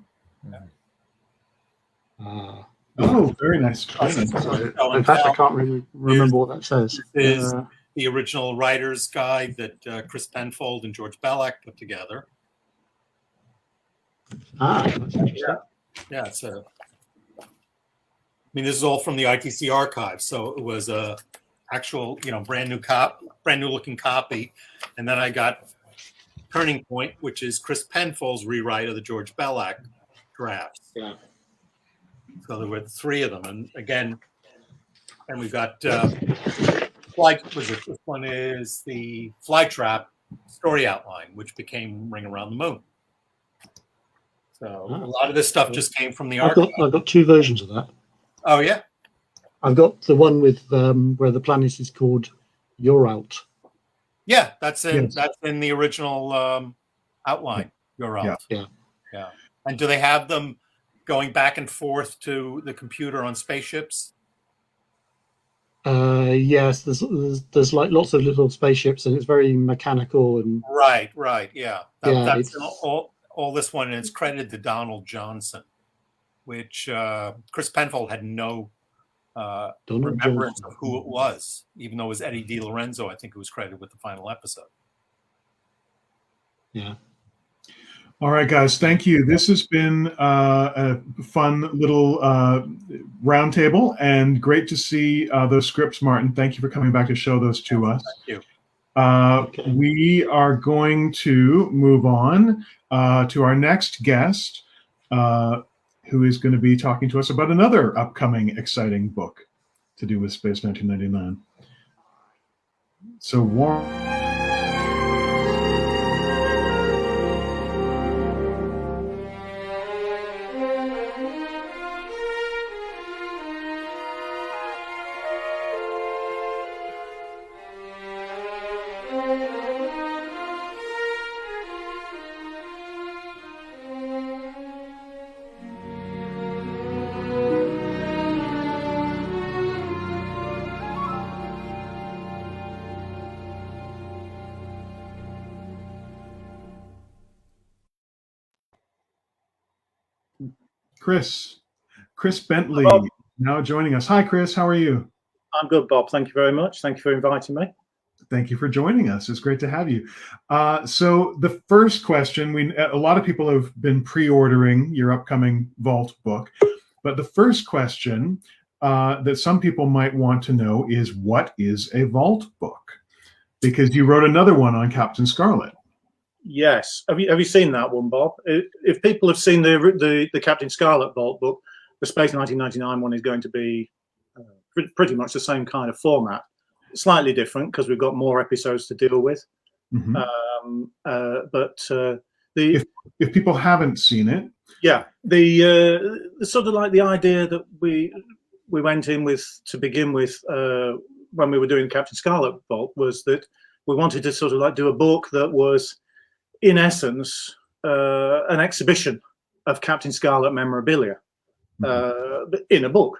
Oh, very nice. In fact, I can't really remember what that says. This is the original writer's guide that Chris Penfold and George Bellac put together. Yeah. So, I mean, this is all from the ITC archive. So it was a actual, brand new looking copy, and then I got Turning Point, which is Chris Penfold's rewrite of the George Bellac drafts. Yeah. So there were 3 of them, and again, and we've got this one is the Flytrap story outline, which became Ring Around the Moon. So a lot of this stuff just came from the archive. I've got 2 versions of that. Oh yeah. I've got the one with where the planet is called You're Out. Yeah, that's in the original outline. You're Out. Yeah. And do they have them going back and forth to the computer on spaceships? Yes, there's like lots of little spaceships, and it's very mechanical and Right, yeah. That's it's- all this one, and it's credited to Donald Johnson, which Chris Penfold had no remembrance of who it was, even though it was Eddie DiLorenzo, I think, who was credited with the final episode. Yeah. All right, guys, thank you. This has been a fun little roundtable, and great to see those scripts, Martin. Thank you for coming back to show those to us. Thank you. We are going to move on to our next guest, who is going to be talking to us about another upcoming exciting book to do with Space 1999. So, Warren. Chris Bentley, Bob. now joining us. Hi, Chris. How are you? I'm good, Bob. Thank you very much. Thank you for inviting me. Thank you for joining us. It's great to have you. So the first question, a lot of people have been pre-ordering your upcoming Vault book, but the first question that some people might want to know is, what is a Vault book? Because you wrote another one on Captain Scarlet. Yes. Have you seen that one, Bob? If people have seen the Captain Scarlet Vault book, the Space 1999 one is going to be pretty much the same kind of format. Slightly different because we've got more episodes to deal with. Mm-hmm. If people haven't seen it, the sort of like the idea that we went in with to begin with when we were doing Captain Scarlet Vault was that we wanted to sort of like do a book that was, in essence, an exhibition of Captain Scarlet memorabilia in a book.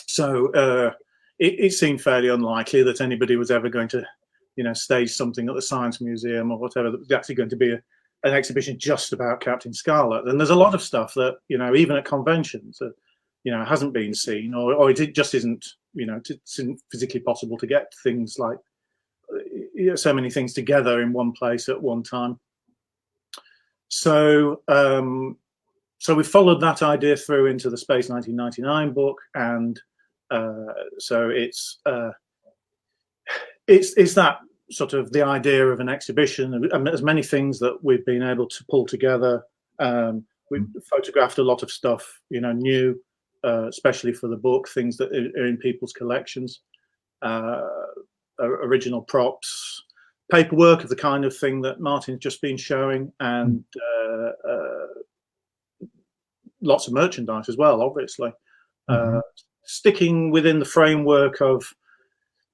So it seemed fairly unlikely that anybody was ever going to, stage something at the Science Museum or whatever that was actually going to be an exhibition just about Captain Scarlet. And there's a lot of stuff that, even at conventions, hasn't been seen, or it just isn't, it isn't physically possible to get things like so many things together in one place at one time. So so we followed that idea through into the Space 1999 book, and so it's that sort of the idea of an exhibition. As many things that we've been able to pull together. We've photographed a lot of stuff, new, especially for the book, things that are in people's collections, original props, paperwork of the kind of thing that Martin's just been showing, and lots of merchandise as well, obviously. Sticking within the framework of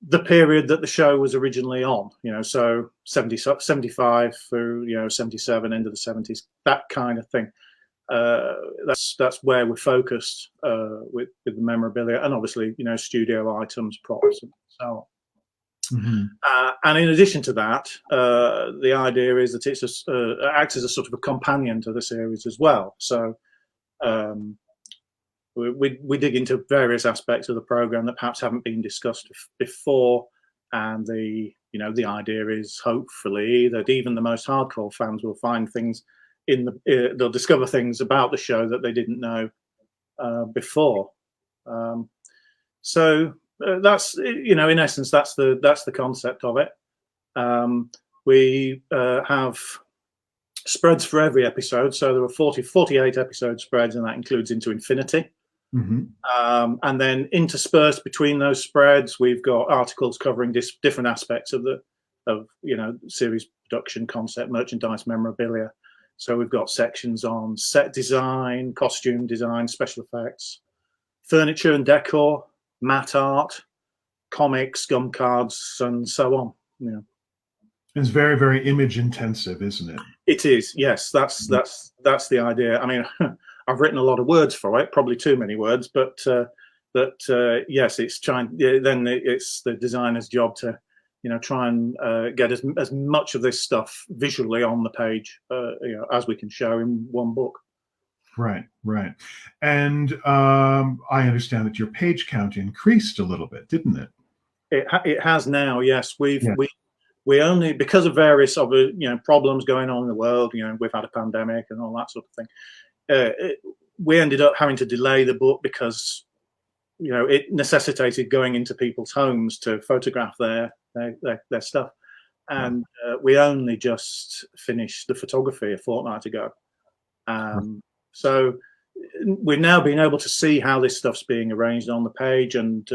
the period that the show was originally on, so 75 through 77, end of the 70s, that kind of thing. That's where we're focused with the memorabilia, and obviously studio items, props, and so on. And in addition to that, the idea is that it acts as a sort of a companion to the series as well. So we dig into various aspects of the program that perhaps haven't been discussed before, and the idea is hopefully that even the most hardcore fans will find things they'll discover things about the show that they didn't know before. So that's in essence that's the concept of it. We have spreads for every episode, so there are 48 episode spreads, and that includes into infinity. And then interspersed between those spreads, we've got articles covering different aspects of series production, concept, merchandise, memorabilia. So we've got sections on set design, costume design, special effects, furniture and decor, matte art, comics, gum cards, and so on. It's very, very image intensive, isn't it? It is, yes. That's the idea. I mean, I've written a lot of words for it, probably too many words, but yes, it's trying. Then it's the designer's job to try and get as much of this stuff visually on the page, as we can show in one book. Right. And I understand that your page count increased a little bit, didn't it? It has now, yes. We only, because of various other problems going on in the world, we've had a pandemic and all that sort of thing. We ended up having to delay the book because it necessitated going into people's homes to photograph their stuff, and we only just finished the photography a fortnight ago. So we've now been able to see how this stuff's being arranged on the page, and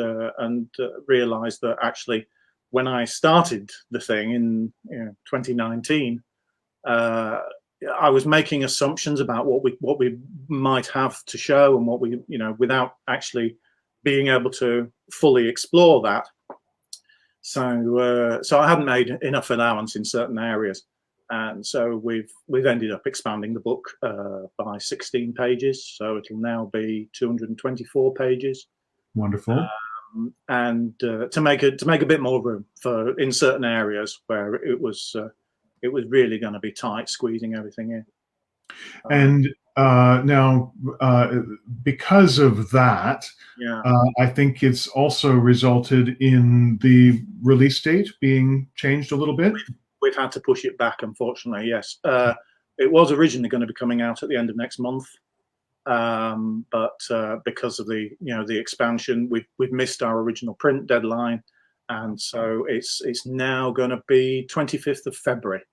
realize that actually when I started the thing in 2019, I was making assumptions about what we might have to show, and what we without actually being able to fully explore that. So I hadn't made enough allowance in certain areas, and so we've ended up expanding the book by 16 pages, so it'll now be 224 pages. Wonderful. And to make a bit more room for in certain areas where it was really going to be tight, squeezing everything in. And now, because of that, I think it's also resulted in the release date being changed a little bit. We've had to push it back, unfortunately. Yes, it was originally going to be coming out at the end of next month, but because of the expansion, we've missed our original print deadline, and so it's now going to be 25th of February.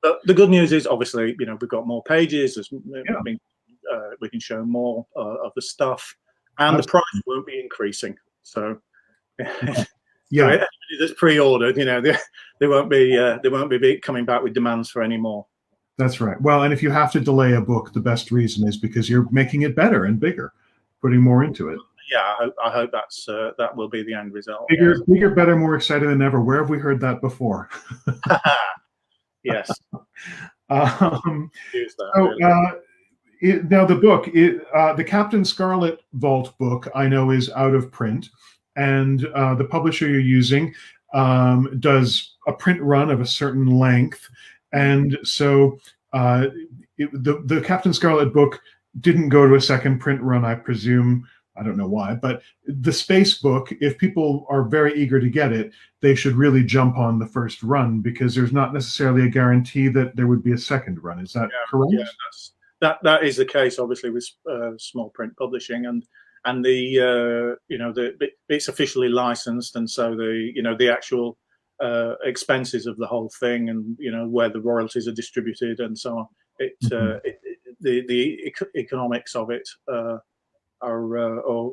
But the good news is, obviously, we've got more pages. We can show more of the stuff, and the price won't be increasing. So, anybody that's pre-ordered, they won't be coming back with demands for any more. That's right. Well, and if you have to delay a book, the best reason is because you're making it better and bigger, putting more into it. Yeah, I hope that will be the end result. Bigger, better, more excited than ever. Where have we heard that before? Yes. Now the book, the Captain Scarlet Vault book, I know is out of print, and the publisher you're using does a print run of a certain length, and so the Captain Scarlet book didn't go to a second print run, I presume, I don't know why, but the space book, if people are very eager to get it, they should really jump on the first run, because there's not necessarily a guarantee that there would be a second run. Is that correct? Yeah, that is the case, obviously, with small print publishing, and the it's officially licensed, and so the actual expenses of the whole thing, and where the royalties are distributed and so on. The economics of it are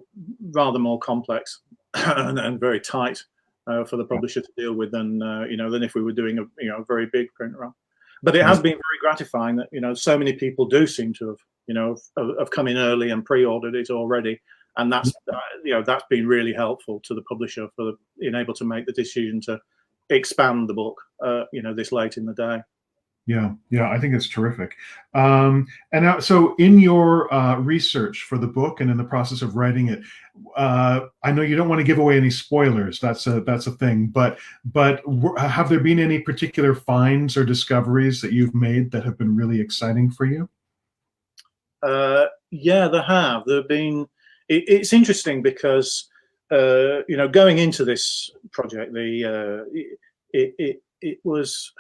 rather more complex and very tight for the publisher to deal with than if we were doing a very big print run. But it has been very gratifying that so many people do seem to have come in early and pre-ordered it already, and that's that's been really helpful to the publisher for being able to make the decision to expand the book this late in the day. Yeah, I think it's terrific. And now, so in your research for the book and in the process of writing it, I know you don't want to give away any spoilers. That's a thing. But have there been any particular finds or discoveries that you've made that have been really exciting for you? Yeah, there have. There've been. It's interesting because going into this project, it was.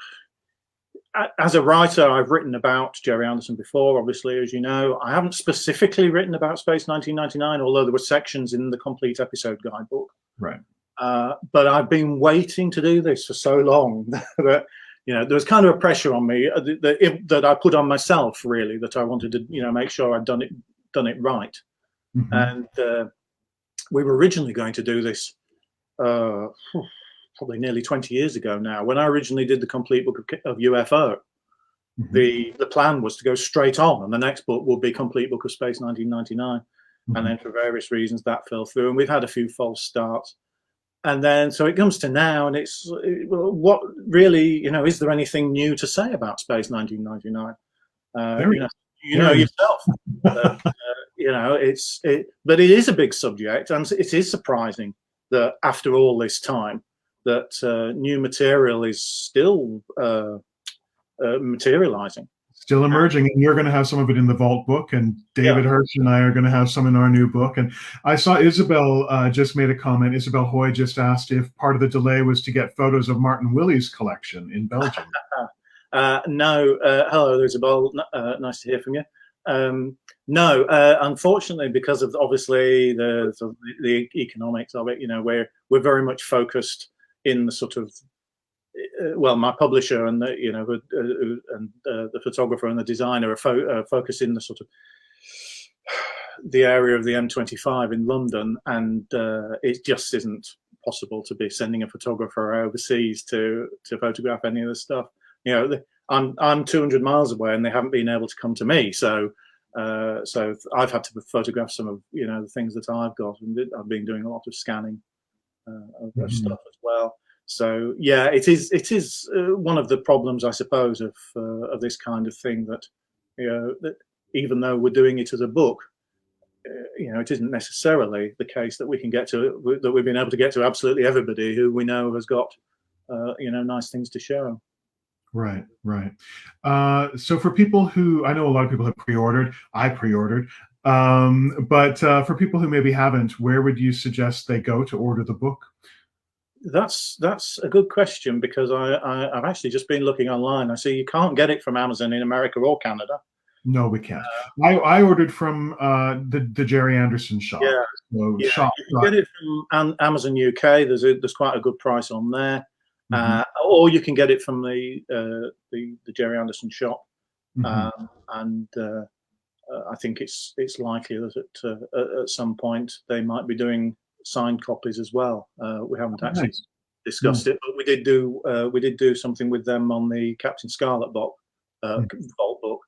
As a writer, I've written about Gerry Anderson before, obviously, as you know. I haven't specifically written about Space 1999, although there were sections in the complete episode guidebook. Right. But I've been waiting to do this for so long that there was kind of a pressure on me that I put on myself, really, that I wanted to make sure I'd done it right. Mm-hmm. And we were originally going to do this probably nearly 20 years ago now. When I originally did the complete book of UFO, mm-hmm. the plan was to go straight on, and the next book would be complete book of Space 1999. Mm-hmm. And then for various reasons that fell through, and we've had a few false starts. And then so it comes to now, and what really, is there anything new to say about Space 1999? Yourself. But it is a big subject, and it is surprising that after all this time, that new material is still materializing. Still emerging, and you're going to have some of it in the Vault book, and David Hirsch and I are going to have some in our new book. And I saw Isabel just made a comment. Isabel Hoy just asked if part of the delay was to get photos of Martin Willie's collection in Belgium. No. Hello, Isabel. Nice to hear from you. No, unfortunately, because of obviously the economics of it, we're very much focused in the sort of my publisher and the photographer and the designer are focused in the sort of the area of the M25 in London, and it just isn't possible to be sending a photographer overseas to photograph any of the stuff. I'm 200 miles away, and they haven't been able to come to me, so I've had to photograph some of the things that I've got, and I've been doing a lot of scanning of stuff as well. So yeah, it is one of the problems, I suppose, of this kind of thing, that that even though we're doing it as a book, it isn't necessarily the case that we can get to that we've been able to get to absolutely everybody who we know has got nice things to show. Right. So for people who, I know a lot of people have pre-ordered, I pre-ordered, but for people who maybe haven't, where would you suggest they go to order the book? That's a good question, because I've actually just been looking online. I see you can't get it from Amazon in America or Canada. No, we can't. I ordered from the Gerry Anderson shop. Yeah, so you shop. can get it from Amazon UK. There's quite a good price on there. Or you can get it from the Gerry Anderson shop, and I think it's likely that at some point they might be doing signed copies as well. We haven't actually discussed it, but we did do something with them on the Captain Scarlet book, Vault book,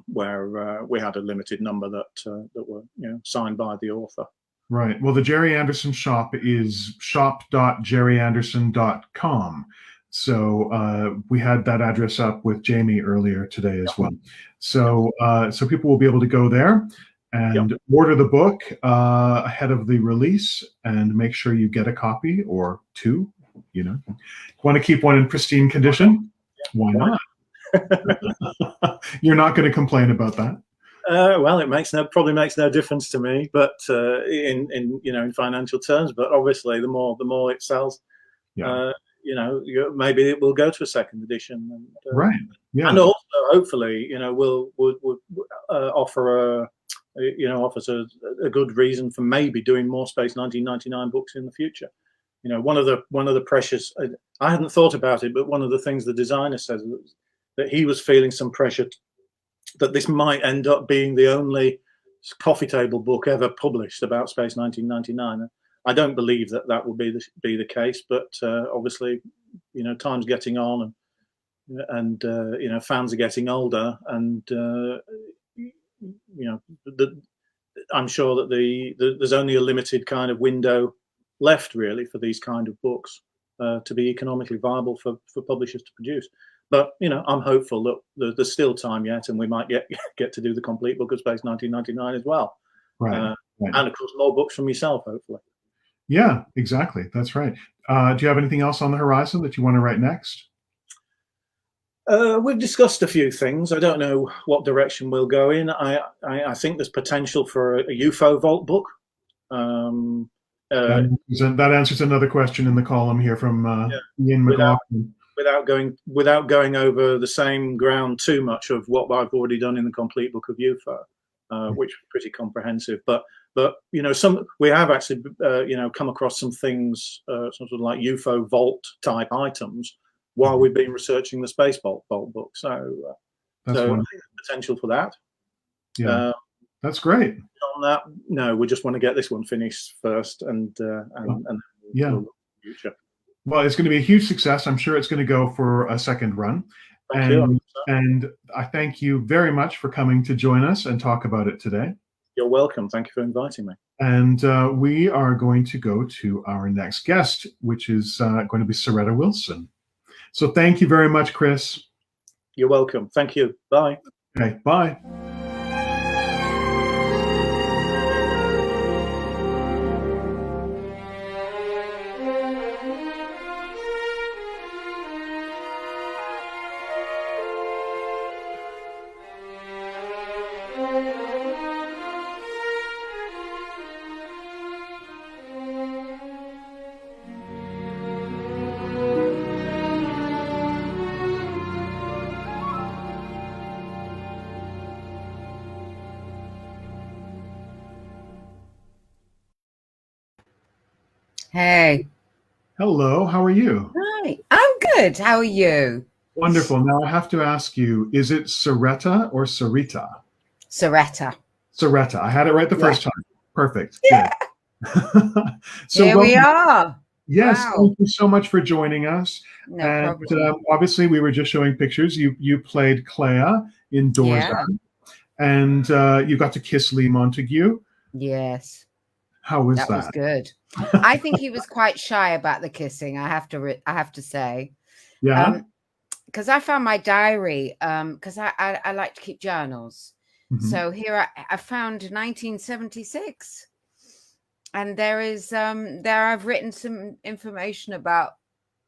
where we had a limited number that were signed by the author. Right. Well, the Gerry Anderson shop is shop.gerryanderson.com. So we had that address up with Jamie earlier today as well. So so people will be able to go there and order the book ahead of the release, and make sure you get a copy or two. Want to keep one in pristine condition? Why not? You're not going to complain about that? Well, it probably makes no difference to me, but in financial terms. But obviously, the more it sells, maybe it will go to a second edition. And, right. Yeah. And also, hopefully, we'll offer offers a good reason for maybe doing more Space 1999 books in the future. One of the pressures, I hadn't thought about it, but one of the things the designer says was that he was feeling some pressure that this might end up being the only coffee table book ever published about Space 1999. I don't believe that will be the case, but obviously, time's getting on, and fans are getting older, and I'm sure that there's only a limited kind of window left really for these kind of books to be economically viable for publishers to produce. But I'm hopeful that there's still time yet, and we might get to do the complete book of Space 1999 as well. Right. Right. And of course, more books from yourself, hopefully. Yeah, exactly. That's right. Do you have anything else on the horizon that you want to write next? We've discussed a few things. I don't know what direction we'll go in. I think there's potential for a UFO Vault book. That answers another question in the column here from Ian McLaughlin. Without going over the same ground too much of what I've already done in the complete book of UFO, which is pretty comprehensive. But we have actually come across some things sort of like UFO Vault type items while we've been researching the Space Vault book. So I think there's potential for that. Yeah, that's great. On that, no, we just want to get this one finished first, and yeah. Future. Well, it's going to be a huge success. I'm sure it's going to go for a second run. And I thank you very much for coming to join us and talk about it today. You're welcome. Thank you for inviting me. And we are going to go to our next guest, which is going to be Soretta Wilson. So thank you very much, Chris. You're welcome. Thank you. Bye. Okay, bye. Hey. Hello, how are you? Hi, I'm good. How are you? Wonderful. Now I have to ask you, is it Soretta or Sarita? Soretta. Soretta. I had it right the first time. Perfect. Yeah. So here we are. Yes, Wow. Thank you so much for joining us. No and problem. Obviously, we were just showing pictures. You played Clea in Dorzak, and you got to kiss Lee Montague. Yes. How was that? That was good. I think he was quite shy about the kissing. I have to say. Yeah. Because I found my diary. Because I like to keep journals. Mhm. So here I found 1976, and there I've written some information about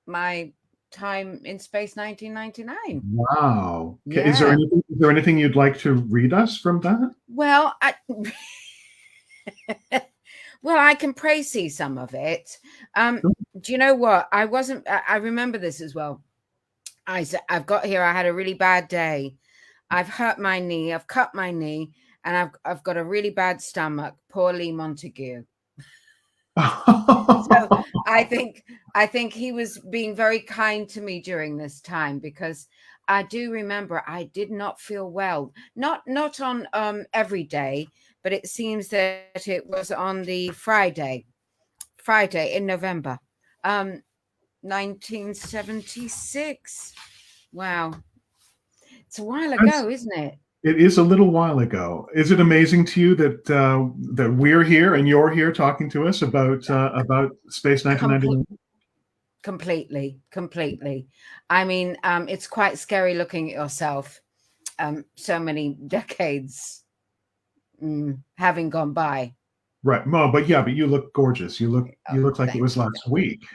my time in space 1999. Wow. Okay. Yeah. Is there anything you'd like to read us from that? Well, well, I can see some of it. Do you know what? I remember this as well. I've got here, I had a really bad day. I've hurt my knee. I've cut my knee, and I've got a really bad stomach. Poor Lee Montague. So I think he was being very kind to me during this time, because I do remember I did not feel well. Not on every day, but it seems that it was on the Friday in November, 1976. Wow. It's a while ago, isn't it? It is a little while ago. Is it amazing to you that that we're here and you're here talking to us about Space 1999? Completely. I mean, it's quite scary looking at yourself. So many decades having gone by. Right. Well, but you look gorgeous. You look like it was last week.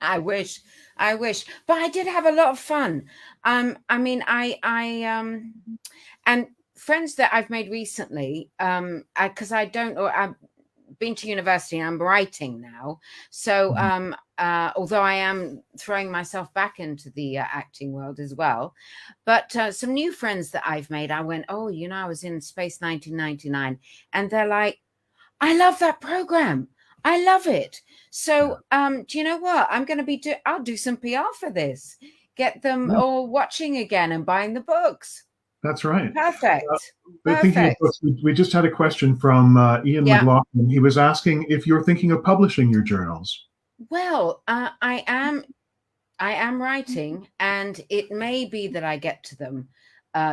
I wish, but I did have a lot of fun. I mean, and friends that I've made recently, because I've been to university and I'm writing now. So although I am throwing myself back into the acting world as well, but some new friends that I've made, I went, oh, you know, I was in Space 1999, and they're like, I love that program. I love it. So do you know what? I'm going to I'll do some PR for this. Get them all watching again and buying the books. That's right. Perfect. Thinking of books, we just had a question from Ian McLaughlin. He was asking if you're thinking of publishing your journals. Well, I am writing, and it may be that I get to them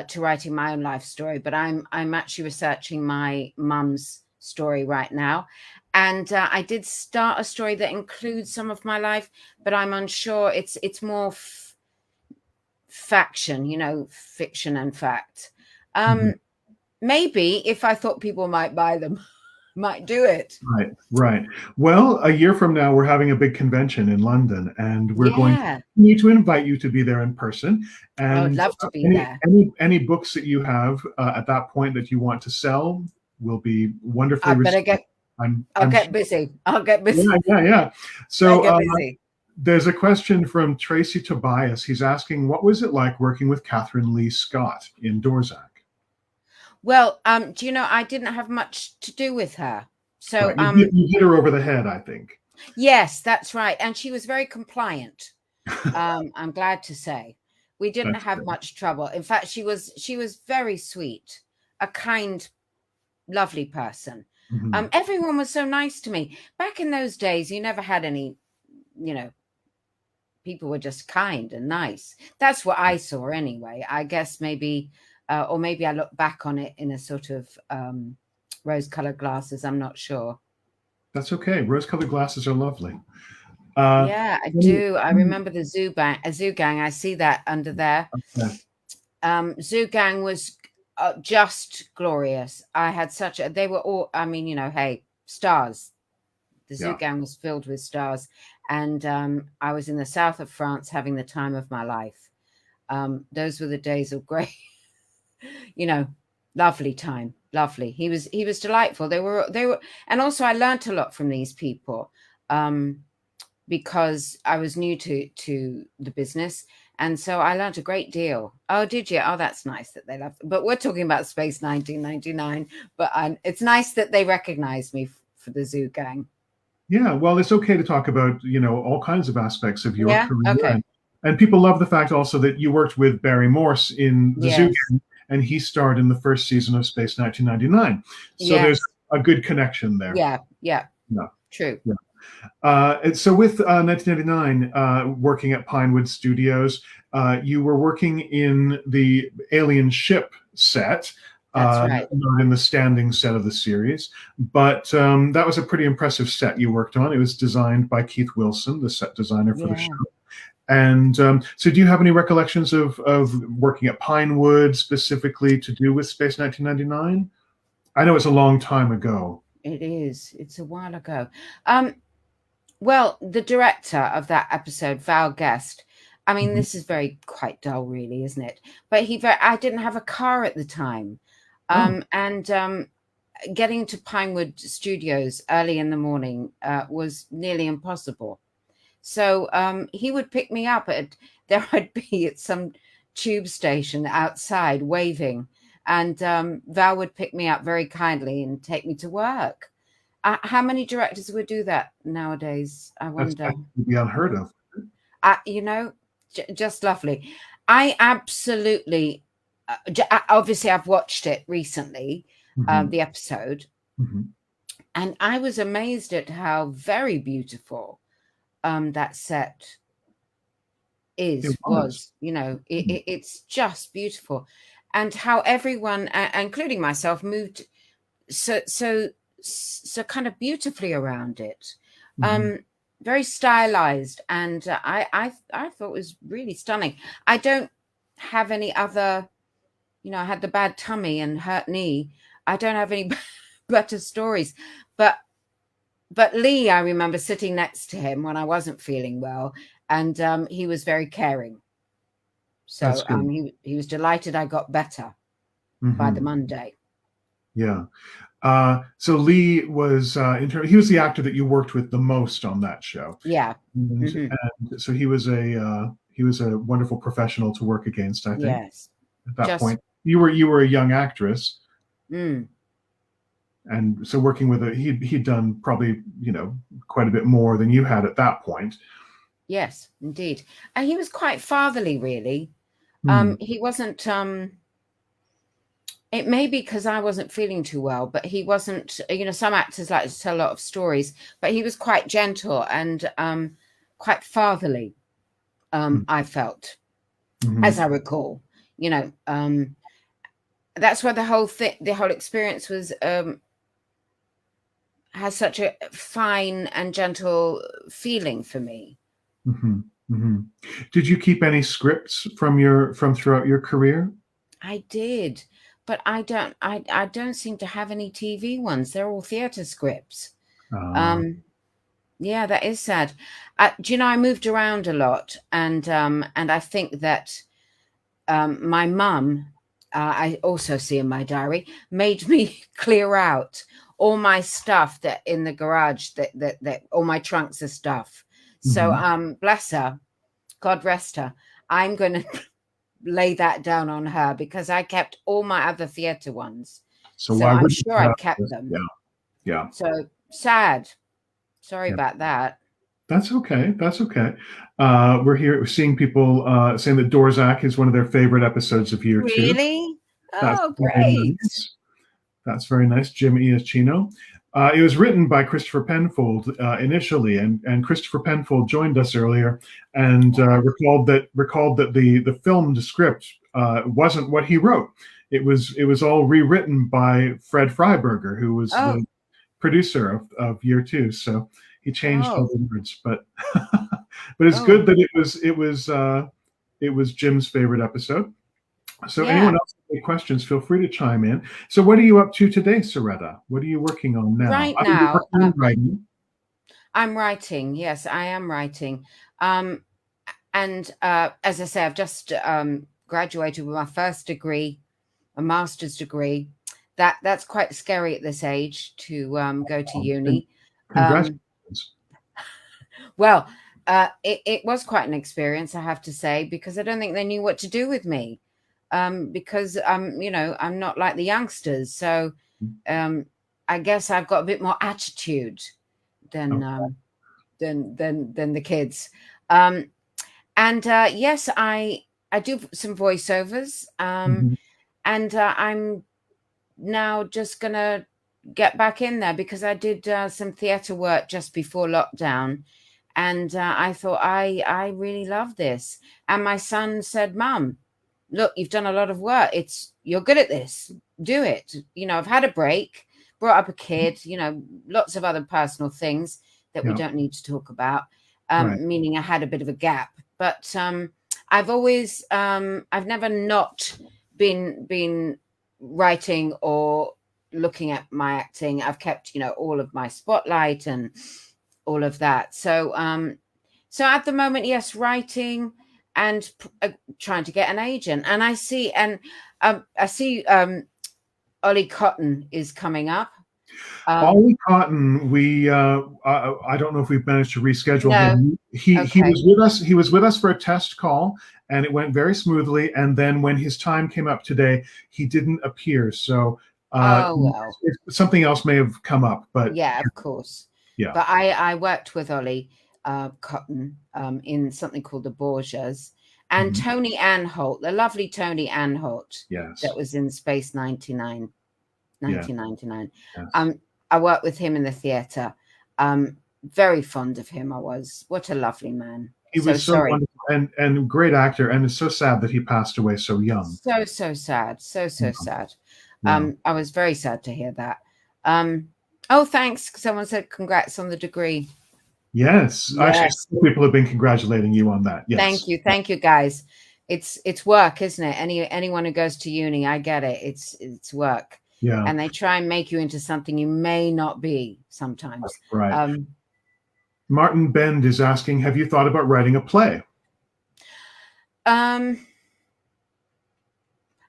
to writing my own life story, but I'm actually researching my mum's story right now. And I did start a story that includes some of my life, but I'm unsure. It's more faction, you know, fiction and fact. Maybe if I thought people might buy them, might do it. Right. Well, a year from now, we're having a big convention in London, and we're going to need to invite you to be there in person. And I would love to be there. Any books that you have at that point that you want to sell will be wonderfully received. I'll get busy. Yeah. So I'll get busy. There's a question from Tracy Tobias. He's asking, what was it like working with Catherine Lee Scott in Dorzak? Well, do you know, I didn't have much to do with her. So you hit her over the head, I think. Yes, that's right. And she was very compliant. I'm glad to say. We didn't have much trouble. In fact, she was very sweet, a kind, lovely person. Everyone was so nice to me. Back in those days, you never had any, you know, people were just kind and nice. That's what I saw anyway. I guess maybe, or maybe I look back on it in a sort of rose-colored glasses. I'm not sure. That's okay. Rose-colored glasses are lovely. Yeah, I do. I remember the Zoo Gang. I see that under there. Zoo Gang was just glorious. I had they were all, I mean, you know, hey, stars. The Zoo Gang was filled with stars. And I was in the south of France having the time of my life. Those were the days of great, you know, lovely time. Lovely. He was delightful. They were, and also I learned a lot from these people because I was new to the business. And so I learned a great deal. Oh, did you? Oh, that's nice that they loved it. But we're talking about Space 1999. But it's nice that they recognize me for the Zoo Gang. Yeah, well, it's okay to talk about, you know, all kinds of aspects of your career. Okay. And people love the fact also that you worked with Barry Morse in the Zoo Gang, and he starred in the first season of Space 1999. So there's a good connection there. Yeah. True. Yeah. And so with 1999, working at Pinewood Studios, you were working in the alien ship set. That's right. Not in the standing set of the series, but that was a pretty impressive set you worked on. It was designed by Keith Wilson, the set designer for the show. And so do you have any recollections of working at Pinewood specifically to do with Space 1999? I know it's a long time ago. It is. It's a while ago. Well, the director of that episode, Val Guest, I mean, this is quite dull, really, isn't it? But I didn't have a car at the time. And getting to Pinewood Studios early in the morning was nearly impossible. So he would pick me up there I'd be at some tube station outside waving, and Val would pick me up very kindly and take me to work. How many directors would do that nowadays? I wonder. That would be unheard of. You know, just lovely. I absolutely, obviously I've watched it recently, the episode, and I was amazed at how very beautiful that set was, you know, it's just beautiful. And how everyone, including myself, moved so kind of beautifully around it. Very stylized, and I thought it was really stunning. I don't have any other, you know, I had the bad tummy and hurt knee. I don't have any better stories, but Lee, I remember sitting next to him when I wasn't feeling well, and he was very caring. So he was delighted I got better. by the Mhm. Monday. Yeah. So Lee was he was the actor that you worked with the most on that show. Yeah. And, Mhm. and so he was a wonderful professional to work against, I think. Yes. At that Just point, you were a young actress, mm, and so working with he'd done probably quite a bit more than you had at that point. yes, indeed. And he was quite fatherly, really. Hmm. He wasn't it may be because I wasn't feeling too well, but he wasn't, some actors like to tell a lot of stories, but he was quite gentle and quite fatherly, I felt, Mhm. as I recall. That's why the whole experience was has such a fine and gentle feeling for me. Mhm. Mhm. Did you keep any scripts from throughout your career? I did, but I don't seem to have any TV ones. They're all theater scripts. Yeah, that is sad. Do you know, I moved around a lot, and I think that my mum, I also see in my diary, made me clear out all my stuff that in the garage, that all my trunks of stuff. So bless her, God rest her. I'm going to lay that down on her because I kept all my other theater ones. So So why I'm would sure I kept them. Yeah. Yeah. So sad. Sorry Yeah. about that. That's okay. That's okay. We're seeing people saying that Dorzak is one of their favorite episodes of year 2. Really? That's Oh, very great. nice. That's very nice, Jim Iachino. It was written by Christopher Penfold initially, and Christopher Penfold joined us earlier and recalled that the filmed script wasn't what he wrote. It was all rewritten by Fred Freiberger, who was the producer of year 2. So he changed all the words, but it's good that it was Jim's favorite episode. So anyone else with any questions, feel free to chime in. So what are you up to today, Saretta? What are you working on now? Right I mean, you're now, working on writing. I'm writing. Yes, I am writing. And as I say, I've just graduated with my first degree, a master's degree. That's quite scary at this age to go to uni. Congratulations. Well, it was quite an experience, I have to say, because I don't think they knew what to do with me. Because I'm not like the youngsters. So I guess I've got a bit more attitude than the kids. And yes, I do some voiceovers. And I'm now just gonna get back in there because I did some theatre work just before lockdown. And I thought I really love this. And my son said, "Mum, look, you've done a lot of work. You're good at this. Do it." I've had a break, brought up a kid, lots of other personal things that we don't need to talk about, meaning I had a bit of a gap. But I've always, I've never not been writing or looking at my acting. I've kept, all of my spotlight and all of that. So, at the moment, yes, writing and trying to get an agent. And I see Ollie Cotton is coming up. Ollie Cotton, I don't know if we've managed to reschedule him. He was with us. He was with us for a test call, and it went very smoothly. And then when his time came up today, he didn't appear. So something else may have come up. But yeah, of course. Yeah. But I worked with Ollie Cotton in something called The Borgias, and Tony Anholt, the lovely Tony Anholt, that was in Space 1999. Yes. I worked with him in the theatre. Very fond of him. I was. What a lovely man. He was so wonderful and great actor, and it's so sad that he passed away so young. So sad. So sad. Yeah. I was very sad to hear that. Oh, thanks. Someone said congrats on the degree. Yes. Actually, some people have been congratulating you on that. Yes. Thank you, guys. It's work, isn't it? Anyone who goes to uni, I get it. It's work. Yeah. And they try and make you into something you may not be sometimes. Right. Martin Bend is asking, have you thought about writing a play? I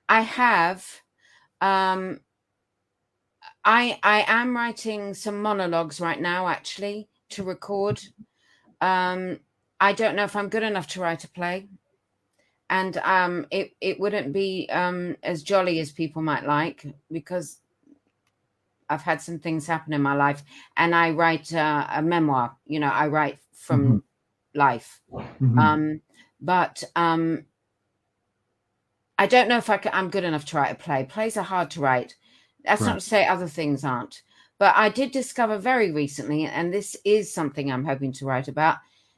have, I am writing some monologues right now, actually, to record. I don't know if I'm good enough to write a play, and it wouldn't be as jolly as people might like, because I've had some things happen in my life, and I write a memoir. You know, I write from life. But I don't know if I'm good enough to write a play. Plays are hard to write. That's not to say other things aren't. But I did discover very recently, and this is something I'm hoping to write about,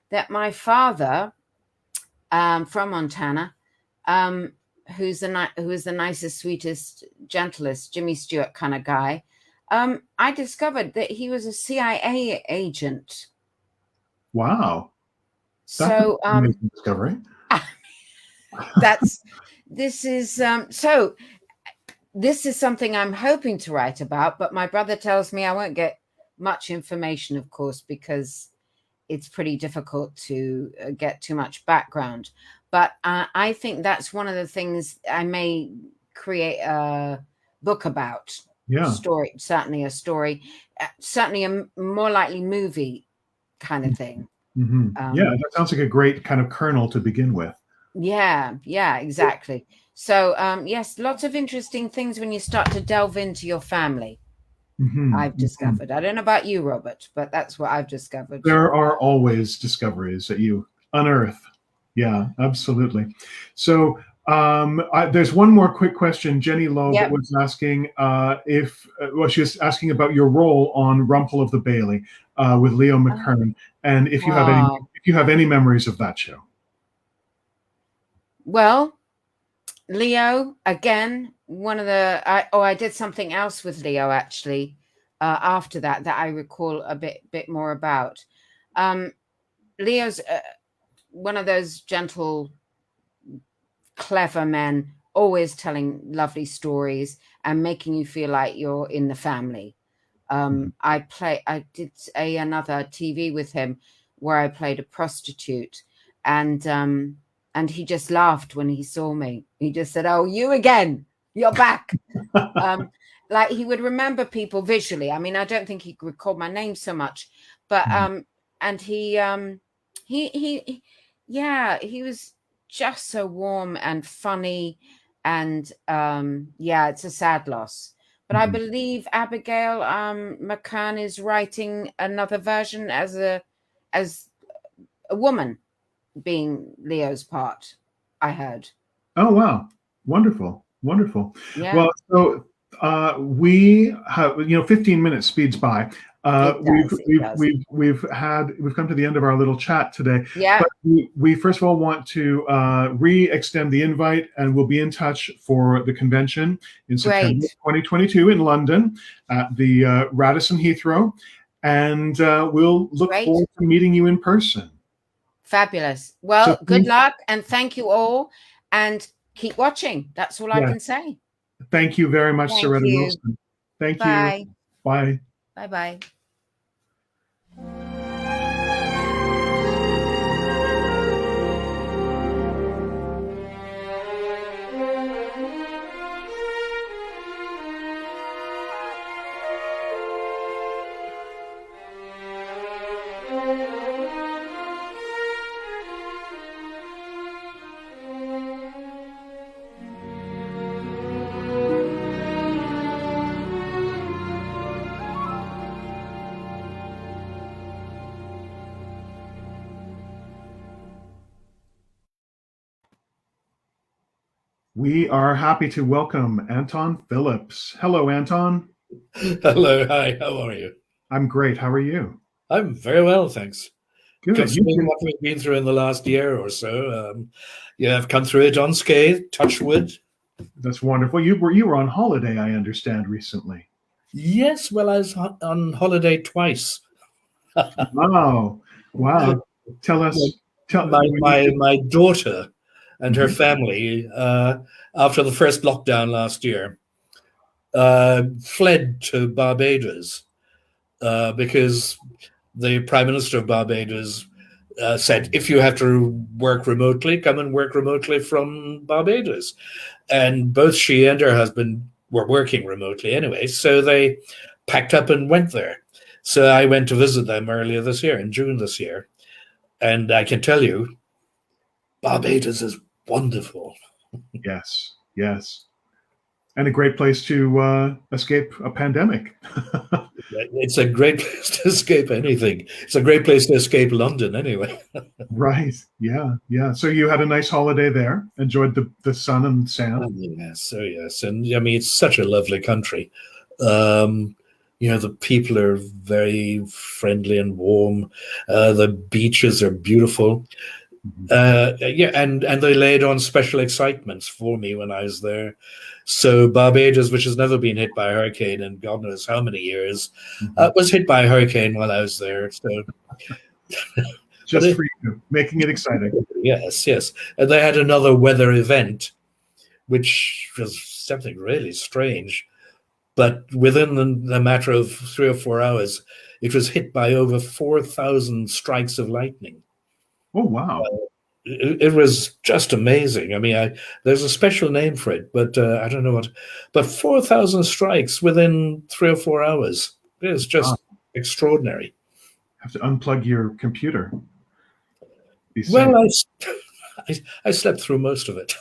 that my father, from Montana, who is the nicest, sweetest, gentlest, Jimmy Stewart kind of guy, I discovered that he was a CIA agent. Wow. So amazing discovery. This is something I'm hoping to write about, but my brother tells me I won't get much information, of course, because it's pretty difficult to get too much background. But I think that's one of the things I may create a book about. Yeah. Certainly a story, certainly a more likely movie kind of thing. Yeah, that sounds like a great kind of kernel to begin with. Yeah, exactly. So, yes, lots of interesting things when you start to delve into your family. I've discovered. I don't know about you, Robert, but that's what I've discovered. There are always discoveries that you unearth. Yeah, absolutely. So there's one more quick question. Jenny Loeb was asking she was asking about your role on Rumpel of the Bailey with Leo McKern, and if you have any memories of that show. Well, Leo, again, one of the I did something else with Leo actually after that I recall a bit more about. Leo's one of those gentle, clever men, always telling lovely stories and making you feel like you're in the family. I did another TV with him where I played a prostitute, and he just laughed when he saw me. He just said, "Oh, you again? You're back." Like he would remember people visually. I mean, I don't think he could recall my name so much, but and he was just so warm and funny, and it's a sad loss. But I believe Abigail McKern is writing another version as a woman, being Leo's part, I heard. Oh, wow. Wonderful. Yeah. Well, so we have, 15 minutes speeds by. We've come to the end of our little chat today. Yeah. But we first of all want to re-extend the invite, and we'll be in touch for the convention in September 2022 in London at the Radisson Heathrow, and we'll look forward to meeting you in person. Fabulous. Well, good luck, and thank you all, and keep watching. That's all I can say. Thank you very much, Soretta Wilson. Thank you. Bye. Bye-bye. We are happy to welcome Anton Phillips. Hello, Anton. Hello. Hi. How are you? I'm great. How are you? I'm very well, thanks. Good. Considering what we've been through in the last year or so, I've come through it unscathed, touch wood. That's wonderful. You were on holiday, I understand, recently. Yes, well, I was on holiday twice. Wow. Tell us. My daughter and her family, after the first lockdown last year, fled to Barbados because the Prime Minister of Barbados said, if you have to work remotely, come and work remotely from Barbados. And both she and her husband were working remotely anyway, so they packed up and went there. So I went to visit them earlier this year, in June this year, and I can tell you, Barbados is wonderful. Yes, yes. And a great place to escape a pandemic. It's a great place to escape anything. It's a great place to escape London anyway. Right. Yeah. Yeah. So you had a nice holiday there, enjoyed the sun and sand. Oh, yes. Oh, yes. And I mean, it's such a lovely country. The people are very friendly and warm. The beaches are beautiful. And they laid on special excitements for me when I was there. So Barbados, which has never been hit by a hurricane in God knows how many years, was hit by a hurricane while I was there. So just for you, making it exciting. Yes, yes. And they had another weather event, which was something really strange. But within the matter of 3 or 4 hours, it was hit by over 4,000 strikes of lightning. Oh, wow. It was just amazing. I mean, there's a special name for it, but I don't know what. But 4,000 strikes within 3 or 4 hours. It's just extraordinary. Have to unplug your computer. Well, I slept through most of it.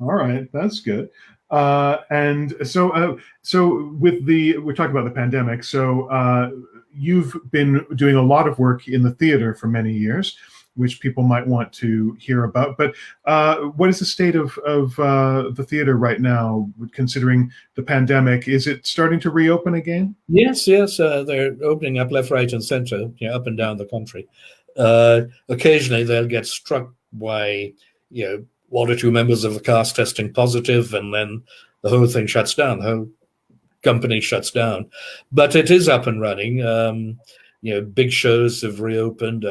All right, that's good. And so we're talking about the pandemic. So you've been doing a lot of work in the theater for many years, which people might want to hear about. But what is the state of the theater right now, considering the pandemic? Is it starting to reopen again? Yes. They're opening up left, right, and center, up and down the country. Occasionally, they'll get struck by, 1 or 2 members of the cast testing positive, and then the whole thing shuts down. The whole company shuts down. But it is up and running. Big shows have reopened,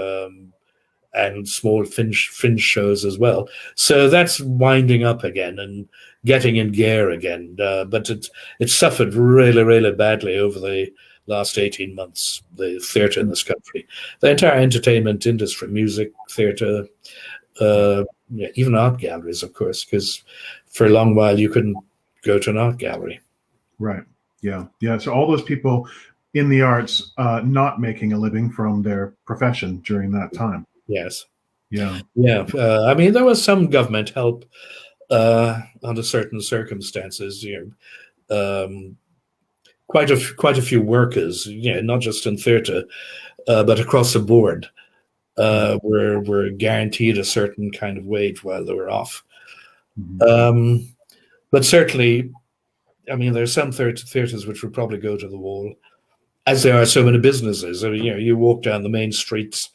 and small fringe shows as well. So that's winding up again and getting in gear again. But it suffered really, really badly over the last 18 months, the theatre in this country. The entire entertainment industry, music, theatre, even art galleries, of course, because for a long while you couldn't go to an art gallery. Right. Yeah. So all those people in the arts not making a living from their profession during that time. Yes. Yeah. I mean, there was some government help under certain circumstances. Quite a few workers, not just in theatre, but across the board, were guaranteed a certain kind of wage while they were off. Mm-hmm. But certainly, I mean, there are some theatres which would probably go to the wall, as there are so many businesses. I mean, you walk down the main streets,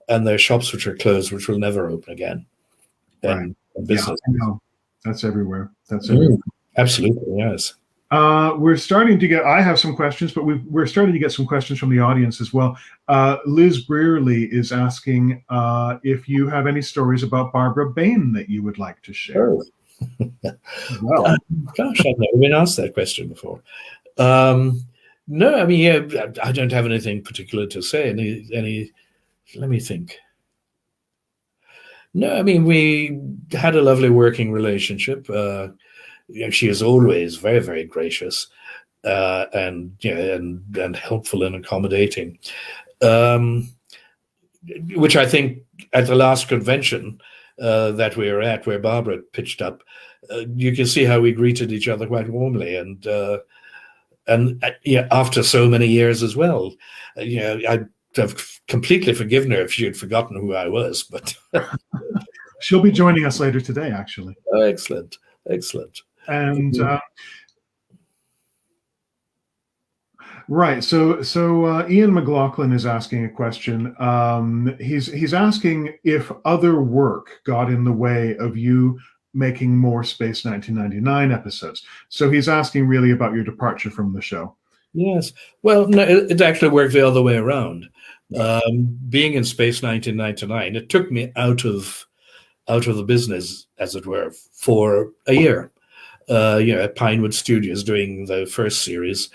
and there are shops which are closed, which will never open again. Right. Business. Yeah, I know. That's everywhere. Everywhere. Absolutely, yes. We're starting to get, I have some questions, but we're starting to get some questions from the audience as well. Liz Brearley is asking if you have any stories about Barbara Bain that you would like to share. Oh. Well, gosh, I've never been asked that question before. No, I mean, I don't have anything particular to say. Any? Let me think. No, I mean, we had a lovely working relationship. She is always very, very gracious and helpful and accommodating, which I think at the last convention that we were at, where Barbara pitched up, you can see how we greeted each other quite warmly, and after so many years as well. I'd have completely forgiven her if she had forgotten who I was, but she'll be joining us later today, actually. Oh, excellent. And right, so Ian McLaughlin is asking a question. He's asking if other work got in the way of you making more Space 1999 episodes. So he's asking really about your departure from the show. Yes. Well, no, it actually worked the other way around. Being in Space 1999, it took me out of the business, as it were, for a year. At Pinewood Studios doing the first series.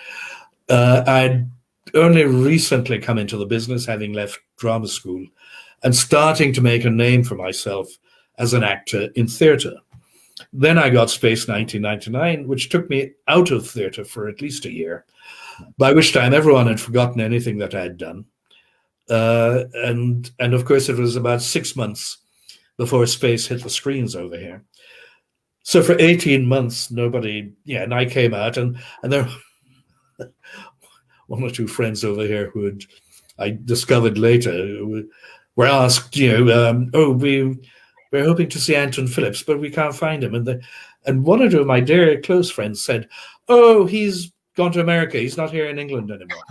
I'd only recently come into the business, having left drama school, and starting to make a name for myself as an actor in theatre. Then I got Space 1999, which took me out of theatre for at least a year, by which time everyone had forgotten anything that I had done. And of course, it was about 6 months before Space hit the screens over here. So for 18 months, nobody, and I came out, and there were one or two friends over here who I discovered later were asked, we're hoping to see Anton Phillips, but we can't find him. And one or two of my dear close friends said, oh, he's gone to America. He's not here in England anymore.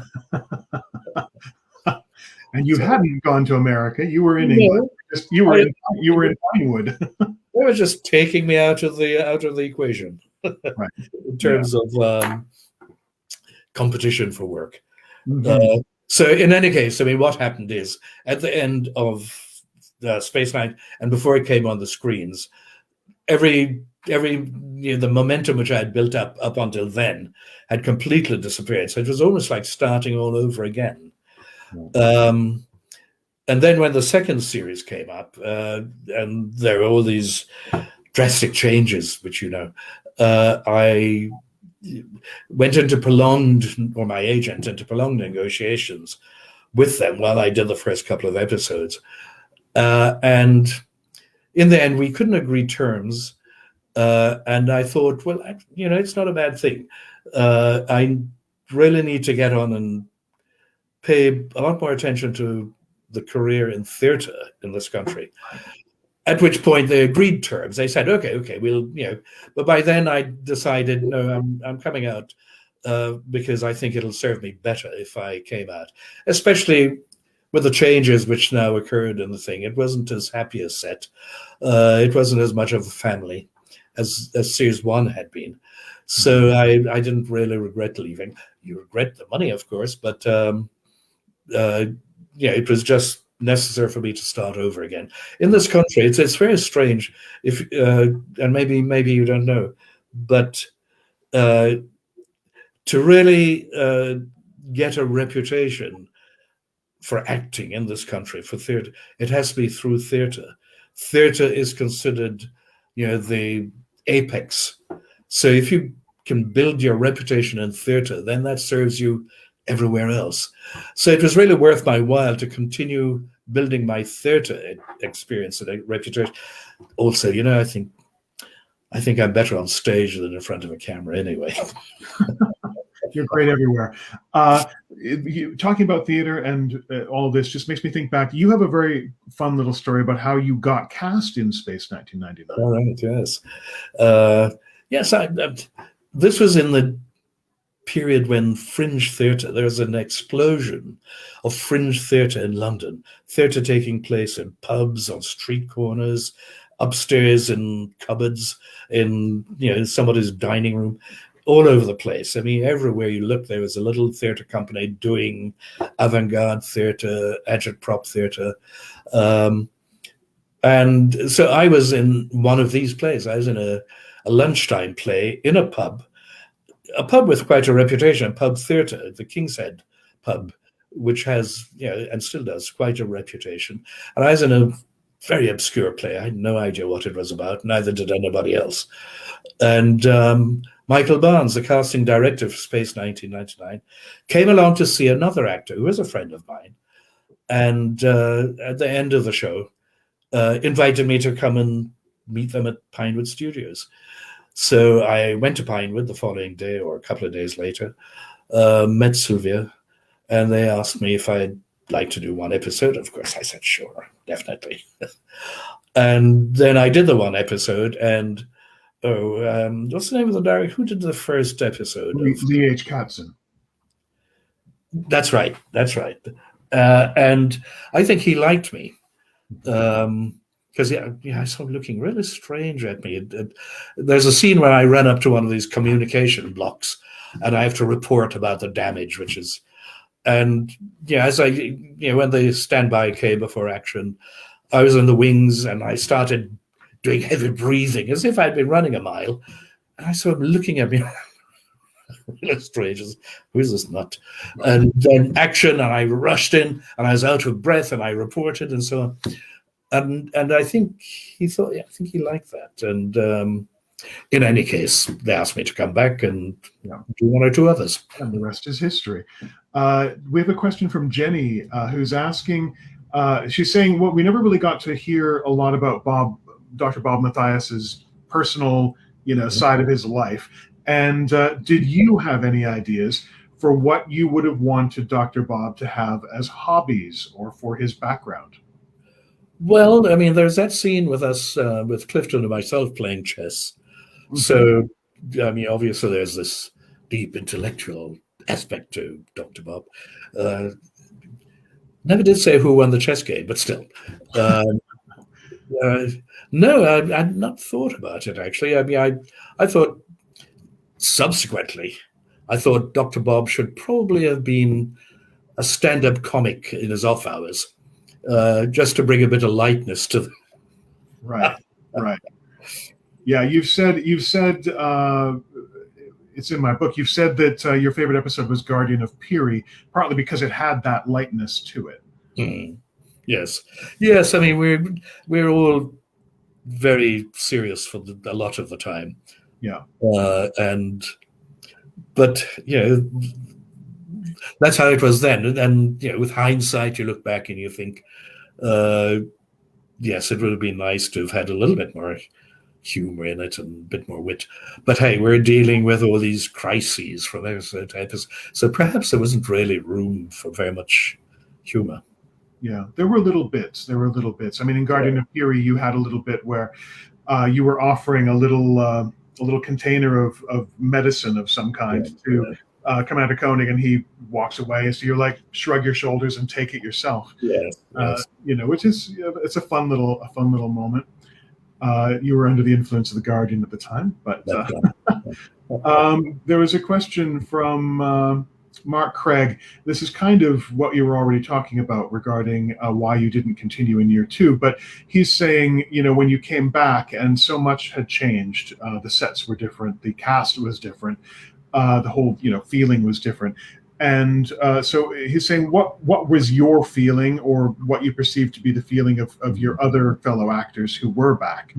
And you hadn't gone to America. You were in England. You were in Pinewood. They were just taking me out of the equation right. in terms of competition for work. So in any case, I mean, what happened is at the end of Space Nine and before it came on the screens, the momentum which I had built up until then had completely disappeared. So it was almost like starting all over again. And then when the second series came up, and there were all these drastic changes, which I went into my agent into prolonged negotiations with them while I did the first couple of episodes. And in the end, we couldn't agree terms. And I thought, well, it's not a bad thing. I really need to get on and pay a lot more attention to the career in theatre in this country. At which point they agreed terms. They said, okay, we'll, but by then I decided, no, I'm coming out because I think it'll serve me better if I came out, especially with the changes which now occurred in the thing. It wasn't as happy a set. It wasn't as much of a family as Series 1 had been. So I didn't really regret leaving. You regret the money, of course, but it was just necessary for me to start over again. In this country, it's very strange. If and maybe you don't know, but to really get a reputation for acting in this country, for theatre, it has to be through theatre. Theatre is considered, the apex. So if you can build your reputation in theatre, then that serves you everywhere else. So it was really worth my while to continue building my theatre experience and reputation. Also, I think I'm better on stage than in front of a camera anyway. You're great everywhere. Talking about theater and all of this just makes me think back. You have a very fun little story about how you got cast in Space 1999. All right, yes. Yes, this was in the period when fringe theatre, there was an explosion of fringe theatre in London. Theatre taking place in pubs, on street corners, upstairs in cupboards, in somebody's dining room, all over the place. I mean, everywhere you look, there was a little theatre company doing avant-garde theatre, agitprop theatre. And so I was in one of these plays. I was in a lunchtime play in a pub with quite a reputation, pub theatre, the King's Head pub, which has, and still does, quite a reputation. And I was in a very obscure play. I had no idea what it was about, neither did anybody else. And Michael Barnes, the casting director for Space 1999, came along to see another actor who was a friend of mine. And at the end of the show, invited me to come and meet them at Pinewood Studios. So I went to Pinewood the following day or a couple of days later, met Sylvia, and they asked me if I'd like to do one episode. Of course, I said, sure, definitely. And then I did the one episode, and what's the name of the director? Who did the first episode? Lee H. Katzin. That's right. And I think he liked me. Because I saw him looking really strange at me. There's a scene where I run up to one of these communication blocks, and I have to report about the damage, when the standby came before action, I was in the wings and I started doing heavy breathing as if I'd been running a mile, and I saw him looking at me. Really strange. Who is this nut? And then action, and I rushed in, and I was out of breath, and I reported, and so on. And I think he thought, I think he liked that. And in any case, they asked me to come back and do one or two others. And the rest is history. We have a question from Jenny, who's asking, she's saying, well, we never really got to hear a lot about Dr. Bob Mathias's personal, side of his life. And did you have any ideas for what you would have wanted Dr. Bob to have as hobbies or for his background? Well, I mean, there's that scene with us, with Clifton and myself playing chess. Mm-hmm. So, I mean, obviously there's this deep intellectual aspect to Dr. Bob. Never did say who won the chess game, but still. No, I'd not thought about it, actually. I mean, I thought subsequently, I thought Dr. Bob should probably have been a stand-up comic in his off hours, just to bring a bit of lightness to them. Right. Yeah, you've said it's in my book. You've said that your favorite episode was Guardian of Peary, partly because it had that lightness to it. Mm. Yes. I mean, we're all very serious for a lot of the time. Yeah. But that's how it was then. And with hindsight, you look back and you think, yes, it would have been nice to have had a little bit more humor in it and a bit more wit. But hey, we're dealing with all these crises from episode to episode, so perhaps there wasn't really room for very much humor. Yeah, there were little bits. I mean, in Guardian of Peary, you had a little bit where you were offering a little container of medicine of some kind to Commander Koenig, and he walks away. So you're like, shrug your shoulders and take it yourself. Yes. Which is it's a fun little moment. You were under the influence of the Guardian at the time, but there was a question from Mark Craig. This is kind of what you were already talking about regarding why you didn't continue in year 2. But he's saying, when you came back and so much had changed, the sets were different, the cast was different, the whole feeling was different. And so he's saying, what was your feeling, or what you perceived to be the feeling of your other fellow actors who were back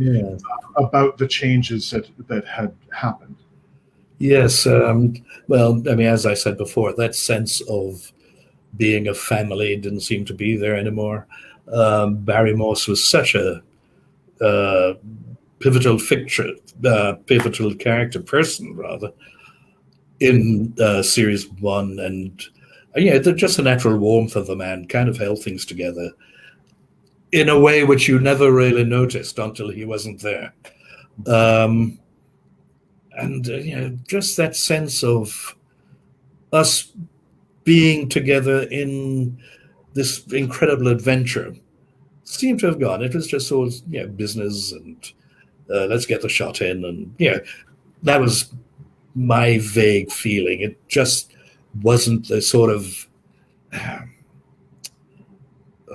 about the changes that had happened? Yes. Well, I mean, as I said before, that sense of being a family didn't seem to be there anymore. Barry Morse was such a pivotal character person, rather, in series 1, and just the natural warmth of the man kind of held things together in a way which you never really noticed until he wasn't there. Just that sense of us being together in this incredible adventure seemed to have gone. It was just all business and let's get the shot in, and that was my vague feeling. It just wasn't the sort of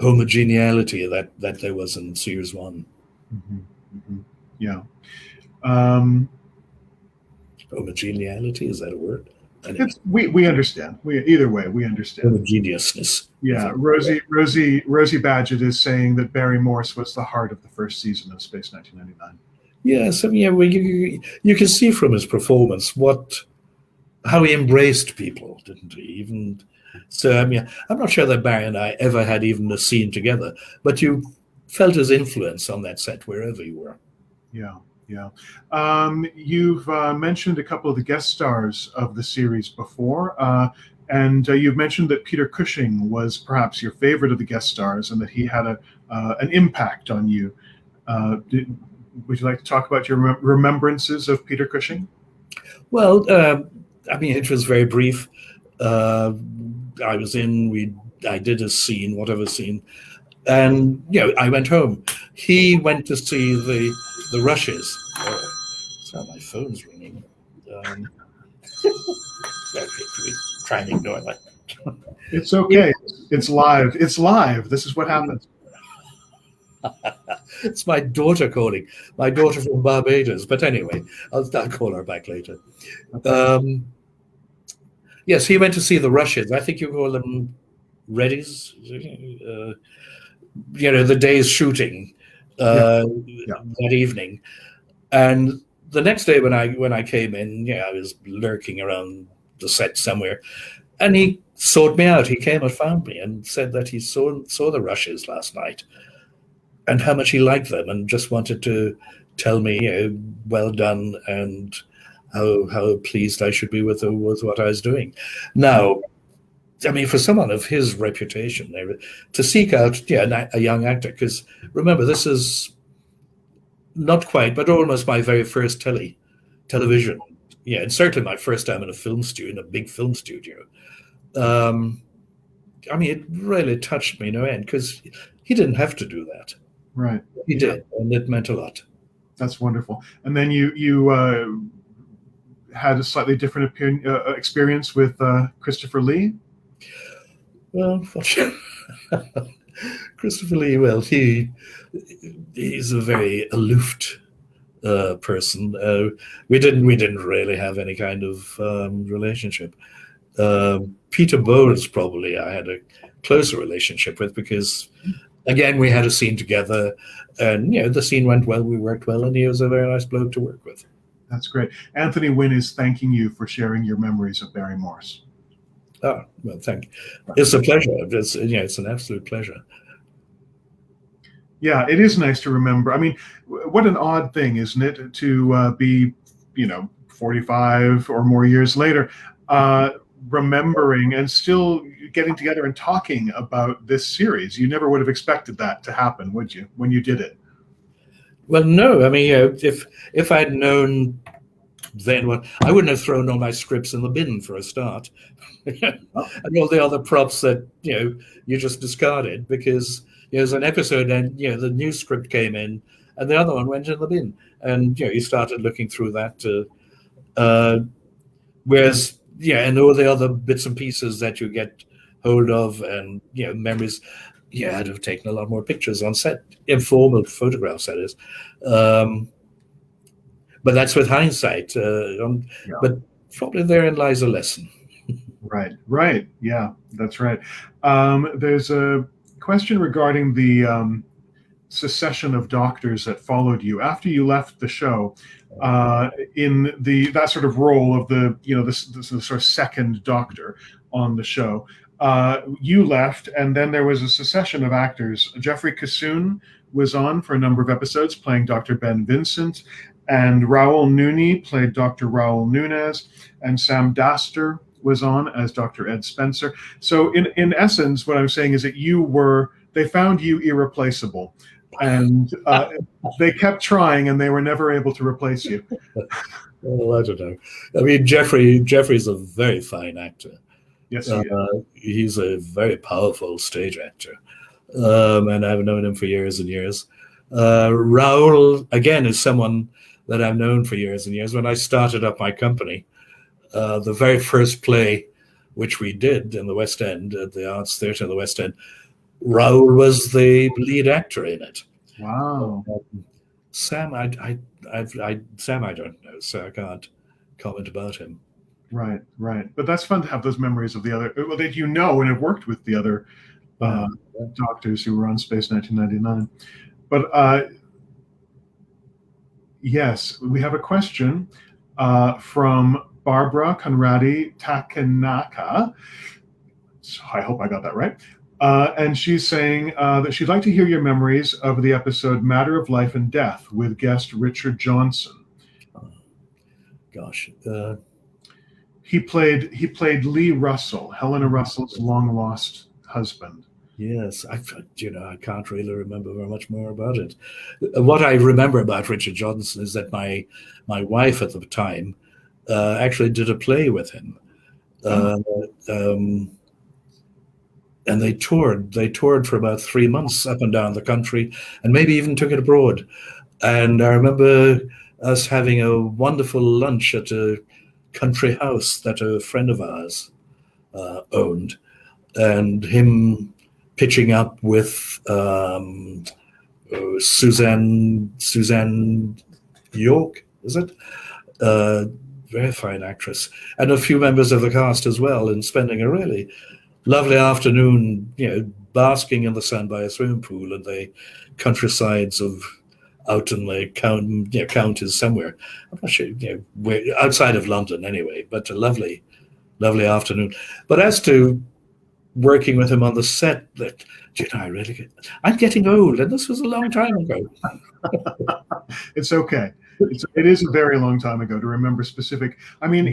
homogeneity that there was in series 1. Mm-hmm. Mm-hmm. Yeah. Homogeneity, is that a word? Anyway. We understand. Either way, we understand. Homogeneousness. Yeah. Rosie Badgett is saying that Barry Morse was the heart of the first season of Space 1999. Yes, I mean, you can see from his performance how he embraced people, didn't he? Even so, I mean, I'm not sure that Barry and I ever had even a scene together, but you felt his influence on that set wherever you were. Yeah. You've mentioned a couple of the guest stars of the series before, and you've mentioned that Peter Cushing was perhaps your favorite of the guest stars, and that he had an impact on you. Would you like to talk about your remembrances of Peter Cushing? Well, I mean, it was very brief. I did a scene, whatever scene, and I went home. He went to see the Rushes. Oh, so my phone's ringing. Try and ignore that. It's okay. It's live. This is what happens. It's my daughter calling. My daughter from Barbados. But anyway, I'll call her back later. Okay. Yes, he went to see the Rushes. I think you call them Reddies. The day's shooting that evening. And the next day when I came in, I was lurking around the set somewhere, and he sought me out. He came and found me and said that he saw the Rushes last night and how much he liked them, and just wanted to tell me, well done, and how pleased I should be with what I was doing. Now, I mean, for someone of his reputation, to seek out a young actor, because remember, this is not quite, but almost my very first television. Yeah, and certainly my first time in a film studio, in a big film studio. I mean, it really touched me no end, because he didn't have to do that. Right. He did, and it meant a lot. That's wonderful. And then you had a slightly different experience with Christopher Lee. Well, Christopher Lee. Well, he's a very aloof person. We didn't really have any kind of relationship. Peter Bowles probably I had a closer relationship with, because again we had a scene together, and the scene went well, we worked well, and he was a very nice bloke to work with. That's great. Anthony Wynn is thanking you for sharing your memories of Barry Morse. Oh, well, thank you. It's a pleasure. It's an absolute pleasure. Yeah, it is nice to remember. I mean, what an odd thing, isn't it, to be 45 or more years later, remembering and still getting together and talking about this series. You never would have expected that to happen, would you, when you did it? Well, no. I mean, if I'd known then, well, I wouldn't have thrown all my scripts in the bin for a start, and all the other props that you just discarded, because there's an episode and the new script came in, and the other one went in the bin, and you started looking through that. Whereas and all the other bits and pieces that you get hold of, and memories. I'd have taken a lot more pictures on set, informal photographs, that is. But that's with hindsight. But probably therein lies a lesson. Right. Yeah, that's right. There's a question regarding the succession of doctors that followed you after you left the show. In that sort of role of the this sort of second doctor on the show. You left, and then there was a succession of actors. Jeffrey Kassoon was on for a number of episodes, playing Dr. Ben Vincent, and Raul Nuni played Dr. Raul Nunez, and Sam Daster was on as Dr. Ed Spencer. So in essence, what I'm saying is that they found you irreplaceable, and they kept trying, and they were never able to replace you. Well, I don't know. I mean, Jeffrey's a very fine actor. Yes, he's a very powerful stage actor, and I've known him for years and years. Raul, again, is someone that I've known for years and years. When I started up my company, the very first play which we did in the West End, at the Arts Theatre in the West End, Raul was the lead actor in it. Wow. Sam, I don't know, so I can't comment about him. Right. But that's fun to have those memories of the other, well, that and have worked with the other doctors who were on Space 1999. But yes, we have a question from Barbara Conradi Takanaka. So I hope I got that right. And she's saying that she'd like to hear your memories of the episode Matter of Life and Death with guest Richard Johnson. Gosh. He played Lee Russell, Helena Russell's long-lost husband. Yes, I can't really remember very much more about it. What I remember about Richard Johnson is that my wife at the time actually did a play with him, and they toured for about 3 months up and down the country, and maybe even took it abroad. And I remember us having a wonderful lunch at a country house that a friend of ours owned, and him pitching up with Suzanne York, is it? Very fine actress, and a few members of the cast as well, and spending a really lovely afternoon, basking in the sun by a swimming pool in the countrysides of out in the counties somewhere. I'm not sure, where, outside of London anyway, but a lovely, lovely afternoon. But as to working with him on the set, I'm getting old, and this was a long time ago. It's okay. It is a very long time ago to remember specific. I mean,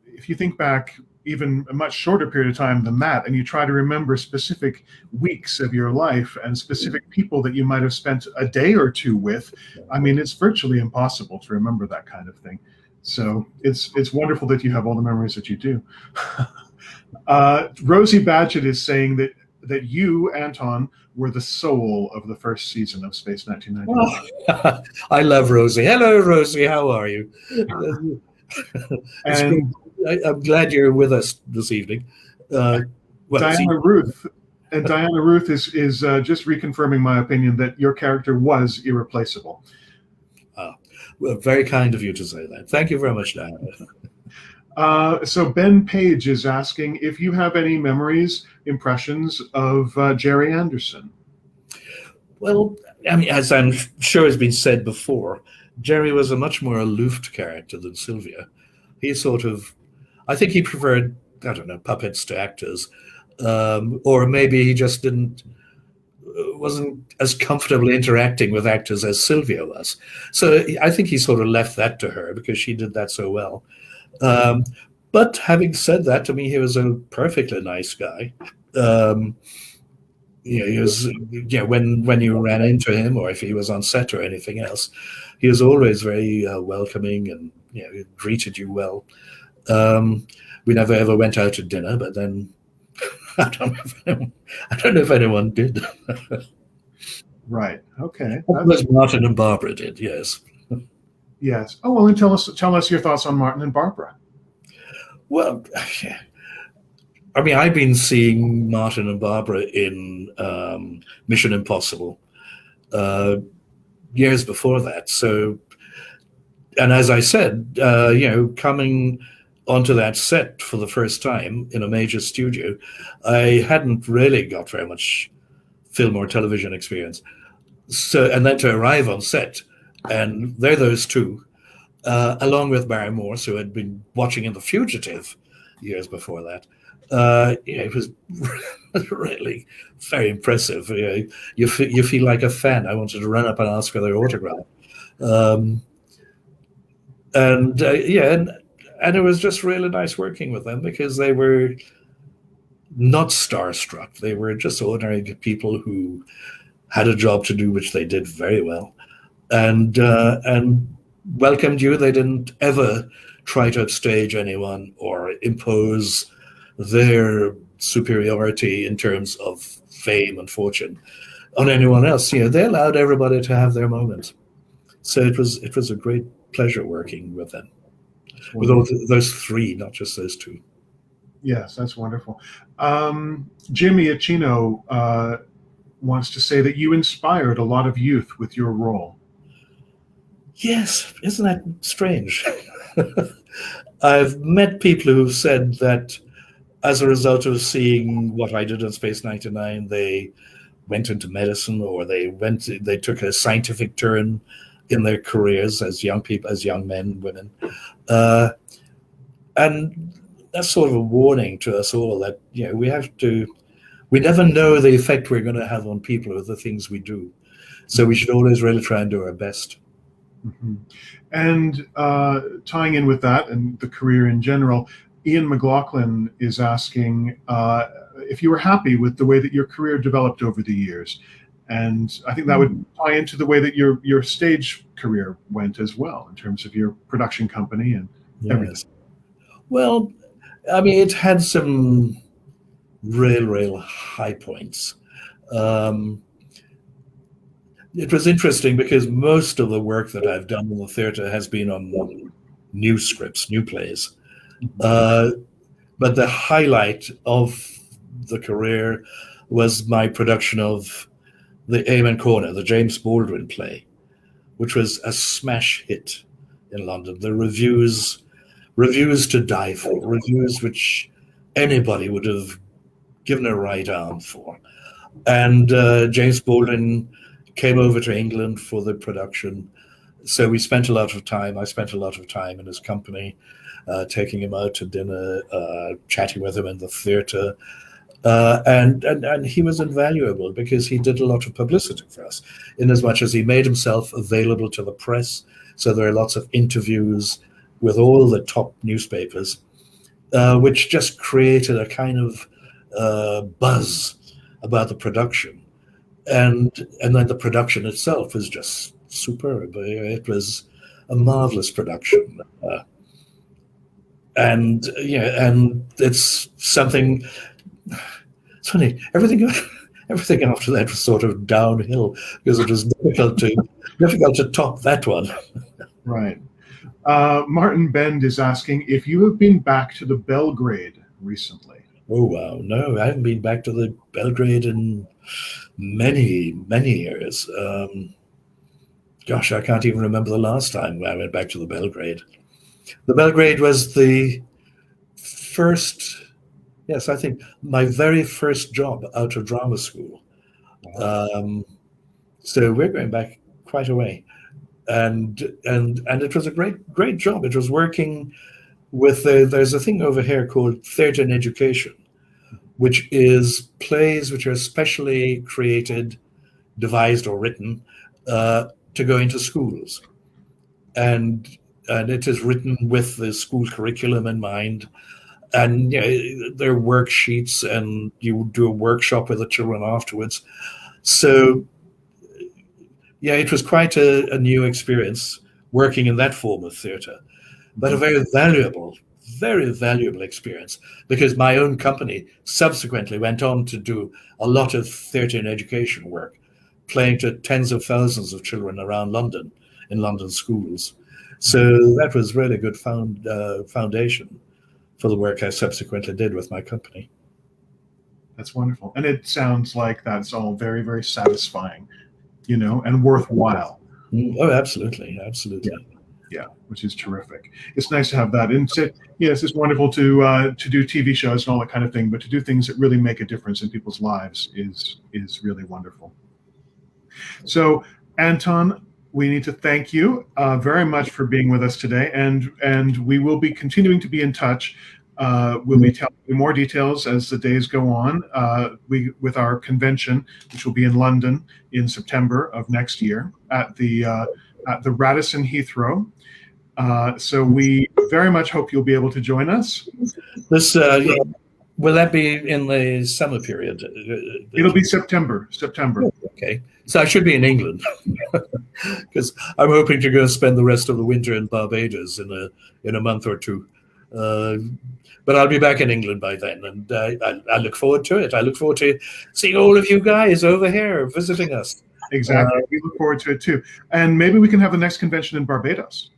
if you think back even a much shorter period of time than that, and you try to remember specific weeks of your life and specific people that you might have spent a day or two with, I mean, it's virtually impossible to remember that kind of thing. So it's wonderful that you have all the memories that you do. Rosie Badgett is saying that you, Anton, were the soul of the first season of Space 1999. Oh, I love Rosie. Hello, Rosie. How are you? I'm glad you're with us this evening. Diana Ruth is just reconfirming my opinion that your character was irreplaceable. Well, very kind of you to say that. Thank you very much, Diana. So Ben Page is asking if you have any memories, impressions of Jerry Anderson. Well, I mean, as I'm sure has been said before, Jerry was a much more aloof character than Sylvia. He I think he preferred, I don't know, puppets to actors, or maybe he just wasn't as comfortable interacting with actors as Sylvia was. So I think he sort of left that to her because she did that so well. But having said that, to me, he was a perfectly nice guy. He was, when you ran into him, or if he was on set or anything else, he was always very welcoming, and he greeted you well. We never ever went out to dinner, but then I don't know if anyone did. Right. Okay. Was Martin and Barbara did, yes. Yes. Oh, well, then tell us your thoughts on Martin and Barbara. Well, I mean, I've been seeing Martin and Barbara in Mission Impossible years before that. So, and as I said, coming onto that set for the first time in a major studio, I hadn't really got very much film or television experience. So, and then to arrive on set, and they're those two, along with Barry Morse, who had been watching in The Fugitive years before that. It was really very impressive. You feel like a fan. I wanted to run up and ask for their autograph. And it was just really nice working with them because they were not starstruck. They were just ordinary people who had a job to do, which they did very well, and welcomed you. They didn't ever try to upstage anyone or impose their superiority in terms of fame and fortune on anyone else. They allowed everybody to have their moment. So it was a great pleasure working with them, with all those three, not just those two. Yes, that's wonderful. Jimmy Acino wants to say that you inspired a lot of youth with your role. Yes, isn't that strange? I've met people who've said that as a result of seeing what I did in Space 99, they went into medicine, or they took a scientific turn in their careers as young people, as young men, women. And that's sort of a warning to us all that, we never know the effect we're going to have on people with the things we do. So we should always really try and do our best. Mm-hmm. And tying in with that and the career in general, Ian McLaughlin is asking if you were happy with the way that your career developed over the years. And I think that would tie into the way that your stage career went as well, in terms of your production company and everything. Well, I mean, it had some real high points. It was interesting because most of the work that I've done in the theatre has been on new scripts, new plays. But the highlight of the career was my production of the Amen Corner, the James Baldwin play, which was a smash hit in London. The reviews to die for, reviews which anybody would have given a right arm for. And James Baldwin came over to England for the production. So we spent a lot of time. I spent a lot of time in his company, taking him out to dinner, chatting with him in the theatre. And he was invaluable because he did a lot of publicity for us, in as much as he made himself available to the press. So there are lots of interviews with all the top newspapers, which just created a kind of buzz about the production. And then the production itself was just superb. It was a marvelous production. And it's something. It's funny. Everything after that was sort of downhill because it was difficult to top that one. Right. Martin Bend is asking if you have been back to the Belgrade recently. Oh wow, no, I haven't been back to the Belgrade in many years. Gosh, I can't even remember the last time I went back to the Belgrade. The Belgrade was the first. Yes, I think my very first job out of drama school. So we're going back quite a way, and it was a great job. It was working with there's a thing over here called theatre and education, which is plays which are specially created, devised or written to go into schools, and it is written with the school curriculum in mind. And there are worksheets, and you do a workshop with the children afterwards. So, it was quite a new experience working in that form of theatre, but a very valuable experience, because my own company subsequently went on to do a lot of theatre and education work, playing to tens of thousands of children around London, in London schools. So that was really good foundation for the work I subsequently did with my company. That's wonderful. And it sounds like that's all very, very satisfying, and worthwhile. Oh, absolutely. Yeah, which is terrific. It's nice to have that. And yes, it's wonderful to do TV shows and all that kind of thing, but to do things that really make a difference in people's lives is really wonderful. So, Anton, we need to thank you very much for being with us today, and we will be continuing to be in touch. We'll be telling you more details as the days go on. With our convention, which will be in London in September of next year at the Radisson Heathrow. So we very much hope you'll be able to join us. This will that be in the summer period? It'll be September. Okay, so I should be in England because I'm hoping to go spend the rest of the winter in Barbados in a month or two. But I'll be back in England by then, and I look forward to it. I look forward to seeing all of you guys over here visiting us. Exactly. We look forward to it too. And maybe we can have the next convention in Barbados.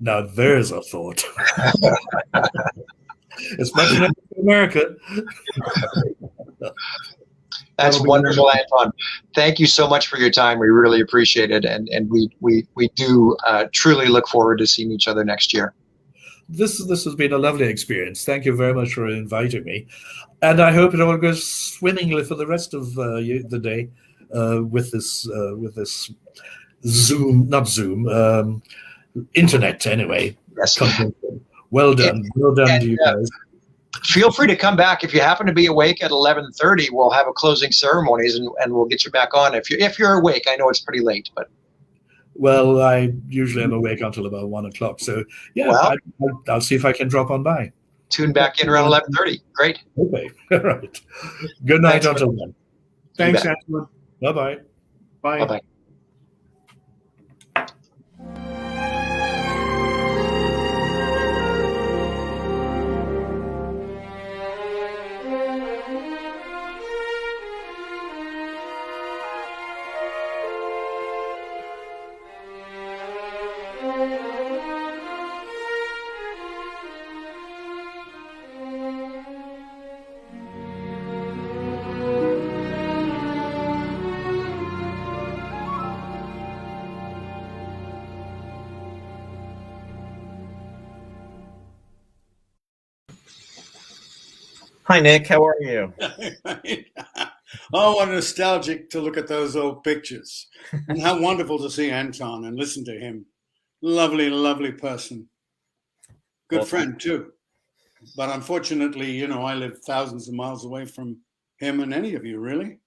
Now there's a thought. It's much better than America. That's wonderful, Anton. Thank you so much for your time. We really appreciate it, and we do truly look forward to seeing each other next year. This has been a lovely experience. Thank you very much for inviting me, and I hope it all goes swimmingly for the rest of the day with this Zoom, internet anyway. Yes. Well done to you guys. Feel free to come back if you happen to be awake at 11:30. We'll have a closing ceremonies, and we'll get you back on if you're awake. I know it's pretty late, but. Well, I usually am awake until about 1 o'clock. So, yeah, well, I'll see if I can drop on by. Tune back in around 11:30. Great. Okay. All right. Good night. Thanks, until then. Thanks, Angela. Bye-bye. Bye. Bye-bye. Hi, Nick. How are you? Oh, what nostalgic to look at those old pictures. And how wonderful to see Anton and listen to him. Lovely, lovely person. Good Well, friend, too. But unfortunately, you know, I live thousands of miles away from him and any of you, really.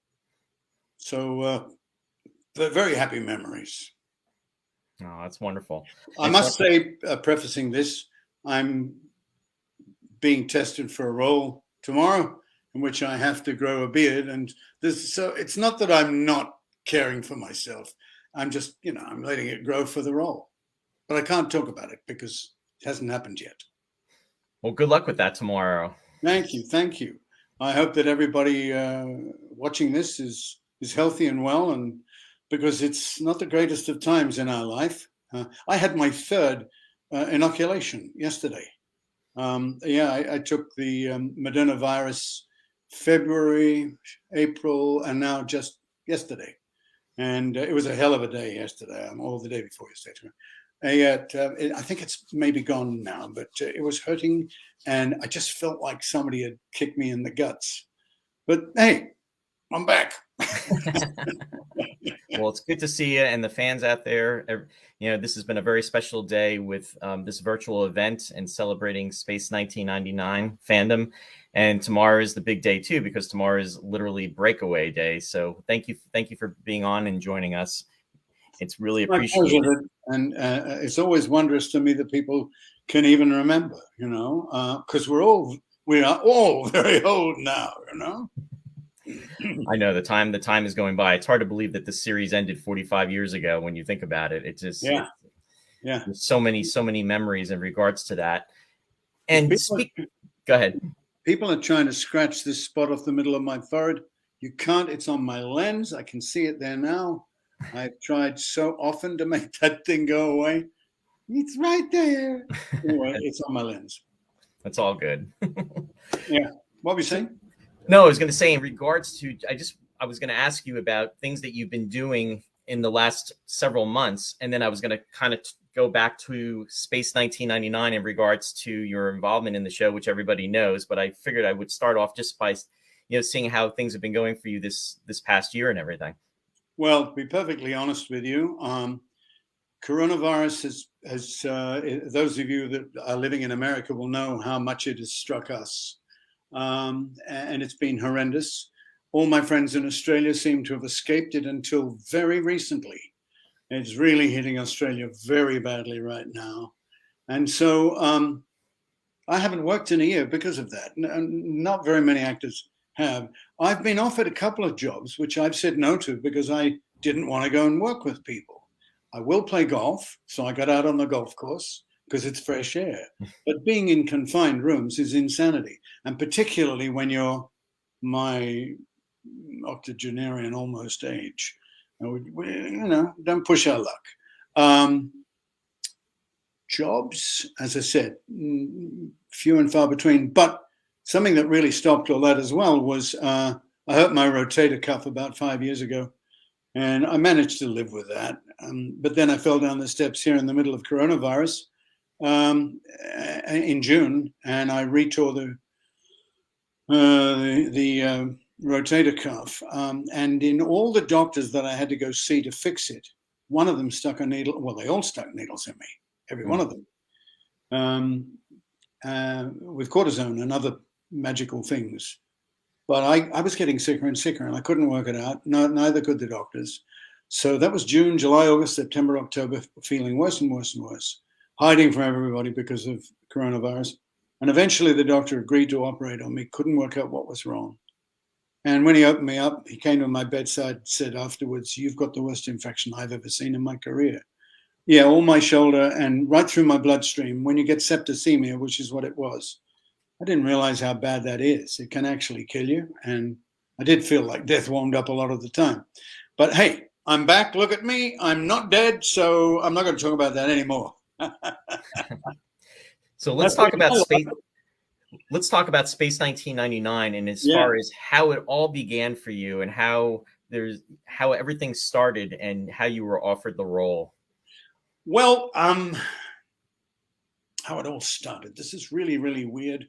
So, they're very happy memories. Oh, that's wonderful. I must say, prefacing this, I'm being tested for a role tomorrow in which I have to grow a beard. And this, so it's not that I'm not caring for myself. I'm just, you know, I'm letting it grow for the role. But I can't talk about it because it hasn't happened yet. Well, good luck with that tomorrow. Thank you. Thank you. I hope that everybody watching this is healthy and well, and because it's not the greatest of times in our life. I had my third inoculation yesterday. I took the Moderna virus February, April, and now just yesterday. And it was a hell of a day yesterday, or the day before yesterday. I think it's maybe gone now, but it was hurting, and I just felt like somebody had kicked me in the guts. But hey, I'm back. Well, it's good to see you and the fans out there. You know, this has been a very special day with this virtual event and celebrating Space 1999 fandom. And tomorrow is the big day too, because tomorrow is literally breakaway day. So thank you for being on and joining us. It's really appreciated. And it's always wondrous to me that people can even remember, you know, because we are all very old now, you know. I know the time is going by. It's hard to believe that the series ended 45 years ago when you think about it. It just there's so many memories in regards to that. And go ahead. People are trying to scratch this spot off the middle of my forehead. You can't. It's on my lens. I can see it there now. I've tried so often to make that thing go away. It's right there. Anyway, it's on my lens. That's all good. Yeah. What were you saying? No, I was going to say in regards to, I was going to ask you about things that you've been doing in the last several months. And then I was going to kind of go back to Space 1999 in regards to your involvement in the show, which everybody knows. But I figured I would start off just by, seeing how things have been going for you this past year and everything. Well, to be perfectly honest with you, coronavirus has those of you that are living in America will know how much it has struck us. And it's been horrendous. All my friends in Australia seem to have escaped it until very recently. It's really hitting Australia very badly right now. And so I haven't worked in a year because of that. Not very many actors have. I've been offered a couple of jobs, which I've said no to because I didn't want to go and work with people. I will play golf, so I got out on the golf course because it's fresh air. But being in confined rooms is insanity, and particularly when you're my octogenarian almost age. Don't push our luck. Jobs, as I said, few and far between. But something that really stopped all that as well was I hurt my rotator cuff about 5 years ago, and I managed to live with that. But then I fell down the steps here in the middle of coronavirus in June, and I retore the rotator cuff. And in all the doctors that I had to go see to fix it, one of them stuck a needle. Well, they all stuck needles in me, every one of them, with cortisone and other magical things. But I was getting sicker and sicker, and I couldn't work it out. Neither could the doctors. So that was June, July, August, September, October, feeling worse and worse and worse, hiding from everybody because of coronavirus. And eventually the doctor agreed to operate on me, couldn't work out what was wrong. And when he opened me up, he came to my bedside, said afterwards, "You've got the worst infection I've ever seen in my career." Yeah, all my shoulder and right through my bloodstream. When you get septicemia, which is what it was, I didn't realize how bad that is. It can actually kill you. And I did feel like death warmed up a lot of the time. But hey, I'm back. Look at me. I'm not dead. So I'm not going to talk about that anymore. So let's talk about space. Let's talk about Space 1999 and as far as how it all began for you and how everything started and how you were offered the role. Well, how it all started. This is really, really weird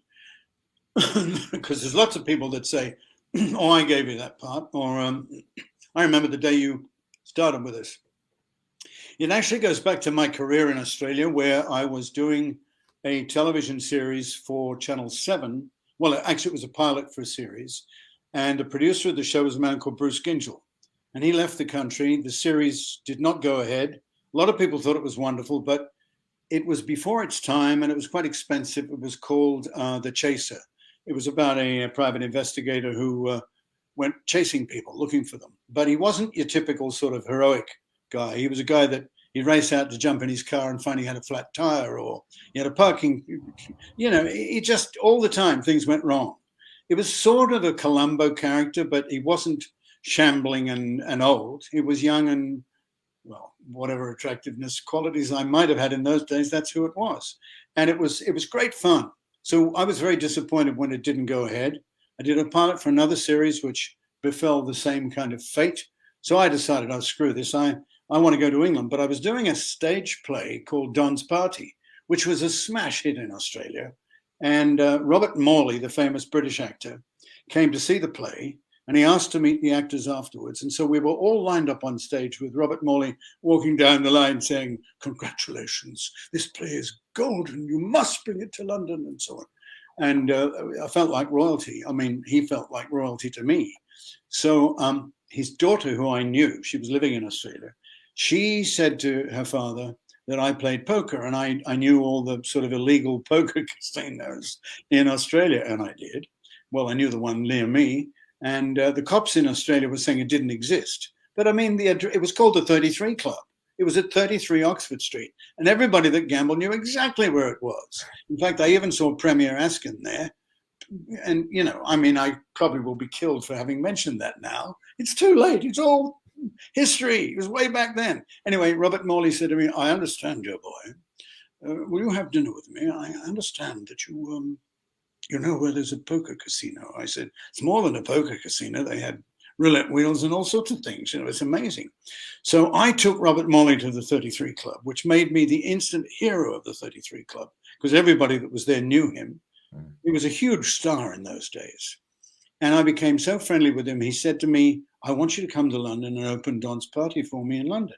because there's lots of people that say or I gave you that part, or I remember the day you started with us. It actually goes back to my career in Australia, where I was doing a television series for Channel 7. Well, actually, it was a pilot for a series. And the producer of the show was a man called Bruce Gingell. And he left the country. The series did not go ahead. A lot of people thought it was wonderful, but it was before its time and it was quite expensive. It was called The Chaser. It was about a private investigator who went chasing people, looking for them. But he wasn't your typical sort of heroic guy. He was a guy that he'd race out to jump in his car and find he had a flat tire, or he had a parking, it just, all the time things went wrong. It was sort of a Columbo character, but he wasn't shambling and old. He was young and, well, whatever attractiveness qualities I might have had in those days, that's who it was. And it was great fun. So I was very disappointed when it didn't go ahead. I did a pilot for another series which befell the same kind of fate. So I decided, oh, screw this. I want to go to England. But I was doing a stage play called Don's Party, which was a smash hit in Australia. And Robert Morley, the famous British actor, came to see the play, and he asked to meet the actors afterwards. And so we were all lined up on stage with Robert Morley walking down the line saying, congratulations, this play is golden, you must bring it to London, and so on. And I felt like royalty. I mean, he felt like royalty to me. So his daughter, who I knew, she was living in Australia, she said to her father that I played poker, and I knew all the sort of illegal poker casinos in Australia, and I did. Well, I knew the one near me, and the cops in Australia were saying it didn't exist. But I mean, it was called the 33 Club. It was at 33 Oxford Street, and everybody that gambled knew exactly where it was. In fact, I even saw Premier Askin there. And, I mean, I probably will be killed for having mentioned that now. It's too late. It's all history. It was way back then. Anyway, Robert Morley said to me, I understand, dear boy. Will you have dinner with me? I understand that you know where there's a poker casino. I said, it's more than a poker casino. They had roulette wheels and all sorts of things. It's amazing. So I took Robert Morley to the 33 Club, which made me the instant hero of the 33 Club, because everybody that was there knew him. He was a huge star in those days. And I became so friendly with him, he said to me, I want you to come to London and open Don's Party for me in London.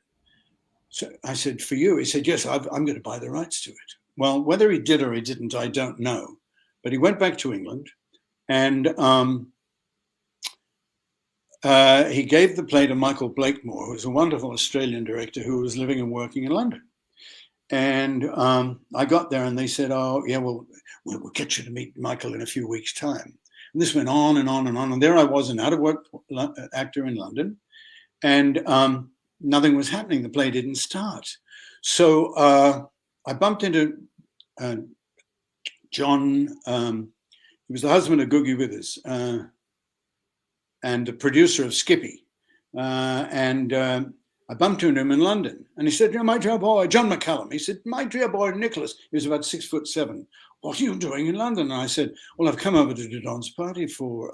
So I said, for you? He said, yes, I'm going to buy the rights to it. Well, whether he did or he didn't, I don't know. But he went back to England, and he gave the play to Michael Blakemore, who was a wonderful Australian director who was living and working in London. And I got there and they said, oh, yeah, well, we'll get you to meet Michael in a few weeks' time. And this went on and on and on. And there I was, an out-of-work actor in London, and nothing was happening. The play didn't start. So I bumped into John. He was the husband of Googie Withers and the producer of Skippy. I bumped into him in London, and he said, my dear boy, John McCallum. He said, my dear boy, Nicholas. He was about 6'7". What are you doing in London? And I said, well, I've come over to do Don's Party for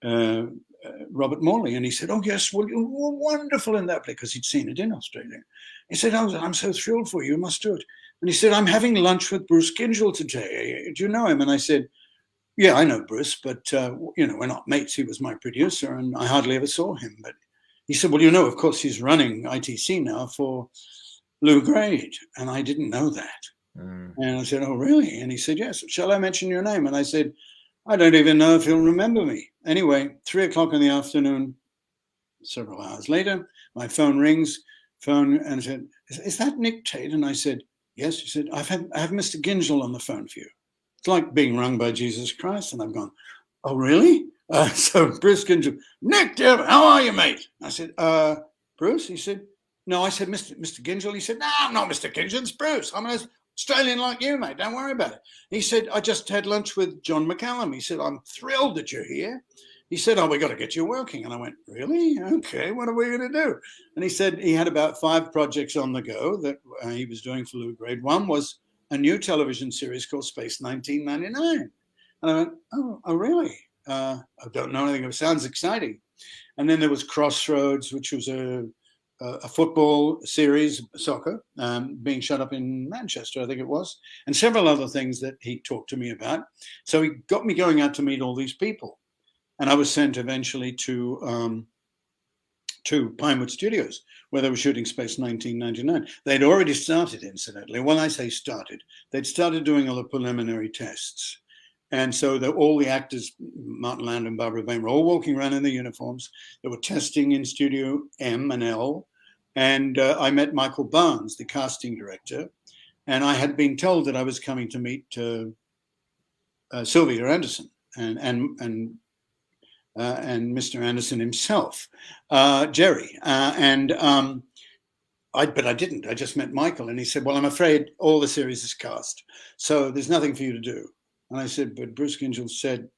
Robert Morley. And he said, oh, yes, well, you were wonderful in that play, because he'd seen it in Australia. He said, oh, I'm so thrilled for you. You must do it. And he said, I'm having lunch with Bruce Gingell today. Do you know him? And I said, yeah, I know Bruce, but, we're not mates. He was my producer, and I hardly ever saw him. But he said, well, of course, he's running ITC now for Lou Grade. And I didn't know that. And I said, oh, really? And he said, yes. Shall I mention your name? And I said, I don't even know if he'll remember me. Anyway, 3:00 in the afternoon, several hours later, my phone rings, and I said, is that Nick Tate? And I said, yes. He said, I have Mr. Gingell on the phone for you. It's like being rung by Jesus Christ. And I've gone, oh, really? So Bruce Gingell, Nick, dear, how are you, mate? I said, Bruce? He said, no. I said, Mr. Gingell. He said, no, I'm not Mr. Gingell. It's Bruce. I'm an Australian like you, mate. Don't worry about it. He said, I just had lunch with John McCallum. He said, I'm thrilled that you're here. He said, oh, we got to get you working. And I went, really? Okay, what are we going to do? And he said he had about 5 projects on the go that he was doing for Lou Grade. One was a new television series called Space 1999. And I went, oh really? I don't know anything. It sounds exciting. And then there was Crossroads, which was a football series, soccer, being shot up in Manchester, I think it was, and several other things that he talked to me about. So he got me going out to meet all these people. and I was sent eventually to Pinewood Studios, where they were shooting Space 1999. They'd already started, incidentally. When I say started, they'd started doing all the preliminary tests. And so all the actors, Martin Landau and Barbara Bain, were all walking around in their uniforms. They were testing in Studio M and L. And I met Michael Barnes, the casting director. And I had been told that I was coming to meet Sylvia Anderson and Mr. Anderson himself, Jerry. But I didn't. I just met Michael. And he said, well, I'm afraid all the series is cast, so there's nothing for you to do. And I said, but Bruce Gyngell said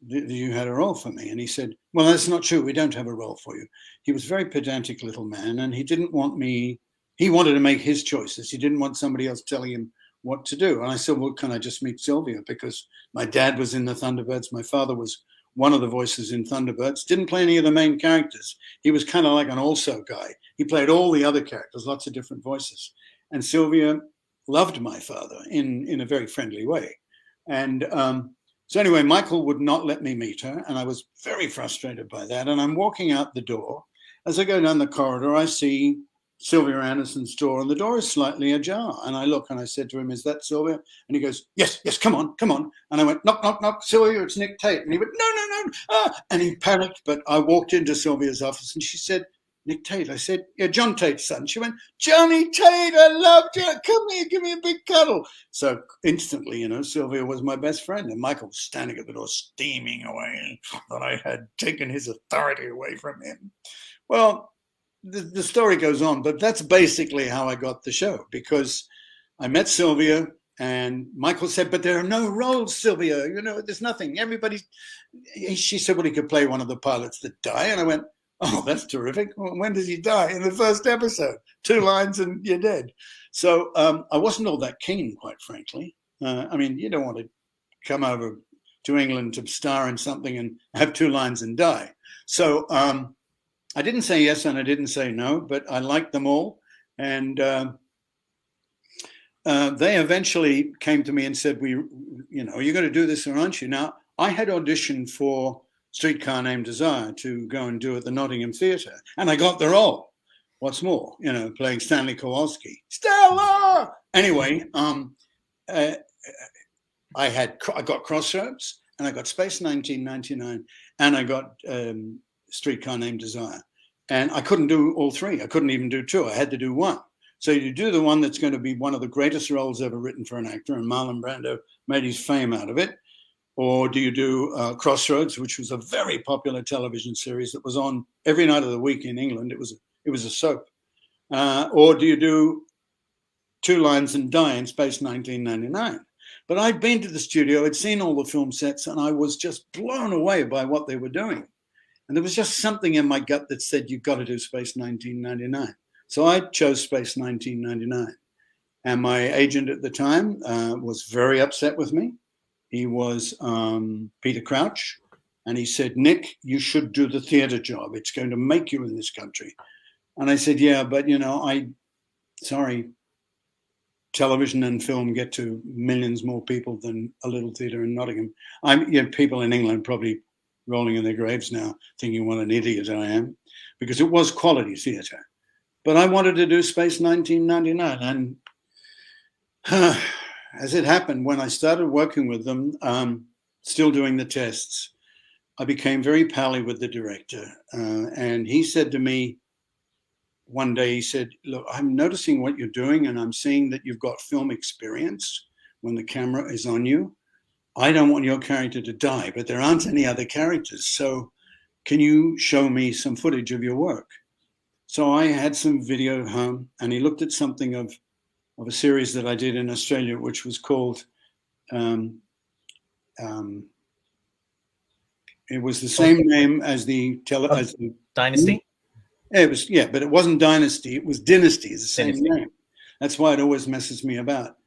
you had a role for me. And he said, well, that's not true. We don't have a role for you. He was a very pedantic little man, and he didn't want me. He wanted to make his choices. He didn't want somebody else telling him what to do. And I said, well, can I just meet Sylvia? Because my dad was in the Thunderbirds. My father was one of the voices in Thunderbirds. Didn't play any of the main characters. He was kind of like an also guy. He played all the other characters, lots of different voices. And Sylvia loved my father in a very friendly way. And so anyway, Michael would not let me meet her, and I was very frustrated by that. And I'm walking out the door. As I go down the corridor, I see Sylvia Anderson's door, and the door is slightly ajar. And I look and I said to him, is that Sylvia? And he goes, yes, come on. And I went, knock, knock, knock, Sylvia, it's Nick Tate. And he went, no. And he panicked, but I walked into Sylvia's office and she said, Nick Tate. I said, yeah, John Tate's son. She went, Johnny Tate, I loved you. Come here, give me a big cuddle. So instantly, Sylvia was my best friend. And Michael was standing at the door, steaming away that I had taken his authority away from him. Well, the story goes on, but that's basically how I got the show, because I met Sylvia and Michael said, but there are no roles, Sylvia. There's nothing. She said, well, he could play one of the pilots that die. And I went, oh, that's terrific. Well, when does he die? In the first episode. 2 lines and you're dead. So I wasn't all that keen, quite frankly. You don't want to come over to England to star in something and have 2 lines and die. So I didn't say yes and I didn't say no, but I liked them all. And they eventually came to me and said, you're going to do this, or aren't you? Now, I had auditioned for Streetcar Named Desire to go and do at the Nottingham Theatre, and I got the role. What's more, playing Stanley Kowalski. Stella! Anyway, I got Crossroads, and I got Space 1999, and I got Streetcar Named Desire. And I couldn't do all 3. I couldn't even do 2. I had to do 1. So you do the one that's going to be one of the greatest roles ever written for an actor, and Marlon Brando made his fame out of it. Or do you do Crossroads, which was a very popular television series that was on every night of the week in England. It was a soap. Or do you do 2 lines and die in Space 1999? But I'd been to the studio, I'd seen all the film sets, and I was just blown away by what they were doing. And there was just something in my gut that said, you've got to do Space 1999. So I chose Space 1999. And my agent at the time was very upset with me. He was Peter Crouch, and he said, Nick, you should do the theater job. It's going to make you in this country. And I said, yeah, but, sorry, television and film get to millions more people than a little theater in Nottingham. People in England probably rolling in their graves now, thinking what an idiot I am, because it was quality theater. But I wanted to do Space 1999, and as it happened, when I started working with them, still doing the tests, I became very pally with the director. And he said to me one day, he said, look, I'm noticing what you're doing, and I'm seeing that you've got film experience when the camera is on you. I don't want your character to die, but there aren't any other characters. So can you show me some footage of your work? So I had some video home, and he looked at something of a series that I did in Australia, which was called, it was the same name as the Dynasty? It was, yeah, but it wasn't Dynasty, it was Dynasty, it's the same name. That's why it always messes me about.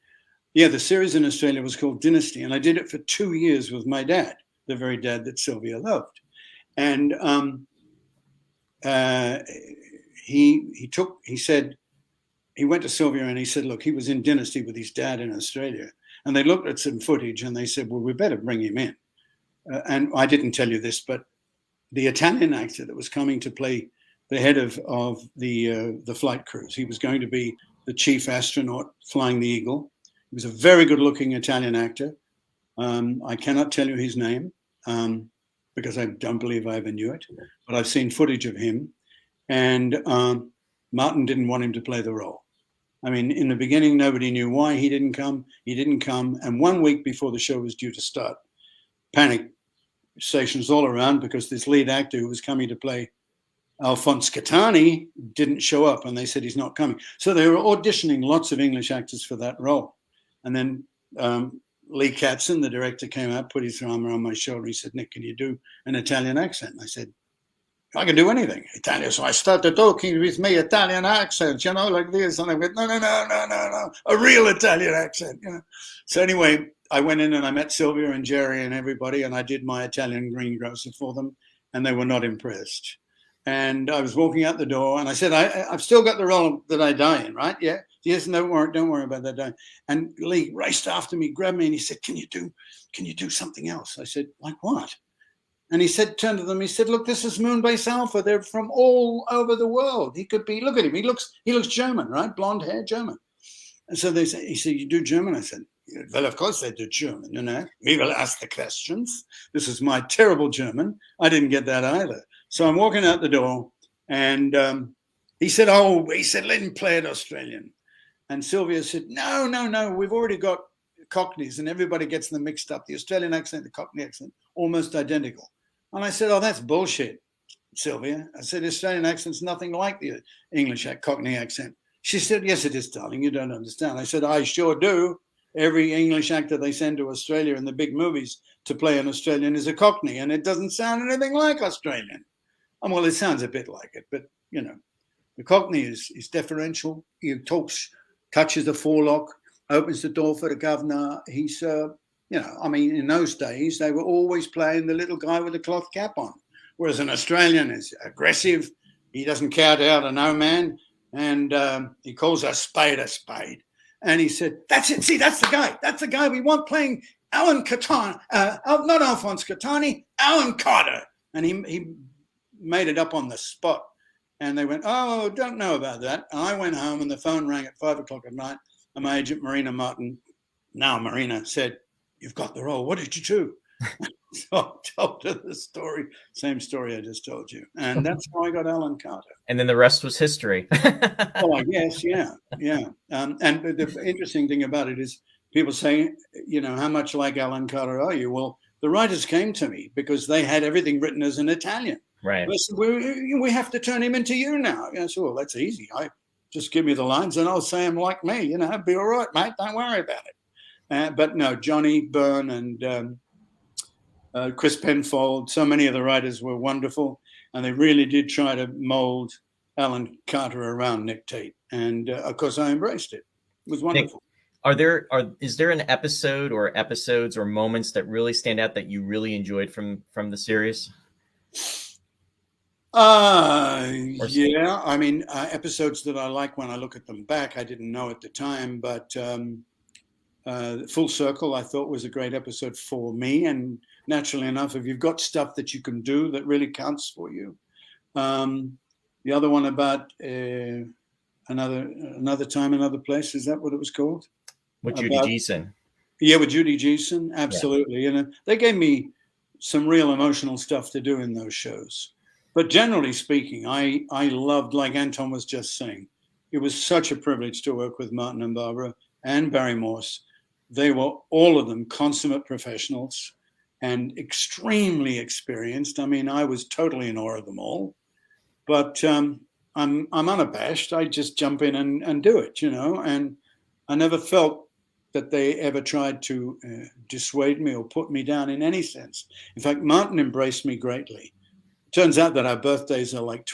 Yeah, the series in Australia was called Dynasty, and I did it for 2 years with my dad, the very dad that Sylvia loved. And he said, he went to Sylvia and he said, look, he was in Dynasty with his dad in Australia. And they looked at some footage and they said, well, we better bring him in. and I didn't tell you this, but the Italian actor that was coming to play the head of the flight crews, he was going to be the chief astronaut flying the Eagle. He was a very good-looking Italian actor. I cannot tell you his name because I don't believe I ever knew it, but I've seen footage of him. And Martin didn't want him to play the role. I mean, in the beginning, nobody knew why he didn't come. He didn't come. And 1 week before the show was due to start, panic stations all around because this lead actor who was coming to play Alphonse Catani didn't show up, and they said he's not coming. So they were auditioning lots of English actors for that role. And then Lee Katzin, the director, came out, put his arm around my shoulder. He said, "Nick, can you do an Italian accent?" I said, "I can do anything Italian." So I started talking with my Italian accent, like this. And I went, no, a real Italian accent, So anyway, I went in and I met Sylvia and Jerry and everybody, and I did my Italian greengrocer for them, and they were not impressed. And I was walking out the door, and I said, I've still got the role that I die in, right? Yeah. Yes, don't worry about that. And Lee raced after me, grabbed me, and he said, can you do something else? I said, like what? And he said, turned to them, he said, "Look, this is Moonbase Alpha. They're from all over the world. He could be, look at him. He looks German, right? Blonde hair, German." And so he said, "You do German?" I said, "Well, of course I do German, We will ask the questions." This is my terrible German. I didn't get that either. So I'm walking out the door, and he said, "Let him play it Australian." And Sylvia said, No, we've already got Cockneys, and everybody gets them mixed up. The Australian accent, the Cockney accent, almost identical. And I said, "Oh, that's bullshit, Sylvia." I said, "Australian accent's nothing like the English Cockney accent." She said, "Yes, it is, darling. You don't understand." I said, "I sure do. Every English actor they send to Australia in the big movies to play an Australian is a Cockney, and it doesn't sound anything like Australian." Well, it sounds a bit like it, but, the Cockney is deferential. He talks, touches the forelock, opens the door for the governor. He's, in those days, they were always playing the little guy with the cloth cap on, whereas an Australian is aggressive. He doesn't cower out a no man, and he calls a spade a spade. And he said, "That's it. See, that's the guy. That's the guy we want playing Alan Catani, not Alphonse Catani, Alan Carter." And he made it up on the spot. And they went, "Oh, don't know about that." And I went home, and the phone rang at 5:00 at night. And my agent, Marina Martin, now Marina, said, "You've got the role. What did you do?" So I told her the story, same story I just told you. And that's how I got Alan Carter. And then the rest was history. Well, I guess, yeah. And the interesting thing about it is people say, "How much like Alan Carter are you?" Well, the writers came to me because they had everything written as an Italian. Right. They said, we have to turn him into you now. I said, "Well, that's easy. Just give me the lines and I'll say him like me. It'll be all right, mate. Don't worry about it." But no, Johnny Byrne and Chris Penfold, so many of the writers were wonderful, and they really did try to mold Alan Carter around Nick Tate. And of course, I embraced it. It was wonderful. Nick, is there an episode or episodes or moments that really stand out that you really enjoyed from the series? Yeah. I mean, episodes that I like when I look at them back, I didn't know at the time, but Full Circle, I thought was a great episode for me. And naturally enough, if you've got stuff that you can do that really counts for you. The other one about another time, another place, is that what it was called? With Judy Geeson. Yeah, with Judy Geeson, absolutely. Yeah. They gave me some real emotional stuff to do in those shows. But generally speaking, I loved, like Anton was just saying, it was such a privilege to work with Martin and Barbara and Barry Morse. They were, all of them, consummate professionals and extremely experienced. I mean, I was totally in awe of them all. But I'm unabashed. I just jump in and do it, and I never felt that they ever tried to dissuade me or put me down in any sense. In fact, Martin embraced me greatly. Turns out that our birthdays are like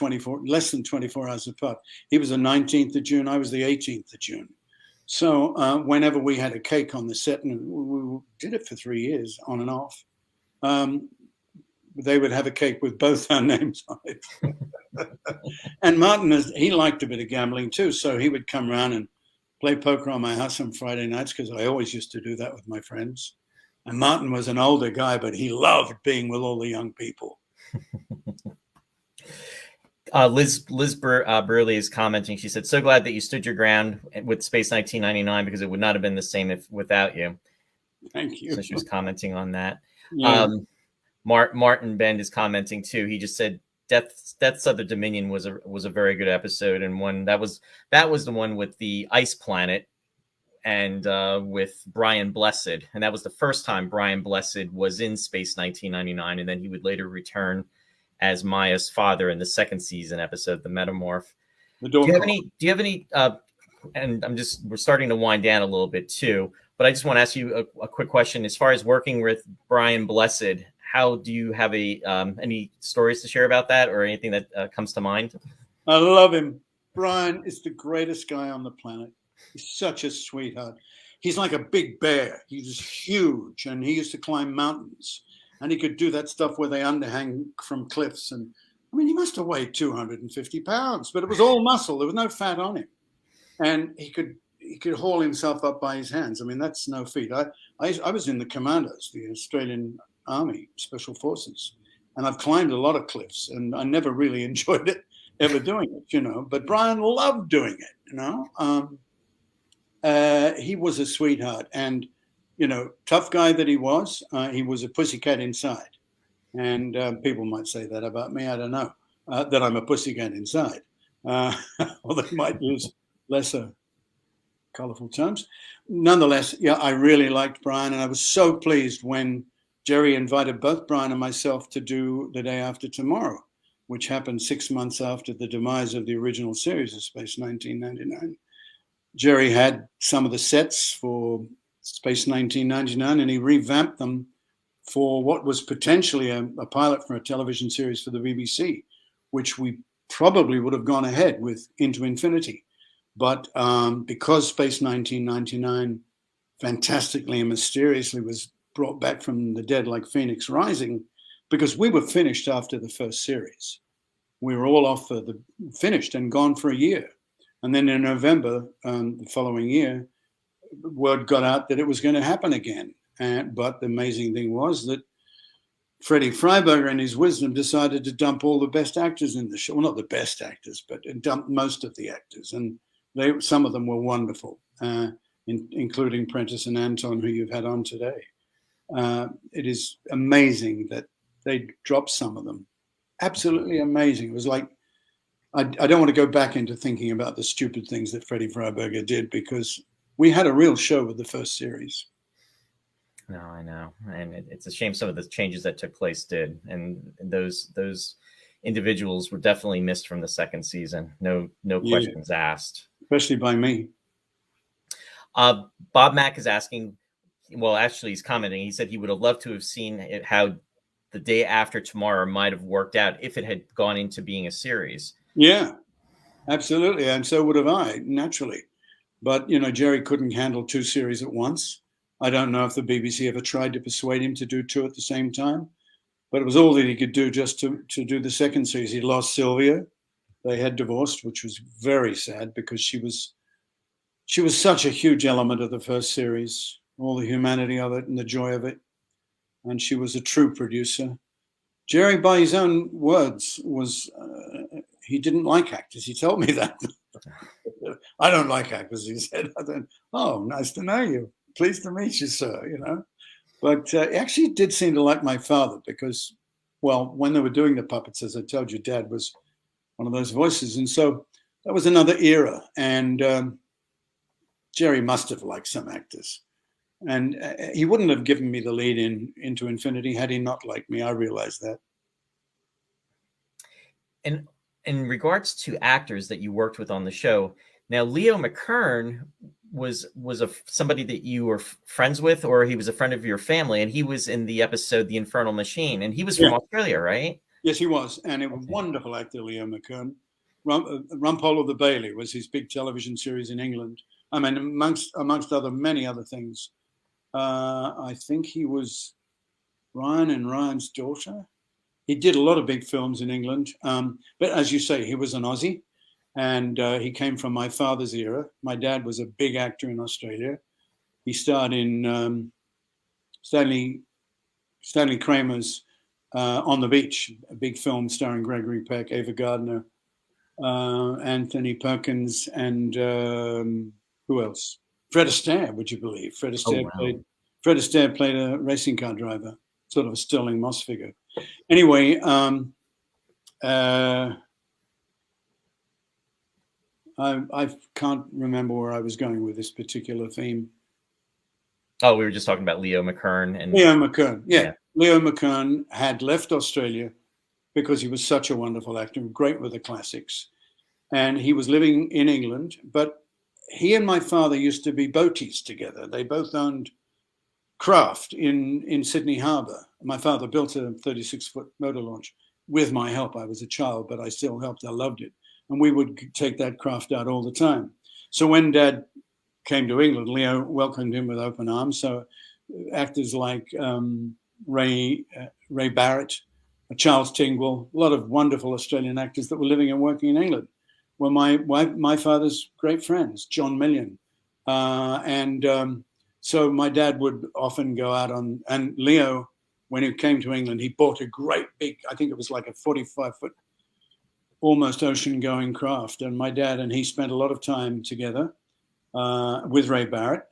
less than 24 hours apart. He was the 19th of June. I was the 18th of June. So whenever we had a cake on the set, and we did it for 3 years on and off, they would have a cake with both our names on it. And Martin, he liked a bit of gambling too. So he would come around and play poker on my house on Friday nights, because I always used to do that with my friends. And Martin was an older guy, but he loved being with all the young people. Liz Burley is commenting. She said, "So glad that you stood your ground with Space 1999 because it would not have been the same without you." Thank you. So she was commenting on that. Yeah. Martin Bend is commenting too. He just said, "Deaths of the Dominion was a very good episode, and one that was the one with the ice planet and with Brian Blessed, and that was the first time Brian Blessed was in Space 1999, and then he would later return as Maya's father in the second season episode, The Metamorph." Do you have any? And we're starting to wind down a little bit too, but I just want to ask you a quick question. As far as working with Brian Blessed, how do you have any stories to share about that, or anything that comes to mind? I love him. Brian is the greatest guy on the planet. He's such a sweetheart. He's like a big bear. He's huge, and he used to climb mountains. And he could do that stuff where they underhang from cliffs. And I mean, he must have weighed 250 pounds, but it was all muscle. There was no fat on him. And he could haul himself up by his hands. I mean, that's no feat. I was in the Commandos, the Australian Army Special Forces, and I've climbed a lot of cliffs, and I never really enjoyed it, ever doing it, But Brian loved doing it, he was a sweetheart. And tough guy that he was a pussycat inside. And people might say that about me. I don't know, that I'm a pussycat inside. Or they might use lesser colorful terms. Nonetheless, yeah, I really liked Brian. And I was so pleased when Jerry invited both Brian and myself to do The Day After Tomorrow, which happened 6 months after the demise of the original series of Space 1999. Jerry had some of the sets for Space 1999, and he revamped them for what was potentially a pilot for a television series for the BBC, which we probably would have gone ahead with Into Infinity. But because Space 1999 fantastically and mysteriously was brought back from the dead like Phoenix Rising, because we were finished after the first series. We were all off for finished and gone for a year. And then in November the following year, word got out that it was going to happen again. But the amazing thing was that Freddie Freiberger, in his wisdom, decided to dump all the best actors in the show. Well, not the best actors, but dump most of the actors. And some of them were wonderful, including Prentice and Anton, who you've had on today. It is amazing that they dropped some of them. Absolutely amazing. It was like, I don't want to go back into thinking about the stupid things that Freddie Freiberger did, because we had a real show with the first series. No, I know. And it's a shame some of the changes that took place did. And those individuals were definitely missed from the second season. No questions asked. Especially by me. Bob Mack is asking, well, actually he's commenting. He said he would have loved to have seen how The Day After Tomorrow might have worked out if it had gone into being a series. Yeah, absolutely. And so would have I, naturally. But, Jerry couldn't handle two series at once. I don't know if the BBC ever tried to persuade him to do two at the same time, but it was all that he could do just to do the second series. He lost Sylvia. They had divorced, which was very sad because she was such a huge element of the first series, all the humanity of it and the joy of it. And she was a true producer. Jerry, by his own words, he didn't like actors. He told me that. I don't like actors, he said. I thought, oh, nice to know you. Pleased to meet you, sir, But he actually did seem to like my father because, well, when they were doing the puppets, as I told you, Dad was one of those voices. And so that was another era. And Jerry must have liked some actors. And he wouldn't have given me the lead Into Infinity had he not liked me. I realized that. And in regards to actors that you worked with on the show, now Leo McKern was somebody that you were friends with, or he was a friend of your family, and he was in the episode The Infernal Machine, and he was from Australia, right? Yes, he was, and a wonderful actor, Leo McKern. Rumpole of the Bailey was his big television series in England. I mean, amongst many other things. I think he was Ryan and Ryan's daughter. He did a lot of big films in England, but as you say, he was an Aussie. And he came from my father's era. My dad was a big actor in Australia. He starred in Stanley Kramer's On the Beach, a big film starring Gregory Peck, Ava Gardner, Anthony Perkins, and who else? Fred Astaire, would you believe? Fred Astaire played a racing car driver, sort of a Sterling Moss figure. Anyway, I can't remember where I was going with this particular theme. Oh, we were just talking about Leo McKern. And Leo McKern, yeah. Leo McKern had left Australia because he was such a wonderful actor, great with the classics. And he was living in England, but he and my father used to be boaties together. They both owned craft in Sydney Harbour. My father built a 36-foot motor launch with my help. I was a child, but I still helped. I loved it. And we would take that craft out all the time. So when Dad came to England, Leo welcomed him with open arms. So actors like Ray Barrett, Charles Tingwell, a lot of wonderful Australian actors that were living and working in England were my father's great friends, John Million. So my dad would often go out on, and Leo, when he came to England, he bought a great big, I think it was like a 45-foot, almost ocean-going craft. And my dad and he spent a lot of time together with Ray Barrett.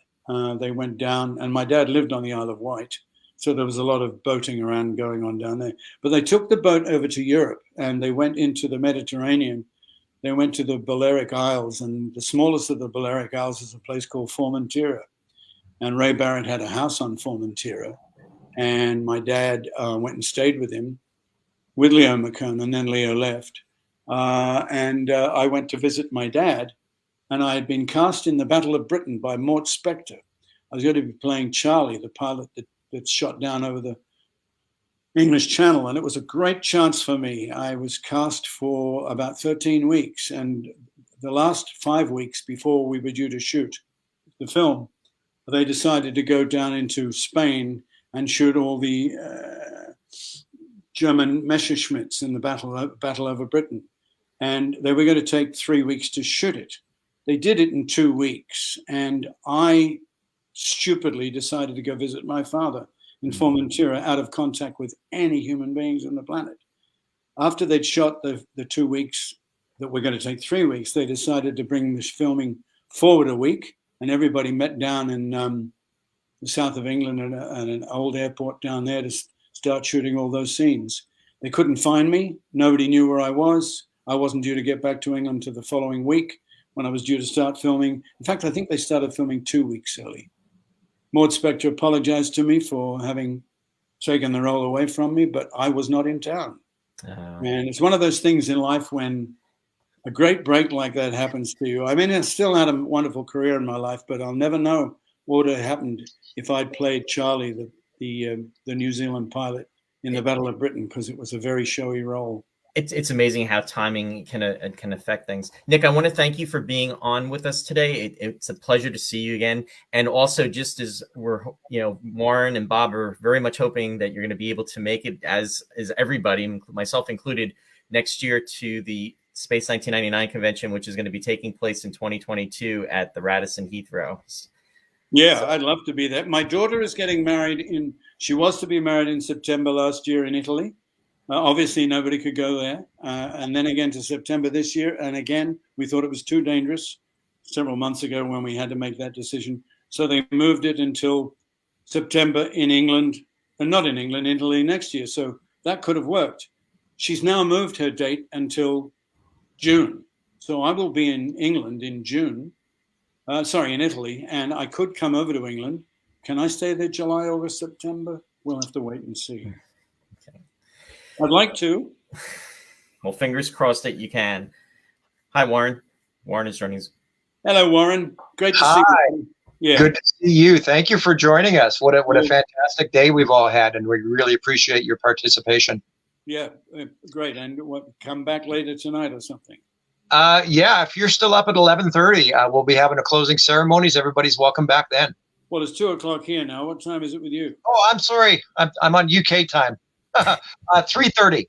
They went down, and my dad lived on the Isle of Wight. So there was a lot of boating around going on down there. But they took the boat over to Europe, and they went into the Mediterranean. They went to the Balearic Isles, and the smallest of the Balearic Isles is a place called Formentera. And Ray Barrett had a house on Formentera. And my dad went and stayed with him, with Leo McKern, and then Leo left. I went to visit my dad, and I had been cast in the Battle of Britain by Mort Spector. I was going to be playing Charlie, the pilot that shot down over the English Channel, and it was a great chance for me. I was cast for about 13 weeks, and the last 5 weeks before we were due to shoot the film, they decided to go down into Spain and shoot all the German Messerschmitts in the battle over Britain. And they were going to take 3 weeks to shoot it. They did it in 2 weeks, and I stupidly decided to go visit my father in Formentera, out of contact with any human beings on the planet. After they'd shot the 2 weeks that were going to take 3 weeks, they decided to bring this filming forward a week, and everybody met down in the south of England at an old airport down there to start shooting all those scenes. They couldn't find me. Nobody knew where I was. I wasn't due to get back to England until the following week when I was due to start filming. In fact, I think they started filming 2 weeks early. Mort Spector apologized to me for having taken the role away from me, but I was not in town. And it's one of those things in life when a great break like that happens to you. I mean, I still had a wonderful career in my life, but I'll never know what would have happened if I'd played Charlie, the New Zealand pilot in the Battle of Britain, because it was a very showy role. It's amazing how timing can affect things. Nick, I want to thank you for being on with us today. It's a pleasure to see you again. And also, just as we're, Warren and Bob are very much hoping that you're going to be able to make it, as is everybody, myself included, next year to the Space 1999 convention, which is going to be taking place in 2022 at the Radisson Heathrow. Yeah, I'd love to be there. My daughter is getting married she was to be married in September last year in Italy. Obviously, nobody could go there. And then again to September this year. And again, we thought it was too dangerous several months ago when we had to make that decision. So they moved it until September in England, and not in England, Italy next year. So that could have worked. She's now moved her date until June. So I will be in England in June. In Italy. And I could come over to England. Can I stay there July, August, September? We'll have to wait and see. I'd like to. Well, fingers crossed that you can. Hi, Warren. Warren is joining us. Hello, Warren. Great to see you. Yeah. Good to see you. Thank you for joining us. What a fantastic day we've all had, and we really appreciate your participation. Yeah, great. And come back later tonight or something? Yeah, if you're still up at 11:30, we'll be having a closing ceremonies. Everybody's welcome back then. Well, it's 2:00 here now. What time is it with you? Oh, I'm sorry. I'm on UK time. 3:30.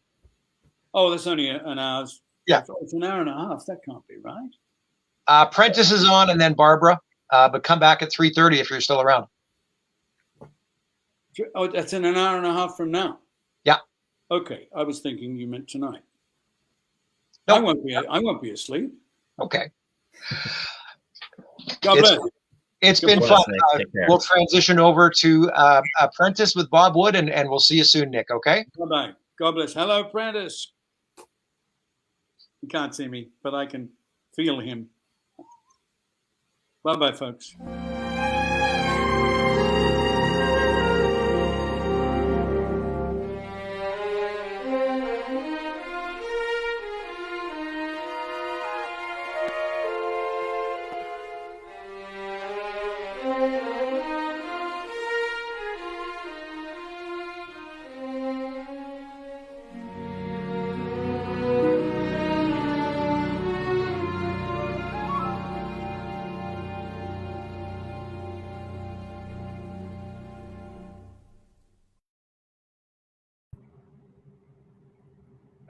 Oh, that's only an hour. Yeah. It's an hour and a half. That can't be right. Prentice is on, and then Barbara. But come back at 3:30 if you're still around. Oh, that's in an hour and a half from now. Yeah. Okay, I was thinking you meant tonight. Nope. I won't be asleep. Okay. God bless. It's been fun. We'll transition over to Apprentice with Bob Wood, and we'll see you soon, Nick. Okay. Bye-bye. God bless. Hello, Apprentice. You can't see me, but I can feel him. Bye-bye, folks.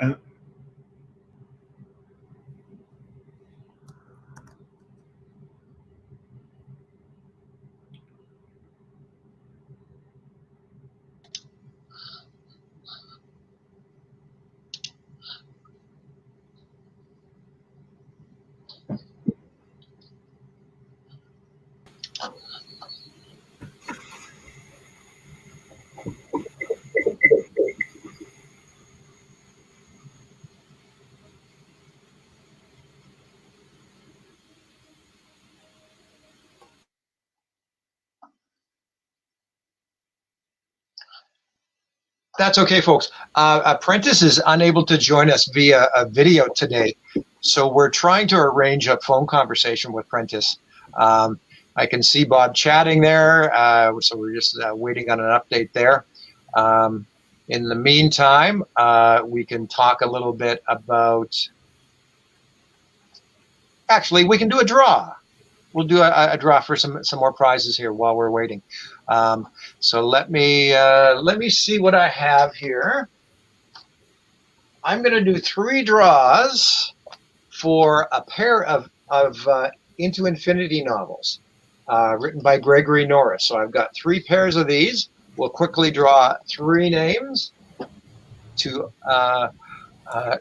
And That's okay, folks. Apprentice is unable to join us via a video today, so we're trying to arrange a phone conversation with Prentice. I can see Bob chatting there, so we're just waiting on an update there. In the meantime, we can talk a little bit about... Actually, we can do a draw. We'll do a draw for some more prizes here while we're waiting. So let me see what I have here. I'm going to do 3 draws for a pair of Into Infinity novels written by Gregory Norris. So I've got 3 pairs of these. We'll quickly draw 3 names to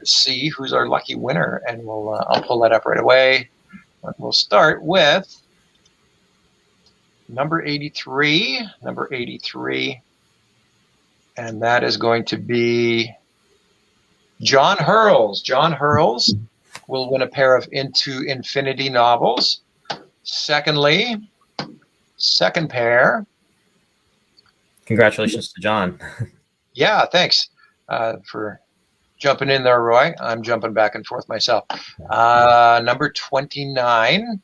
see who's our lucky winner, and I'll pull that up right away. We'll start with number 83, and that is going to be John Hurls. John Hurls will win a pair of Into Infinity novels. Secondly, second pair. Congratulations to John. Yeah, thanks for jumping in there, Roy. I'm jumping back and forth myself. Number 29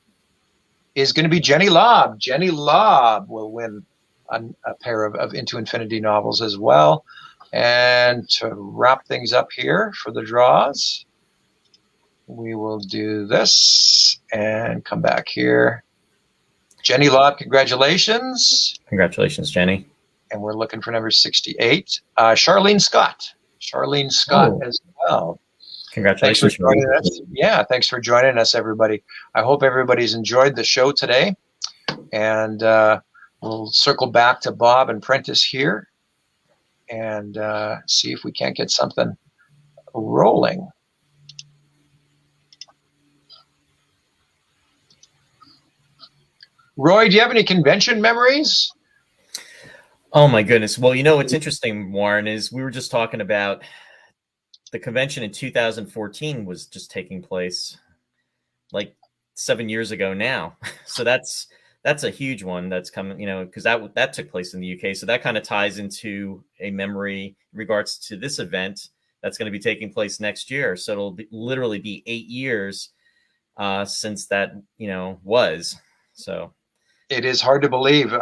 is going to be Jenny Lobb. Jenny Lobb will win a pair of Into Infinity novels as well. And to wrap things up here for the draws, we will do this and come back here. Jenny Lobb, congratulations. Congratulations, Jenny. And we're looking for number 68. Charlene Scott. Charlene Scott as well. Congratulations. Thanks for joining us. Yeah, thanks for joining us, everybody. I hope everybody's enjoyed the show today. And we'll circle back to Bob and Prentice here and see if we can't get something rolling. Roy, do you have any convention memories? Oh my goodness. Well, what's interesting, Warren, is we were just talking about the convention in 2014 was just taking place like 7 years ago now. So that's a huge one that's coming, because that took place in the UK. So that kind of ties into a memory in regards to this event that's going to be taking place next year. So it'll literally be 8 years since that, was. So it is hard to believe.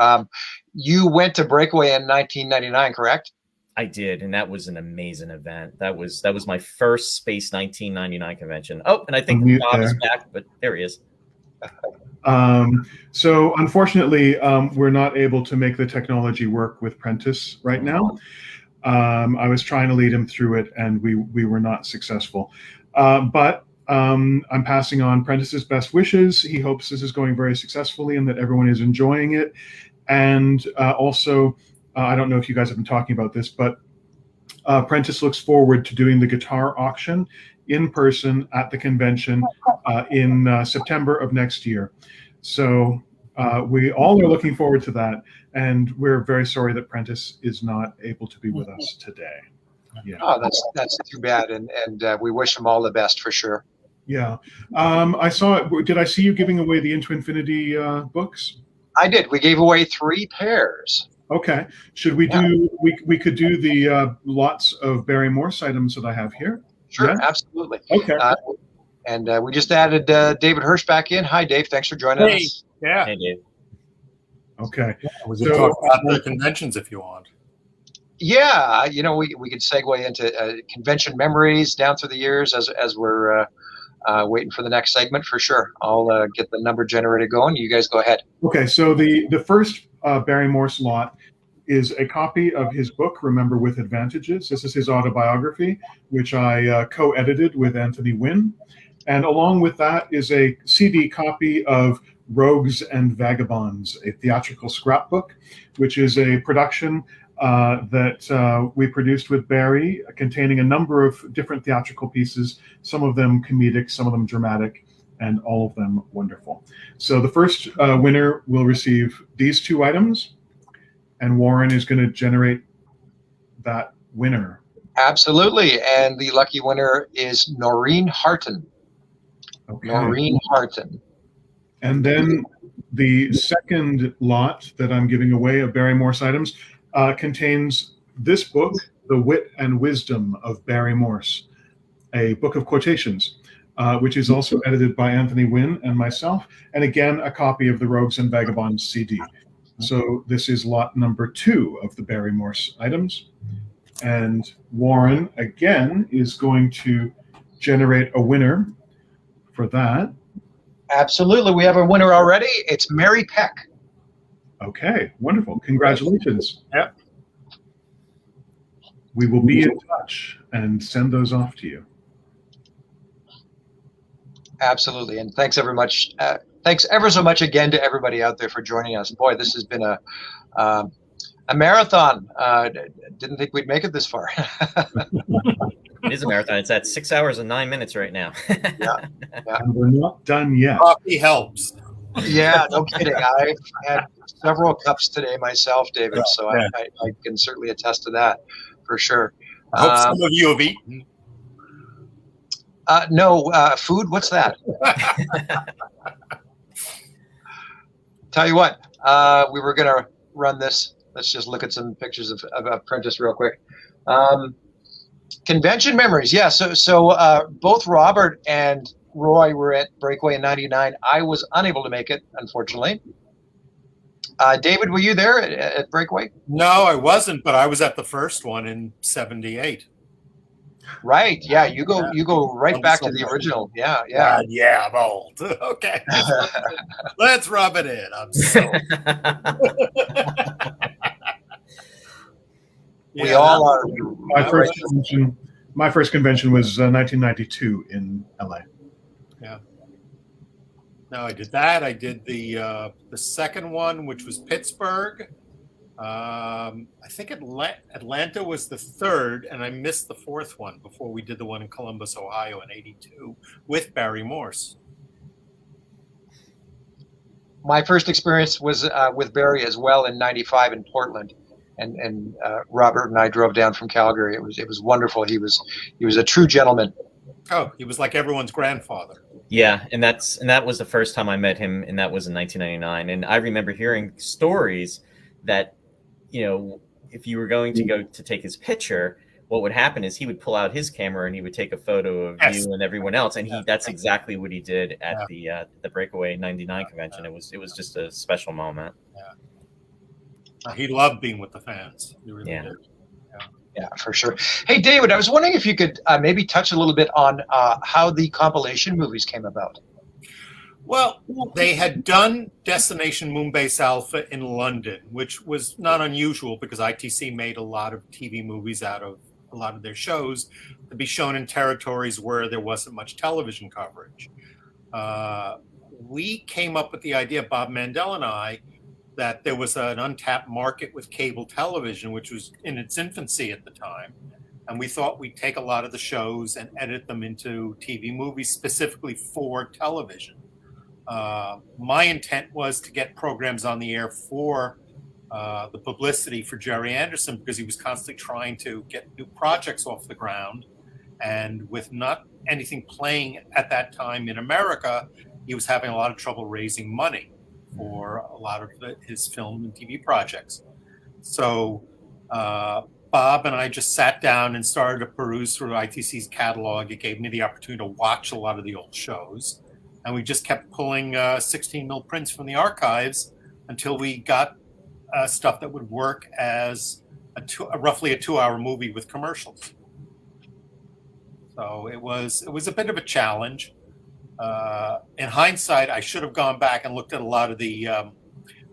You went to Breakaway in 1999, correct? I did, and that was an amazing event. That was my first Space 1999 convention. Oh, and I think Bob's back, but there he is. So unfortunately, we're not able to make the technology work with Prentice right now. I was trying to lead him through it, and we were not successful. But I'm passing on Prentice's best wishes. He hopes this is going very successfully and that everyone is enjoying it. And also, I don't know if you guys have been talking about this, but Prentice looks forward to doing the guitar auction in person at the convention in September of next year. So we all are looking forward to that, and we're very sorry that Prentice is not able to be with us today. Yeah. Oh, that's too bad, and we wish him all the best for sure. Yeah. I saw. Did I see you giving away the Into Infinity books? I did. We gave away 3 pairs. Okay. Should we do? We could do the lots of Barry Morse items that I have here. Sure, Yeah? absolutely. Okay. And we just added David Hirsch back in. Hi, Dave. Thanks for joining us. Yeah. Hey, Dave. Okay. We can talk about the conventions if you want. Yeah, we could segue into convention memories down through the years as we're waiting for the next segment for sure. I'll get the number generator going. You guys go ahead. Okay. So the first Barry Morse lot is a copy of his book, Remember with Advantages. This is his autobiography, which I co-edited with Anthony Wynne. And along with that is a CD copy of Rogues and Vagabonds, a theatrical scrapbook, which is a production that we produced with Barry, containing a number of different theatrical pieces, some of them comedic, some of them dramatic, and all of them wonderful. So the first winner will receive these 2 items, and Warren is going to generate that winner. Absolutely. And the lucky winner is Noreen Harton. Okay. Noreen Harton. And then the second lot that I'm giving away of Barry Morse items contains this book, The Wit and Wisdom of Barry Morse, a book of quotations, which is also edited by Anthony Wynne and myself, and again, a copy of the Rogues and Vagabonds CD. So this is lot number 2 of the Barry Morse items. And Warren, again, is going to generate a winner for that. Absolutely. We have a winner already. It's Mary Peck. Okay, wonderful. Congratulations. Yep. We will be in touch and send those off to you. Absolutely. And thanks thanks ever so much again to everybody out there for joining us. Boy, this has been a marathon. Didn't think we'd make it this far. It is a marathon. It's at 6 hours and 9 minutes right now. Yeah. And we're not done yet. Coffee helps. Yeah, no kidding. I've had several cups today myself, David, so Yeah. I can certainly attest to that for sure. I hope some of you have eaten. No, food, what's that? Tell you what, we were going to run this. Let's just look at some pictures of Prentice real quick. Convention memories, yeah. So both Robert and Roy were at Breakaway in '99. I was unable to make it, unfortunately. David, were you there at Breakaway? No, I wasn't, but I was at the first one in '78. Right. Yeah. You go right back to the original. Yeah. Yeah. Yeah. I'm old. Okay. Let's rub it in. I'm so. We all are. My first convention was 1992 in LA. Yeah. No, I did that. I did the second one, which was Pittsburgh. I think Atlanta was the third, and I missed the fourth one before we did the one in Columbus, Ohio in '82 with Barry Morse. My first experience was with Barry as well in '95 in Portland, and Robert and I drove down from Calgary. It was wonderful. He was a true gentleman. Oh, he was like everyone's grandfather. Yeah, and that was the first time I met him, and that was in 1999. And I remember hearing stories that, if you were going to go to take his picture, what would happen is he would pull out his camera and he would take a photo of you and everyone else, and that's exactly what he did at the Breakaway '99 convention. It was just a special moment. Yeah. He loved being with the fans. He really did. Yeah, for sure. Hey, David, I was wondering if you could maybe touch a little bit on how the compilation movies came about. Well, they had done Destination Moonbase Alpha in London, which was not unusual because ITC made a lot of TV movies out of a lot of their shows to be shown in territories where there wasn't much television coverage. We came up with the idea, Bob Mandel and I, that there was an untapped market with cable television, which was in its infancy at the time. And we thought we'd take a lot of the shows and edit them into TV movies specifically for television. My intent was to get programs on the air for the publicity for Jerry Anderson, because he was constantly trying to get new projects off the ground. And with not anything playing at that time in America, he was having a lot of trouble raising money for a lot of his film and TV projects. So Bob and I just sat down and started to peruse through ITC's catalog. It gave me the opportunity to watch a lot of the old shows. And we just kept pulling 16 mil prints from the archives until we got stuff that would work as roughly a 2-hour movie with commercials. So it was a bit of a challenge. In hindsight, I should have gone back and looked at a lot of the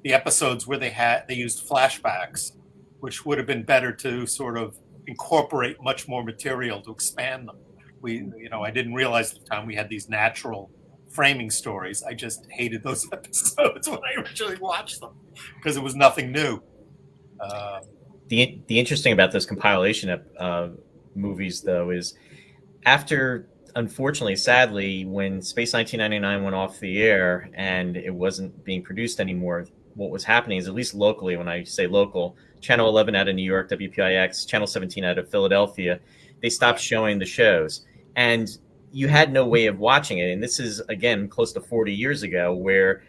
episodes where they used flashbacks, which would have been better to sort of incorporate much more material to expand them. I didn't realize at the time we had these natural framing stories. I just hated those episodes when I originally watched them because it was nothing new. The interesting about those compilation movies, though, is after, unfortunately, sadly, when Space 1999 went off the air and it wasn't being produced anymore, what was happening is, at least locally, when I say local, Channel 11 out of New York, WPIX, Channel 17 out of Philadelphia, they stopped showing the shows. And you had no way of watching it. And this is, again, close to 40 years ago, where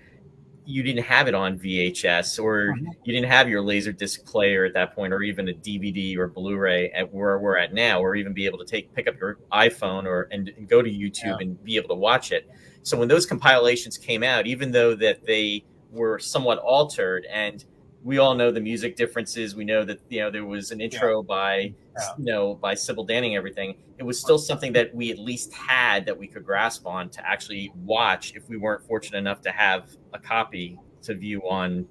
you didn't have it on VHS, or you didn't have your Laserdisc player at that point, or even a DVD or Blu-ray at where we're at now, or even be able to pick up your iPhone and go to YouTube and be able to watch it. So when those compilations came out, even though that they were somewhat altered, and we all know the music differences, we know that there was an intro by Sybil Danning, everything. It was still something that we at least had that we could grasp on to actually watch if we weren't fortunate enough to have a copy to view on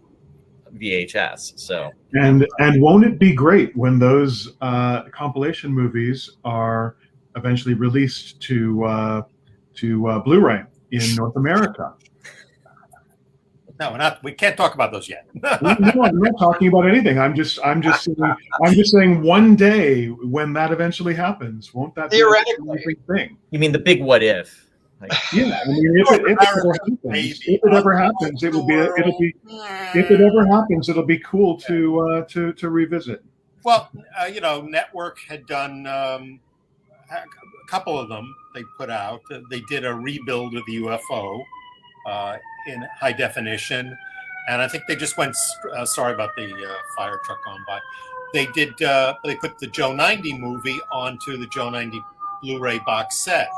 VHS. So and won't it be great when those compilation movies are eventually released to Blu-ray in North America? No, we can't talk about those yet. No, I'm not talking about anything. I'm just saying one day when that eventually happens, won't that be a big thing? You mean the big what if? Yeah, I mean, if it ever happens, it'll be cool to revisit. Well, Network had done a couple of them. They put out. They did a rebuild of the UFO. In high definition, and I think they just went. Sorry about the fire truck going by. They did. They put the Joe 90 movie onto the Joe 90 Blu-ray box set,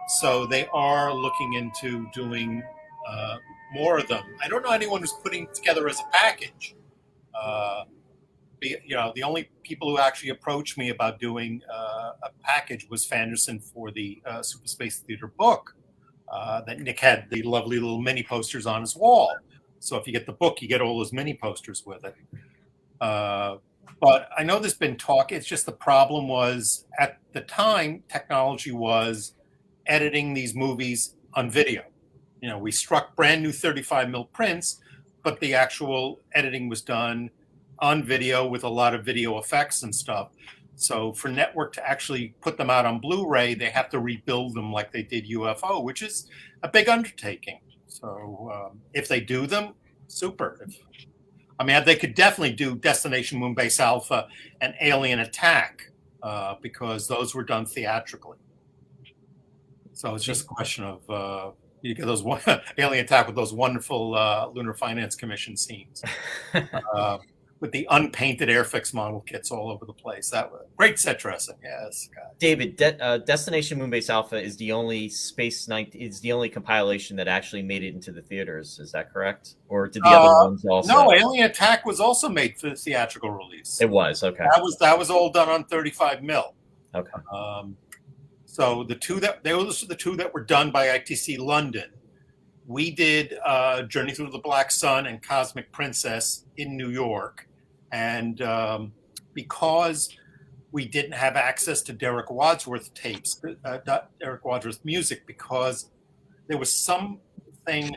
so they are looking into doing more of them. I don't know anyone who's putting together as a package. The only people who actually approached me about doing a package was Fanderson for the Super Space Theater book. That Nick had the lovely little mini posters on his wall. So if you get the book, you get all those mini posters with it. But I know there's been talk. It's just the problem was, at the time, technology was editing these movies on video. We struck brand new 35 mil prints, but the actual editing was done on video with a lot of video effects and stuff. So for Network to actually put them out on Blu-ray, they have to rebuild them like they did UFO, which is a big undertaking. So if they do them, super. They could definitely do Destination Moonbase Alpha and Alien Attack because those were done theatrically. So it's just a question of you get those Alien Attack with those wonderful Lunar Finance Commission scenes. With the unpainted Airfix model kits all over the place. That was great set dressing. Yes, God. David, Destination Moonbase Alpha is the only compilation that actually made it into the theaters. Is that correct? Or did the other ones also? No, Alien Attack was also made for the theatrical release. It was, okay. That was all done on 35 mil. Okay. So those are the two that were done by ITC London. We did Journey Through the Black Sun and Cosmic Princess in New York. And because we didn't have access to Derek Wadsworth tapes, Derek Wadsworth music, because there was something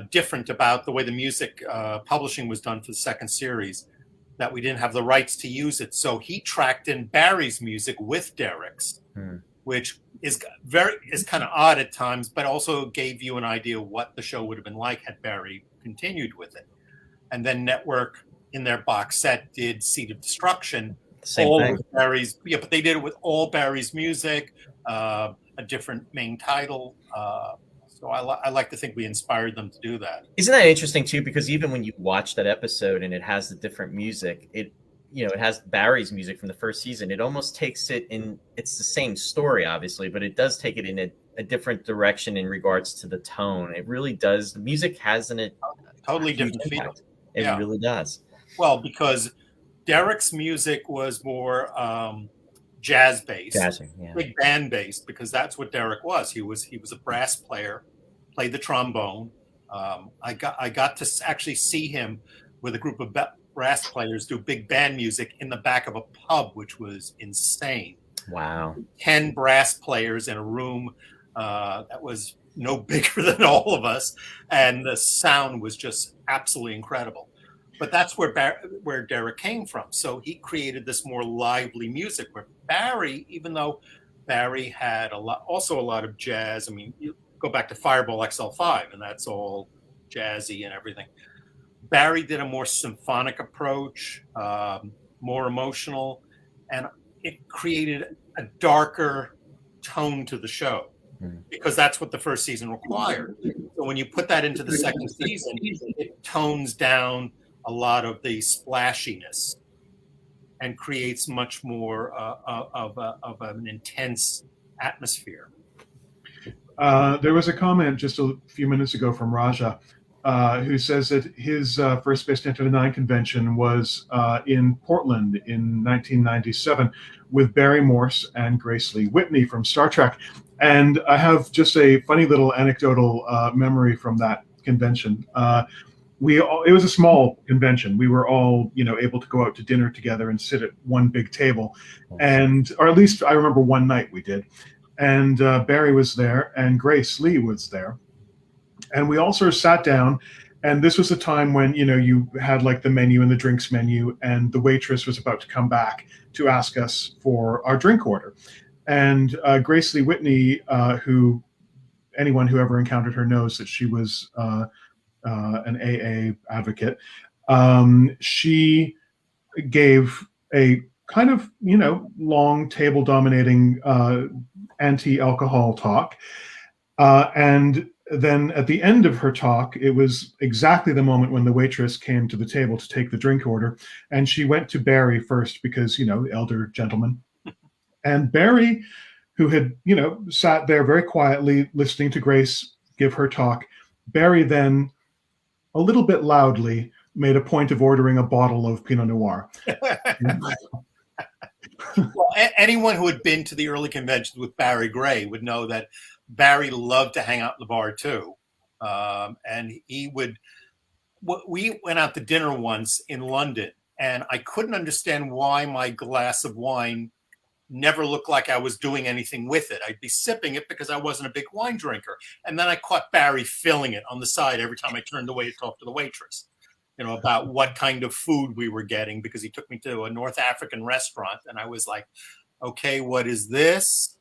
different about the way the music publishing was done for the second series, that we didn't have the rights to use it. So he tracked in Barry's music with Derek's, which is kind of odd at times, but also gave you an idea of what the show would have been like had Barry continued with it. And then Network, in their box set, did Seed of Destruction. Same all thing. with Barry's, yeah, but they did it with all Barry's music, a different main title. So I like to think we inspired them to do that. Isn't that interesting too? Because even when you watch that episode and it has the different music, it has Barry's music from the first season. It almost takes it in. It's the same story, obviously, but it does take it in a different direction in regards to the tone. It really does. The music has a totally different feel. It really does. Well, because Derek's music was more jazz based, big band based, because that's what Derek was. He was a brass player, played the trombone. I got to actually see him with a group of brass players do big band music in the back of a pub, which was insane. Wow. 10 brass players in a room that was no bigger than all of us, and the sound was just absolutely incredible. But that's where Derek came from. So he created this more lively music, where Barry, even though Barry had also a lot of jazz. I mean, you go back to Fireball XL5, and that's all jazzy and everything. Barry did a more symphonic approach, more emotional, and it created a darker tone to the show, because that's what the first season required. So when you put that into the second season, it tones down a lot of the splashiness and creates much more of an intense atmosphere. There was a comment just a few minutes ago from Raja, who says that his first Space 1029 convention was in Portland in 1997 with Barry Morse and Grace Lee Whitney from Star Trek. And I have just a funny little anecdotal memory from that convention. It was a small convention. We were all, able to go out to dinner together and sit at one big table, or at least I remember one night we did. And Barry was there, and Grace Lee was there, and we all sort of sat down. And this was the time when you had like the menu and the drinks menu, and the waitress was about to come back to ask us for our drink order. And Grace Lee Whitney, who anyone who ever encountered her knows that she was an AA advocate. She gave a kind of, long table dominating anti-alcohol talk. And then at the end of her talk, it was exactly the moment when the waitress came to the table to take the drink order. And she went to Barry first because, elder gentleman. And Barry, who had, sat there very quietly listening to Grace give her talk, Barry then, a little bit loudly, made a point of ordering a bottle of Pinot Noir. Well, anyone who had been to the early conventions with Barry Gray would know that Barry loved to hang out in the bar too. And we went out to dinner once in London, and I couldn't understand why my glass of wine never looked like I was doing anything with it. I'd be sipping it because I wasn't a big wine drinker. And then I caught Barry filling it on the side every time I turned away to talk to the waitress, about what kind of food we were getting, because he took me to a North African restaurant, and I was like, okay, what is this?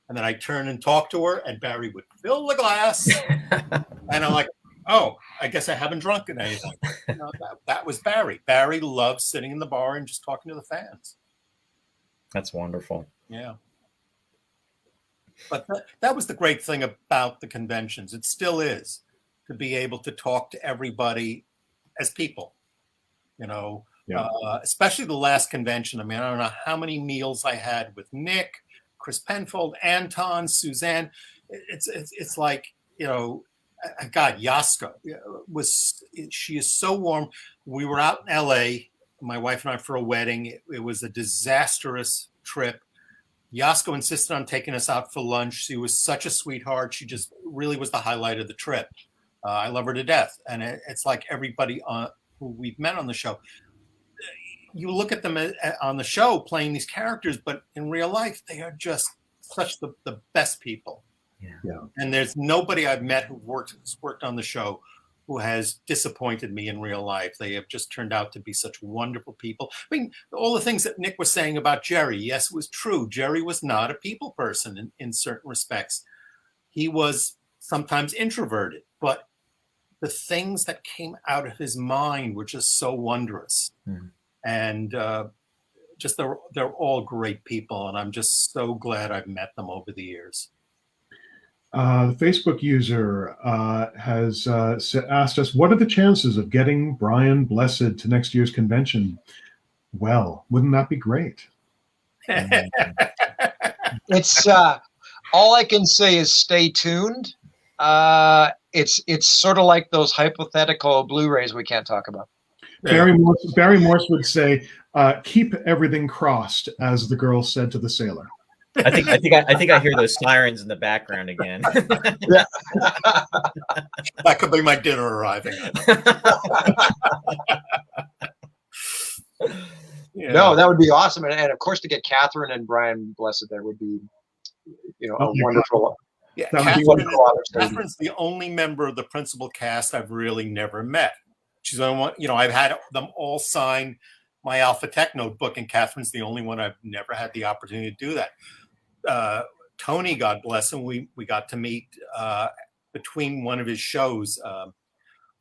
And then I turn and talk to her, and Barry would fill the glass. And I'm like, oh, I guess I haven't drunk anything. That was Barry. Barry loved sitting in the bar and just talking to the fans. That's wonderful. Yeah. But that was the great thing about the conventions. It still is, to be able to talk to everybody as people, especially the last convention. I mean, I don't know how many meals I had with Nick, Chris Penfold, Anton, Suzanne. It's like, God, Yasko she is so warm. We were out in LA, my wife and I, for a wedding. It was a disastrous trip. Yasko insisted on taking us out for lunch. She was such a sweetheart. She just really was the highlight of the trip. I love her to death. And it's like everybody who we've met on the show. You look at them on the show playing these characters, but in real life, they are just such the best people. Yeah. And there's nobody I've met who's worked on the show who has disappointed me in real life. They have just turned out to be such wonderful people. I mean, all the things that Nick was saying about Jerry, yes, it was true. Jerry was not a people person in certain respects. He was sometimes introverted, but the things that came out of his mind were just so wondrous. And just they're all great people, and I'm just so glad I've met them over the years. The Facebook user has asked us, what are the chances of getting Brian Blessed to next year's convention? Well, wouldn't that be great? It's all I can say is stay tuned. It's sort of like those hypothetical Blu-rays we can't talk about. Barry Morse would say, keep everything crossed, as the girl said to the sailor. I think I hear those sirens in the background again. Yeah. That could be my dinner arriving. Yeah. No, that would be awesome, and of course to get Catherine and Brian Blessed there would be, a wonderful. Yeah, Catherine's the only member of the principal cast I've really never met. She's the only one, I've had them all sign my Alpha Tech notebook, and Catherine's the only one I've never had the opportunity to do that. Tony, God bless him, we got to meet between one of his shows.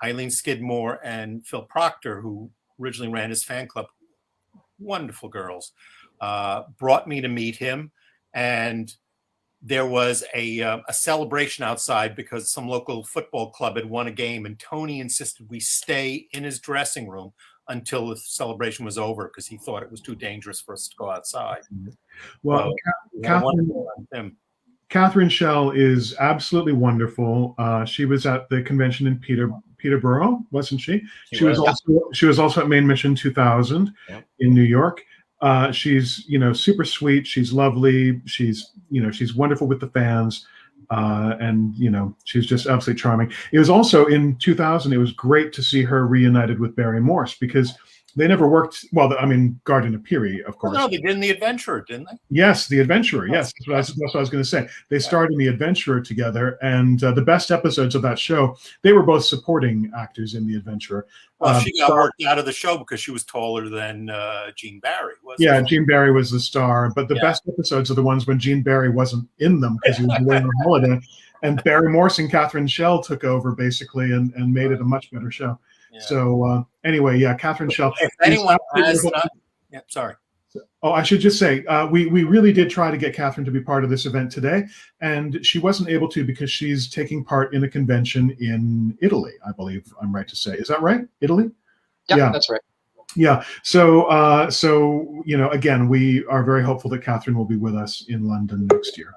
Eileen Skidmore and Phil Proctor, who originally ran his fan club, wonderful girls, brought me to meet him, and there was a celebration outside because some local football club had won a game, and Tony insisted we stay in his dressing room until the celebration was over because he thought it was too dangerous for us to go outside. Well, Catherine Schell is absolutely wonderful. She was at the convention in Peterborough, wasn't she? She was also at Main Mission 2000 in New York. She's super sweet. She's lovely. She's wonderful with the fans, and she's just absolutely charming. It was also in 2000. It was great to see her reunited with Barry Morse because they never worked. Well, I mean, Garden of Piri, of course. No, they did in The Adventurer, didn't they? Yes, The Adventurer. Yes, that's what I was going to say. They starred in The Adventurer together, and the best epissodes of that show, they were both supporting actors in The Adventurer. Well, she got worked out of the show because she was taller than Gene Barry. Gene Barry was the star, but the best episodes are the ones when Gene Barry wasn't in them because he was away on holiday, and Barry Morse and Catherine Schell took over basically and made it a much better show. Yeah. So anyway, Catherine Schell. If anyone has sorry. Oh, I should just say, we really did try to get Catherine to be part of this event today, and she wasn't able to because she's taking part in a convention in Italy, I believe I'm right to say. Is that right? Italy? Yeah, that's right. Yeah. So again, we are very hopeful that Catherine will be with us in London next year.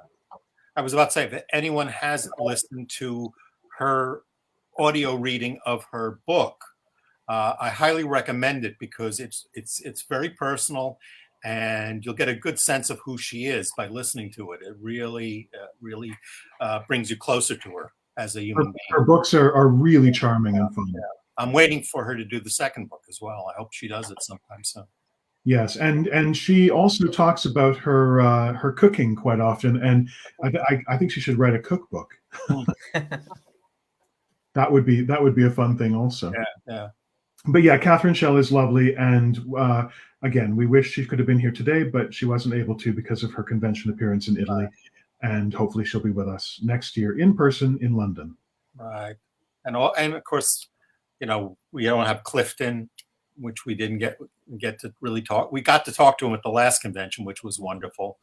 I was about to say, if anyone hasn't listened to her audio reading of her book, I highly recommend it because it's very personal, and you'll get a good sense of who she is by listening to it. It really brings you closer to her as a human being. Her books are really charming and fun. Yeah. I'm waiting for her to do the second book as well. I hope she does it sometime soon. Yes, and she also talks about her cooking quite often, and I think she should write a cookbook. That would be a fun thing also. Yeah. But Catherine Schell is lovely, and again, we wish she could have been here today, but she wasn't able to because of her convention appearance in Italy, and hopefully she'll be with us next year in person in London. Right, and of course, we don't have Clifton, which we didn't get to really talk. We got to talk to him at the last convention, which was wonderful,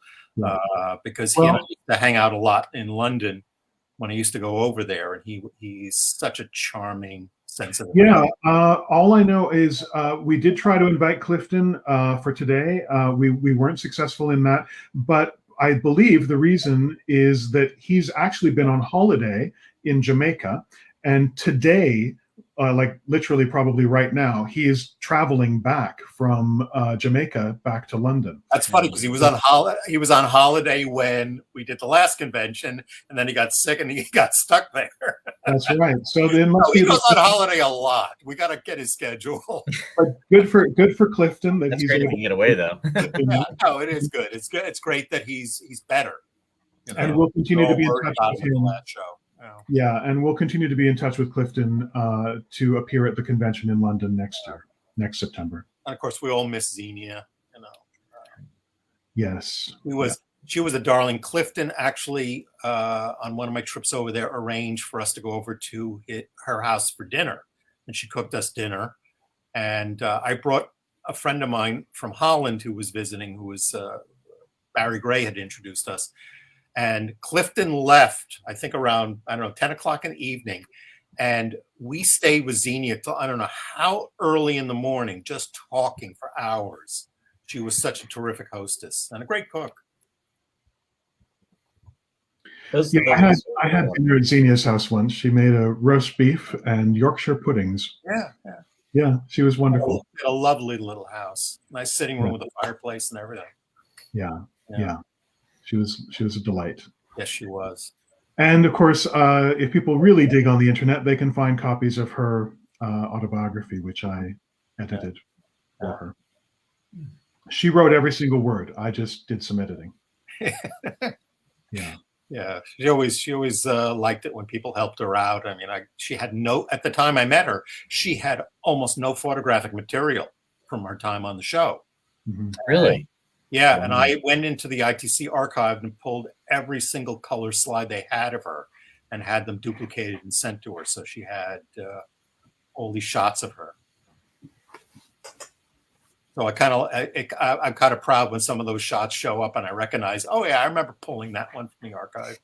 because he used to hang out a lot in London when I used to go over there, and he's such a charming, sensitive. Yeah, all I know is we did try to invite Clifton for today. We weren't successful in that, but I believe the reason is that he's actually been on holiday in Jamaica, and today, like literally probably right now, he is traveling back from Jamaica back to London. That's funny because he was on holiday when we did the last convention, and then he got sick and he got stuck there. That's right. So then he goes on holiday a lot. We got to get his schedule. But good for Clifton that That's great if he can get away though. No, it is good. It's good. It's great that he's better. And we'll continue to be in worried touch about with him in him. the last show. Yeah. Yeah, and we'll continue to be in touch with Clifton to appear at the convention in London next year, next September. And of course, we all miss Xenia. Yes. She was a darling. Clifton actually, on one of my trips over there, arranged for us to go over to her house for dinner, and she cooked us dinner. And I brought a friend of mine from Holland who was visiting, who was Barry Gray had introduced us. And Clifton left, I think around, 10 o'clock in the evening. And we stayed with Xenia till I don't know how early in the morning, just talking for hours. She was such a terrific hostess and a great cook. Yeah, I had dinner at Xenia's house once. She made a roast beef and Yorkshire puddings. Yeah. Yeah, she was wonderful. A lovely little house, nice sitting room with a fireplace and everything. Yeah. She was a delight. Yes, she was. And of course, if people really dig on the internet, they can find copies of her autobiography, which I edited for her. She wrote every single word. I just did some editing. Yeah, she always liked it when people helped her out. I mean, she had at the time I met her, she had almost no photographic material from her time on the show. Really? Yeah, Wow. and I went into the ITC archive and pulled every single color slide they had of her and had them duplicated and sent to her. So she had all these shots of her. So I'm kind of proud when some of those shots show up and I recognize, oh yeah, I remember pulling that one from the archive.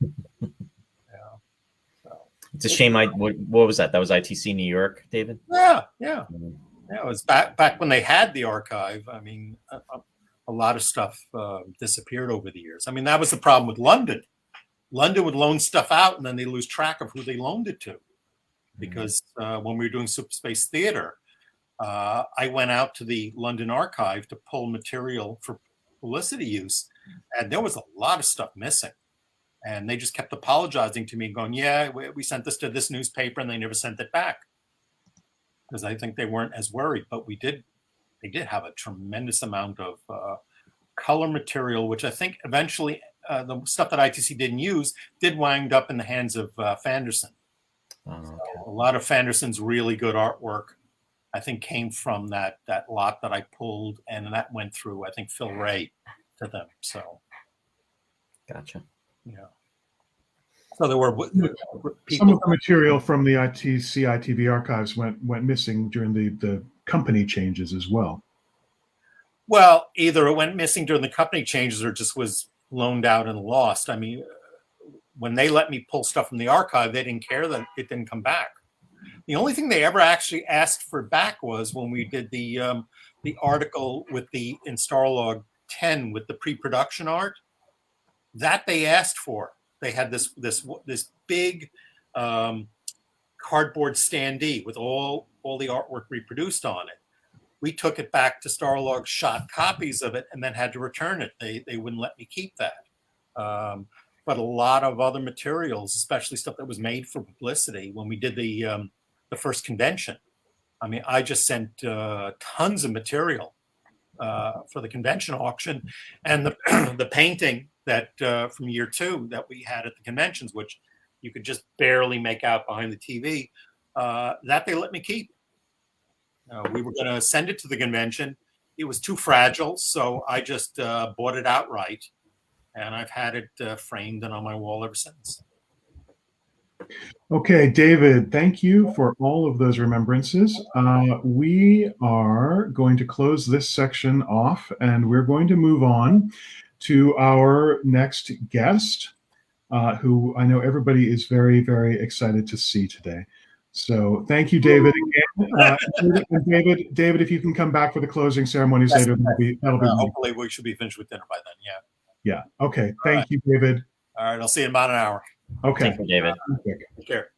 It's a shame. What was that? That was ITC New York, David? Yeah. It was back when they had the archive. I mean, a lot of stuff disappeared over the years. I mean, that was the problem with London. London would loan stuff out and then they lose track of who they loaned it to. Because when we were doing Super Space Theater, I went out to the London archive to pull material for publicity use, and there was a lot of stuff missing. And they just kept apologizing to me and going, yeah, we sent this to this newspaper and they never sent it back. Because I think they weren't as worried, but they did have a tremendous amount of color material, which I think eventually the stuff that ITC didn't use did wind up in the hands of Fanderson. So a lot of Fanderson's really good artwork, I think, came from that lot that I pulled, and that went through, I think, Phil Ray to them. So, gotcha. Yeah. So there were some of the material from the ITC ITV archives went missing during the company changes as well. Well, either it went missing during the company changes or just was loaned out and lost. I mean, when they let me pull stuff from the archive, they didn't care that it didn't come back. The only thing they ever actually asked for back was when we did the article with in Starlog 10 with the pre-production art. That they asked for. They had this big cardboard standee with all the artwork reproduced on it. We took it back to Starlog, shot copies of it, and then had to return it. They wouldn't let me keep that. But a lot of other materials, especially stuff that was made for publicity, when we did the first convention, I mean, I just sent tons of material for the convention auction, and the painting that from year 2 that we had at the conventions, which you could just barely make out behind the TV, that they let me keep. We were going to send it to the convention. It was too fragile, so I just bought it outright, and I've had it framed and on my wall ever since. Okay, David, thank you for all of those remembrances. We are going to close this section off, and we're going to move on to our next guest, who I know everybody is very, very excited to see today. So thank you, David, again. And David, if you can come back for the closing ceremonies later, that'll be hopefully we should be finished with dinner by then. Yeah. Okay. Thank you, David. All right. I'll see you in about an hour. Okay. Thank you, David. Take care.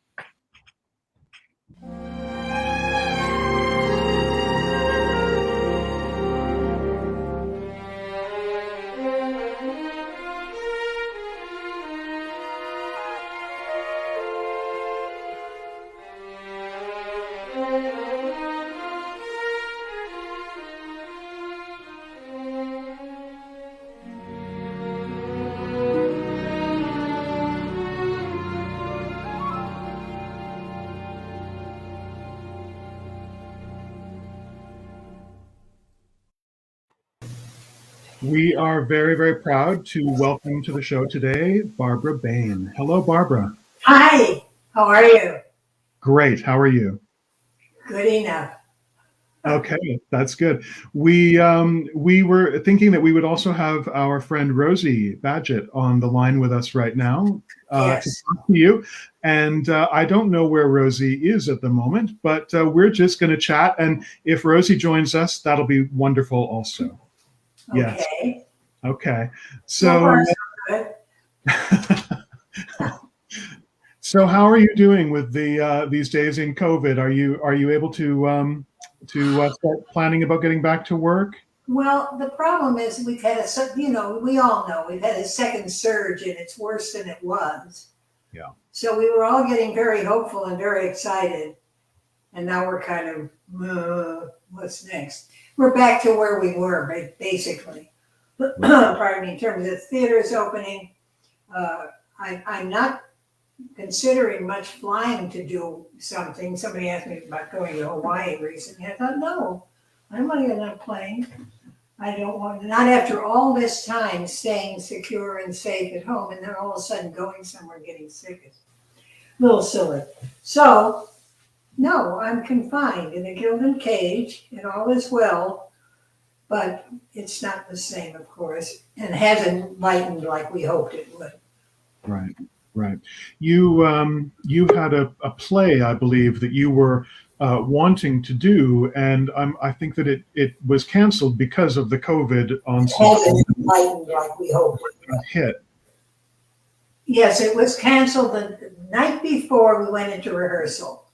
We are very, very proud to welcome to the show today Barbara Bain. Hello, Barbara. Hi, how are you? Great. How are you? Good enough. Okay, that's good. We were thinking that we would also have our friend Rosie Badgett on the line with us right now Yes. to talk to you. And I don't know where Rosie is at the moment, but we're just going to chat. And if Rosie joins us, that'll be wonderful also. Yes. Okay. Okay. So So, far, so good. so how are you doing with the these days in COVID? Are you able to start planning about getting back to work? Well, the problem is we've had we all know we've had a second surge and it's worse than it was. Yeah. So we were all getting very hopeful and very excited. And now we're kind of, what's next? We're back to where we were, basically. Pardon me, in terms of theaters opening. I'm not considering much flying to do something. Somebody asked me about going to Hawaii recently. I thought, no, I don't want to get on a plane. I don't want, not after all this time staying secure and safe at home and then all of a sudden going somewhere and getting sick. It's a little silly. So, no, I'm confined in a gilded cage and all is well, but it's not the same, of course, and hasn't lightened like we hoped it would. Right, right. You had a play, I believe, that you were wanting to do, and I think that it was canceled because of the COVID on Hasn't lightened like we hoped it would. hit. Yes, it was canceled the night before we went into rehearsal,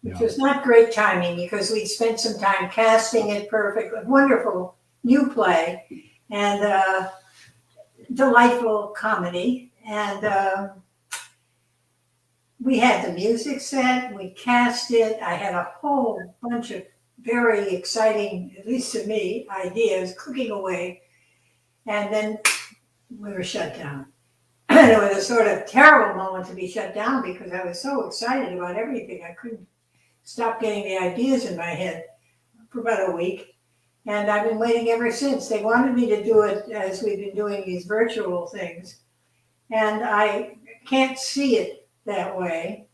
which was not great timing because we'd spent some time casting it perfectly. Wonderful new play and delightful comedy. And we had the music set, we cast it. I had a whole bunch of very exciting, at least to me, ideas cooking away. And then we were shut down. And it was a sort of terrible moment to be shut down because I was so excited about everything. I couldn't stop getting the ideas in my head for about a week. And I've been waiting ever since. They wanted me to do it as we've been doing these virtual things. And I can't see it that way.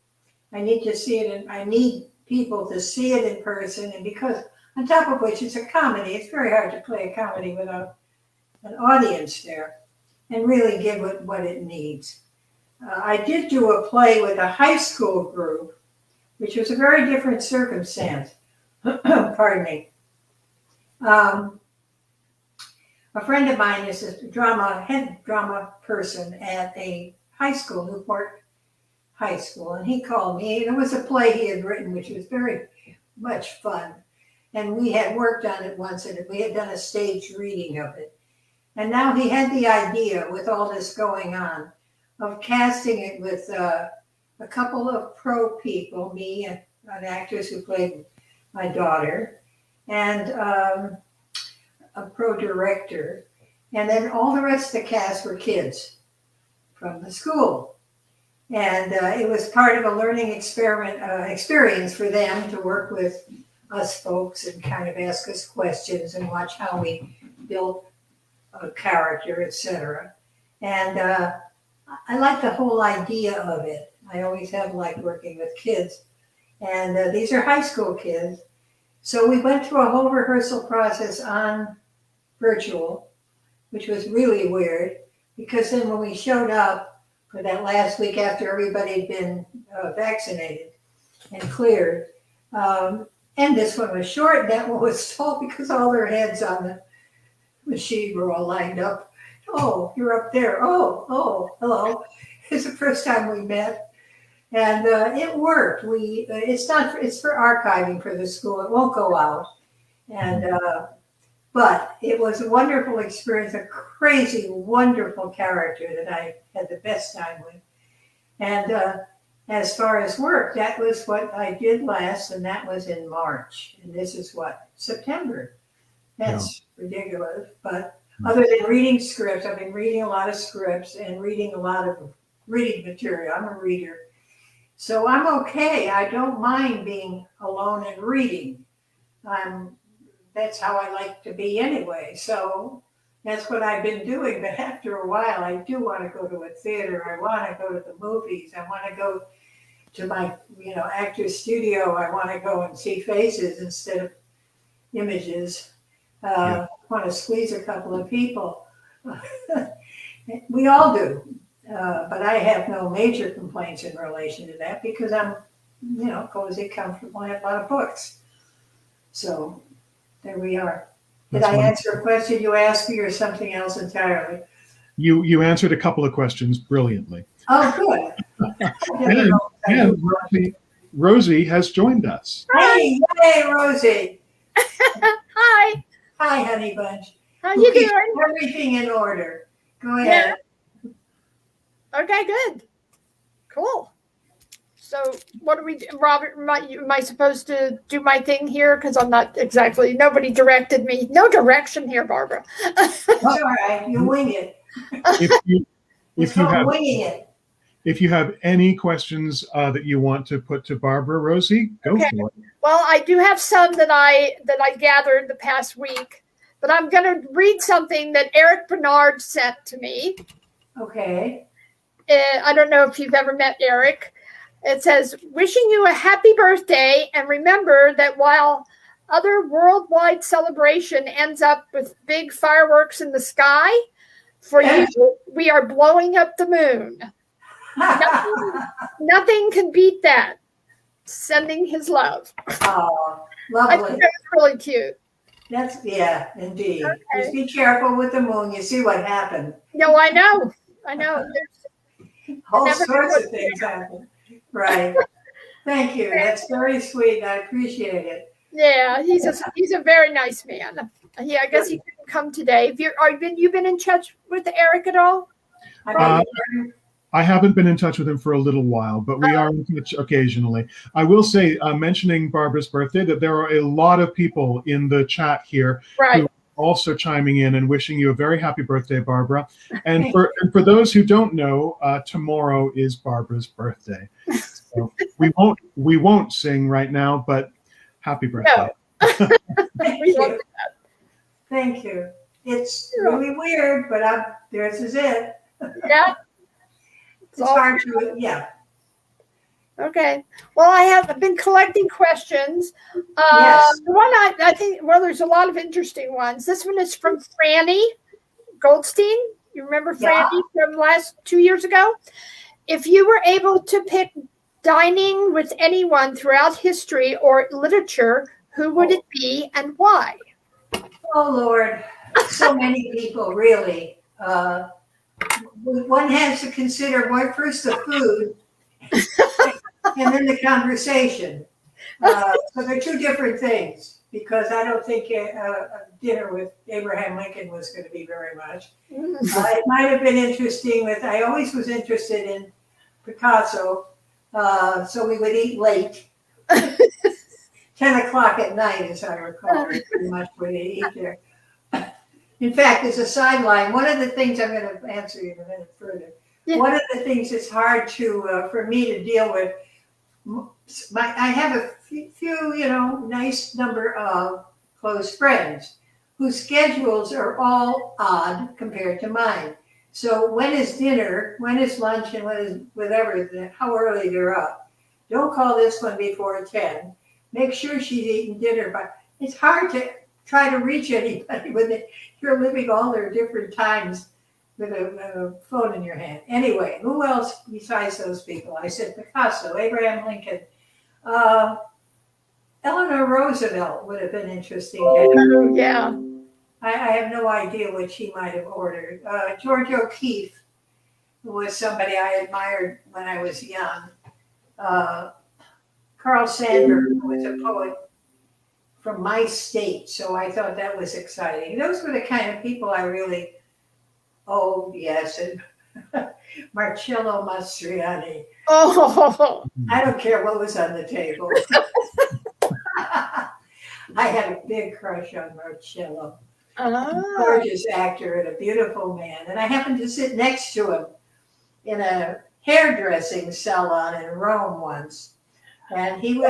I need to see it, and I need people to see it in person. And because, on top of which, it's a comedy, it's very hard to play a comedy without an audience there and really give it what it needs. I did do a play with a high school group, which was a very different circumstance. Pardon me. A friend of mine is a head drama person at a high school, Newport High School, and he called me. And it was a play he had written, which was very much fun. And we had worked on it once, and we had done a stage reading of it. And now he had the idea, with all this going on, of casting it with a couple of pro people, me, an actress who played my daughter, and a pro director, and then all the rest of the cast were kids from the school. And it was part of a learning experience for them to work with us folks and kind of ask us questions and watch how we built a character, etc. And I like the whole idea of it. I always have liked working with kids. And these are high school kids. So we went through a whole rehearsal process on virtual, which was really weird, because then when we showed up for that last week after everybody had been vaccinated and cleared, and this one was short, and that one was tall because all their heads on the machine were all lined up. Oh, you're up there. Oh, hello. It's the first time we met. And it worked. It's for archiving for the school. It won't go out. And but it was a wonderful experience, a crazy, wonderful character that I had the best time with. And as far as work, that was what I did last, and that was in March. And this is what? September. That's ridiculous. But other than reading scripts, I've been reading a lot of scripts and reading a lot of reading material. I'm a reader. So I'm okay. I don't mind being alone and reading. That's how I like to be anyway. So That's what I've been doing. But after a while, I do want to go to a theater. I want to go to the movies. I want to go to my, actor's studio. I want to go and see faces instead of images. I want to squeeze a couple of people. We all do. But I have no major complaints in relation to that because I'm, cozy, comfortable. I have a lot of books. So there we are. Did I answer a question you asked me or something else entirely? You answered a couple of questions brilliantly. Oh, good. And Rosie has joined us. Hey, Rosie. Hi. Hi, honey bunch. How you doing? Everything in order. Go ahead. Yeah. Okay, good. Cool. So what do we do? Robert, am I supposed to do my thing here? Because I'm not exactly, nobody directed me. No direction here, Barbara. It's all right. You wing it. Winging it. If you have any questions that you want to put to Barbara, Rosie, go for it. Well, I do have some that I gathered the past week, but I'm going to read something that Eric Bernard sent to me. Okay. I don't know if you've ever met Eric. It says, wishing you a happy birthday, and remember that while other worldwide celebration ends up with big fireworks in the sky, for you, we are blowing up the moon. Nothing can beat that. Sending his love. Oh, lovely. I think that's really cute. Indeed. Okay. Just be careful with the moon. You see what happened. No, I know. There's all sorts of things happen. Right. Thank you. That's very sweet. I appreciate it. Yeah, he's a very nice man. Yeah, I guess he couldn't come today. Have you been in touch with Eric at all? I haven't been in touch with him for a little while, but we are in touch occasionally. I will say, mentioning Barbara's birthday, that there are a lot of people in the chat here who are also chiming in and wishing you a very happy birthday, Barbara. And for those who don't know, tomorrow is Barbara's birthday. So we won't sing right now, but happy birthday. No. Thank you. It's really weird, but this is it. Yeah. It's hard to, Okay. Well, I have been collecting questions. Yes. The one I think, there's a lot of interesting ones. This one is from Franny Goldstein. You remember Franny from 2 years ago? If you were able to pick dining with anyone throughout history or literature, who would it be and why? Oh, Lord. So many people, really. One has to consider first the food and then the conversation. So they're two different things because I don't think a dinner with Abraham Lincoln was going to be very much. It might have been interesting I always was interested in Picasso, so we would eat late. 10 o'clock at night, as I recall, is pretty much where they eat there. In fact, as a sideline, one of the things I'm going to answer you in a minute further. Yeah. One of the things that's hard for me to deal with, I have a few, nice number of close friends whose schedules are all odd compared to mine. So when is dinner, when is lunch, and when is whatever, how early they're up. Don't call this one before 10. Make sure she's eating dinner. But it's hard to try to reach anybody when you're living all their different times with a phone in your hand. Anyway, who else besides those people? I said Picasso, Abraham Lincoln. Eleanor Roosevelt would have been interesting. Oh, yeah. I have no idea what she might have ordered. George O'Keeffe, who was somebody I admired when I was young. Carl Sandburg, who was a poet from my state, so I thought that was exciting. Those were the kind of people I really, and Marcello Mastroianni. Oh, I don't care what was on the table. I had a big crush on Marcello. Gorgeous actor and a beautiful man. And I happened to sit next to him in a hairdressing salon in Rome once. And he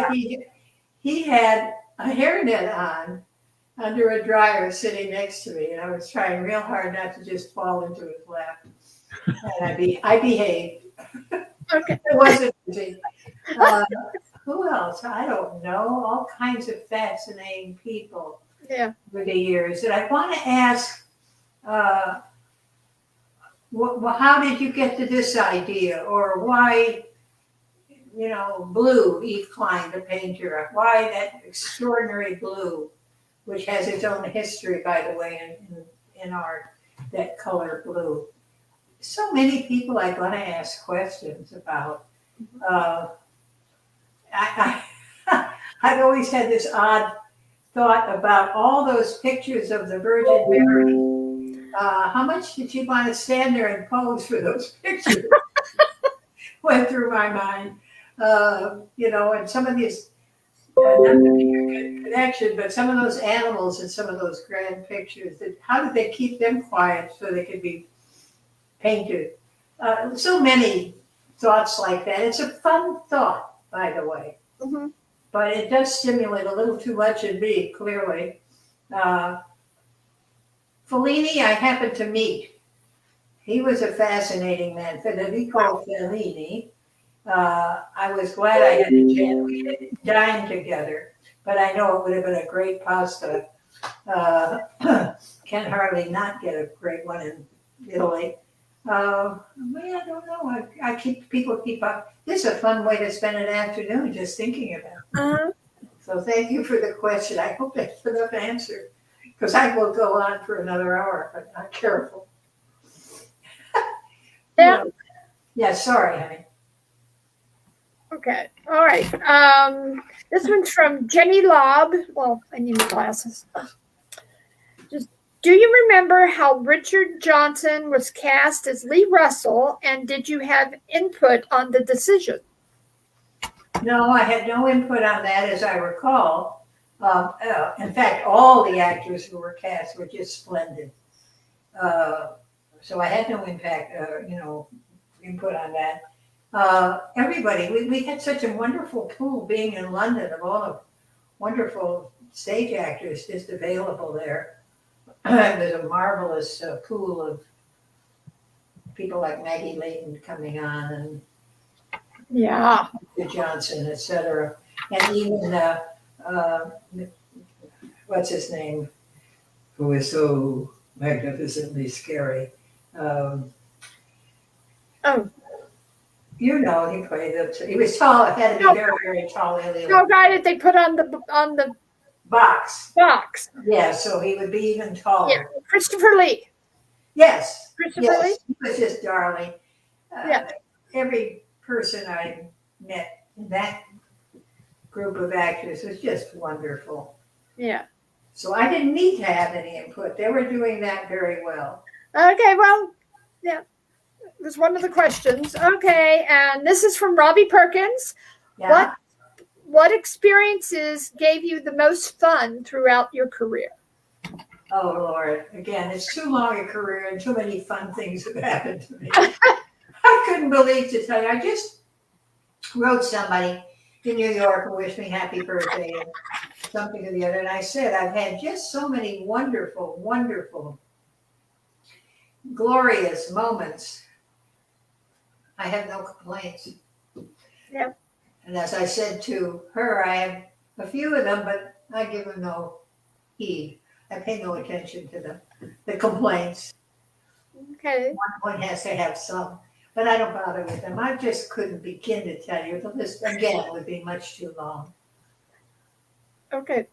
had a hairnet on, under a dryer sitting next to me, and I was trying real hard not to just fall into his lap. And I behaved. Okay. It wasn't easy. Who else? I don't know. All kinds of fascinating people Yeah. over the years. And I want to ask, how did you get to this idea, or why? Blue, Yves Klein, the painter. Why that extraordinary blue, which has its own history, by the way, in art, that color blue. So many people I want to ask questions about. I've always had this odd thought about all those pictures of the Virgin Mary. How much did you want to stand there and pose for those pictures? Went through my mind. And some of these, not to make a connection, but some of those animals in some of those grand pictures, how did they keep them quiet so they could be painted? So many thoughts like that. It's a fun thought, by the way, but it does stimulate a little too much in me, clearly. Fellini, I happened to meet. He was a fascinating man. Federico Fellini. I was glad I had a chance. We didn't dine together, but I know it would have been a great pasta. Can hardly not get a great one in Italy. I don't know. People keep up. This is a fun way to spend an afternoon just thinking about it. So thank you for the question. I hope that's enough answer, because I will go on for another hour, but I'm careful. Yeah. Yeah, sorry, honey. Okay. All right. This one's from Jenny Lobb. Well, I need my glasses. Do you remember how Richard Johnson was cast as Lee Russell, and did you have input on the decision? No, I had no input on that, as I recall. In fact, all the actors who were cast were just splendid. So I had no input on that. Everybody, we had such a wonderful pool being in London of all the wonderful stage actors just available there. There's a marvelous pool of people like Maggie Leighton coming on, and Johnson, etc. And even what's his name, who is so magnificently scary. He played he was tall. It had to be very, very tall. No guy that they put on the box. Yeah, so he would be even taller. Yeah, Christopher Lee. Yes. Christopher Lee? He was just darling. Every person I met in that group of actors was just wonderful. Yeah. So I didn't need to have any input. They were doing that very well. Okay, well, yeah. It was one of the questions. Okay, and this is from Robbie Perkins. Yeah. What experiences gave you the most fun throughout your career? Oh, Lord. Again, it's too long a career and too many fun things have happened to me. I couldn't believe to tell you. I just wrote somebody in New York who wished me happy birthday and something or the other. And I said, I've had just so many wonderful, wonderful, glorious moments. I have no complaints. Yeah. And as I said to her, I have a few of them, but I give them no heed. I pay no attention to them. The complaints. Okay. One has to have some, but I don't bother with them. I just couldn't begin to tell you. The list, again, would be much too long. Okay.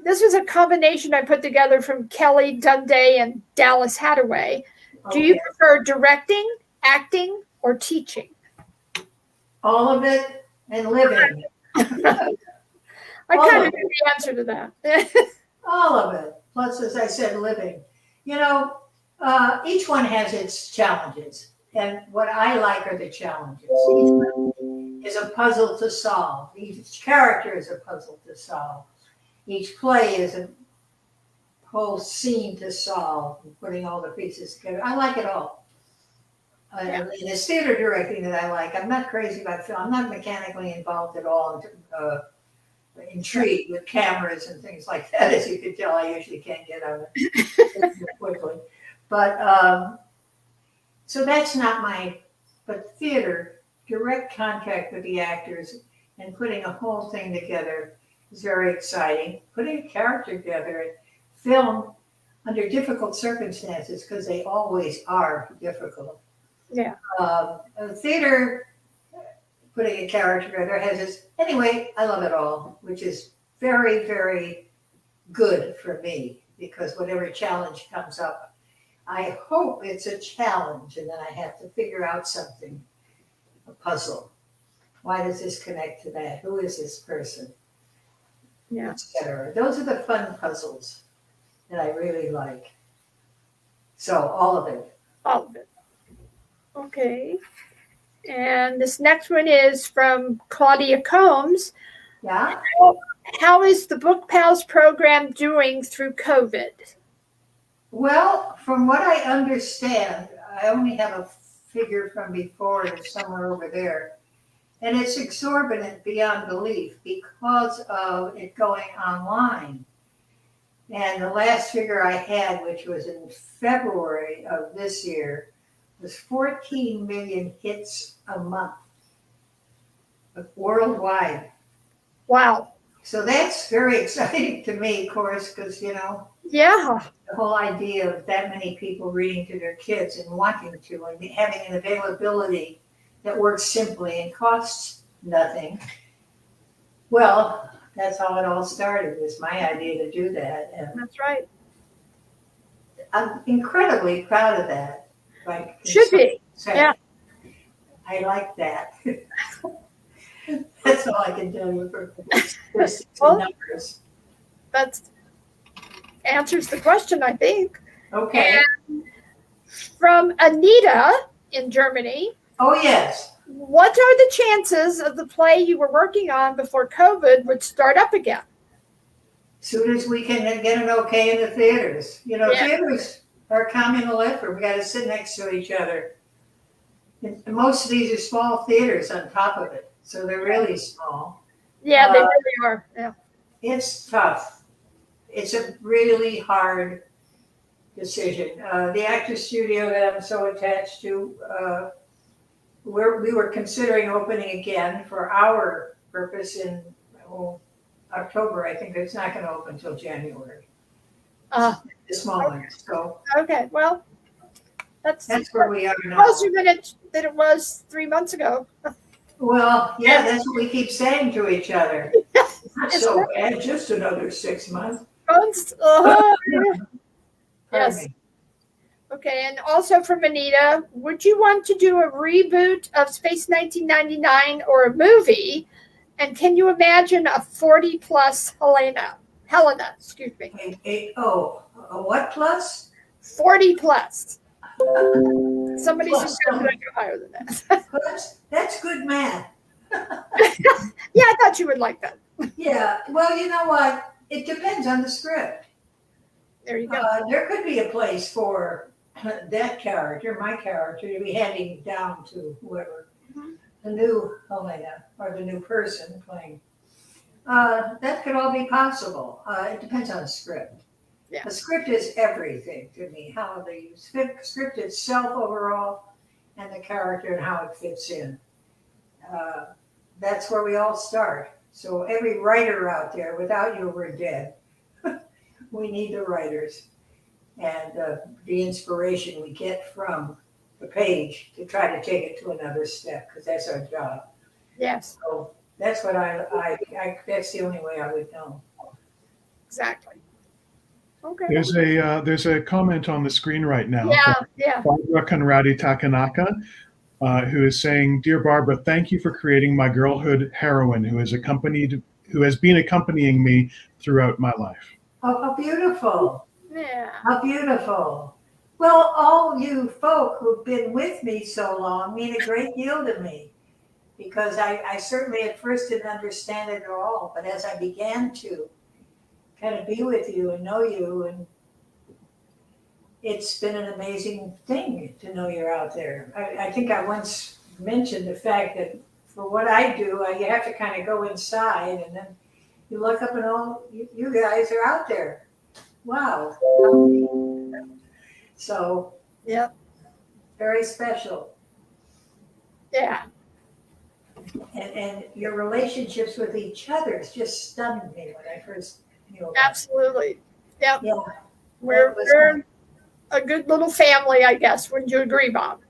This was a combination I put together from Kelly Dunday and Dallas Hathaway. Do you prefer directing, acting, or teaching? All of it and living. I kind of knew the answer to that. All of it. Plus, as I said, living. Each one has its challenges. And what I like are the challenges. Each one is a puzzle to solve. Each character is a puzzle to solve. Each play is a whole scene to solve, and putting all the pieces together. I like it all. It's theater directing that I like. I'm not crazy about film. I'm not mechanically involved at all. intrigued with cameras and things like that. As you can tell, I usually can't get on it quickly. But so that's not but theater, direct contact with the actors and putting a whole thing together is very exciting. Putting a character together, film under difficult circumstances, because they always are difficult. Yeah. Theater, putting a character together has its, anyway, I love it all, which is very, very good for me, because whatever challenge comes up, I hope it's a challenge and then I have to figure out something, a puzzle. Why does this connect to that? Who is this person? Yeah. Etc. Those are the fun puzzles that I really like. So all of it. All of it. Okay. And this next one is from Claudia Combs. Yeah. How is the Book Pals program doing through COVID? Well, from what I understand, I only have a figure from before, it's somewhere over there, and it's exorbitant beyond belief because of it going online. And the last figure I had, which was in February of this year, was 14 million hits a month worldwide. Wow. So that's very exciting to me, of course, because, yeah, the whole idea of that many people reading to their kids and wanting to, and having an availability that works simply and costs nothing. Well, that's how it all started, was my idea to do that. And that's right. I'm incredibly proud of that. Should be. Yeah. I like that. That's all I can tell you for numbers. That answers the question, I think. Okay. And from Anita in Germany. Oh, yes. What are the chances of the play you were working on before COVID would start up again? Soon as we can get an okay in the theaters. Theaters are a communal effort. We got to sit next to each other. And most of these are small theaters on top of it, so they're really small. Yeah, they really are. Yeah. It's tough. It's a really hard decision. The Actors Studio that I'm so attached to, we were considering opening again for our purpose in October. I think it's not going to open until January. This moment. Okay. So okay, well, that's where we are now. Closer than it was 3 months ago. Well, yeah, that's what we keep saying to each other. So add just another 6 months. Yes. Okay, and also from Anita, would you want to do a reboot of Space 1999 or a movie? And can you imagine a 40-plus Helena, excuse me. A what plus? 40-plus. Somebody suggested I go higher than that. That's good math. Yeah, I thought you would like that. Yeah, well, you know what? It depends on the script. There you go. There could be a place for that character, my character, to be handing down to whoever, the new Helena or the new person playing. That could all be possible. It depends on the script. Yeah. The script is everything to me. How the script itself overall and the character and how it fits in. That's where we all start. So every writer out there, without you, we're dead. We need the writers and the inspiration we get from the page to try to take it to another step, because that's our job. Yes. So that's what I that's the only way I would know. Exactly. Okay. There's a comment on the screen right now. Yeah. Barbara Conradi Takanaka, who is saying, "Dear Barbara, thank you for creating my girlhood heroine who has been accompanying me throughout my life." Oh, how beautiful. Yeah. How beautiful. Well, all you folk who've been with me so long mean a great deal to me, because I certainly at first didn't understand it at all, but as I began to kind of be with you and know you, and it's been an amazing thing to know you're out there. I think I once mentioned the fact that for what I do, you have to kind of go inside and then You look up and all you guys are out there. Wow. So, yep, very special. Yeah. And your relationships with each other is just stunned me when I first knew about Absolutely. Yep. Yeah. We're a good little family, I guess. Wouldn't you agree, Bob?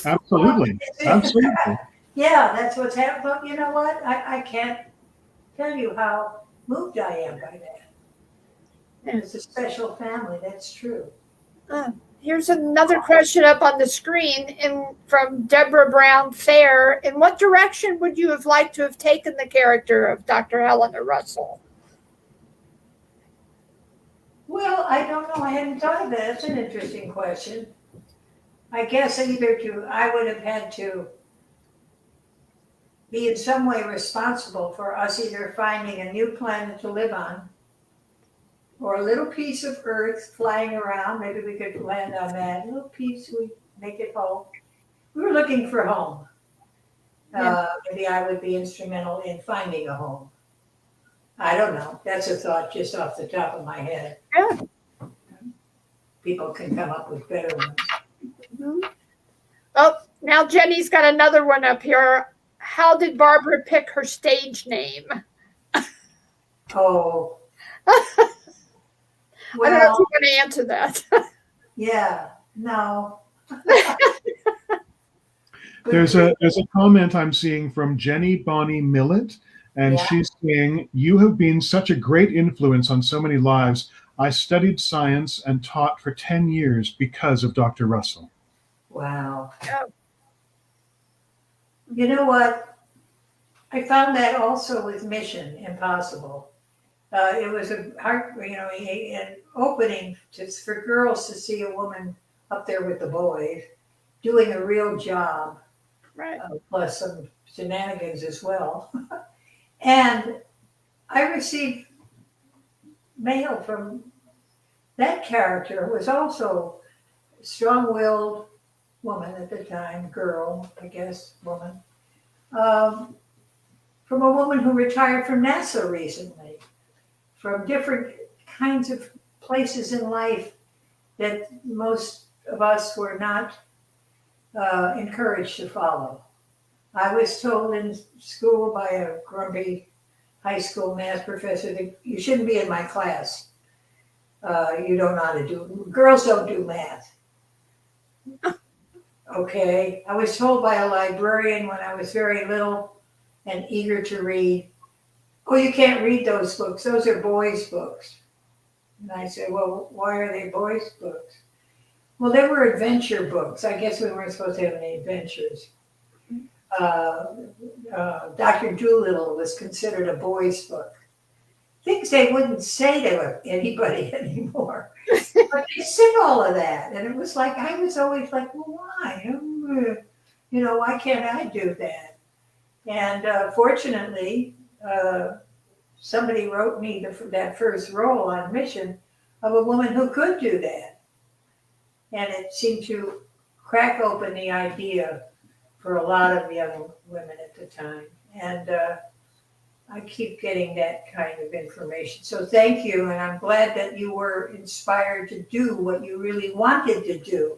Absolutely. Absolutely. Yeah, that's what's happened. But you know what? I can't tell you how moved I am by that. It's a special family. That's true. Here's another question up on the screen from Deborah Brown Fair. In what direction would you have liked to have taken the character of Dr. Helena Russell? Well, I don't know. I hadn't thought of that. That's an interesting question. I guess I would have had to be in some way responsible for us either finding a new planet to live on or a little piece of Earth flying around. Maybe we could land on that. A little piece, we make it home. We were looking for home. Maybe I would be instrumental in finding a home. I don't know. That's a thought just off the top of my head. Yeah. People can come up with better ones. Mm-hmm. Oh, now Jenny's got another one up here. How did Barbara pick her stage name? Oh. I don't know if you can answer that. Yeah, no. There's a comment I'm seeing from Jenny Bonnie Millett, and she's saying, "You have been such a great influence on so many lives. I studied science and taught for 10 years because of Dr. Russell." Wow. You know what? I found that also with Mission Impossible. It was an opening for girls to see a woman up there with the boys doing a real job, right? Plus some shenanigans as well. And I received mail from that character, who was also a strong-willed woman at the time, girl, I guess, woman, from a woman who retired from NASA recently, from different kinds of places in life that most of us were not encouraged to follow. I was told in school by a grumpy high school math professor that you shouldn't be in my class. You don't know how to do it. Girls don't do math. Okay. I was told by a librarian when I was very little and eager to read, "Oh, you can't read those books. Those are boys' books." And I said, "Well, why are they boys' books?" Well, they were adventure books. I guess we weren't supposed to have any adventures. Dr. Dolittle was considered a boys' book. Things they wouldn't say to anybody anymore. But they said all of that. And it was like, I was always like, well, why? Why can't I do that? And fortunately, somebody wrote me that first role on Mission of a woman who could do that. And it seemed to crack open the idea for a lot of young women at the time. And I keep getting that kind of information. So thank you. And I'm glad that you were inspired to do what you really wanted to do,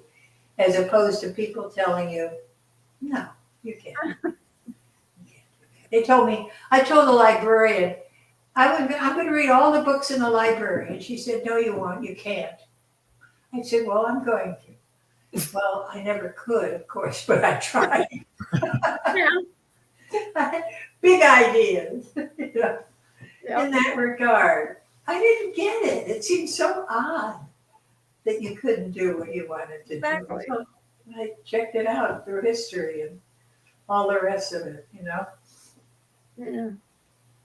as opposed to people telling you, no, you can't. They told me, I told the librarian, I'm going to read all the books in the library. And she said, no, you won't. You can't. I said, well, I'm going to. Well, I never could, of course, but I tried. Big ideas, in that regard. I didn't get it. It seemed so odd that you couldn't do what you wanted to do. So I checked it out through history and all the rest of it, Yeah.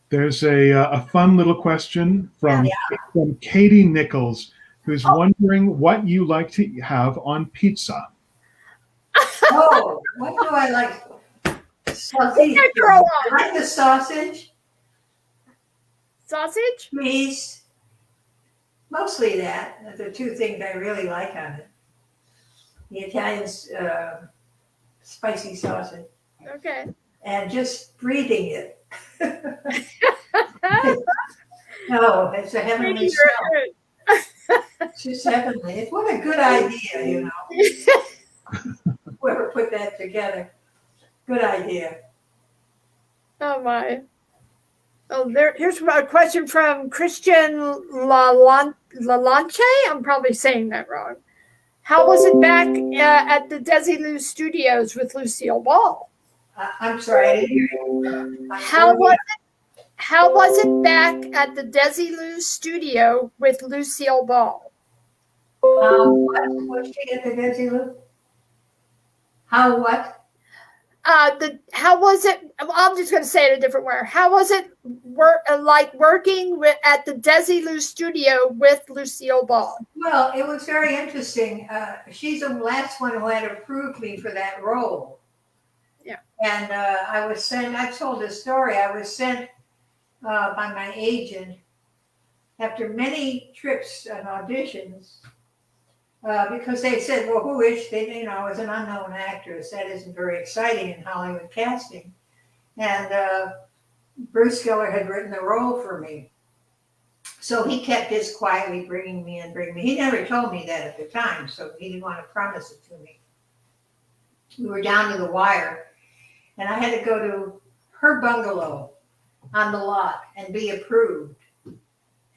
There's a fun little question from Katie Nichols, who's wondering what you like to have on pizza. Oh, what do I like? Sausage. I like the sausage. Sausage? Cheese. Mostly that. The two things I really like on it. The Italian spicy sausage. Okay. And just breathing it. No, it's a heavenly smell. It's just heavenly. What a good idea, you know. Whoever put that together. Good idea. Oh my. Oh, here's a question from Christian Lalanche. I'm probably saying that wrong. How was it back at the Desilu Studios with Lucille Ball? I'm sorry, I didn't hear you. How was it back at the Desilu Studio with Lucille Ball? What was she at the Desilu? How what? How was it? I'm just going to say it a different way. How was it like working at the Desilu Studio with Lucille Ball? Well, it was very interesting. She's the last one who had approved me for that role. Yeah. And I was sent. I've told this story. I was sent by my agent after many trips and auditions. Because they said, well, who is she? You know, I was an unknown actress. That isn't very exciting in Hollywood casting. And Bruce Geller had written the role for me. So he kept just quietly bringing me in. He never told me that at the time, so he didn't want to promise it to me. We were down to the wire, and I had to go to her bungalow on the lot and be approved.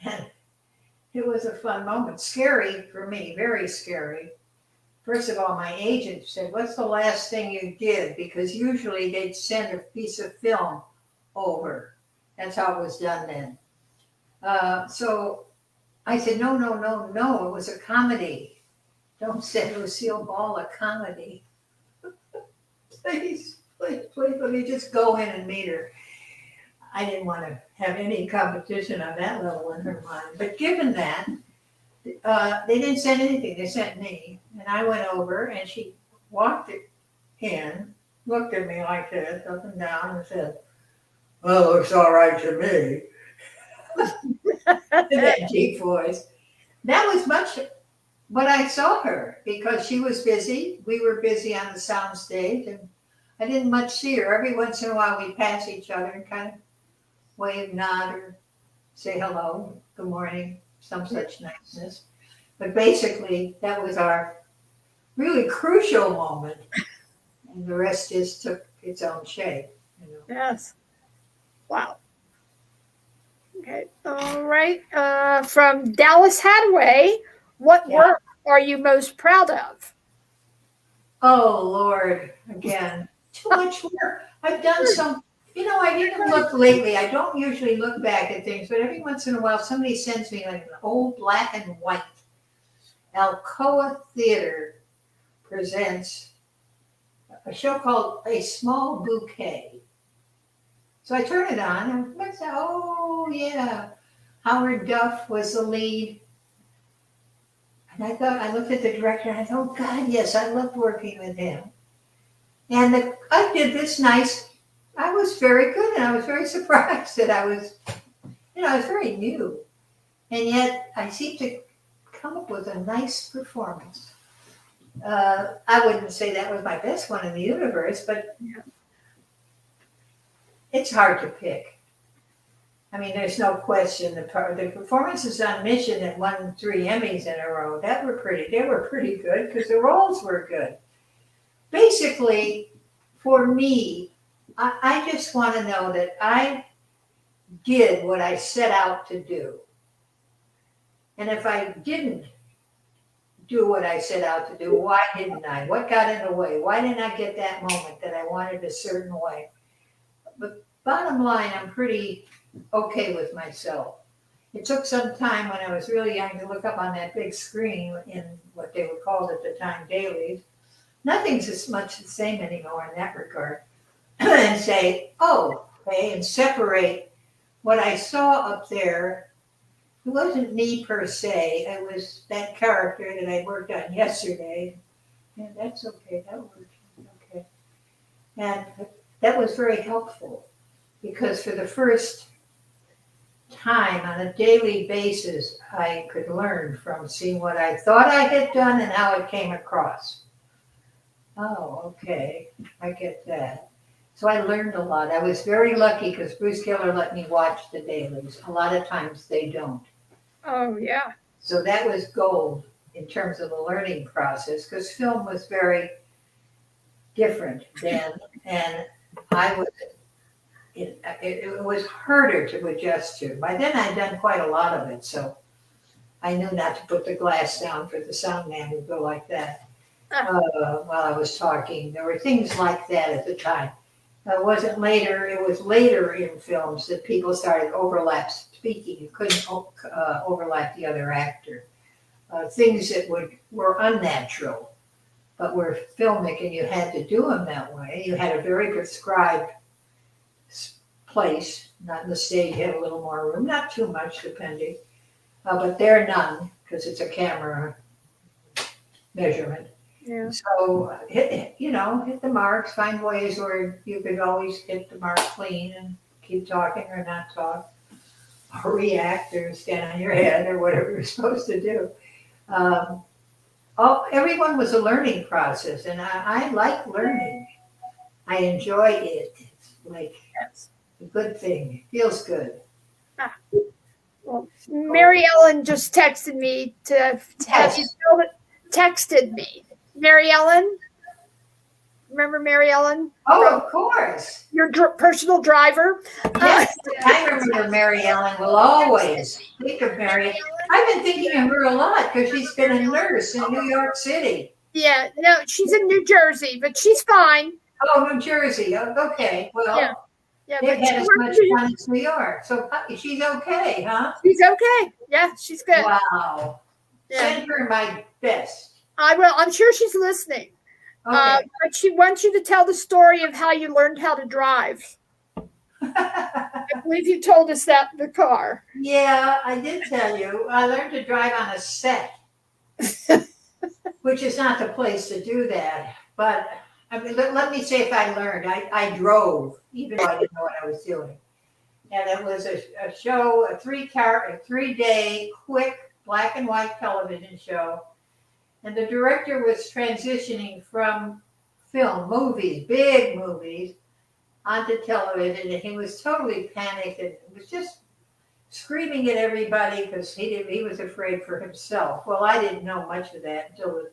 And it was a fun moment. Scary for me, very scary. First of all, my agent said, what's the last thing you did? Because usually they'd send a piece of film over. That's how it was done then. So I said, no. It was a comedy. Don't send Lucille Ball a comedy. Please, let me just go in and meet her. I didn't want to have any competition on that level in her mind. But given that, they didn't send anything. They sent me. And I went over, and she walked in, looked at me like this, up and down, and said, well, looks all right to me. In that deep voice. That was much what I saw her, because she was busy. We were busy on the sound stage, and I didn't much see her. Every once in a while, we'd pass each other and kind of wave, nod, or say hello, good morning, some such niceness. But basically, that was our really crucial moment. And the rest just took its own shape. You know? Yes. Wow. Okay. All right. From Dallas Hadaway, what work are you most proud of? Oh, Lord, again, too much work. I've done some. You know, I didn't look lately. I don't usually look back at things, but every once in a while somebody sends me like an old black and white. Alcoa Theater presents a show called A Small Bouquet. So I turn it on and what's that? Oh, yeah. Howard Duff was the lead. And I looked at the director and I thought, oh, God, yes, I loved working with him. And I did this nice. I was very good, and I was very surprised that I was very new. And yet I seemed to come up with a nice performance. I wouldn't say that was my best one in the universe, but it's hard to pick. I mean, there's no question. The performances on Mission that won 3 Emmys in a row, they were pretty good because the roles were good. Basically, for me, I just want to know that I did what I set out to do. And if I didn't do what I set out to do, why didn't I? What got in the way? Why didn't I get that moment that I wanted a certain way? But bottom line, I'm pretty okay with myself. It took some time when I was really young to look up on that big screen in what they were called at the time dailies. Nothing's as much the same anymore in that regard. And say, oh, okay, and separate what I saw up there. It wasn't me per se. It was that character that I worked on yesterday. And that's okay. That worked. Okay. And that was very helpful because for the first time on a daily basis, I could learn from seeing what I thought I had done and how it came across. Oh, okay. I get that. So I learned a lot. I was very lucky because Bruce Geller let me watch the dailies. A lot of times they don't. Oh, yeah. So that was gold in terms of the learning process because film was very different then. And I was, it was harder to adjust to. By then I'd done quite a lot of it. So I knew not to put the glass down for the sound man to go like that while I was talking. There were things like that at the time. It wasn't later. It was later in films that people started overlap speaking. You couldn't overlap the other actor. Things that were unnatural, but were filmic, and you had to do them that way. You had a very prescribed place, not in the stage. You had a little more room, not too much, depending. But there none, because it's a camera measurement. Yeah. So hit the marks, find ways where you could always hit the mark clean and keep talking or not talk, or react or stand on your head or whatever you're supposed to do. Everyone was a learning process, and I like learning. I enjoy it. It's like a good thing. It feels good. Well, Mary Ellen just texted me to have you build it. Texted me. Mary Ellen? Remember Mary Ellen? Oh, of course. Your personal driver. Yes, I remember Mary Ellen. Will always think of Mary. I've been thinking of her a lot because she's been a nurse in New York City. Yeah, no, she's in New Jersey, but she's fine. Oh, New Jersey. Okay. Well, yeah, they've but had as much fun as New York. So she's okay, huh? She's okay. Yeah, she's good. Wow. Yeah. Send her my best. I will. I'm sure she's listening. Okay. But she wants you to tell the story of how you learned how to drive. I believe you told us that in the car. Yeah, I did tell you. I learned to drive on a set, which is not the place to do that. But I mean, let me say if I learned. I drove, even though I didn't know what I was doing. And it was a show, a 3-day, quick black and white television show. And the director was transitioning from film, movies, big movies, onto television. And he was totally panicked and was just screaming at everybody because he was afraid for himself. Well, I didn't know much of that until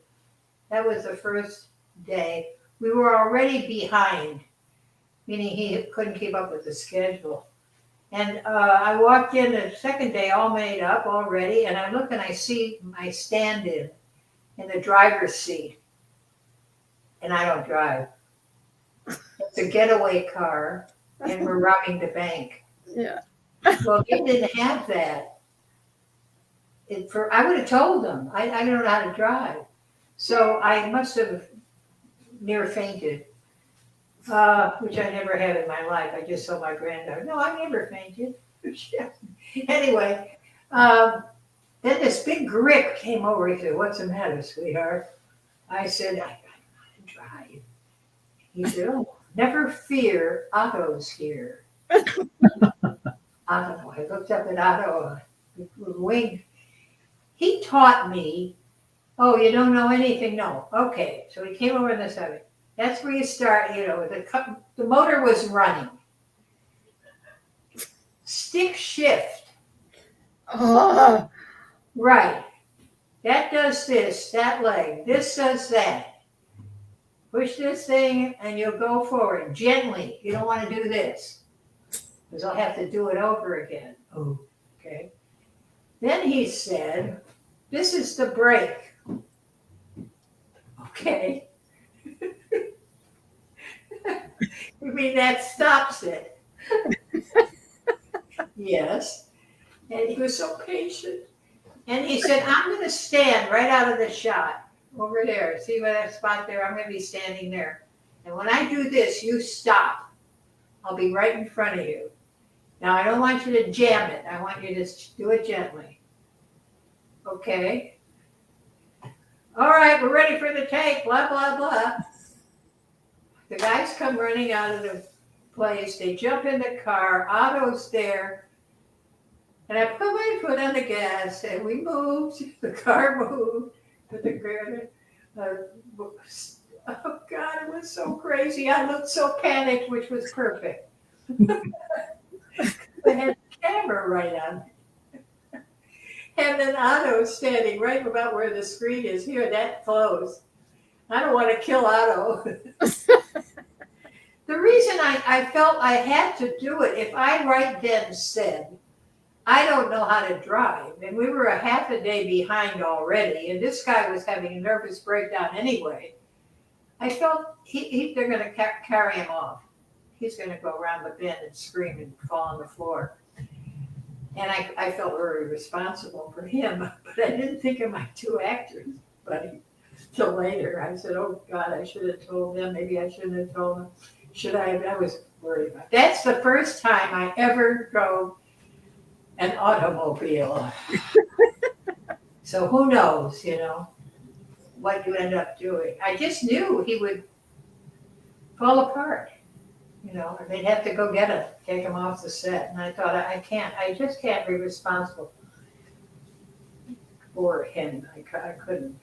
that was the first day. We were already behind, meaning he couldn't keep up with the schedule. And I walked in the second day all made up already, and I look and I see my stand-in the driver's seat. And I don't drive. It's a getaway car, and we're robbing the bank. Yeah. Well, they didn't have that. I would have told them. I don't know how to drive. So I must have near fainted, which I never have in my life. I just saw my granddaughter. No, I never fainted. Anyway, then this big grip came over. He said, "What's the matter, sweetheart?" I said, "I gotta drive." He said, "Oh, never fear, Otto's here." Otto, I looked up at Otto, wink. He taught me, "Oh, you don't know anything?" No. Okay. So he came over on the side. That's where you start, the motor was running. Stick shift. Right. That does this, that leg. This does that. Push this thing and you'll go forward gently. You don't want to do this because I'll have to do it over again. Oh, okay. Then he said, "This is the brake." Okay. You mean that stops it? Yes. And he was so patient. And he said, "I'm going to stand right out of the shot over there. See where that spot there? I'm going to be standing there. And when I do this, you stop. I'll be right in front of you. Now, I don't want you to jam it. I want you to do it gently." Okay. "All right, we're ready for the take, blah, blah, blah." The guys come running out of the place. They jump in the car. Otto's there. And I put my foot on the gas, and we moved. The car moved. Oh God, it was so crazy. I looked so panicked, which was perfect. I had the camera right on. And then Otto's standing right about where the screen is here, that close. I don't want to kill Otto. The reason I felt I had to do it, if I right then said, I don't know how to drive, and we were a half a day behind already, and this guy was having a nervous breakdown anyway, I felt they're going to carry him off. He's going to go around the bend and scream and fall on the floor. And I felt very responsible for him, but I didn't think of my two actors, buddy, till later. I said, oh God, I should have told them. Maybe I shouldn't have told them. Should I have? I was worried about it. That's the first time I ever drove an automobile. So who knows, what you end up doing. I just knew he would fall apart. And they'd have to go get him, take him off the set. And I thought, I just can't be responsible for him. I couldn't.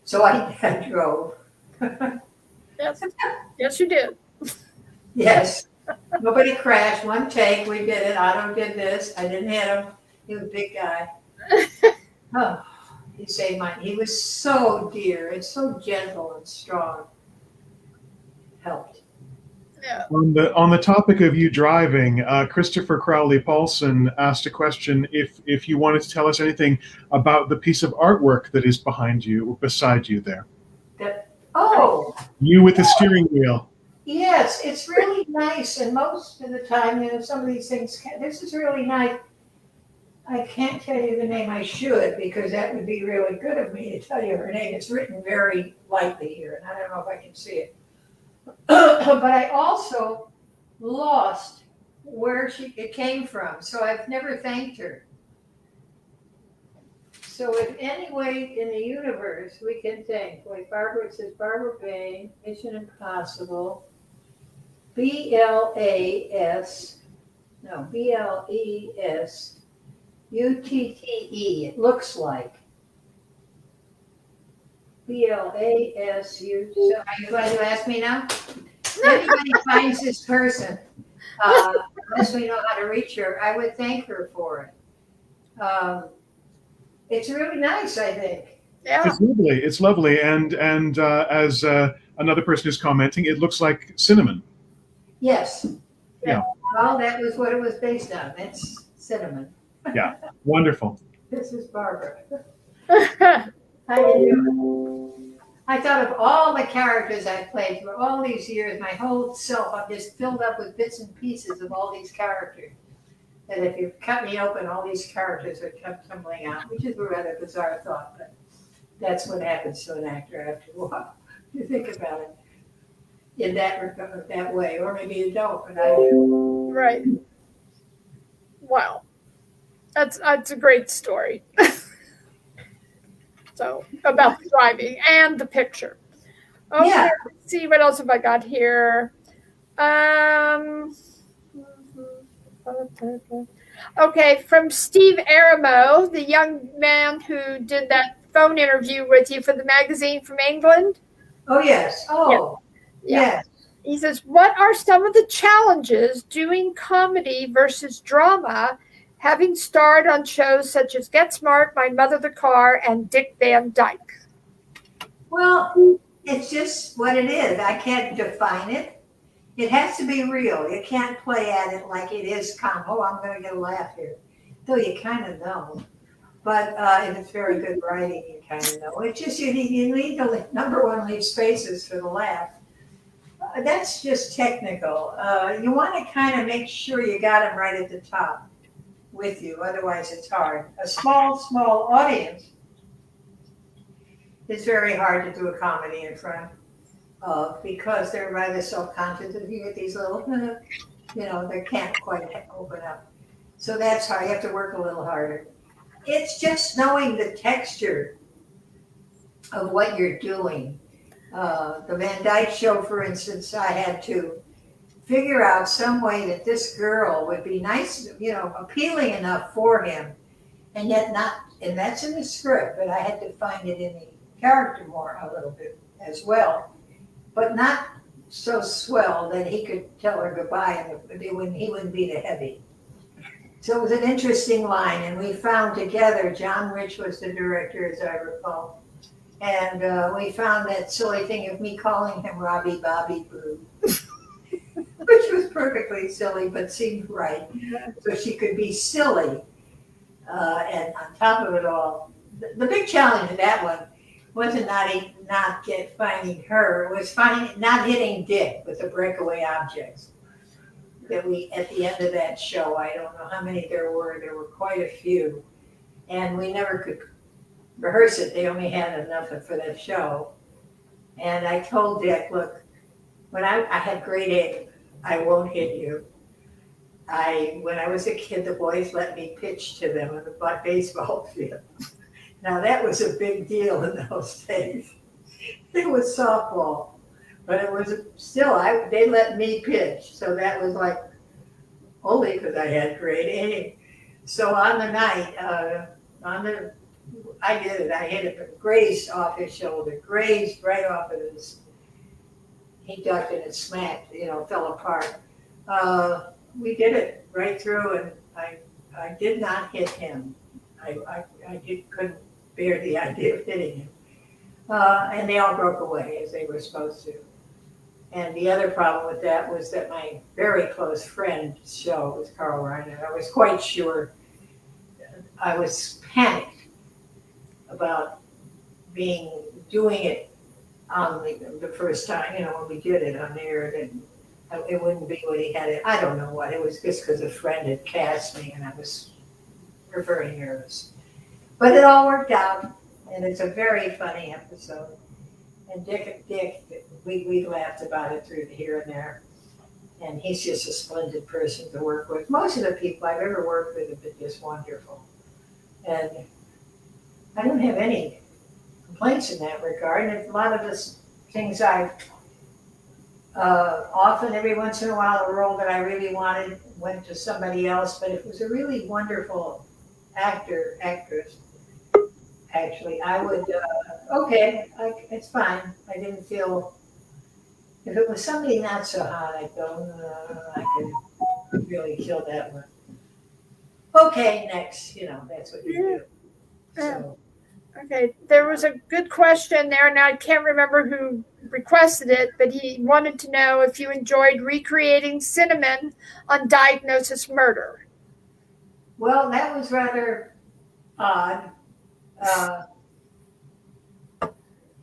So I drove. Yes, you did. Yes. Nobody crashed. One take, we did it. Otto did this. I didn't hit him. He was a big guy. Oh, he saved mine. He was so dear and so gentle and strong. Helped. Yeah. On the topic of you driving, Christopher Crowley Paulson asked a question if you wanted to tell us anything about the piece of artwork that is behind you, beside you there. You with the steering wheel. Yes, it's really nice. And most of the time, some of these things, this is really nice. I can't tell you the name. I should, because that would be really good of me to tell you her name. It's written very lightly here, and I don't know if I can see it. But I also lost where it came from, so I've never thanked her. So if any way in the universe we can thank, like Barbara, it says Barbara Bain, Mission Impossible, BLESUTTE, it looks like. BLASU. So are you going to ask me now? If anybody finds this person, unless we know how to reach her, I would thank her for it. It's really nice, I think. Yeah. It's lovely. And as another person is commenting, it looks like cinnamon. Yes. Yeah. Well, that was what it was based on. It's cinnamon. Yeah. Wonderful. This is Barbara. How do you do? I thought of all the characters I played for all these years. My whole self, I'm just filled up with bits and pieces of all these characters. And if you cut me open, all these characters are kept tumbling out, which is a rather bizarre thought, but that's what happens to an actor after a while. You think about it in that way, or maybe you don't, but I do. Right. Wow. That's a great story. So about driving and the picture. Okay, Yeah. Let's see what else have I got here. Okay, from Steve Aramo, the young man who did that phone interview with you for the magazine from England. Oh, yes. Oh, Yeah. yes. He says, what are some of the challenges doing comedy versus drama, having starred on shows such as Get Smart, My Mother the Car, and Dick Van Dyke? Well, it's just what it is. I can't define it. It has to be real. You can't play at it like it is oh, I'm going to get a laugh here. Though you kind of know. But if it's very good writing, you kind of know. It's just you need to, number one, leave spaces for the laugh. That's just technical. You want to kind of make sure you got them right at the top with you. Otherwise, it's hard. A small audience, it's very hard to do a comedy in front of because they're rather self-conscious. If you get these little, they can't quite open up. So that's hard. You have to work a little harder. It's just knowing the texture of what you're doing. The Van Dyke show, for instance, I had to figure out some way that this girl would be nice, appealing enough for him, and yet not. And that's in the script, but I had to find it in the character more a little bit as well, but not so swell that he could tell her goodbye and he wouldn't be the heavy. So it was an interesting line, and we found together, John Rich was the director, as I recall, and we found that silly thing of me calling him Robbie Bobby Boo, which was perfectly silly, but seemed right. So she could be silly, and on top of it all, the big challenge of that one wasn't finding her, it was not hitting Dick with the breakaway objects. That we, at the end of that show, I don't know how many there were quite a few, and we never could rehearse it. They only had enough for that show. And I told Dick, look, when I had grade 8, I won't hit you. When I was a kid, the boys let me pitch to them on the baseball field. Now that was a big deal in those days. It was softball. But it was still, they let me pitch. So that was like only because I had grade 8. So on the night, I did it. I hit it, grazed off his shoulder, grazed right off of his. He ducked and it smacked, fell apart. We did it right through, and I did not hit him. I couldn't bear the idea of hitting him. And they all broke away as they were supposed to. And the other problem with that was that my very close friend's show was Carl Reiner. I was quite sure, I was panicked about doing it on the first time, when we did it on air, that it wouldn't be what he had it. I don't know what, it was just because a friend had cast me and I was very nervous. But it all worked out, and it's a very funny episode. And Dick, we laughed about it through here and there. And he's just a splendid person to work with. Most of the people I've ever worked with have been just wonderful. And I don't have any complaints in that regard. And a lot of the things often every once in a while, the role that I really wanted went to somebody else. But if it was a really wonderful actress, actually, I would, it's fine. I didn't feel, if it was somebody not so hot, I'd go, I could really kill that one. Okay, next, that's what you do. So. Okay, there was a good question there, and I can't remember who requested it, but he wanted to know if you enjoyed recreating Cinnamon on Diagnosis Murder. Well, that was rather odd.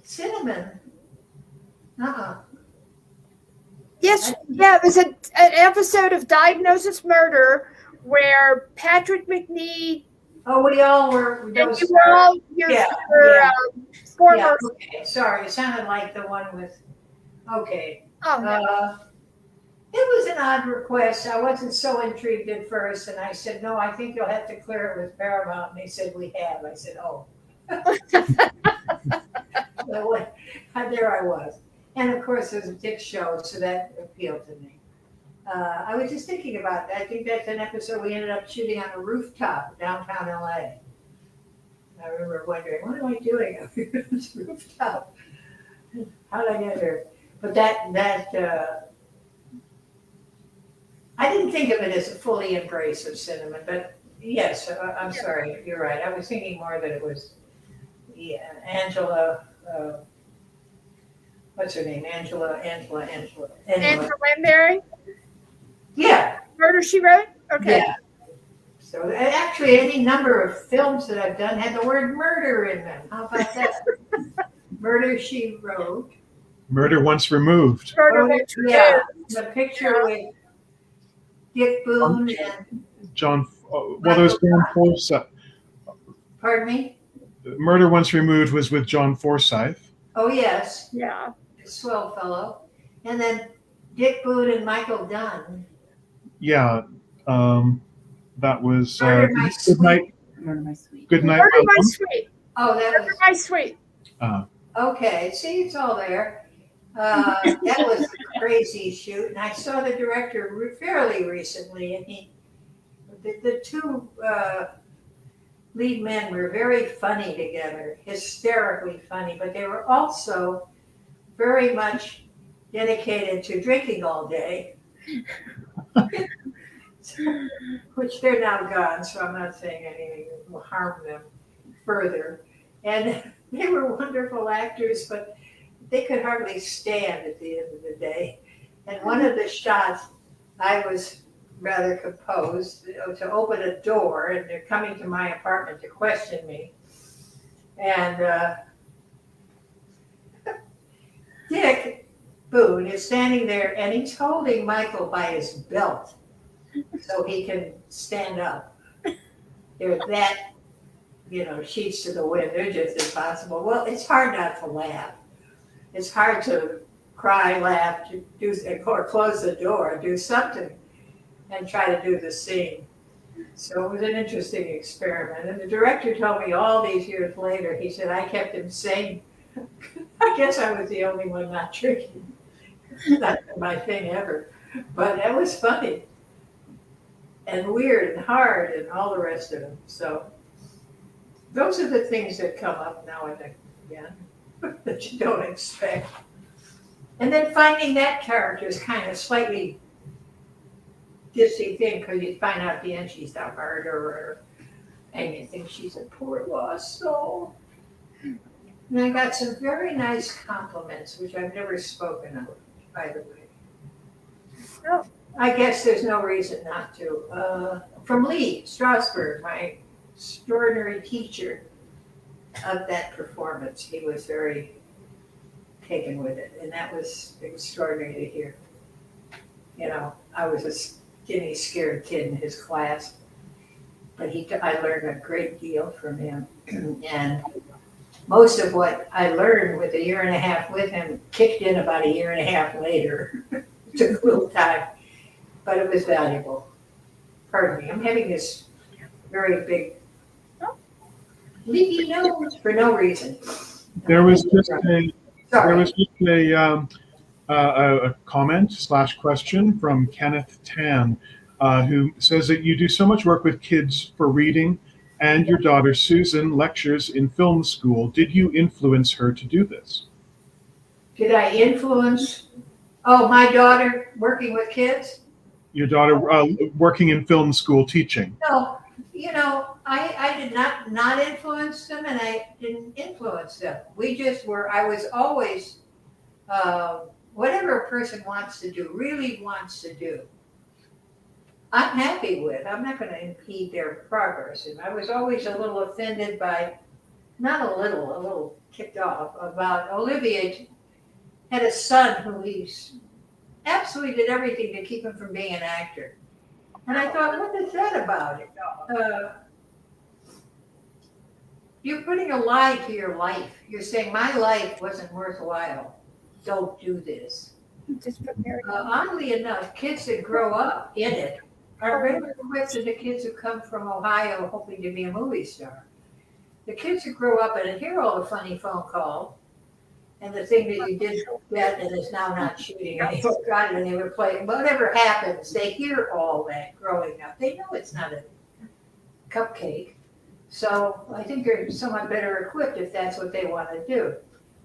Cinnamon. Yes, it was an episode of Diagnosis Murder where Patrick Macnee. Oh, we all were. And you were all your former. Yeah, okay. Sorry, it sounded like the one with. Okay. Oh, no. It was an odd request. I wasn't so intrigued at first, and I said, "No, I think you'll have to clear it with Paramount." And they said, "We have." I said, "Oh." So, there I was, and of course, it was a Dick show, so that appealed to me. I was just thinking about that. I think that's an episode we ended up shooting on a rooftop downtown LA. I remember wondering, what am I doing up here on this rooftop? How did I get here? But that I didn't think of it as a fully embrace of Cinnamon, but yes, I'm sorry, you're right. I was thinking more that it was Angela. What's her name? Angela Lansbury? Yeah. Murder, She Wrote? Okay. Yeah. So actually, any number of films that I've done had the word murder in them. How about that? Murder, She Wrote. Murder Once Removed. Yeah. The picture with Dick Boone and John, there's John Forsythe. Pardon me? Murder Once Removed was with John Forsythe. Oh, yes. Yeah. Swell fellow. And then Dick Boone and Michael Dunn. Yeah. That was Murder My Good Night. Murder My Sweet. Good Night. Murder My Sweet. Oh, that Murder was. My Sweet. Okay. See, it's all there. That was a crazy shoot. And I saw the director fairly recently, and the two lead men were very funny together, hysterically funny, but they were also very much dedicated to drinking all day, which they're now gone, so I'm not saying anything that will harm them further. And they were wonderful actors, but they could hardly stand at the end of the day. And one of the shots, I was rather composed to open a door, and they're coming to my apartment to question me. And Dick Boone is standing there, and he's holding Michael by his belt so he can stand up. They're that, sheets to the wind. They're just impossible. Well, it's hard not to laugh. It's hard to cry, laugh, to do, or close the door, do something, and try to do the scene. So it was an interesting experiment. And the director told me all these years later, he said, I kept him sane. I guess I was the only one not drinking. Not my thing ever. But that was funny. And weird and hard and all the rest of them. So those are the things that come up now and again that you don't expect. And then finding that character is kind of slightly dizzy thing, because you find out at the end she's a murderer and you think she's a poor lost soul. And I got some very nice compliments, which I've never spoken of, by the way. Oh, I guess there's no reason not to. From Lee Strasberg, my extraordinary teacher of that performance, he was very taken with it, and that was extraordinary to hear. I was a skinny, scared kid in his class, but I learned a great deal from him. And most of what I learned with a year and a half with him kicked in about a year and a half later. It took a little time, but it was valuable. Pardon me, I'm having this very big leaky nose for no reason. There was just a comment/question from Kenneth Tan, who says that you do so much work with kids for reading, and your daughter Susan lectures in film school. Did you influence her to do this? Did I influence? Oh, my daughter working with kids? Your daughter working in film school teaching. No, I did not influence them, and I didn't influence them. We just were, I was always, whatever a person wants to do, really wants to do, I'm happy with. I'm not going to impede their progress. And I was always a little offended by, not a little kicked off about Olivier had a son who he's absolutely did everything to keep him from being an actor. And I thought, what is that about it? You're putting a lie to your life. You're saying my life wasn't worthwhile. Don't do this. Oddly enough, kids that grow up in it are very quick to the kids who come from Ohio hoping to be a movie star. The kids who grow up and hear all the funny phone calls and the thing that you did get and is now not shooting, and they forgot it and they were playing, whatever happens, they hear all that growing up. They know it's not a cupcake. So I think they're somewhat better equipped if that's what they want to do.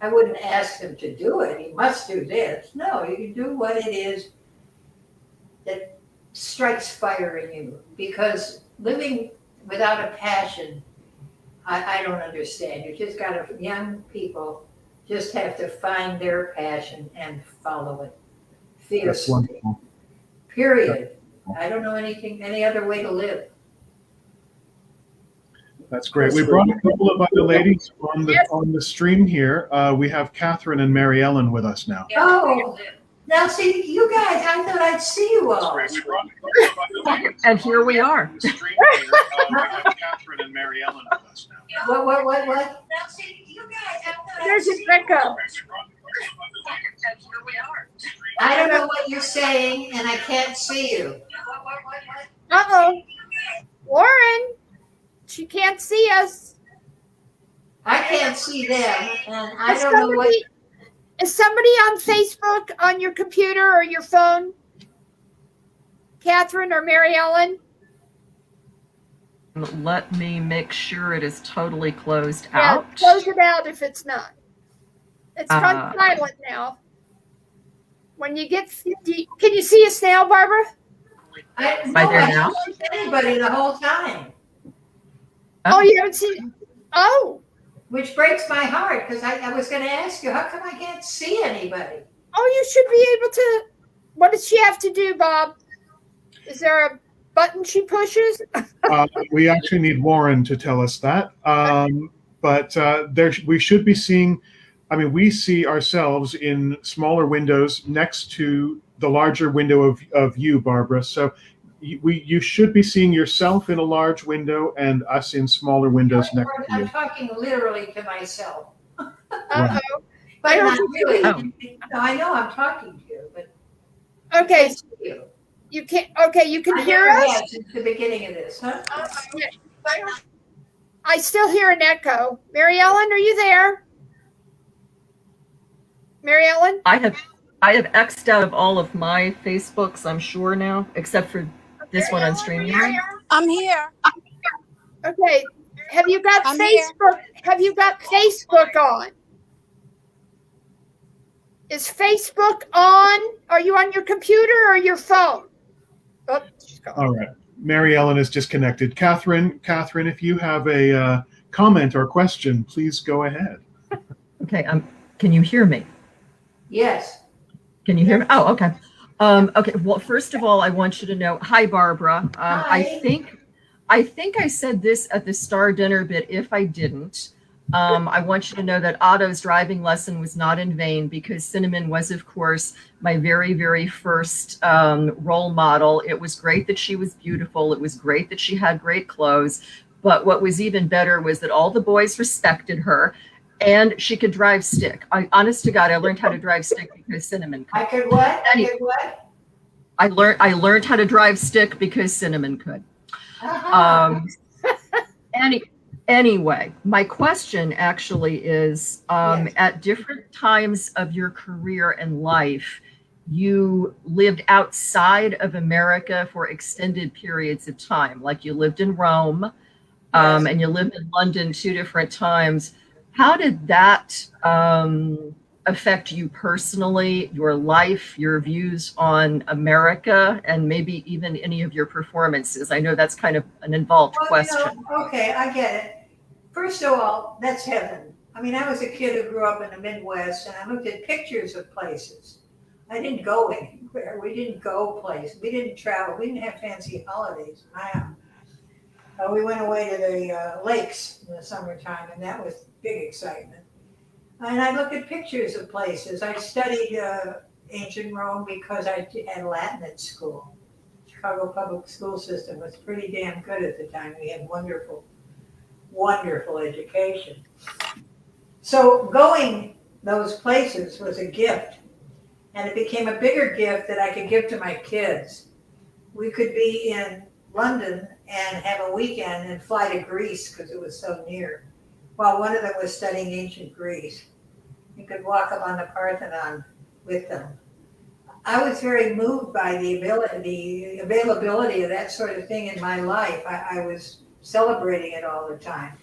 I wouldn't ask them to do it. You must do this. No, you can do what it is that strikes fire in you, because living without a passion, I don't understand. You just got to, young people just have to find their passion and follow it fiercely. Period. I don't know any other way to live. That's great. We brought a couple of other ladies on the stream here. We have Catherine and Mary Ellen with us now. Oh, now see, you guys, I thought I'd see you all. And here we are. We have Catherine and Mary Ellen with us now. What? Now see, you guys, I thought There's a echo. I don't know what you're saying, and I can't see you. Uh-oh. Lauren, she can't see us. I can't see them, and I don't know what. Is somebody on Facebook on your computer or your phone? Catherine or Mary Ellen? Let me make sure it is totally closed Yeah, out. close it out if it's not. It's gone silent now. When you get, can you see us now, Barbara? Am I there now? I didn't see anybody the whole time. Oh, you haven't seen? Oh. Which breaks my heart because I was going to ask you, how come I can't see anybody? Oh, you should be able to. What does she have to do, Bob? Is there a button she pushes? We actually need Warren to tell us that. But we should be seeing, I mean, we see ourselves in smaller windows next to the larger window of you, Barbara. So you should be seeing yourself in a large window and us in smaller windows next to I'm you. talking literally to myself. Right. But not really. Oh. No, I know I'm talking to you, but Okay. You can't. Okay, you can I hear never us. have since the beginning of this, huh? I still hear an echo. Mary Ellen, are you there? Mary Ellen? I have X'd out of all of my Facebooks, I'm sure now, except for this one on StreamYard. I'm here. Okay. Have you got I'm Facebook? Have you got Facebook on? Is Facebook on? Are you on your computer or your phone? Oh, she's gone. All right. Mary Ellen is disconnected. Catherine, if you have a comment or question, please go ahead. Okay, can you hear me? Yes. Can you hear me? Oh, okay. Okay, well, first of all, I want you to know, hi, Barbara. Hi. I think I said this at the Star Dinner bit. If I didn't, I want you to know that Otto's driving lesson was not in vain because Cinnamon was, of course, my very, very first role model. It was great that she was beautiful. It was great that she had great clothes. But what was even better was that all the boys respected her and she could drive stick. Honest to God, I learned how to drive stick because Cinnamon could. I could what? I could what? I learned how to drive stick because Cinnamon could. Anyway, my question actually is, Yes. at different times of your career and life, you lived outside of America for extended periods of time. Like you lived in Rome, Yes. and you lived in London 2 different times. How did that affect you personally, your life, your views on America, and maybe even any of your performances? I know that's kind of an involved question. Okay, I get it. First of all, that's heaven. I mean, I was a kid who grew up in the Midwest, and I looked at pictures of places. I didn't go anywhere. We didn't go places. We didn't travel. We didn't have fancy holidays. We went away to the lakes in the summertime, and that was big excitement. And I looked at pictures of places. I studied ancient Rome because I had Latin at school. Chicago public school system was pretty damn good at the time. We had wonderful education. So going those places was a gift. And it became a bigger gift that I could give to my kids. We could be in London and have a weekend and fly to Greece because it was so near. While one of them was studying ancient Greece. You could walk up on the Parthenon with them. I was very moved by the availability of that sort of thing in my life. I was celebrating it all the time.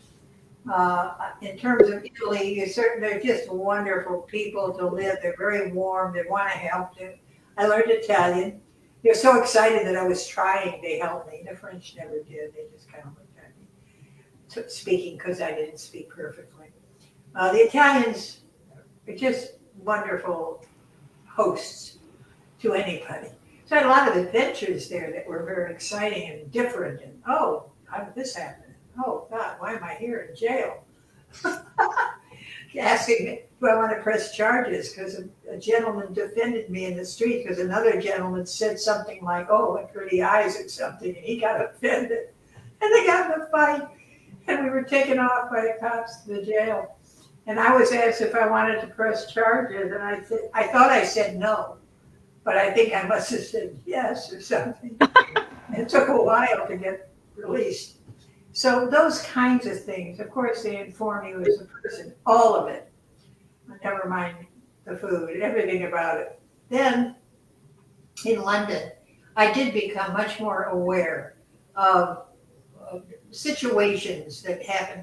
In terms of Italy, they're just wonderful people to live. They're very warm. They want to help you. I learned Italian. They were so excited that I was trying to help me. The French never did. They just kind of looked at me, speaking because I didn't speak perfectly. The Italians are just wonderful hosts to anybody. So I had a lot of adventures there that were very exciting and different. And how did this happen? Oh God, why am I here in jail? Asking me, do I want to press charges? Because a gentleman defended me in the street because another gentleman said something like, oh, what pretty eyes or something, and he got offended. And they got in a fight, and we were taken off by the cops to the jail. And I was asked if I wanted to press charges, and I thought I said no, but I think I must have said yes or something. It took a while to get released. So those kinds of things, of course, they inform you as a person, all of it. Never mind the food, everything about it. Then in London, I did become much more aware of situations that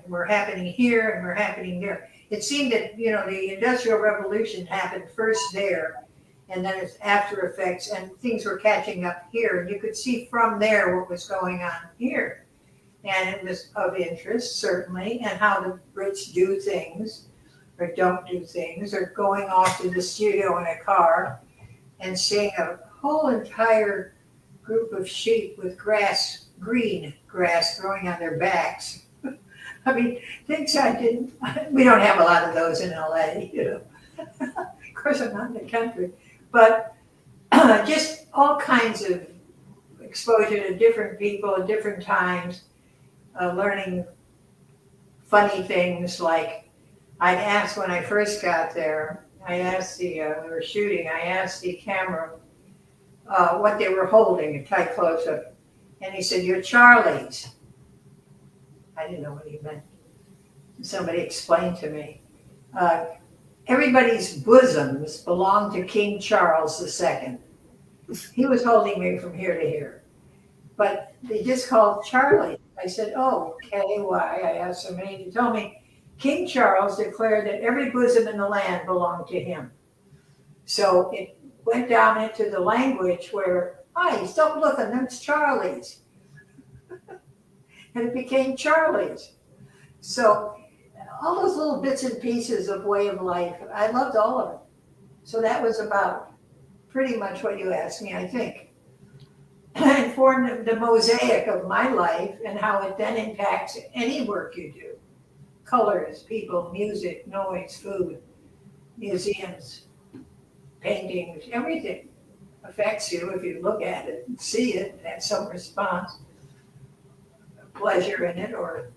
were happening here and were happening there. It seemed that, the Industrial Revolution happened first there, and then its after effects, and things were catching up here. And you could see from there what was going on here. And it was of interest, certainly, and how the Brits do things or don't do things, or going off to the studio in a car and seeing a whole entire group of sheep with green grass growing on their backs. I mean, things we don't have a lot of those in LA, Of course, I'm not in the country, but just all kinds of exposure to different people at different times, learning funny things. Like I'd asked when I first got there, we were shooting, I asked the camera what they were holding, a tight close-up. And he said, "You're Charlie's." I didn't know what he meant. Somebody explained to me. Everybody's bosoms belong to King Charles II. He was holding me from here to here. But they just called Charlie. I said, "Oh, okay, why?" I asked somebody. He told me King Charles declared that every bosom in the land belonged to him. So it went down into the language where, "Hi, stop looking, that's Charlie's." And it became Charlie's. So all those little bits and pieces of way of life, I loved all of it. So that was about pretty much what you asked me, I think. And formed the mosaic of my life and how it then impacts any work you do. Colors, people, music, noise, food, museums, paintings, everything affects you if you look at it and see it, have some response, pleasure in it, or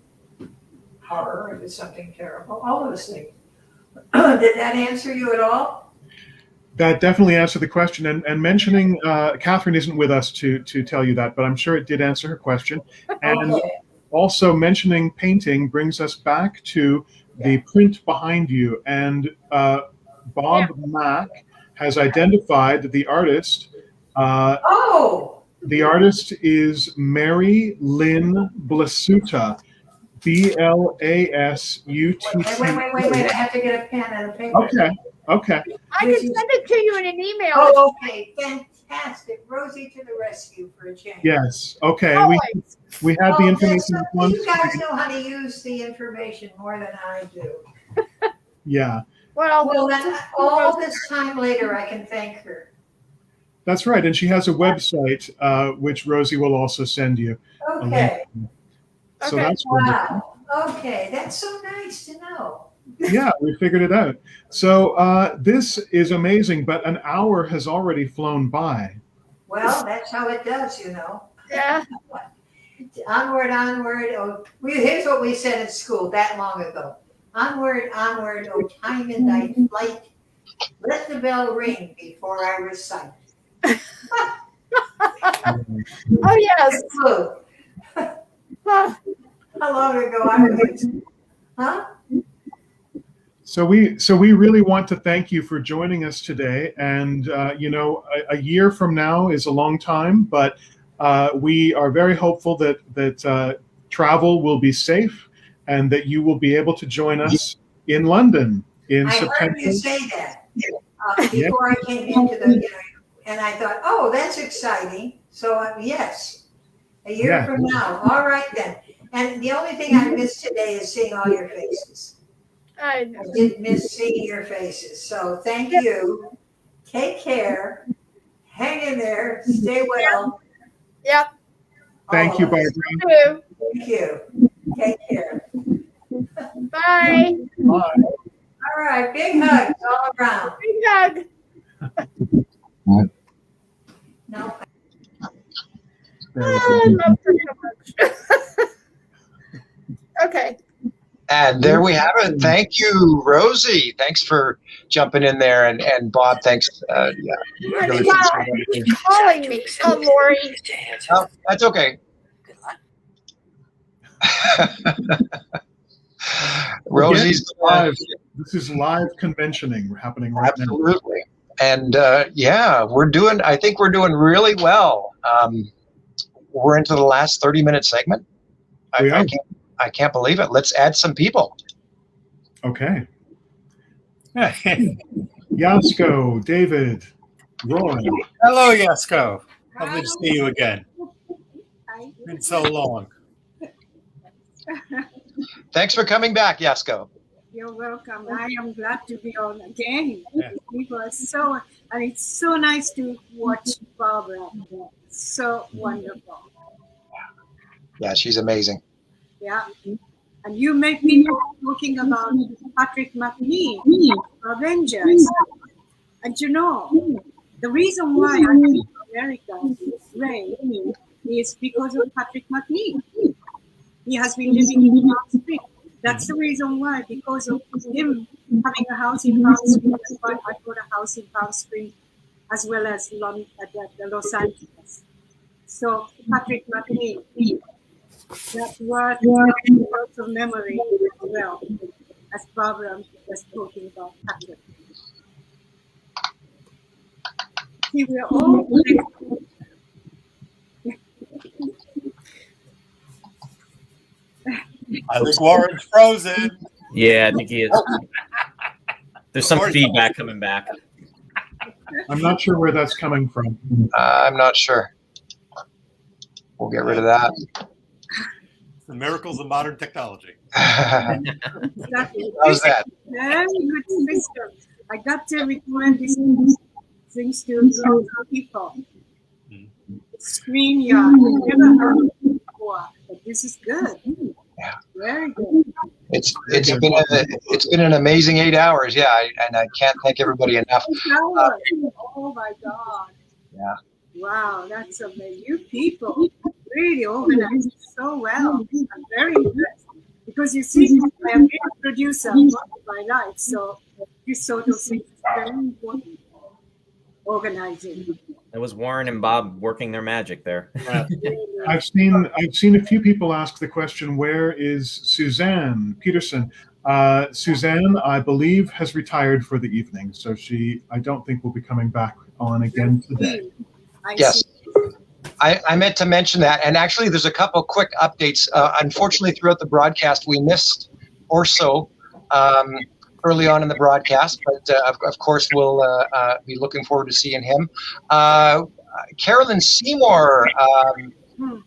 horror if it's something terrible, all those things. Did that answer you at all? That definitely answered the question. And mentioning, Catherine isn't with us to tell you that, but I'm sure it did answer her question. And Okay. also mentioning painting brings us back to the print behind you. And Bob Mack has identified that the artist. The artist is Mary Lynn Blasuta, Blasutt. Wait, I have to get a pen and a paper. Okay. I can send it to you in an email. Oh, okay, fantastic. Rosie to the rescue for a change. Yes. Okay. Always. We have the information. You guys know how to use the information more than I do. Yeah. Well, then all this time later, I can thank her. That's right. And she has a website, which Rosie will also send you. Okay. So that's wonderful. Wow. Okay, that's so nice to know. Yeah, we figured it out. So this is amazing, but an hour has already flown by. Well, that's how it does, Yeah. Onward. Oh, here's what we said at school that long ago. Onward, oh time in thy flight. Let the bell ring before I recite. Oh, yes. How long ago I was? Huh? So we really want to thank you for joining us today. And a year from now is a long time, but we are very hopeful that travel will be safe and that you will be able to join us in London in September. I heard you say that before I came into the, and I thought, oh, that's exciting. So yes, a year from now. All right then. And the only thing I missed today is seeing all your faces. I did miss seeing your faces. So thank you. Take care. Hang in there. Stay well. Yep. Thank you, Barbara. Thank you. Take care. Bye. Bye. All right. Big hugs all around. Big hug. No. I love her so much. Okay. And there we have it. Thank you, Rosie. Thanks for jumping in there. And Bob, thanks. Really He's calling me. Oh, Lori. Oh, that's okay. Rosie's live. This is live conventioning happening right now. Absolutely. And I think we're doing really well. We're into the last 30-minute segment. I can't believe it. Let's add some people. Okay. Yasko, David, Roy. Hello, Yasko. Lovely to see you again. Been so long. Thanks for coming back, Yasko. You're welcome. I am glad to be on again. Yeah. And it's so nice to watch Barbara. So wonderful. Yeah, she's amazing. Yeah. And you make people talking about Patrick McNee, Avengers. And you know, the reason why I think America is great is because of Patrick McNee. He has been living in Palm Springs. That's the reason why, because of him having a house in Palm Springs. That's why I got a house in Palm Springs as well as Los Angeles. So Patrick McNee, that's worth lots of memory as well, as Barbara was talking about Patrick. See, we're all I think Warren's frozen. Yeah, I think he is. There's some feedback coming back. I'm not sure where that's coming from. I'm not sure. We'll get rid of that. The miracles of modern technology. Exactly. How's that? Very good system. I got to recommend these things to people. StreamYard. I've never heard of it before, but this is good. Yeah. Very good. It's been an amazing 8 hours. Yeah, and I can't thank everybody enough. Oh my God. Yeah. Wow, that's amazing. You people really organize it so well. I'm very impressed. Because you see, I am a producer of my life, so this sort of thing is very important. Organizing. It was Warren and Bob working their magic there. I've seen a few people ask the question, where is Suzanne Peterson? Suzanne, I believe, has retired for the evening, so I don't think will be coming back on again today. Yes. I meant to mention that, and actually there's a couple quick updates. Unfortunately, throughout the broadcast, we missed Orso early on in the broadcast, but of course we'll be looking forward to seeing him. Carolyn Seymour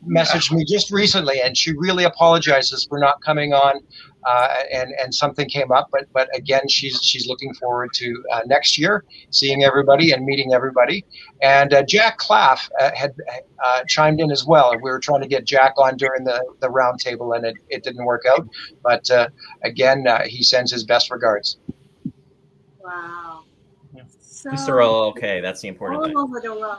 messaged me just recently, and she really apologizes for not coming on, and something came up, but again, she's looking forward to next year, seeing everybody and meeting everybody. And Jack Claff had chimed in as well. We were trying to get Jack on during the round table, and it didn't work out. But again, he sends his best regards. Wow. So, At least they're all okay. That's the important thing. All over the world.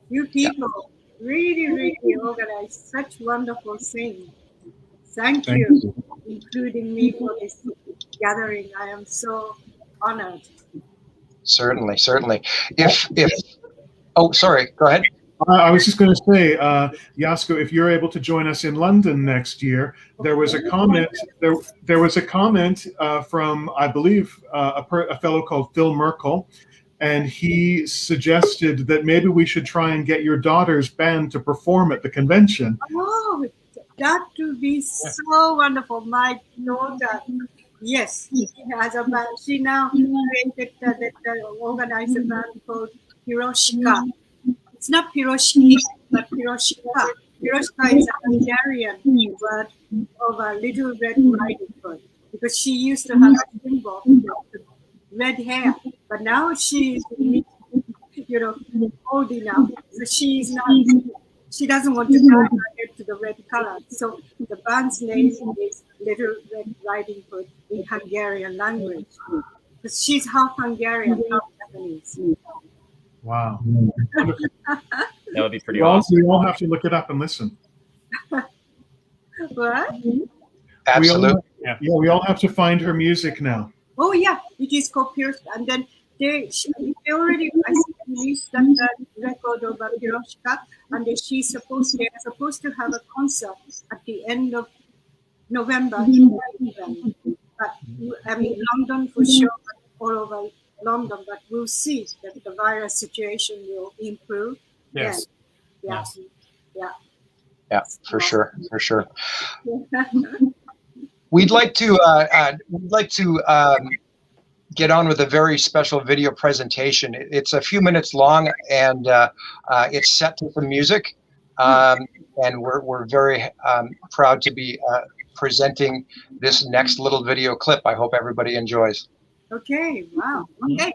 You people really, really organize such wonderful things. Thank you, including me for this gathering. I am so honored. Certainly. Oh, sorry. Go ahead. I was just going to say, Yasko, if you're able to join us in London next year, there was a comment. There was a comment from, I believe, a fellow called Phil Merkel, and he suggested that maybe we should try and get your daughter's band to perform at the convention. Oh, that would be so wonderful. My daughter, yes, she has a band. She now created organized a band called Hiroshika. It's not Hiroshiki, but Hiroshika. Hiroshika is a Hungarian word of a Little Red Riding Hood, because she used to have a symbol of red hair, but now she's, old enough, so she's not. She doesn't want to dye her hair to the red color. So the band's name is Little Red Riding Hood in Hungarian language, because she's half Hungarian, half Japanese. Wow. That would be pretty awesome. We all have to look it up and listen. What? Absolutely. We all have to find her music now. Oh yeah, it is called Pierce. And then they already released that record of Hiroshika, and they're supposed to have a concert at the end of November. But I mean, London for sure, all over London, but we'll see that the virus situation will improve. Yes. Yeah. Yeah, for sure, for sure. We'd like to get on with a very special video presentation. It's a few minutes long, and it's set to some music. And we're very proud to be presenting this next little video clip. I hope everybody enjoys. Okay, wow. Okay.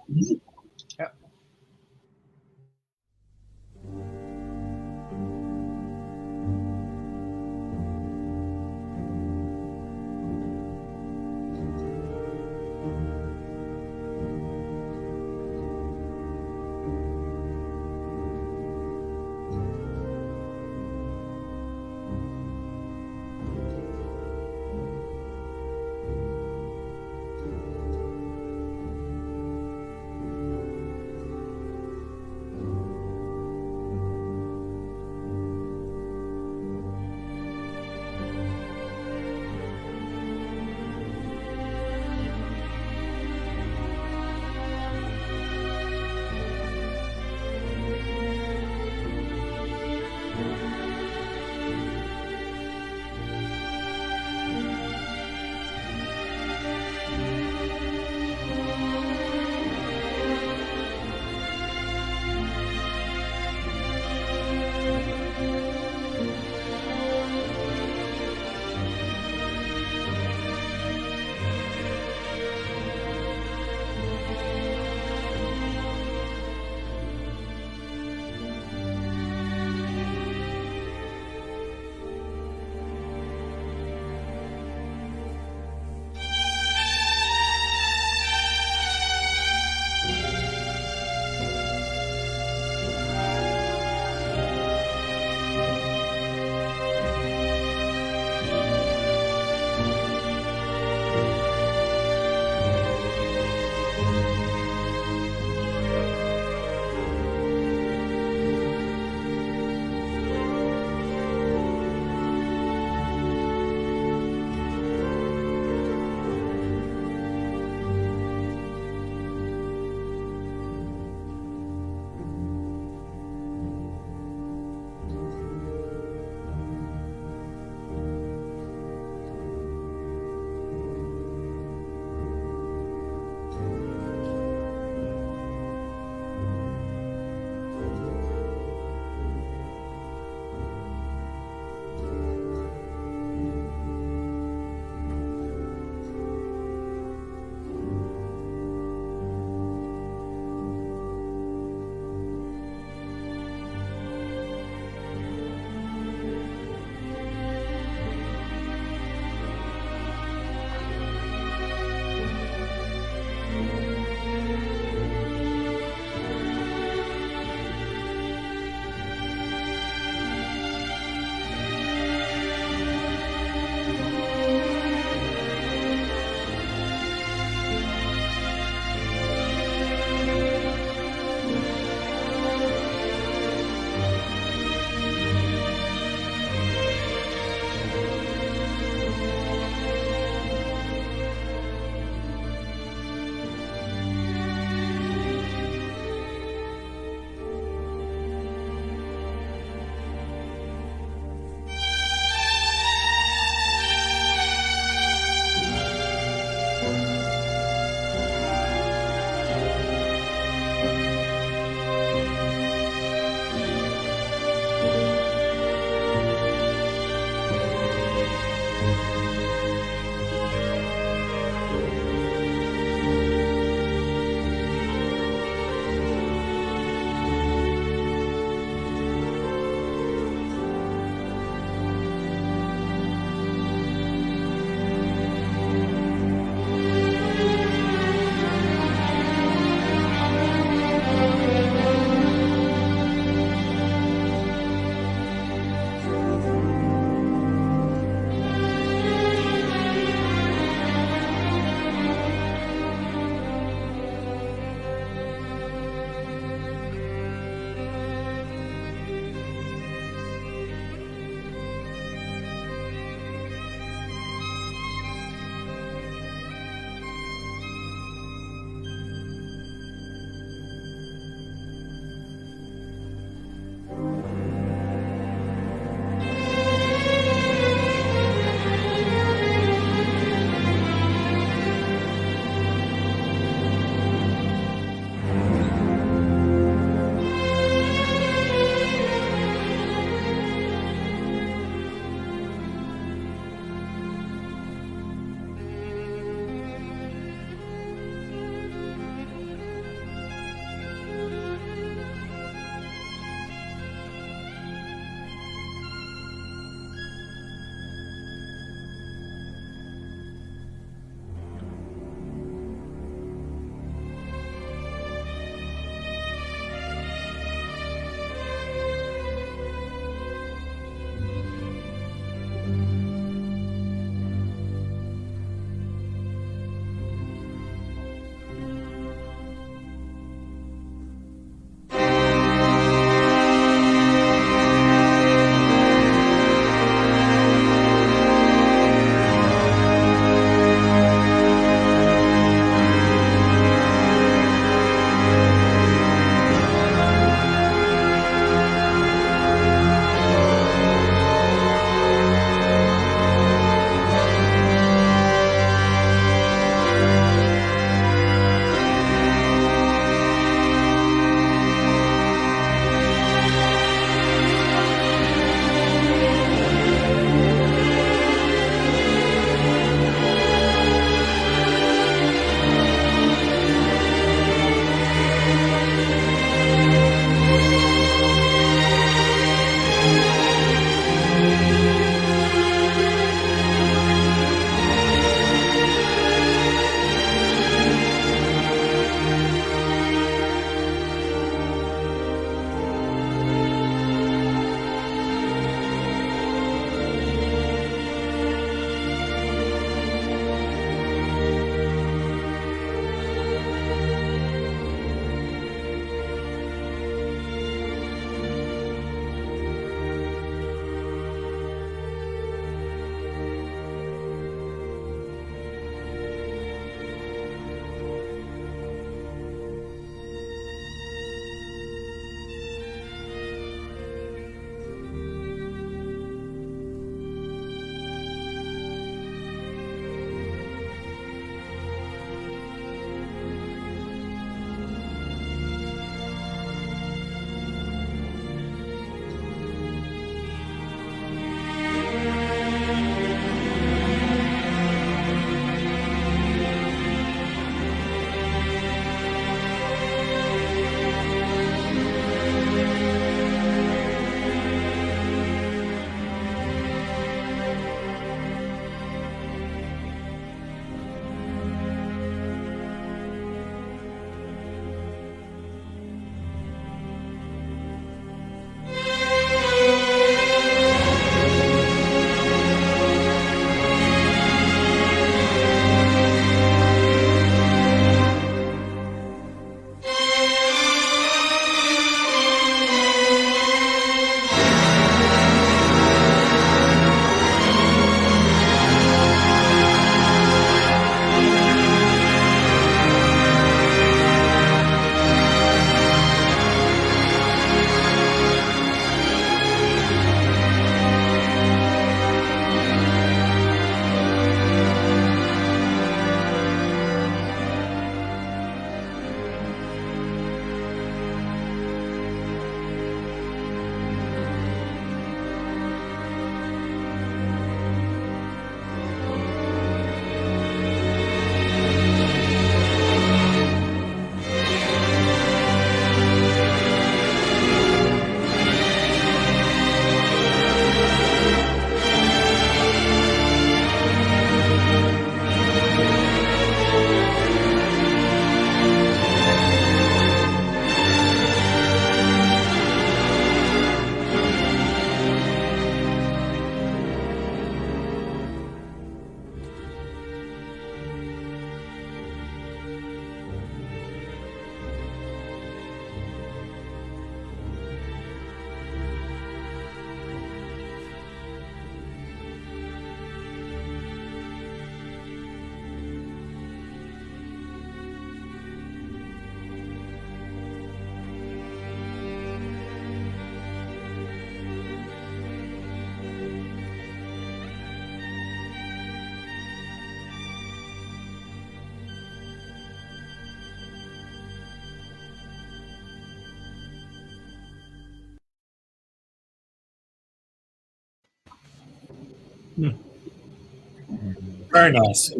Very nice.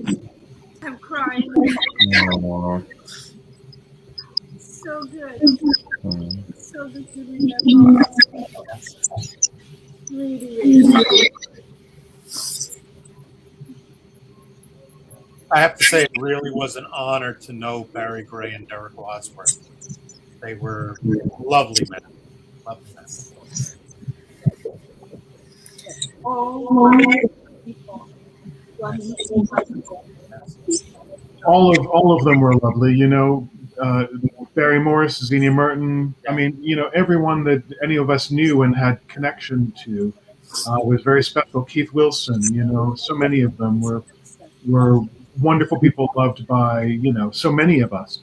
I'm crying. Aw. So good. So good to remember. Really, really. I have to say, it really was an honor to know Barry Gray and Derek Wadsworth. They were lovely men. Lovely men. Oh, people. All of them were lovely. You know, Barry Morris, Xenia Merton. I mean, you know, everyone that any of us knew and had connection to was very special. Keith Wilson. You know, so many of them were wonderful people loved by, you know, so many of us.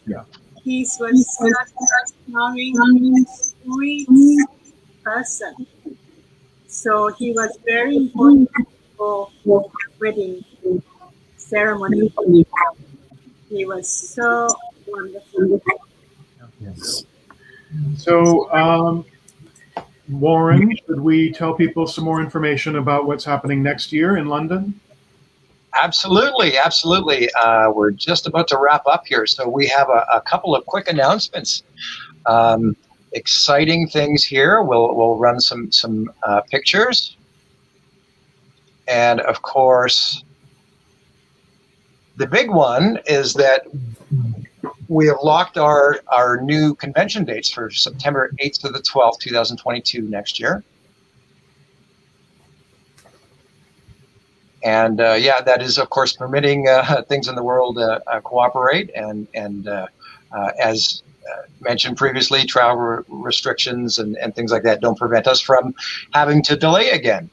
Yeah. He was such a charming, sweet person. So he was very important for the wedding ceremony. He was so wonderful. So, Warren, should we tell people some more information about what's happening next year in London? Absolutely, absolutely. We're just about to wrap up here, so we have a couple of quick announcements. Exciting things here. We'll run some pictures, and of course, the big one is that we have locked our new convention dates for September 8th to the 12th, 2022 next year. And yeah, that is, of course, permitting things in the world cooperate. And as mentioned previously, travel restrictions and things like that don't prevent us from having to delay again.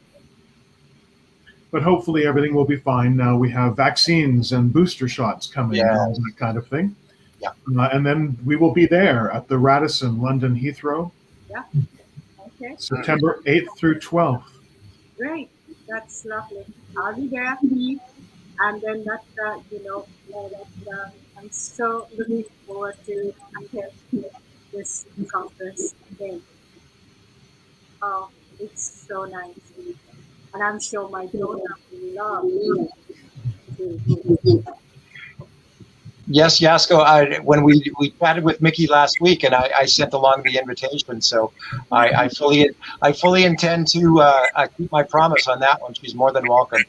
But hopefully everything will be fine. Now we have vaccines and booster shots coming and all that kind of thing. Yeah. And then we will be there at the Radisson, London Heathrow, Yeah. Okay. September 8th through 12th. Great. That's lovely. I'll be there. And then that, I'm so looking forward to attend this conference again. Oh, it's so nice. And I'm sure my daughter will love it. Yes, Yasko, when we chatted with Mickey last week, and I sent along the invitation, so I fully intend to keep my promise on that one. She's more than welcome.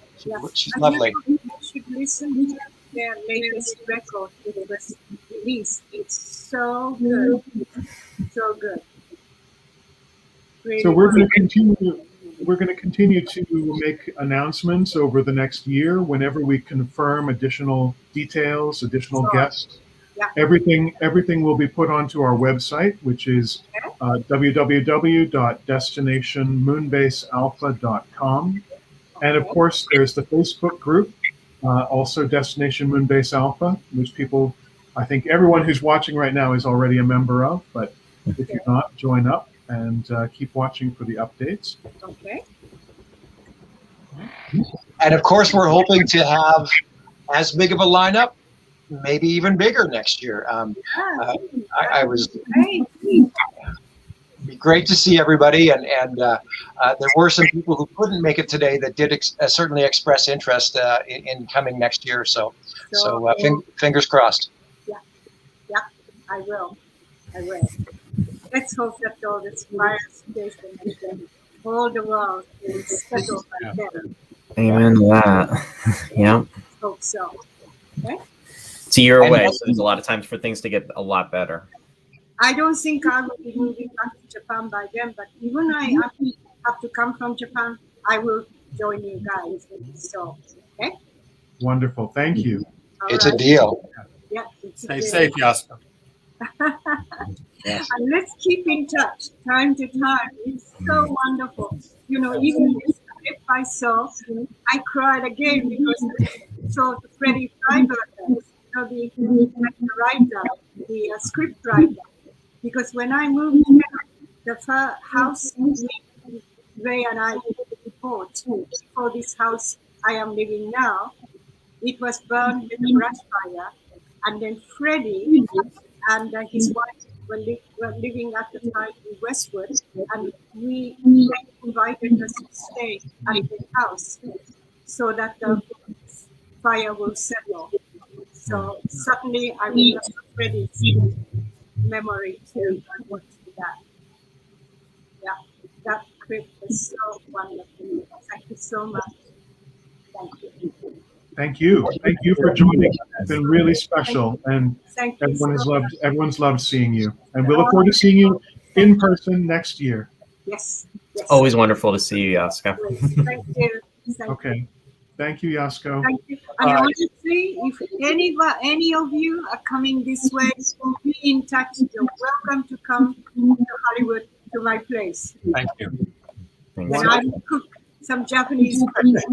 She's lovely. You should listen to their latest record that was released. It's so good, so good. So we're going to continue. We're going to continue to make announcements over the next year whenever we confirm additional details, additional guests. Yeah. Everything will be put onto our website, which is www.destinationmoonbasealpha.com. And of course, there's the Facebook group, also Destination Moonbase Alpha, which people, I think everyone who's watching right now is already a member of, but if you're not, join up and keep watching for the updates. Okay. And of course, we're hoping to have as big of a lineup, maybe even bigger next year. I was be great to see everybody, and there were some people who couldn't make it today that did certainly express interest in coming next year. So fingers crossed. Yeah, I will. Let's hope that all this virus situation and all the world will settle like that. Amen to that. Yeah. Hope so. Okay. It's a year away, so there's a lot of times for things to get a lot better. I don't think I will be moving back to Japan by then, but even I have to come from Japan, I will join you guys. So, okay? Wonderful. Thank you. It's a deal. Yeah. It's a Stay deal. safe, Yasko. Yes. And let's keep in touch time to time. It's so wonderful. You know, even this clip I saw, I cried again because I saw Freddie Freiberg, the writer, the script writer. Because when I moved here, the house Ray and I bought for this house I am living now, it was burned with a brush fire. And then Freddie and his wife were living at the time in Westwood, and they invited us to stay at their house so that the fire will settle. So certainly I will not credit memory to that. Yeah, that trip was so wonderful. Thank you so much. Thank you. Thank you. Thank you for joining. It's been really special, and Thank you everyone's loved seeing you. And we look forward to seeing you in person next year. Yes. It's always wonderful to see you, Yasko. Thank you. Okay. Thank you, Yasko. Thank you. And I want to say, if any of you are coming this way, be in touch. You're welcome to come to Hollywood to my place. Thank you. When I cook some Japanese food.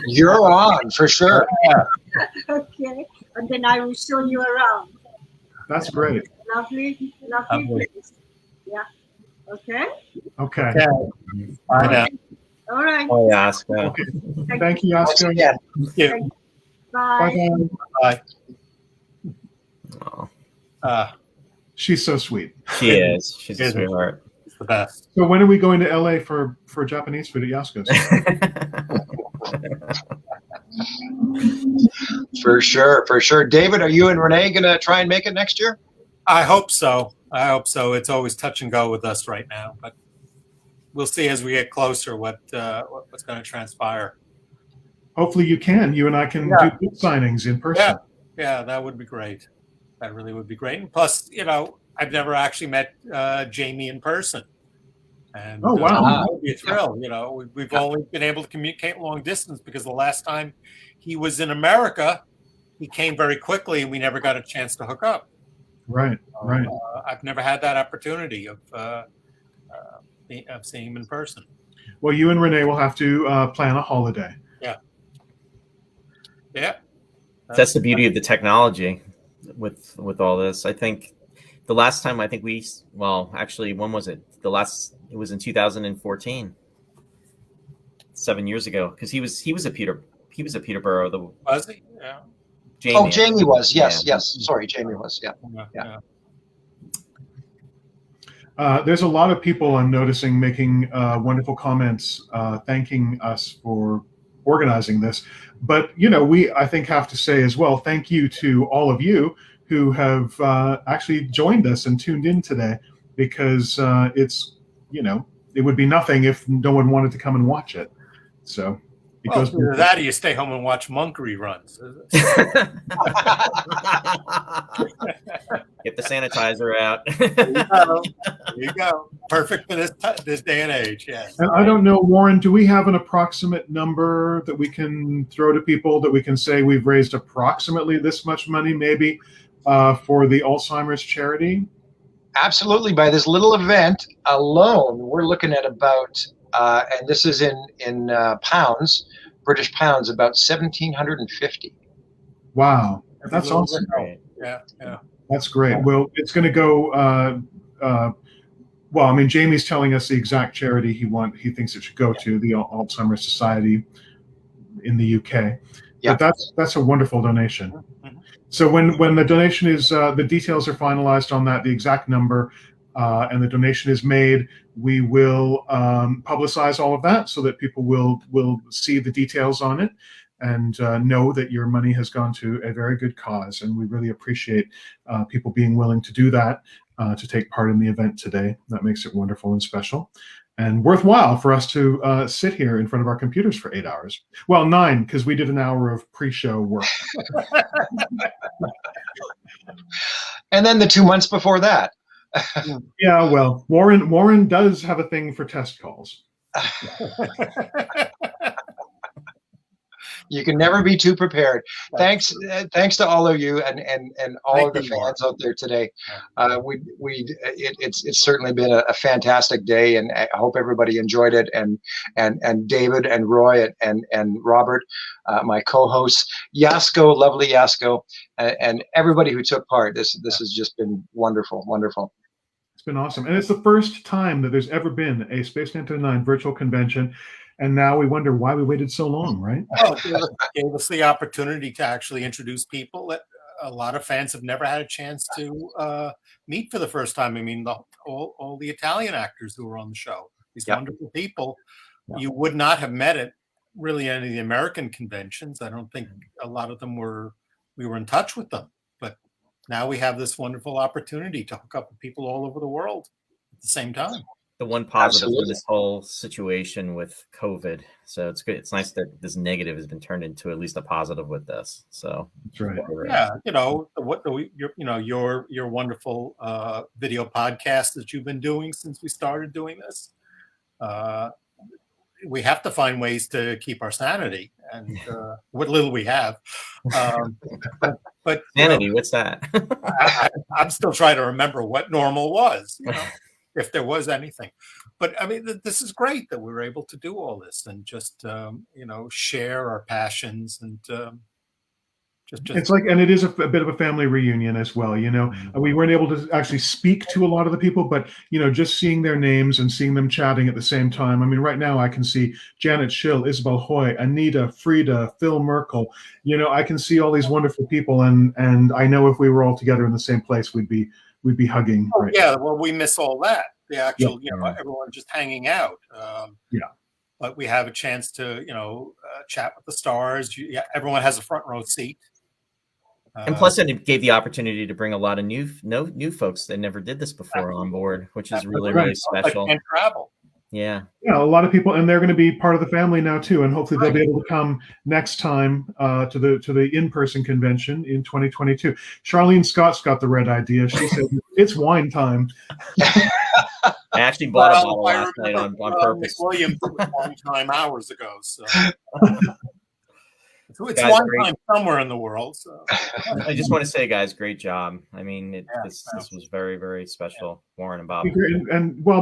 You're on for sure. Okay, and then I will show you around. That's great. Lovely place. Yeah. Okay. Okay. Bye now. All right. Oh, Yasko. Okay. Thank you, Yasko. Thank you. Bye. Bye. Oh. She's so sweet. She is. She's a sweetheart. It's the best. So when are we going to LA for Japanese food at Yasko's? For sure. David, are you and Renee going to try and make it next year? I hope so. It's always touch and go with us right now, but we'll see as we get closer what's going to transpire. Hopefully you can. You and I can do book signings in person. Yeah, that would be great. That really would be great. And plus, I've never actually met Jamie in person. And oh, wow. It would be a thrill. We've only been able to communicate long distance because the last time he was in America, he came very quickly and we never got a chance to hook up. Right. I've never had that opportunity of seeing him in person. Well, you and Renee will have to plan a holiday. Yeah. That's the beauty of the technology with all this. I think the last time when was it? It was in 2014. 7 years ago, because he was a Peterborough. Was he? Yeah. Jamie was. Yes. Sorry, Jamie was. Yeah. There's a lot of people I'm noticing making wonderful comments, thanking us for organizing this. But we I think have to say as well, thank you to all of you who have actually joined us and tuned in today, because it's it would be nothing if no one wanted to come and watch it. So it goes either that or you stay home and watch Monk reruns. Get the sanitizer out. There you go. Perfect for this day and age. Yes. And I don't know, Warren, do we have an approximate number that we can throw to people that we can say we've raised approximately this much money, maybe, for the Alzheimer's charity? Absolutely. By this little event alone, we're looking at about, and this is in pounds, British pounds, about 1,750. Wow, that's awesome. Yeah. That's great. Well, it's going to go. Jamie's telling us the exact charity he thinks it should go to, the Alzheimer's Society in the UK. Yeah, but that's a wonderful donation. Mm-hmm. So when the donation is, the details are finalized on that, the exact number, and the donation is made, we will publicize all of that so that people will see the details on it and know that your money has gone to a very good cause. And we really appreciate people being willing to do that, to take part in the event today. That makes it wonderful and special and worthwhile for us to sit here in front of our computers for 8 hours. Well, 9, because we did an hour of pre-show work. And then the 2 months before that. Yeah, well, Warren does have a thing for test calls. You can never be too prepared. Thanks to all of you and all of the fans out there today. It's certainly been a fantastic day, and I hope everybody enjoyed it. And David and Roy and Robert, my co-hosts, Yasko, lovely Yasko, and everybody who took part. This has just been wonderful. It's been awesome, and it's the first time that there's ever been a Space 1029 virtual convention. And now we wonder why we waited so long, right? Oh, it gave us the opportunity to actually introduce people a lot of fans have never had a chance to meet for the first time. I mean, all the Italian actors who were on the show, these wonderful people, you would not have met at really any of the American conventions. I don't think a lot of them we were in touch with them. But now we have this wonderful opportunity to hook up with people all over the world at the same time. The one positive for this whole situation with COVID. So it's good. It's nice that this negative has been turned into at least a positive with this. So that's right. Yeah, your wonderful video podcast that you've been doing since we started doing this. We have to find ways to keep our sanity, and what little we have. But sanity, what's that? I'm still trying to remember what normal was. If there was anything. But I mean, this is great that we were able to do all this and just, share our passions and just. It's like, and it is a bit of a family reunion as well. We weren't able to actually speak to a lot of the people, but, just seeing their names and seeing them chatting at the same time. I mean, right now I can see Janet Schill, Isabel Hoy, Anita, Frida, Phil Merkel. I can see all these wonderful people. And I know if we were all together in the same place, we'd be hugging. Oh, right? Yeah, well, we miss all that. The actual, everyone just hanging out. But we have a chance to, chat with the stars. Everyone has a front row seat. And plus, it gave the opportunity to bring a lot of new folks that never did this before on board, which is really, really special. And travel. Yeah. Yeah, a lot of people, and they're going to be part of the family now too, and hopefully they'll be able to come next time to the in-person convention in 2022. Charlene Scott's got the red idea. She said it's wine time. I actually bought a bottle last night on purpose. Williams wine time hours ago, so it's guys, wine time somewhere in the world. So I just want to say, guys, great job. I mean, this was very, very special, Warren and Bob.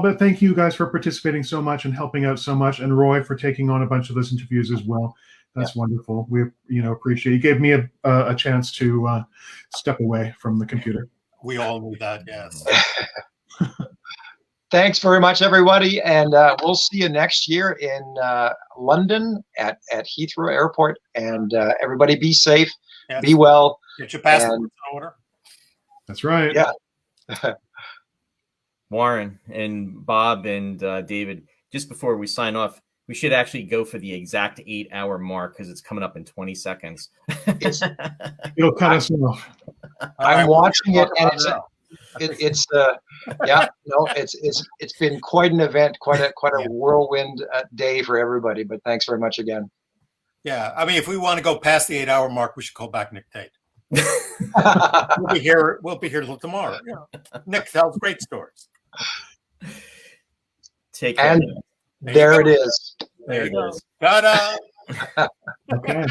But thank you guys for participating so much and helping out so much, and Roy for taking on a bunch of those interviews as well. That's wonderful. We appreciate it. You gave me a chance to step away from the computer. We all need that, yes. Thanks very much, everybody, and we'll see you next year in London at Heathrow Airport. And everybody, be safe, be well. Get your passports in order. That's right. Yeah. Warren and Bob and David, just before we sign off, we should actually go for the exact 8-hour mark because it's coming up in 20 seconds. It'll cut us off. I'm watching it, and it's been quite an event, quite a whirlwind day for everybody. But thanks very much again. Yeah, I mean, if we want to go past the 8-hour mark, we should call back Nick Tate. We'll be here till tomorrow. Yeah. Nick tells great stories. Take care. And there it is. There it is. Ta-da! Okay.